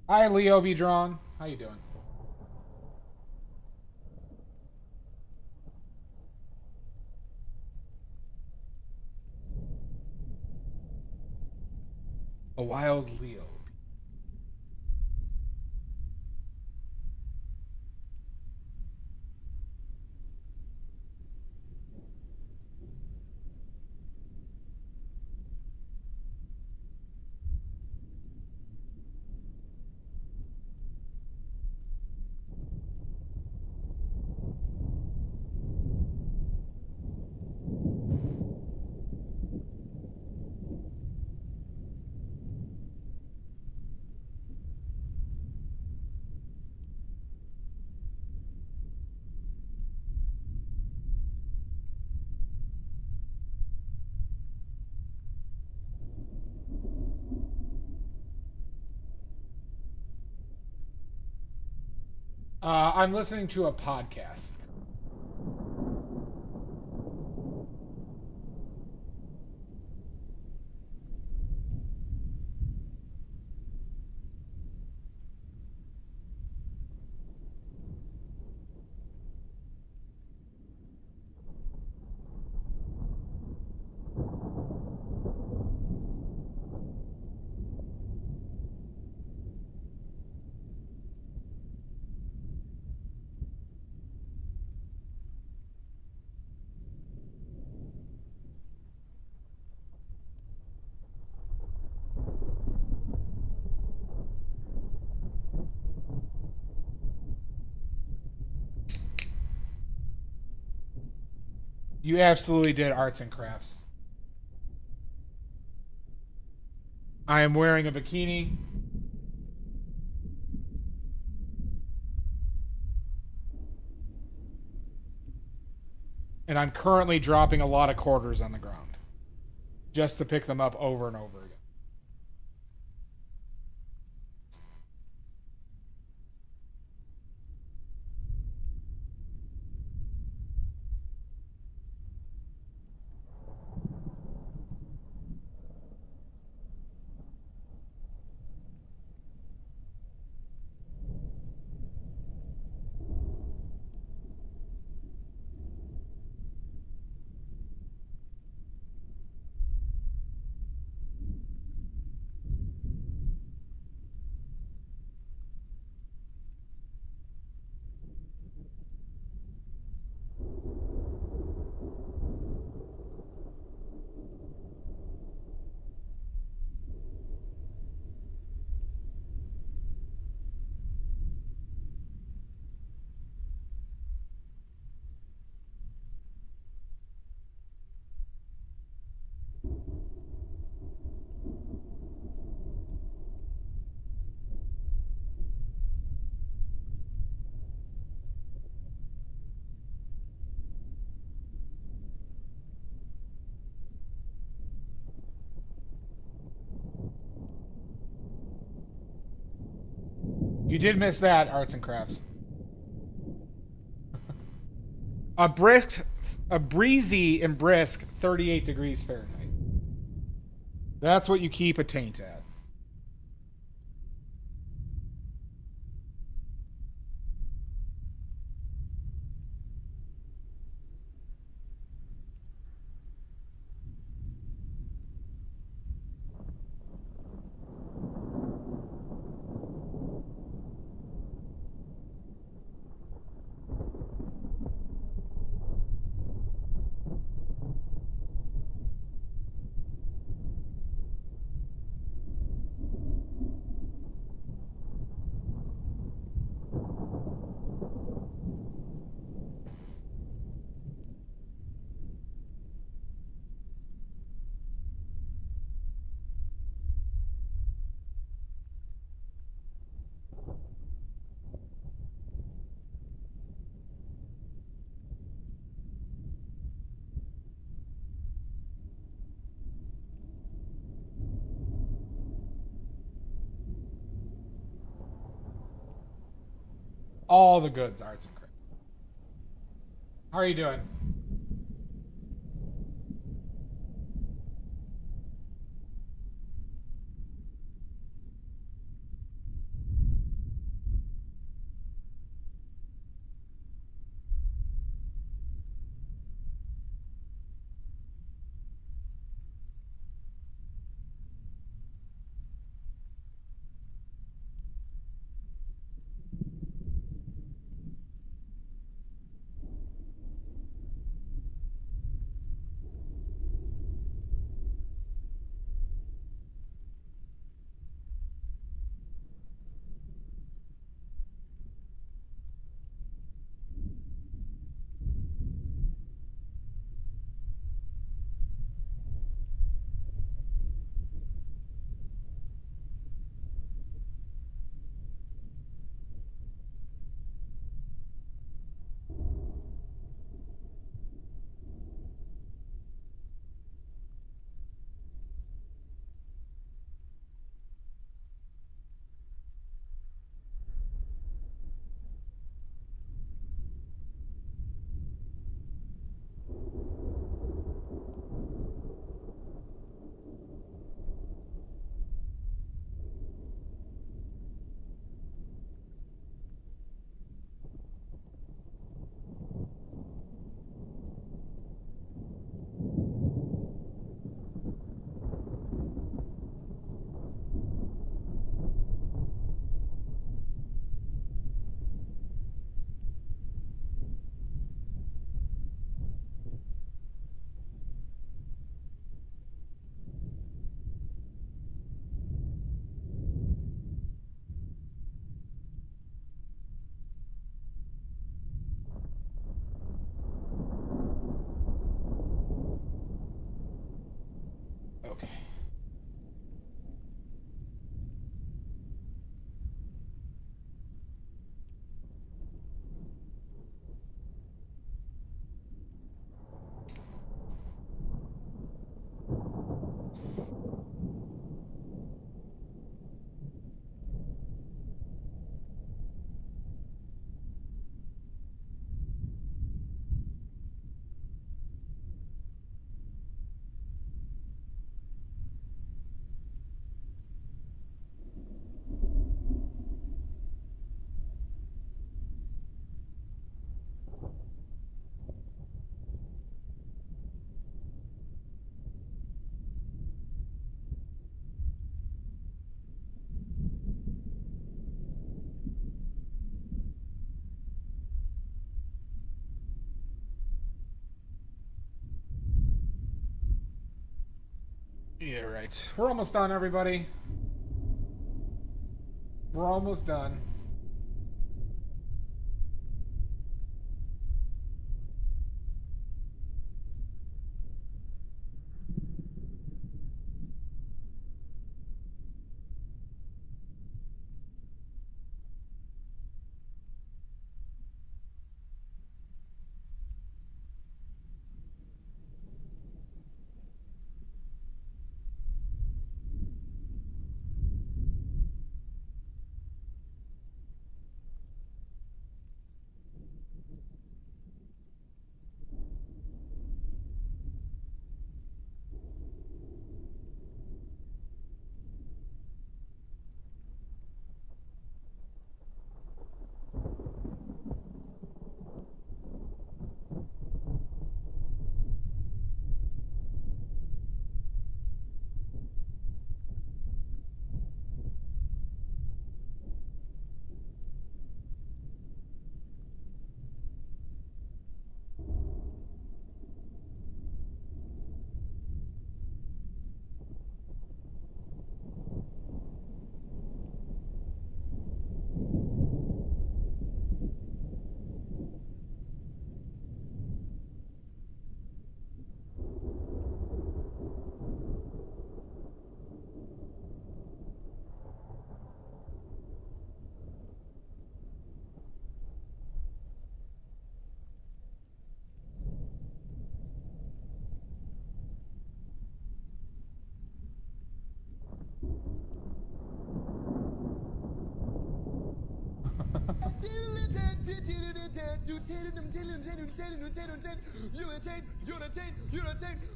Hi, Leo be drawn. How you doing? A wild Leo. I'm listening to a podcast. You absolutely did arts and crafts. I am wearing a bikini. And I'm currently dropping a lot of quarters on the ground. Just to pick them up over and over again. You did miss that, arts and crafts. A brisk a breezy and brisk 38 degrees Fahrenheit. That's what you keep a taint at. All the goods, arts and crafts. How are you doing? Okay. Yeah, right. We're almost done, everybody. We're almost done.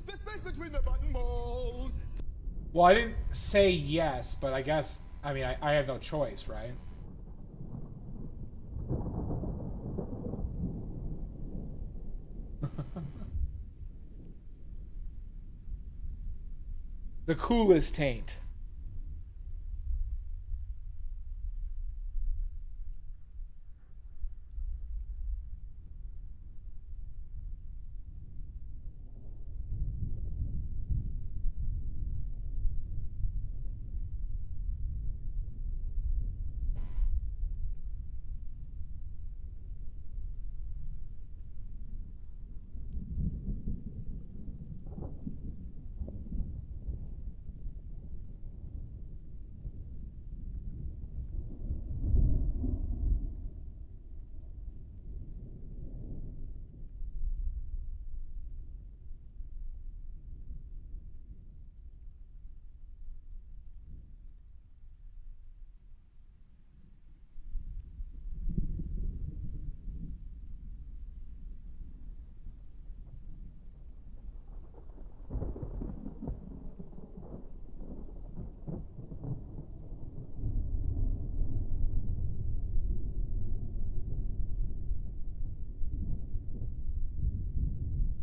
The space between the buttonholes. Well, I didn't say yes, but I guess, I mean, I have no choice, right? The coolest taint.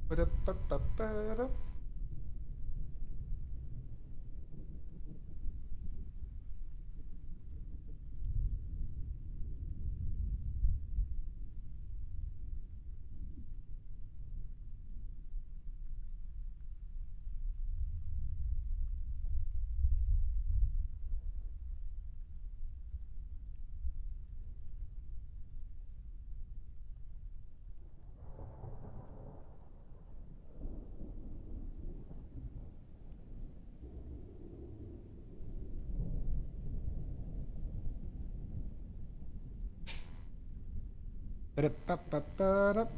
Ba-da-ba-ba-ba-da. Ba-da-ba-ba-ba-da.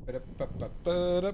Ba-da-ba-ba-ba-da.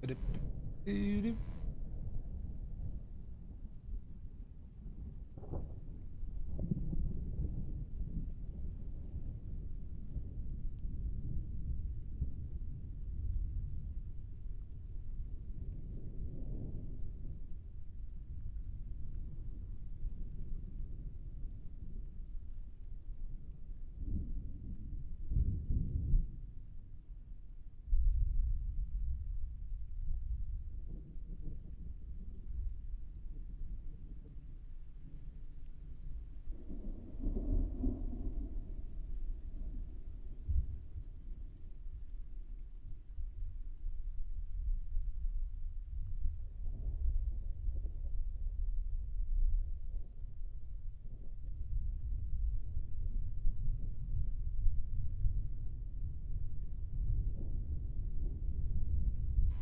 Ba-da-ba-ba-da.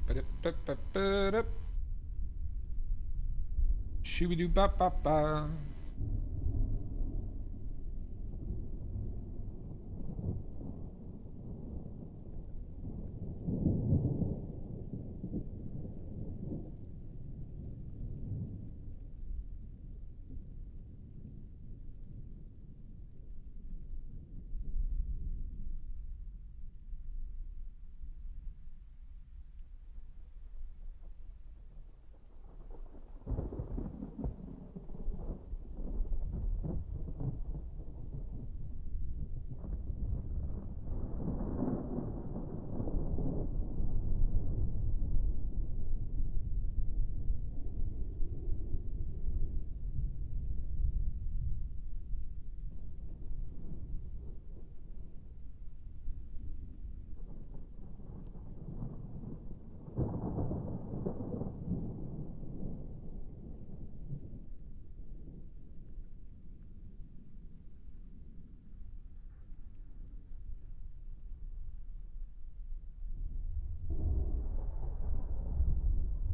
Ba-da-ba-ba-ba-da. Shoo-be-doo-ba-ba-ba.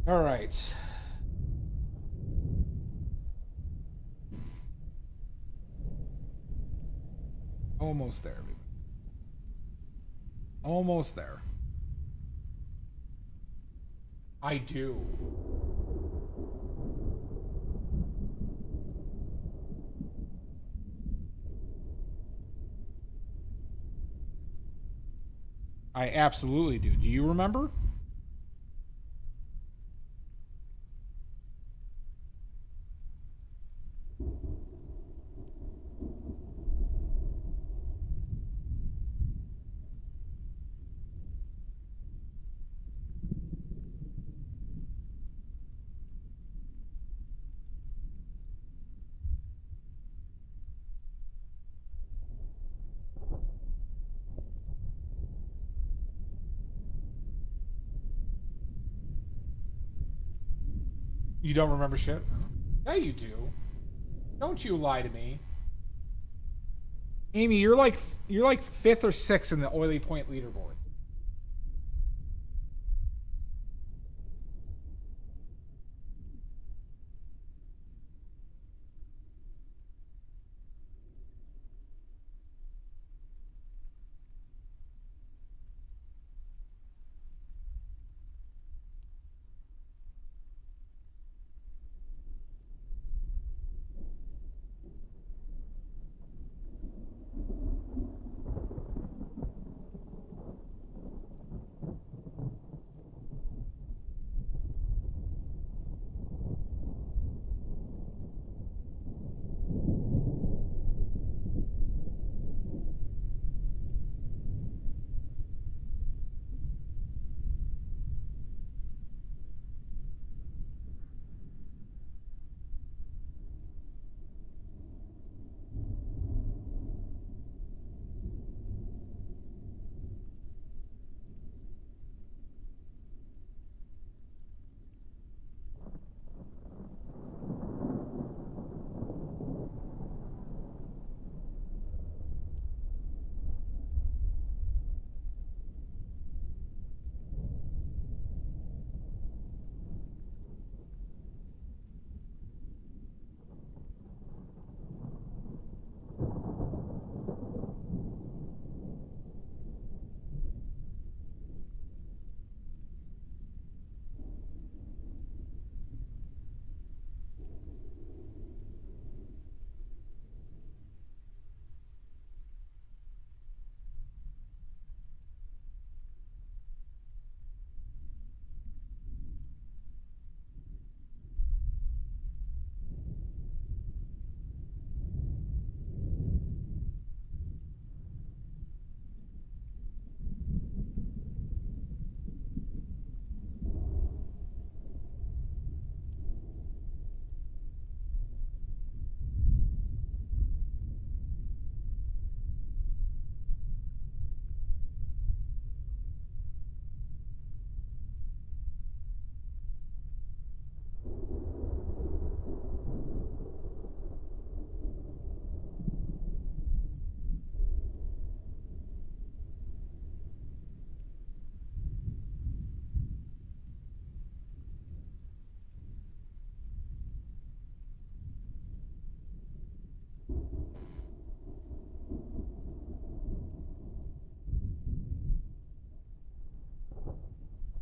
All right. Almost there, everybody. Almost there. I do. I absolutely do. Do you remember? You don't remember shit? Yeah, you do. Don't you lie to me. Amy, you're like 5th or 6th in the Oily Point leaderboard.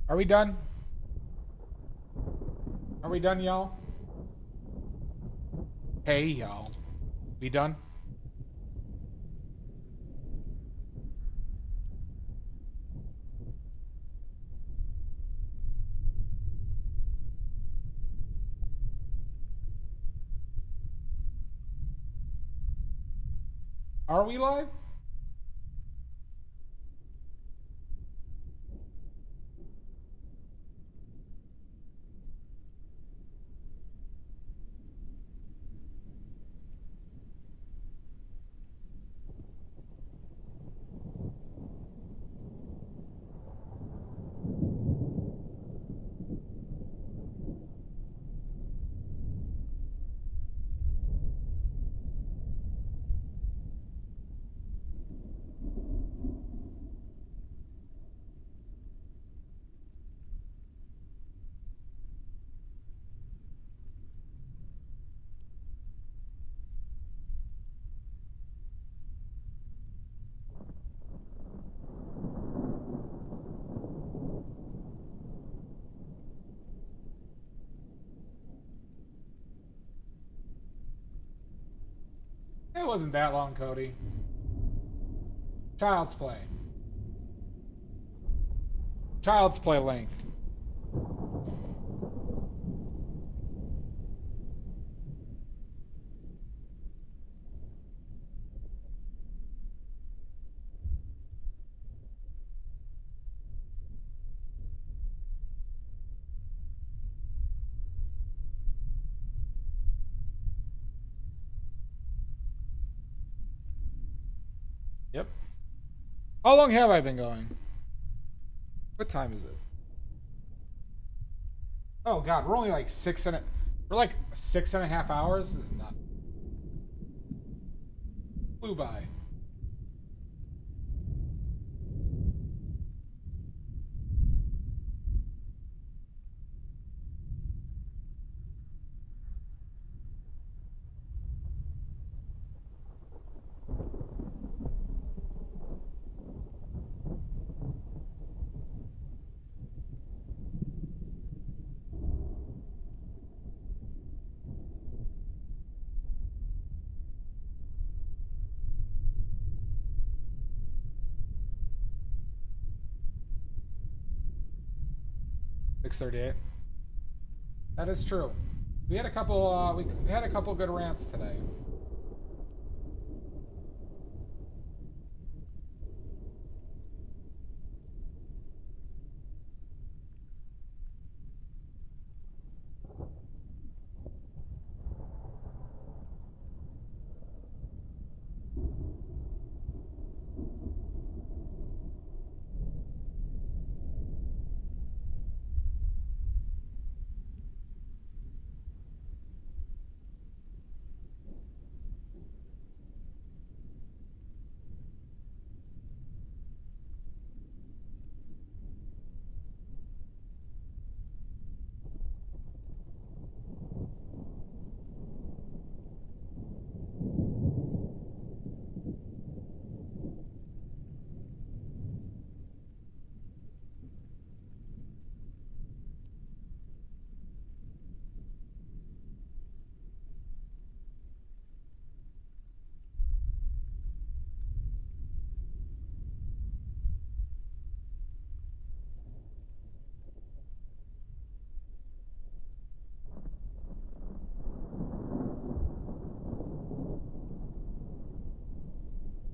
Are we done? Are we done, y'all? Hey, y'all. We done? Are we live? It wasn't that long, Cody. Child's Play. Child's Play length. Yep. How long have I been going? What time is it? Oh god, we're only like we're like 6.5 hours. This is nuts. Flew by. $6:38. That is true. We had a couple. We had a couple good rants today.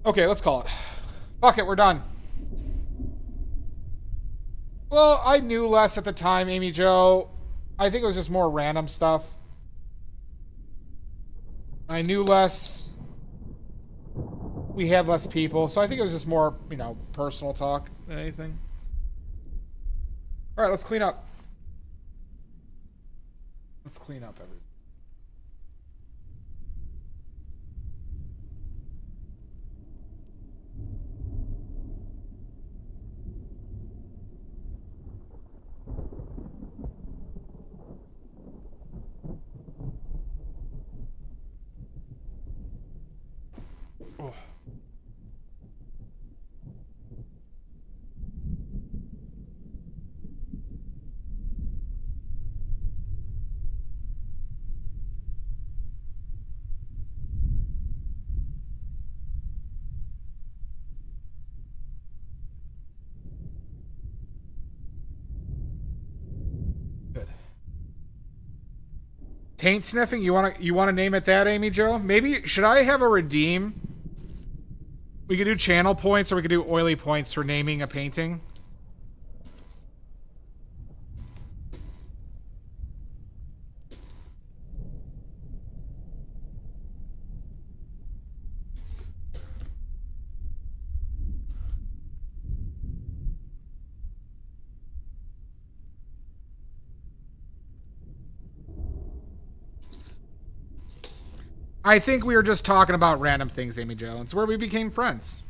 Okay, let's call it. Fuck it, we're done. Well, I knew less at the time, Amy Jo. I think it was just more random stuff. I knew less. We had less people, so I think it was just more, you know, personal talk than anything. All right, let's clean up. Let's clean up everything. Oh. Good. Taint sniffing? You wanna name it that, Amy Jo? Maybe should I have a redeem? We could do channel points, or we could do oily points for naming a painting. I think we were just talking about random things, Amy Jo. It's where we became friends.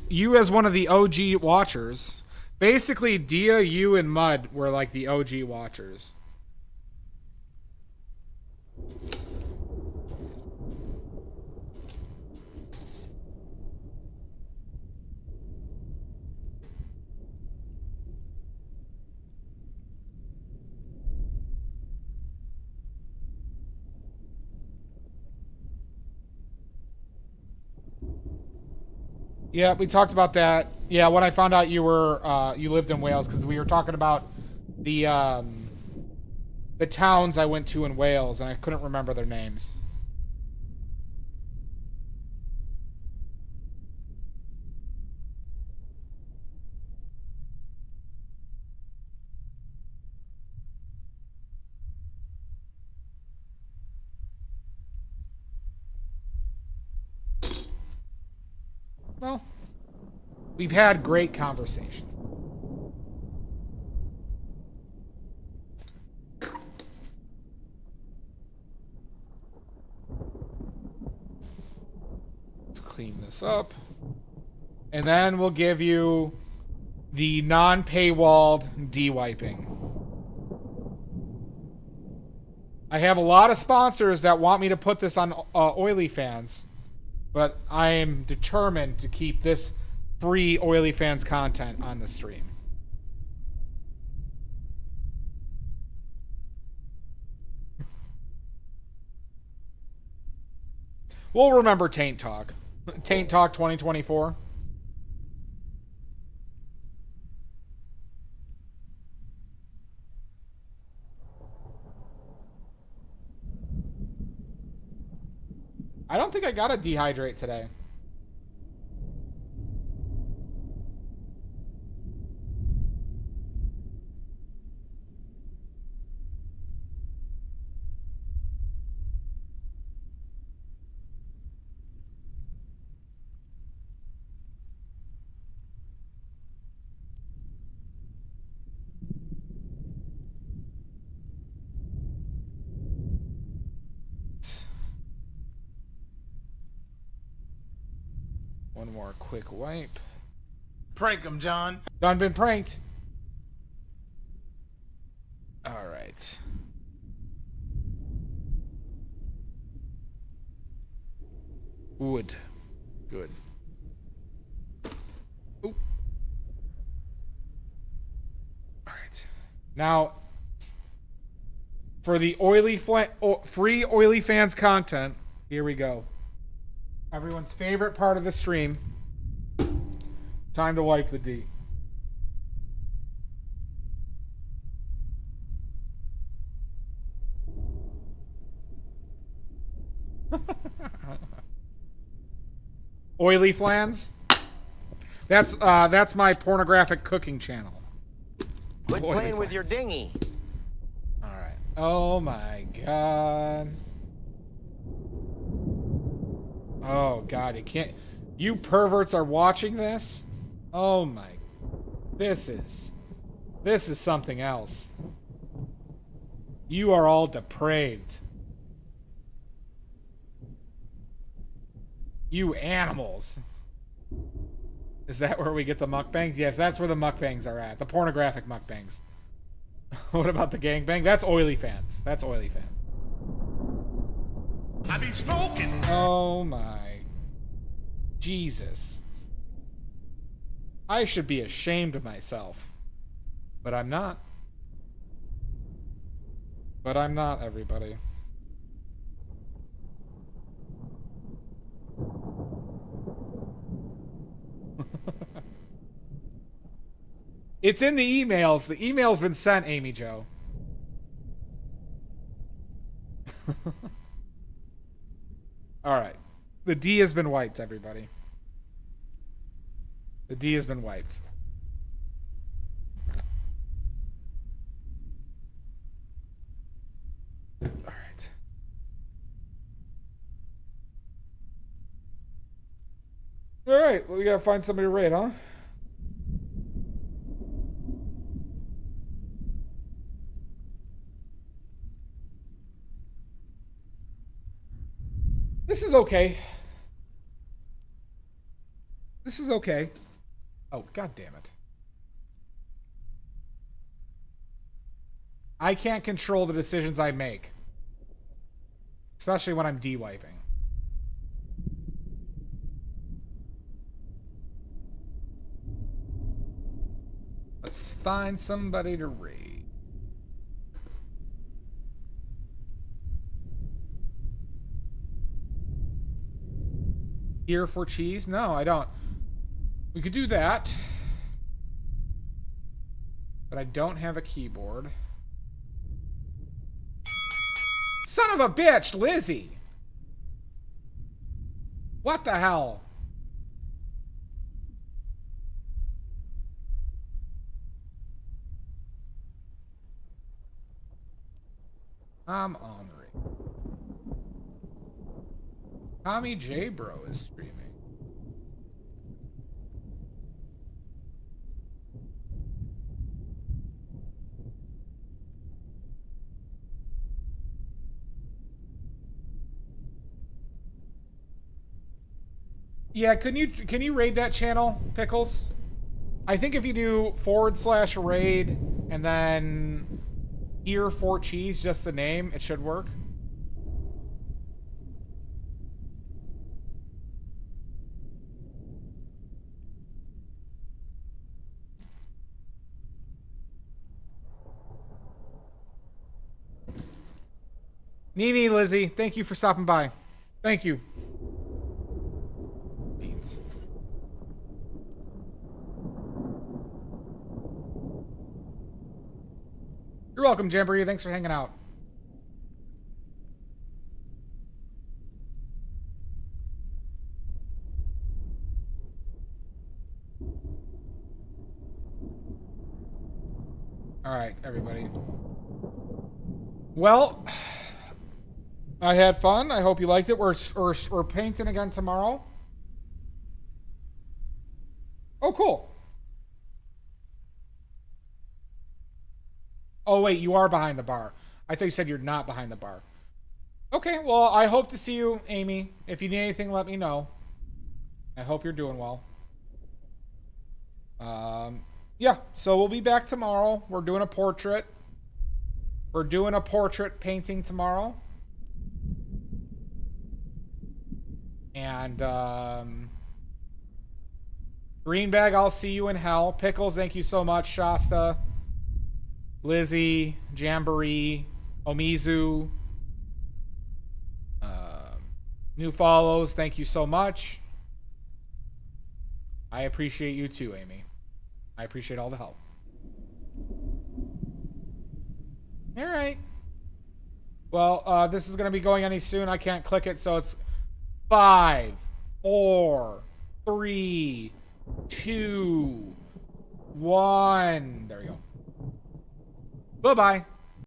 You as one of the OG watchers. Basically, Dia, you, and Mud were like the OG watchers. Yeah, we talked about that. Yeah, when I found out you were you lived in Wales, because we were talking about the towns I went to in Wales, and I couldn't remember their names. Well, we've had great conversation. clean this up. And then we'll give you the non-paywalled de-wiping. I have a lot of sponsors that want me to put this on Oily Fans, but I am determined to keep this free Oily Fans content on the stream. We'll remember Taint Talk. Taint Talk 2024. I don't think I got to dehydrate today. One more quick wipe. Prank him, John. Done been pranked. All right. Wood. Good. Ooh. All right. Now, for the free Oily Fans content, here we go. Everyone's favorite part of the stream. Time to wipe the D. Oily Flans. That's my pornographic cooking channel. Quit Oily playing with Flans. your dinghy. All right. Oh my god. Oh god, you can't. You perverts are watching this? Oh my. This is something else. You are all depraved. You animals. Is that where we get the mukbangs? Yes, that's where the mukbangs are at. The pornographic mukbangs. What about the gangbang? That's Oily Fans. That's Oily Fans. I be smoking. Oh my. Jesus. I should be ashamed of myself. But I'm not. But I'm not, everybody. It's in the emails. The email's been sent, Amy Jo. Alright. The D has been wiped, everybody. The D has been wiped. Alright. Alright, well, we gotta find somebody to raid, huh? This is okay. This is okay. Oh, god damn it. I can't control the decisions I make. Especially when I'm de-wiping. Let's find somebody to raid. Here for cheese? No, I don't. We could do that. But I don't have a keyboard. Son of a bitch, Lizzie! What the hell? I'm ornery. Tommy J Bro is streaming. Yeah, can you raid that channel, Pickles? I think if you do /raid and then here for cheese, just the name, it should work. Nini, Lizzie, thank you for stopping by. Thank you. Beans. You're welcome, Jamboree. Thanks for hanging out. All right, everybody. Well, I had fun. I hope you liked it. We're painting again tomorrow. Oh, cool. Oh, wait, you are behind the bar. I thought you said you're not behind the bar. Okay, well, I hope to see you, Amy. If you need anything, let me know. I hope you're doing well. Yeah, so we'll be back tomorrow. We're doing a portrait. We're doing a portrait painting tomorrow. And, Greenbag, I'll see you in hell. Pickles, thank you so much. Shasta, Lizzie, Jamboree, Omizu, new follows, thank you so much. I appreciate you too, Amy. I appreciate all the help. All right. Well, this is going to be going any soon. I can't click it, so it's 5, 4, 3, 2, 1. There we go. Bye-bye.